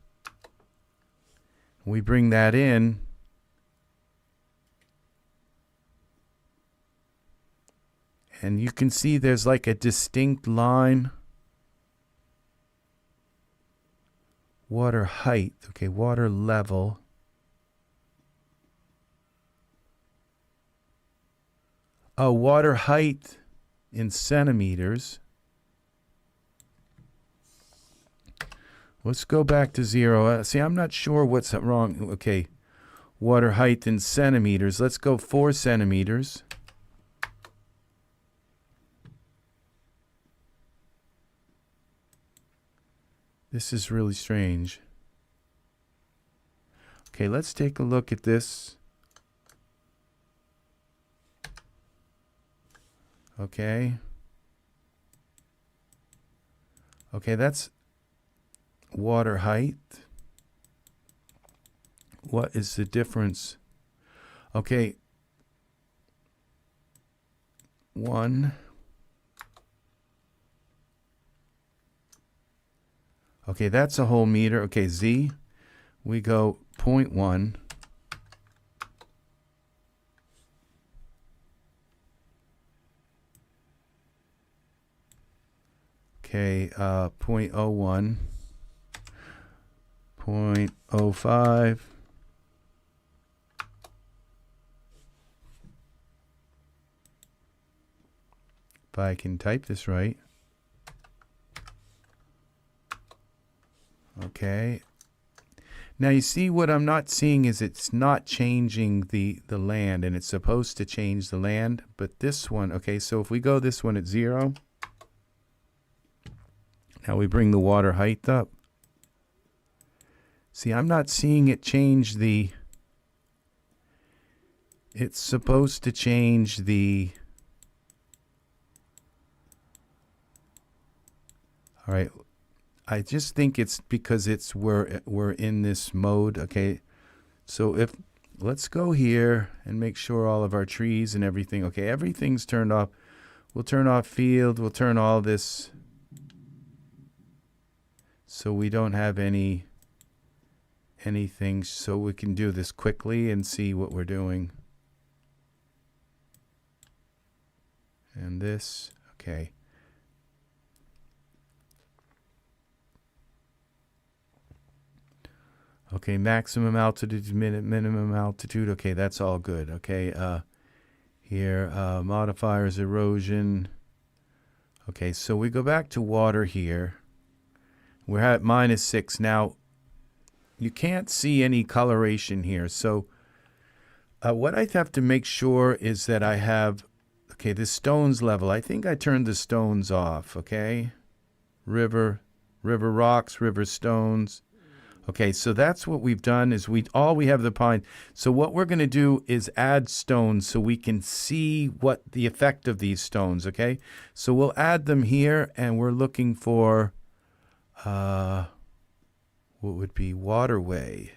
A: We bring that in. And you can see there's like a distinct line. Water height, okay, water level. Oh, water height in centimeters. Let's go back to 0. See, I'm not sure what's wrong. Okay, water height in centimeters. Let's go 4 centimeters. This is really strange. Okay, let's take a look at this. Okay. Okay, that's water height. What is the difference? Okay. 1. Okay, that's a whole meter. Okay, Z, we go 0.1. Okay, 0.01, 0.05. If I can type this right. Okay. Now you see what I'm not seeing is it's not changing the land, and it's supposed to change the land, but this one, okay, so if we go this one at 0, now we bring the water height up. See, I'm not seeing it change it's supposed to change all right. I just think it's because we're in this mode, okay? So let's go here and make sure all of our trees and everything, okay, everything's turned off. We'll turn off field, we'll turn all this so we don't have anything, so we can do this quickly and see what we're doing. And this, okay. Okay, maximum altitude, minimum altitude. Okay, that's all good. Okay, here, modifiers, erosion. Okay, so we go back to water here. We're at -6. Now, you can't see any coloration here. So what I have to make sure is that I have, okay, the stones level. I think I turned the stones off, okay? River rocks, river stones. Okay, so that's what we've done is we have the pine. So what we're going to do is add stones so we can see what the effect of these stones, okay? So we'll add them here, and we're looking for what would be waterway,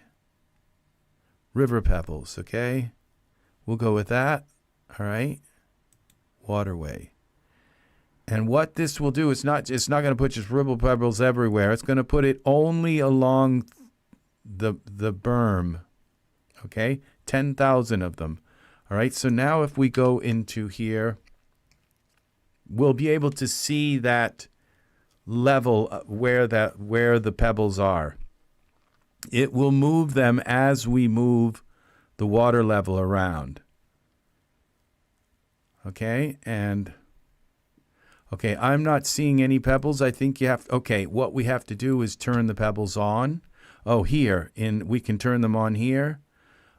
A: river pebbles, okay? We'll go with that, all right? Waterway. And what this will do, it's not going to put just river pebbles everywhere. It's going to put it only along the berm, okay? 10,000 of them. All right, so now if we go into here, we'll be able to see that level where the pebbles are. It will move them as we move the water level around. Okay, and okay, I'm not seeing any pebbles. I think you have, okay, what we have to do is turn the pebbles on. Oh, here, we can turn them on here.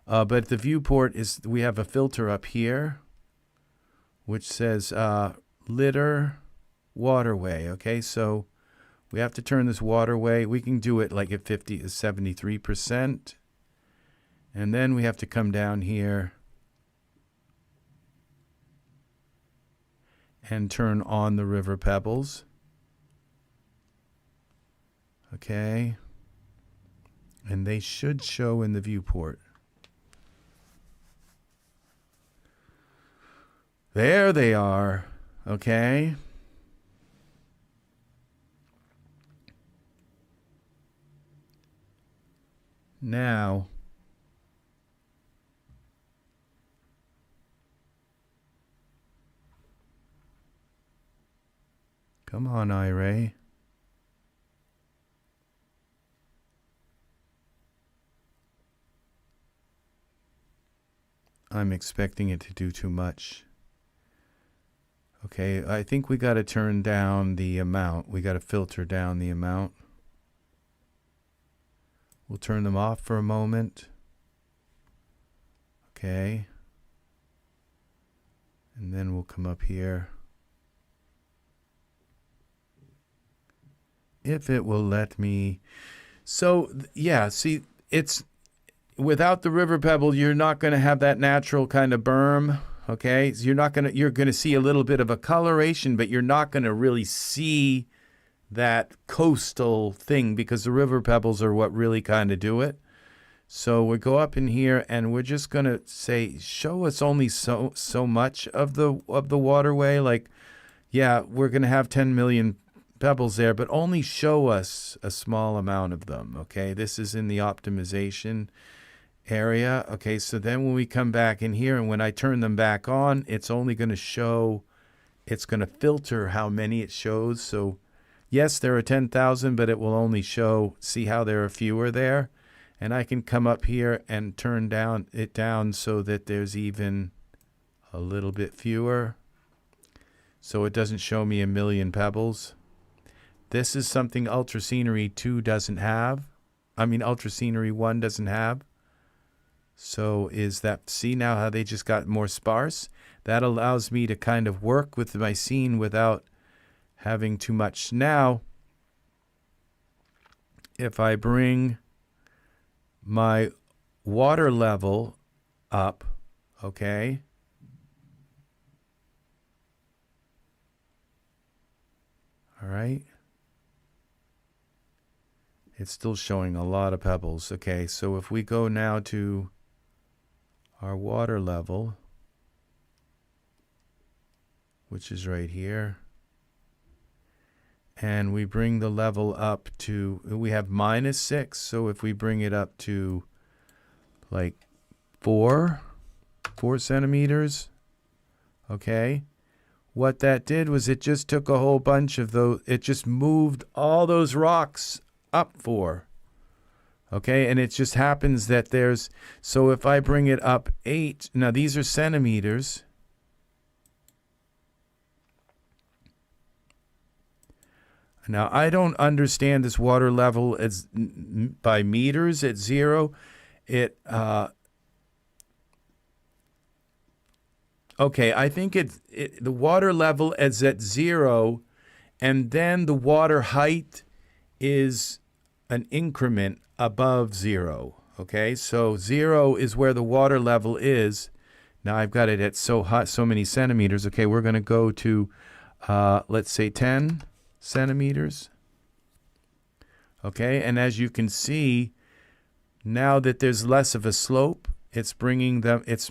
A: But the viewport is, we have a filter up here, which says litter waterway. Okay, so we have to turn this waterway. We can do it like at 73%. And then we have to come down here and turn on the river pebbles. Okay. And they should show in the viewport. There they are. Okay. Now, come on, Iray. I'm expecting it to do too much. Okay, I think we got to turn down the amount. We got to filter down the amount. We'll turn them off for a moment. Okay. And then we'll come up here. If it will let me. So, yeah, see, it's without the river pebble, you're not going to have that natural kind of berm. Okay, so you're going to see a little bit of a coloration, but you're not going to really see that coastal thing because the river pebbles are what really kind of do it. So we go up in here and we're just going to say, show us only so much of the waterway. Like, yeah, we're going to have 10 million pebbles there, but only show us a small amount of them. Okay, this is in the optimization area. Okay, so then when we come back in here and when I turn them back on, it's only going to show, it's going to filter how many it shows. So yes, there are 10,000, but it will only show, see how there are fewer there. And I can come up here and turn it down so that there's even a little bit fewer. So it doesn't show me a million pebbles. This is something Ultra Scenery 2 doesn't have. I mean, Ultra Scenery 1 doesn't have. So is that, see now how they just got more sparse? That allows me to kind of work with my scene without having too much. Now, if I bring my water level up, okay, all right, it's still showing a lot of pebbles. Okay, so if we go now to our water level, which is right here, and we bring the level up to, we have -6, so if we bring it up to like 4 centimeters, okay, what that did was it just took a whole bunch of those, it just moved all those rocks up 4. Okay, and it just happens that there's, so if I bring it up 8, now these are centimeters. Now, I don't understand this water level as by meters at 0. Okay, I think the water level is at 0, and then the water height is an increment above 0. Okay, so 0 is where the water level is. Now I've got it at so many centimeters. Okay, we're going to go to, let's say 10 centimeters. Okay, and as you can see, now that there's less of a slope, it's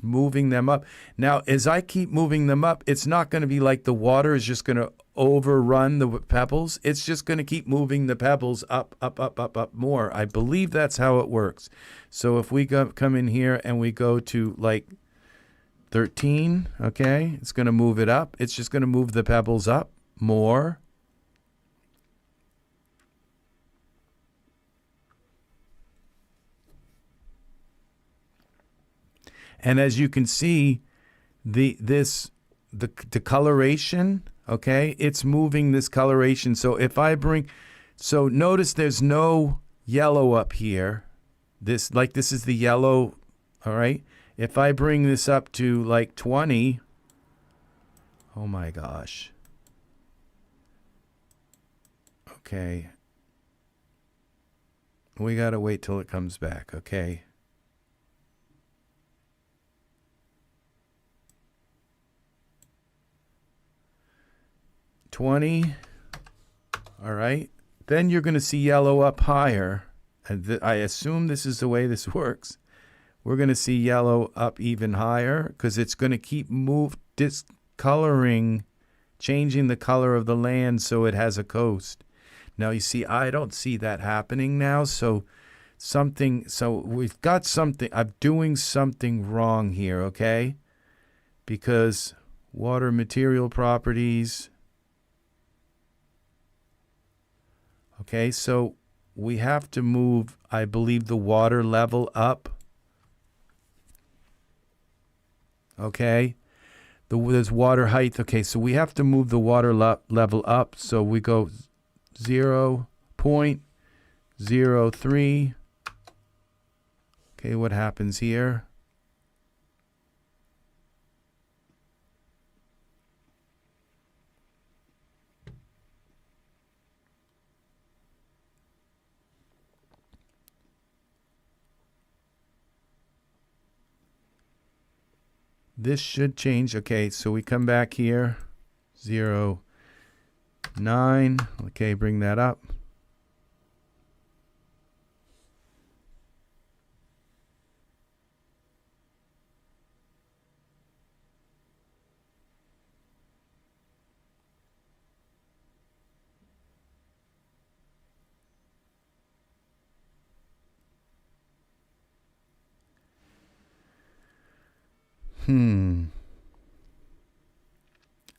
A: moving them up. Now, as I keep moving them up, it's not going to be like the water is just going to overrun the pebbles, it's just going to keep moving the pebbles up, up, up, up, up more. I believe that's how it works. So if we come in here and we go to like 13, okay, it's going to move it up. It's just going to move the pebbles up more. And as you can see, the coloration, okay, it's moving this coloration. So if I bring, so notice there's no yellow up here. This is the yellow, all right? If I bring this up to like 20, oh my gosh. Okay. We got to wait till it comes back, okay? $20, all right. Then you're going to see yellow up higher. And I assume this is the way this works. We're going to see yellow up even higher because it's going to keep discoloring, changing the color of the land so it has a coast. Now you see, I don't see that happening now. So we've got something, I'm doing something wrong here, okay? Because water material properties. Okay, so we have to move, I believe, the water level up. Okay, there's water height. Okay, so we have to move the water level up. So we go 0.03. Okay, what happens here? This should change. Okay, so we come back here, 0.9. Okay, bring that up.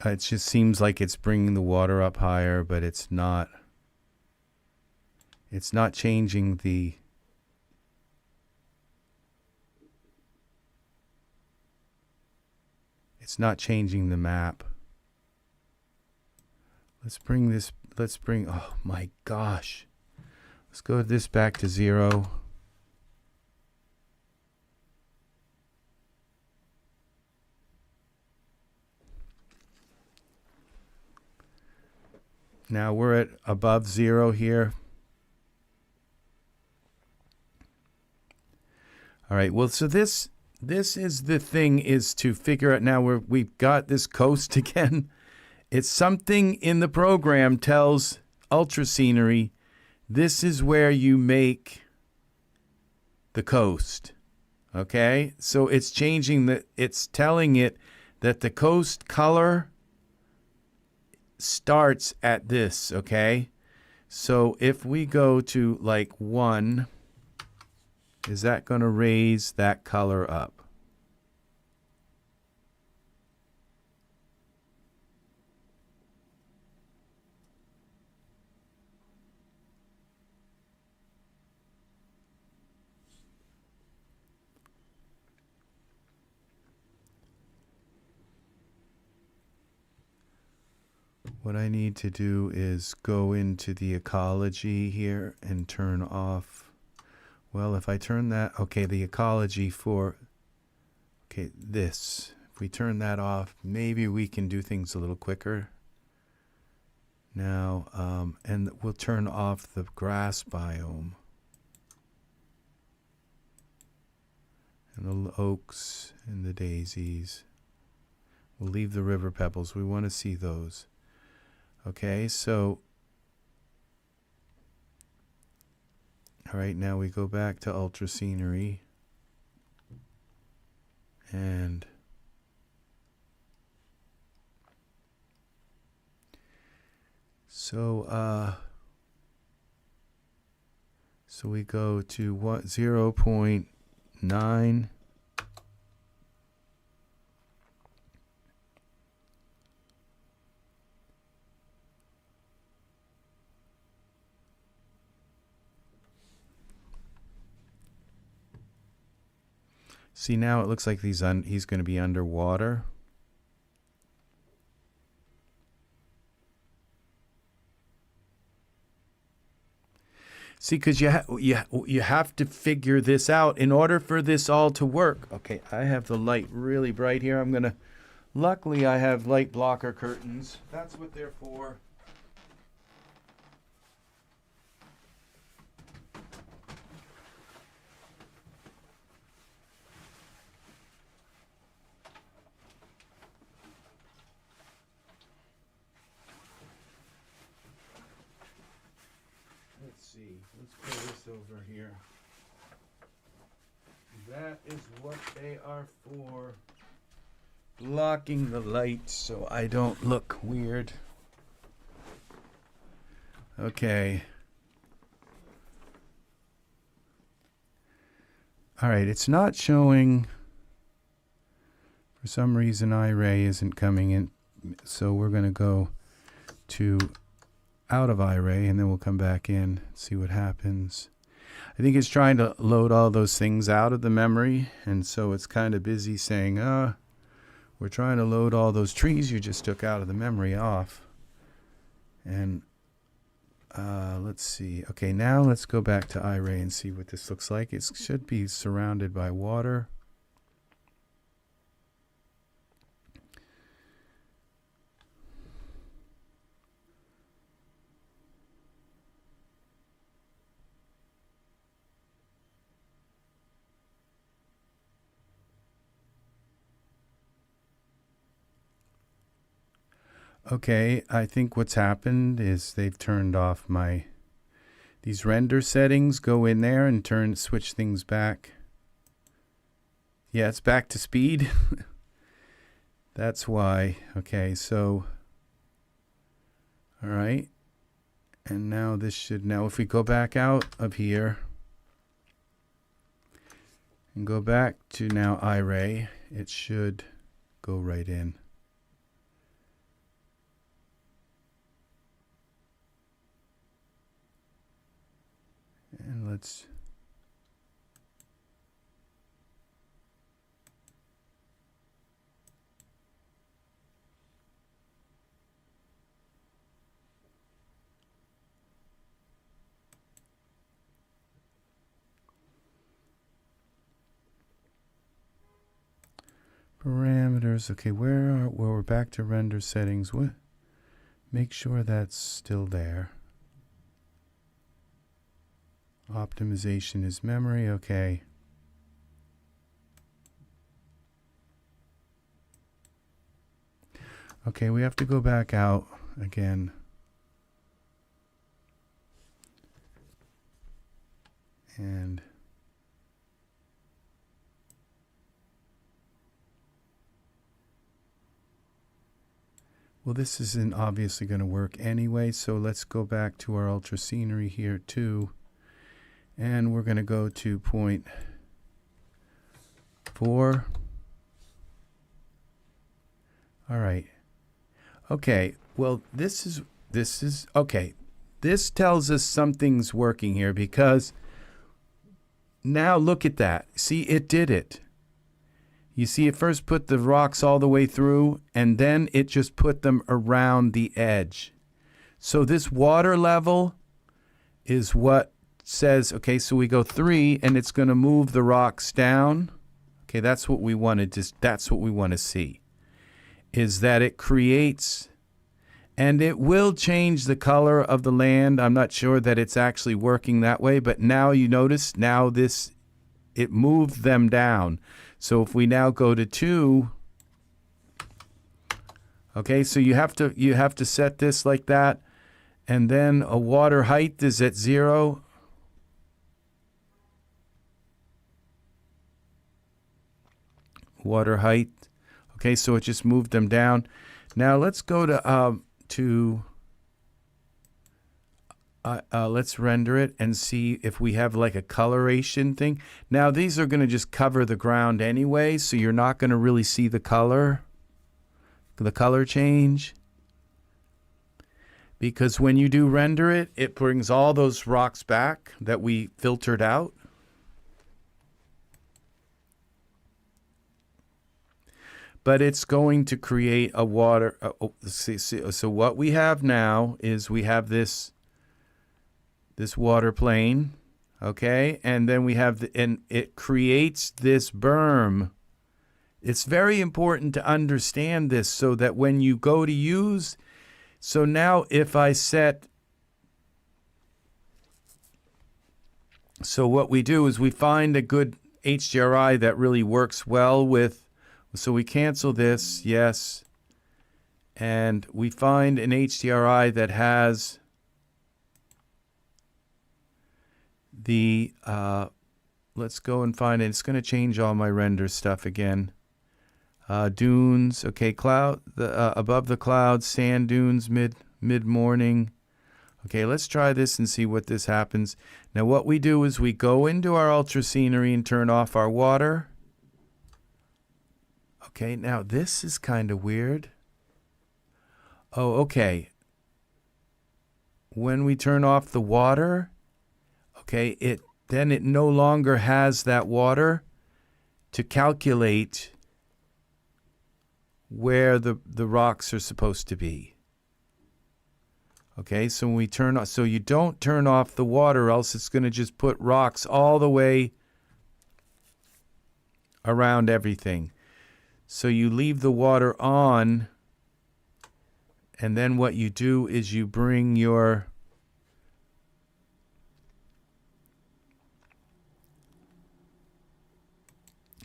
A: It just seems like it's bringing the water up higher, but it's not. It's not changing the. It's not changing the map. Let's bring this. Oh my gosh. Let's go this back to 0. Now we're at above 0 here. All right, well, so this is the thing, is to figure out now we've got this coast again. It's something in the program tells Ultra Scenery, this is where you make the coast. Okay, so it's changing it's telling it that the coast color starts at this, okay? So if we go to like 1, is that going to raise that color up? What I need to do is go into the ecology here and turn off. Well, if I turn that, okay, the ecology for, okay, this. If we turn that off, maybe we can do things a little quicker. Now, and we'll turn off the grass biome. And the oaks and the daisies. We'll leave the river pebbles. We want to see those. Okay, so, all right, now we go back to Ultra Scenery, and So we go to what, 0.9. See, now it looks like he's going to be underwater. See, because you have to figure this out in order for this all to work. Okay, I have the light really bright here. I'm going to, luckily I have light blocker curtains. That's what they're for. Let's pull this over here. That is what they are for. Blocking the light so I don't look weird. Okay. All right, it's not showing. For some reason, Iray isn't coming in. So we're going to go to out of Iray, and then we'll come back in, see what happens. I think it's trying to load all those things out of the memory, and so it's kind of busy saying, we're trying to load all those trees you just took out of the memory off. And let's see. Okay, now let's go back to Iray and see what this looks like. It should be surrounded by water. Okay, I think what's happened is they've turned off these render settings. Go in there and switch things back. Yeah, it's back to speed. That's why. Okay, so, all right. And now if we go back out of here and go back to now Iray, it should go right in. And let's parameters. Okay, we're back to render settings. What? Make sure that's still there. Optimization is memory. Okay. Okay, we have to go back out again. And well, this isn't obviously going to work anyway, so let's go back to our ultra scenery here too. And we're going to go to 0.4. All right. Okay. Well, this is okay. This tells us something's working here because now look at that. See, it did it. You see, it first put the rocks all the way through, and then it just put them around the edge. So this water level is what says, okay, so we go 3 and it's going to move the rocks down. Okay, that's what we wanted to, that's what we want to see, is that it creates, and it will change the color of the land. I'm not sure that it's actually working that way, but now you notice, now this, it moved them down. So if we now go to 2, okay, so you have to set this like that, and then a water height is at 0. Water height. Okay, so it just moved them down. Now let's go to let's render it and see if we have like a coloration thing. Now these are going to just cover the ground anyway, so you're not going to really see the color change. Because when you do render it, it brings all those rocks back that we filtered out. But it's going to create a water. So what we have now is we have this water plane, okay? And then we have, and it creates this berm. It's very important to understand this so that when you go to use, so now if I set, so what we do is we find a good HDRI that really works well with, so we cancel this, yes, and we find an HDRI that has the, let's go and find it. It's going to change all my render stuff again. Dunes, okay, cloud, above the clouds, sand dunes, mid-morning. Okay, let's try this and see what this happens. Now what we do is we go into our ultra scenery and turn off our water. Okay, now this is kind of weird. Oh, okay. When we turn off the water, okay, then it no longer has that water to calculate where the rocks are supposed to be. Okay, so when we turn off, so you don't turn off the water, else it's going to just put rocks all the way around everything. So you leave the water on, and then what you do is you bring your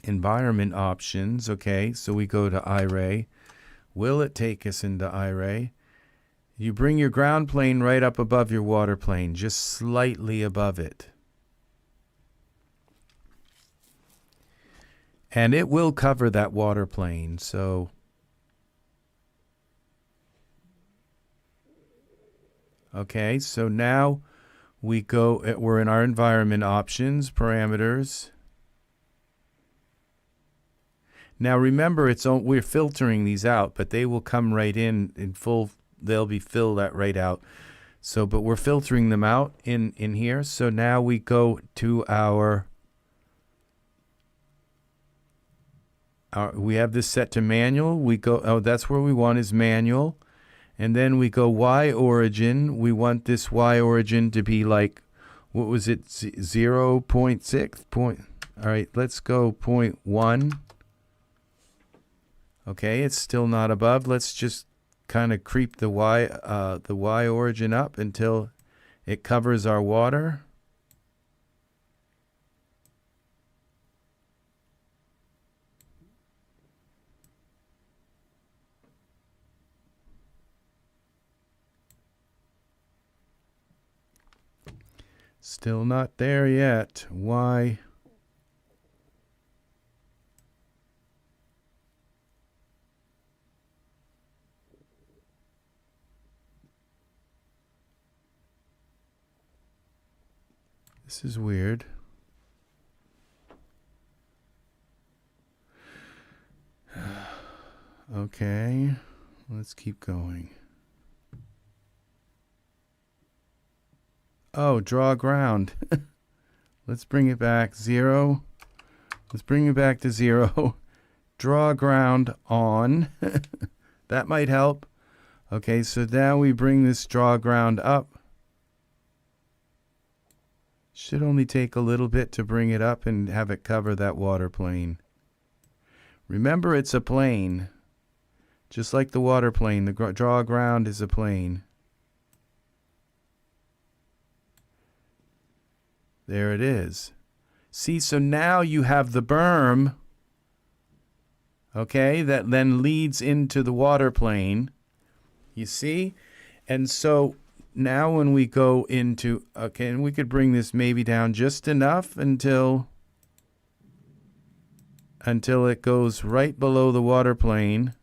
A: environment options. Okay, so we go to Iray. Will it take us into Iray? You bring your ground plane right up above your water plane, just slightly above it. And it will cover that water plane, so okay, so now we're in our environment options, parameters. Now remember, we're filtering these out, but they will come right in full. They'll be filled that right out. So, but we're filtering them out in here. So now we go to we have this set to manual. We go, oh, that's where we want is manual. And then we go Y origin. We want this Y origin to be like, what was it? 0.6 all right, let's go 0.1. Okay, it's still not above. Let's just kind of creep the Y origin up until it covers our water. Still not there yet. Y. This is weird. Okay, let's keep going. Oh, draw ground. Let's bring it back 0. Let's bring it back to 0. Draw ground on. That might help. Okay, so now we bring this draw ground up. Should only take a little bit to bring it up and have it cover that water plane. Remember, it's a plane. Just like the water plane, the draw ground is a plane. There it is. See, so now you have the berm, okay, that then leads into the water plane. You see? And so now when we go into, okay, and we could bring this maybe down just enough until it goes right below the water plane.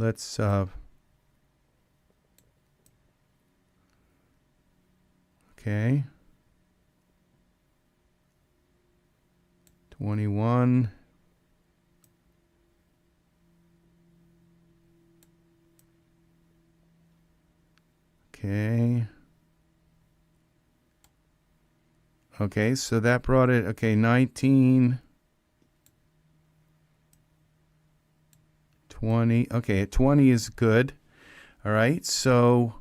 A: let's okay. 21. Okay. Okay, so that brought it, okay, 19, 20. Okay, 20 is good. All right, so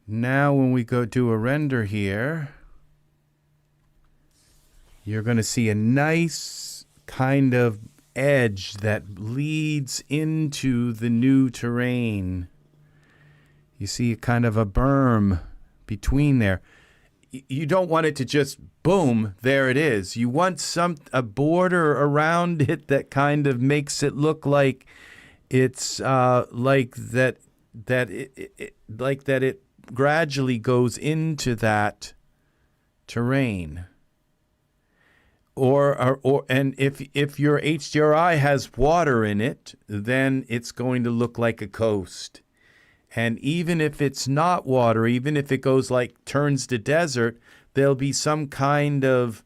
A: now when we go do a render here, you're going to see a nice kind of edge that leads into the new terrain. You see kind of a berm between there. You don't want it to just boom, there it is. You want a border around it that kind of makes it look like it's like that it gradually goes into that terrain. And if your HDRI has water in it, then it's going to look like a coast. And even if it's not water, even if it goes turns to desert, there'll be some kind of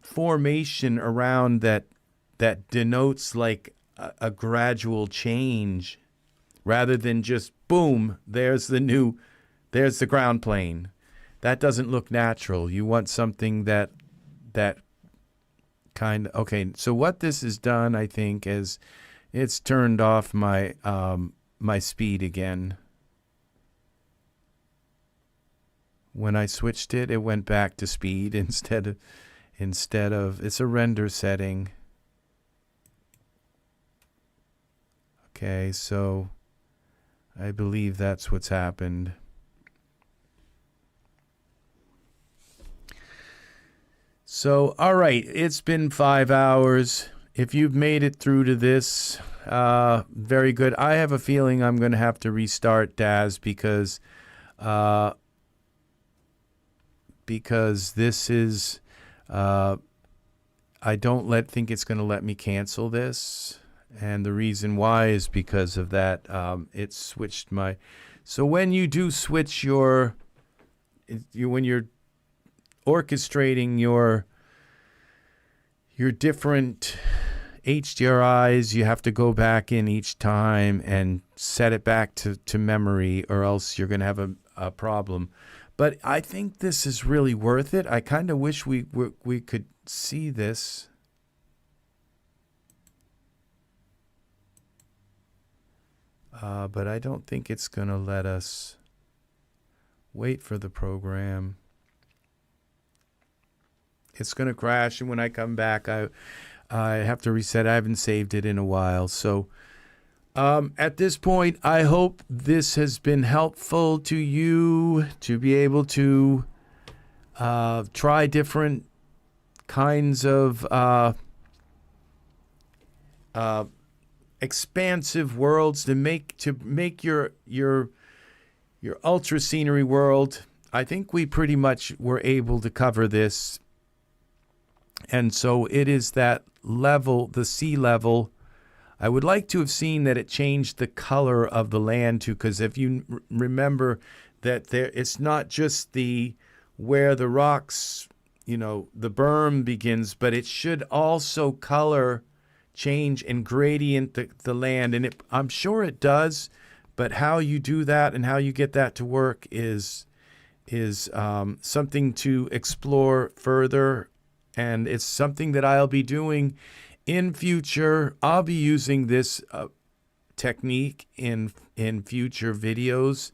A: formation around that denotes like a gradual change, rather than just boom, there's the ground plane. That doesn't look natural. You want something that kind of, okay. So what this has done, I think, is it's turned off my my speed again. When I switched it, it went back to speed instead of it's a render setting. Okay, so I believe that's what's happened. So, all right, it's been 5 hours. If you've made it through to this, very good. I have a feeling I'm going to have to restart DAZ because this is, I don't think it's going to let me cancel this. And the reason why is because of that. It switched my, so when you do switch when you're orchestrating your different HDRIs, you have to go back in each time and set it back to memory, or else you're going to have a problem. But I think this is really worth it. I kind of wish we could see this. But I don't think it's going to let us wait for the program. It's going to crash, and when I come back, I have to reset. I haven't saved it in a while. So at this point, I hope this has been helpful to you to be able to try different kinds of expansive worlds to make your ultra scenery world. I think we pretty much were able to cover this. And so it is that level, the sea level. I would like to have seen that it changed the color of the land too, because if you remember that it's not just where the rocks, the berm begins, but it should also color change and gradient the land. And I'm sure it does, but how you do that and how you get that to work is something to explore further. And it's something that I'll be doing in future. I'll be using this technique in future videos,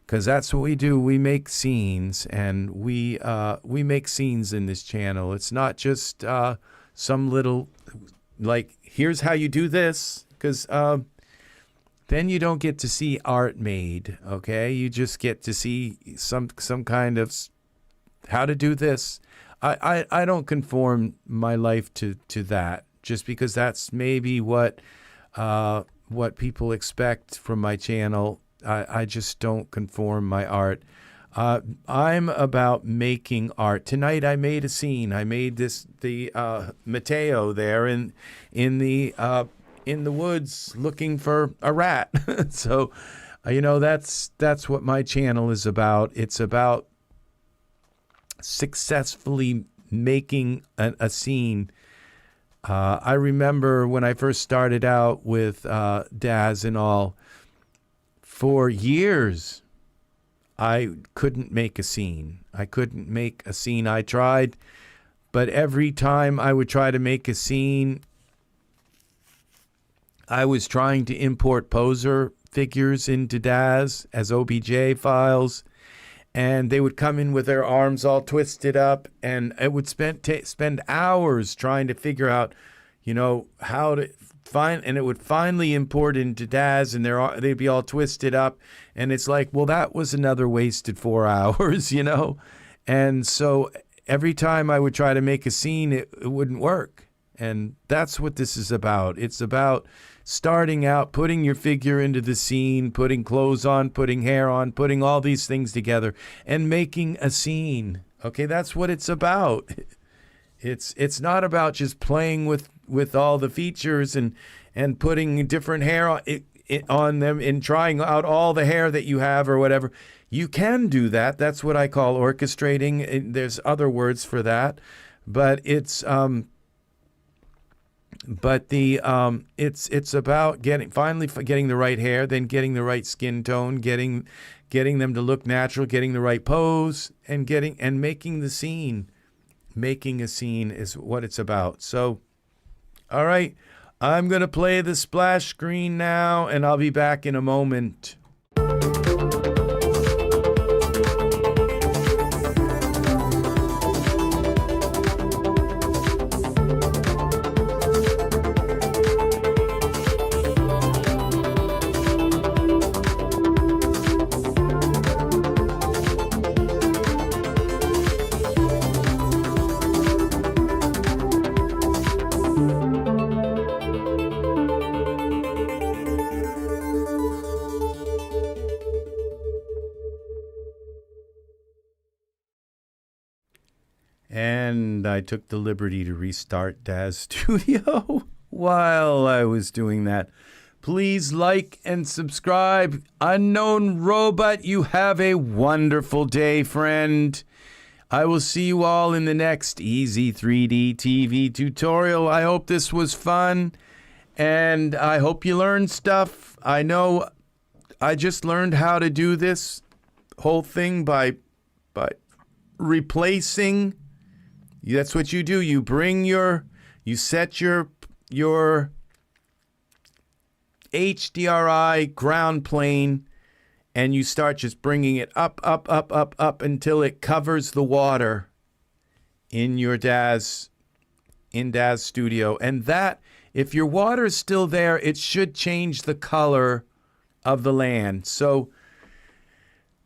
A: because that's what we do. We make scenes, and we make scenes in this channel. It's not just some little, here's how you do this, because then you don't get to see art made, okay? You just get to see some kind of how to do this. I don't conform my life to that, just because that's maybe what people expect from my channel. I just don't conform my art. I'm about making art. Tonight I made a scene. I made the Mato there in the in the woods looking for a rat. So, that's what my channel is about. It's about successfully making a scene. I remember when I first started out with Daz and all, for years, I couldn't make a scene. I couldn't make a scene. I tried, but every time I would try to make a scene, I was trying to import poser figures into Daz as OBJ files, and they would come in with their arms all twisted up, and I would spend hours trying to figure out, how to find, and it would finally import into Daz, and they'd be all twisted up, and it's like, well, that was another wasted 4 hours, and so every time I would try to make a scene, it wouldn't work. And that's what this is about. It's about starting out, putting your figure into the scene, putting clothes on, putting hair on, putting all these things together, and making a scene. Okay, that's what it's about. It's not about just playing with all the features and putting different hair on them and trying out all the hair that you have or whatever. You can do that. That's what I call orchestrating. There's other words for that, but it's about finally getting the right hair, then getting the right skin tone, getting them to look natural, getting the right pose, and making the scene. Making a scene is what it's about. So, all right, I'm going to play the splash screen now, and I'll be back in a moment. And I took the liberty to restart Daz Studio while I was doing that. Please like and subscribe. Unknown Robot, you have a wonderful day, friend. I will see you all in the next EZ3DTV tutorial. I hope this was fun, and I hope you learned stuff. I know I just learned how to do this whole thing by replacing. That's what you do. You set your HDRI ground plane, and you start just bringing it up until it covers the water in your Daz Studio. And that, if your water is still there, it should change the color of the land. So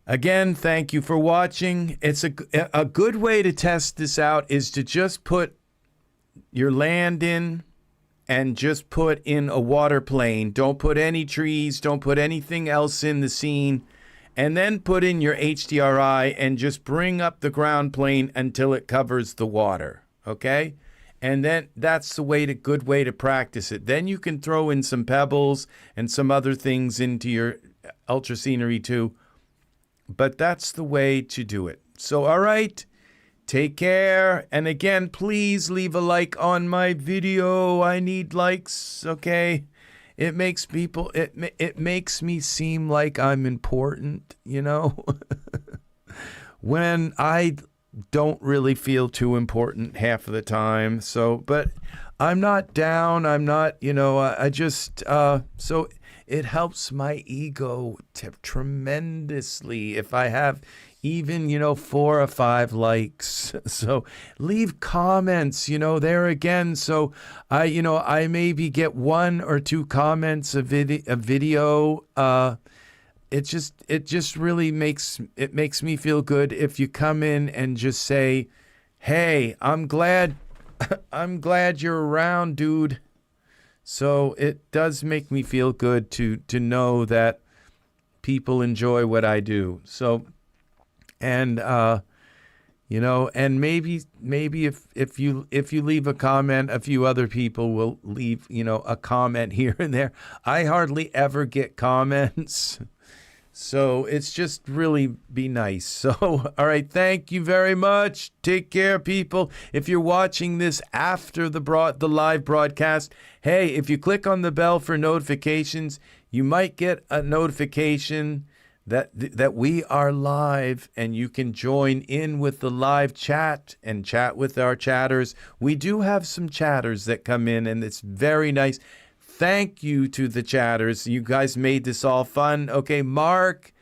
A: again, thank you for watching. It's a good way to test this out is to just put your land in and just put in a water plane. Don't put any trees. Don't put anything else in the scene. And then put in your HDRI and just bring up the ground plane until it covers the water. Okay? And then that's the good way to practice it. Then you can throw in some pebbles and some other things into your ultra scenery too. But that's the way to do it. So, all right, take care. And again, please leave a like on my video. I need likes, okay? It makes people, it makes me seem like I'm important, when I don't really feel too important half of the time. So, but I'm not down. I'm not, I just, so it helps my ego tremendously if I have even, 4 or 5 likes. So leave comments, there again. So I maybe get 1 or 2 comments a video. It just really makes me feel good if you come in and just say, hey, I'm glad you're around, dude. So it does make me feel good to know that people enjoy what I do. So, and You know, and maybe if you leave a comment, a few other people will leave, you know, a comment here and there. I hardly ever get comments. So it's just really be nice. So, all right, thank you very much. Take care, people. If you're watching this after the live broadcast, hey, if you click on the bell for notifications, you might get a notification that we are live, and you can join in with the live chat and chat with our chatters. We do have some chatters that come in, and it's very nice. Thank you to the chatters. You guys made this all fun. Okay, Mark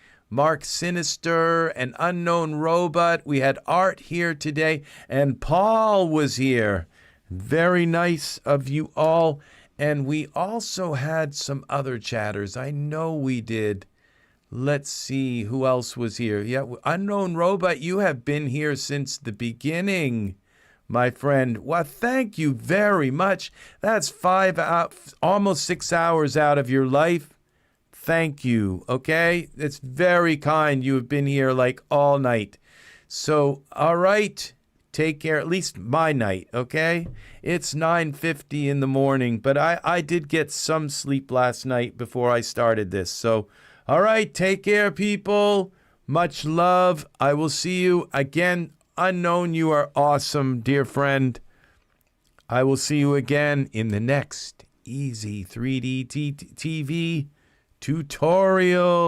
A: Sinister, an unknown robot. We had Art here today, and Paul was here. Very nice of you all. And we also had some other chatters. I know we did. Let's see who else was here. Yeah, Unknown Robot, you have been here since the beginning, my friend. Well, thank you very much. That's almost 6 hours out of your life. Thank you, okay? It's very kind. You have been here like all night. So, all right, take care, at least my night, okay? It's 9:50 in the morning, but I did get some sleep last night before I started this. So, all right, take care, people. Much love. I will see you again. Unknown, you are awesome, dear friend. I will see you again in the next EZ3DTV tutorial.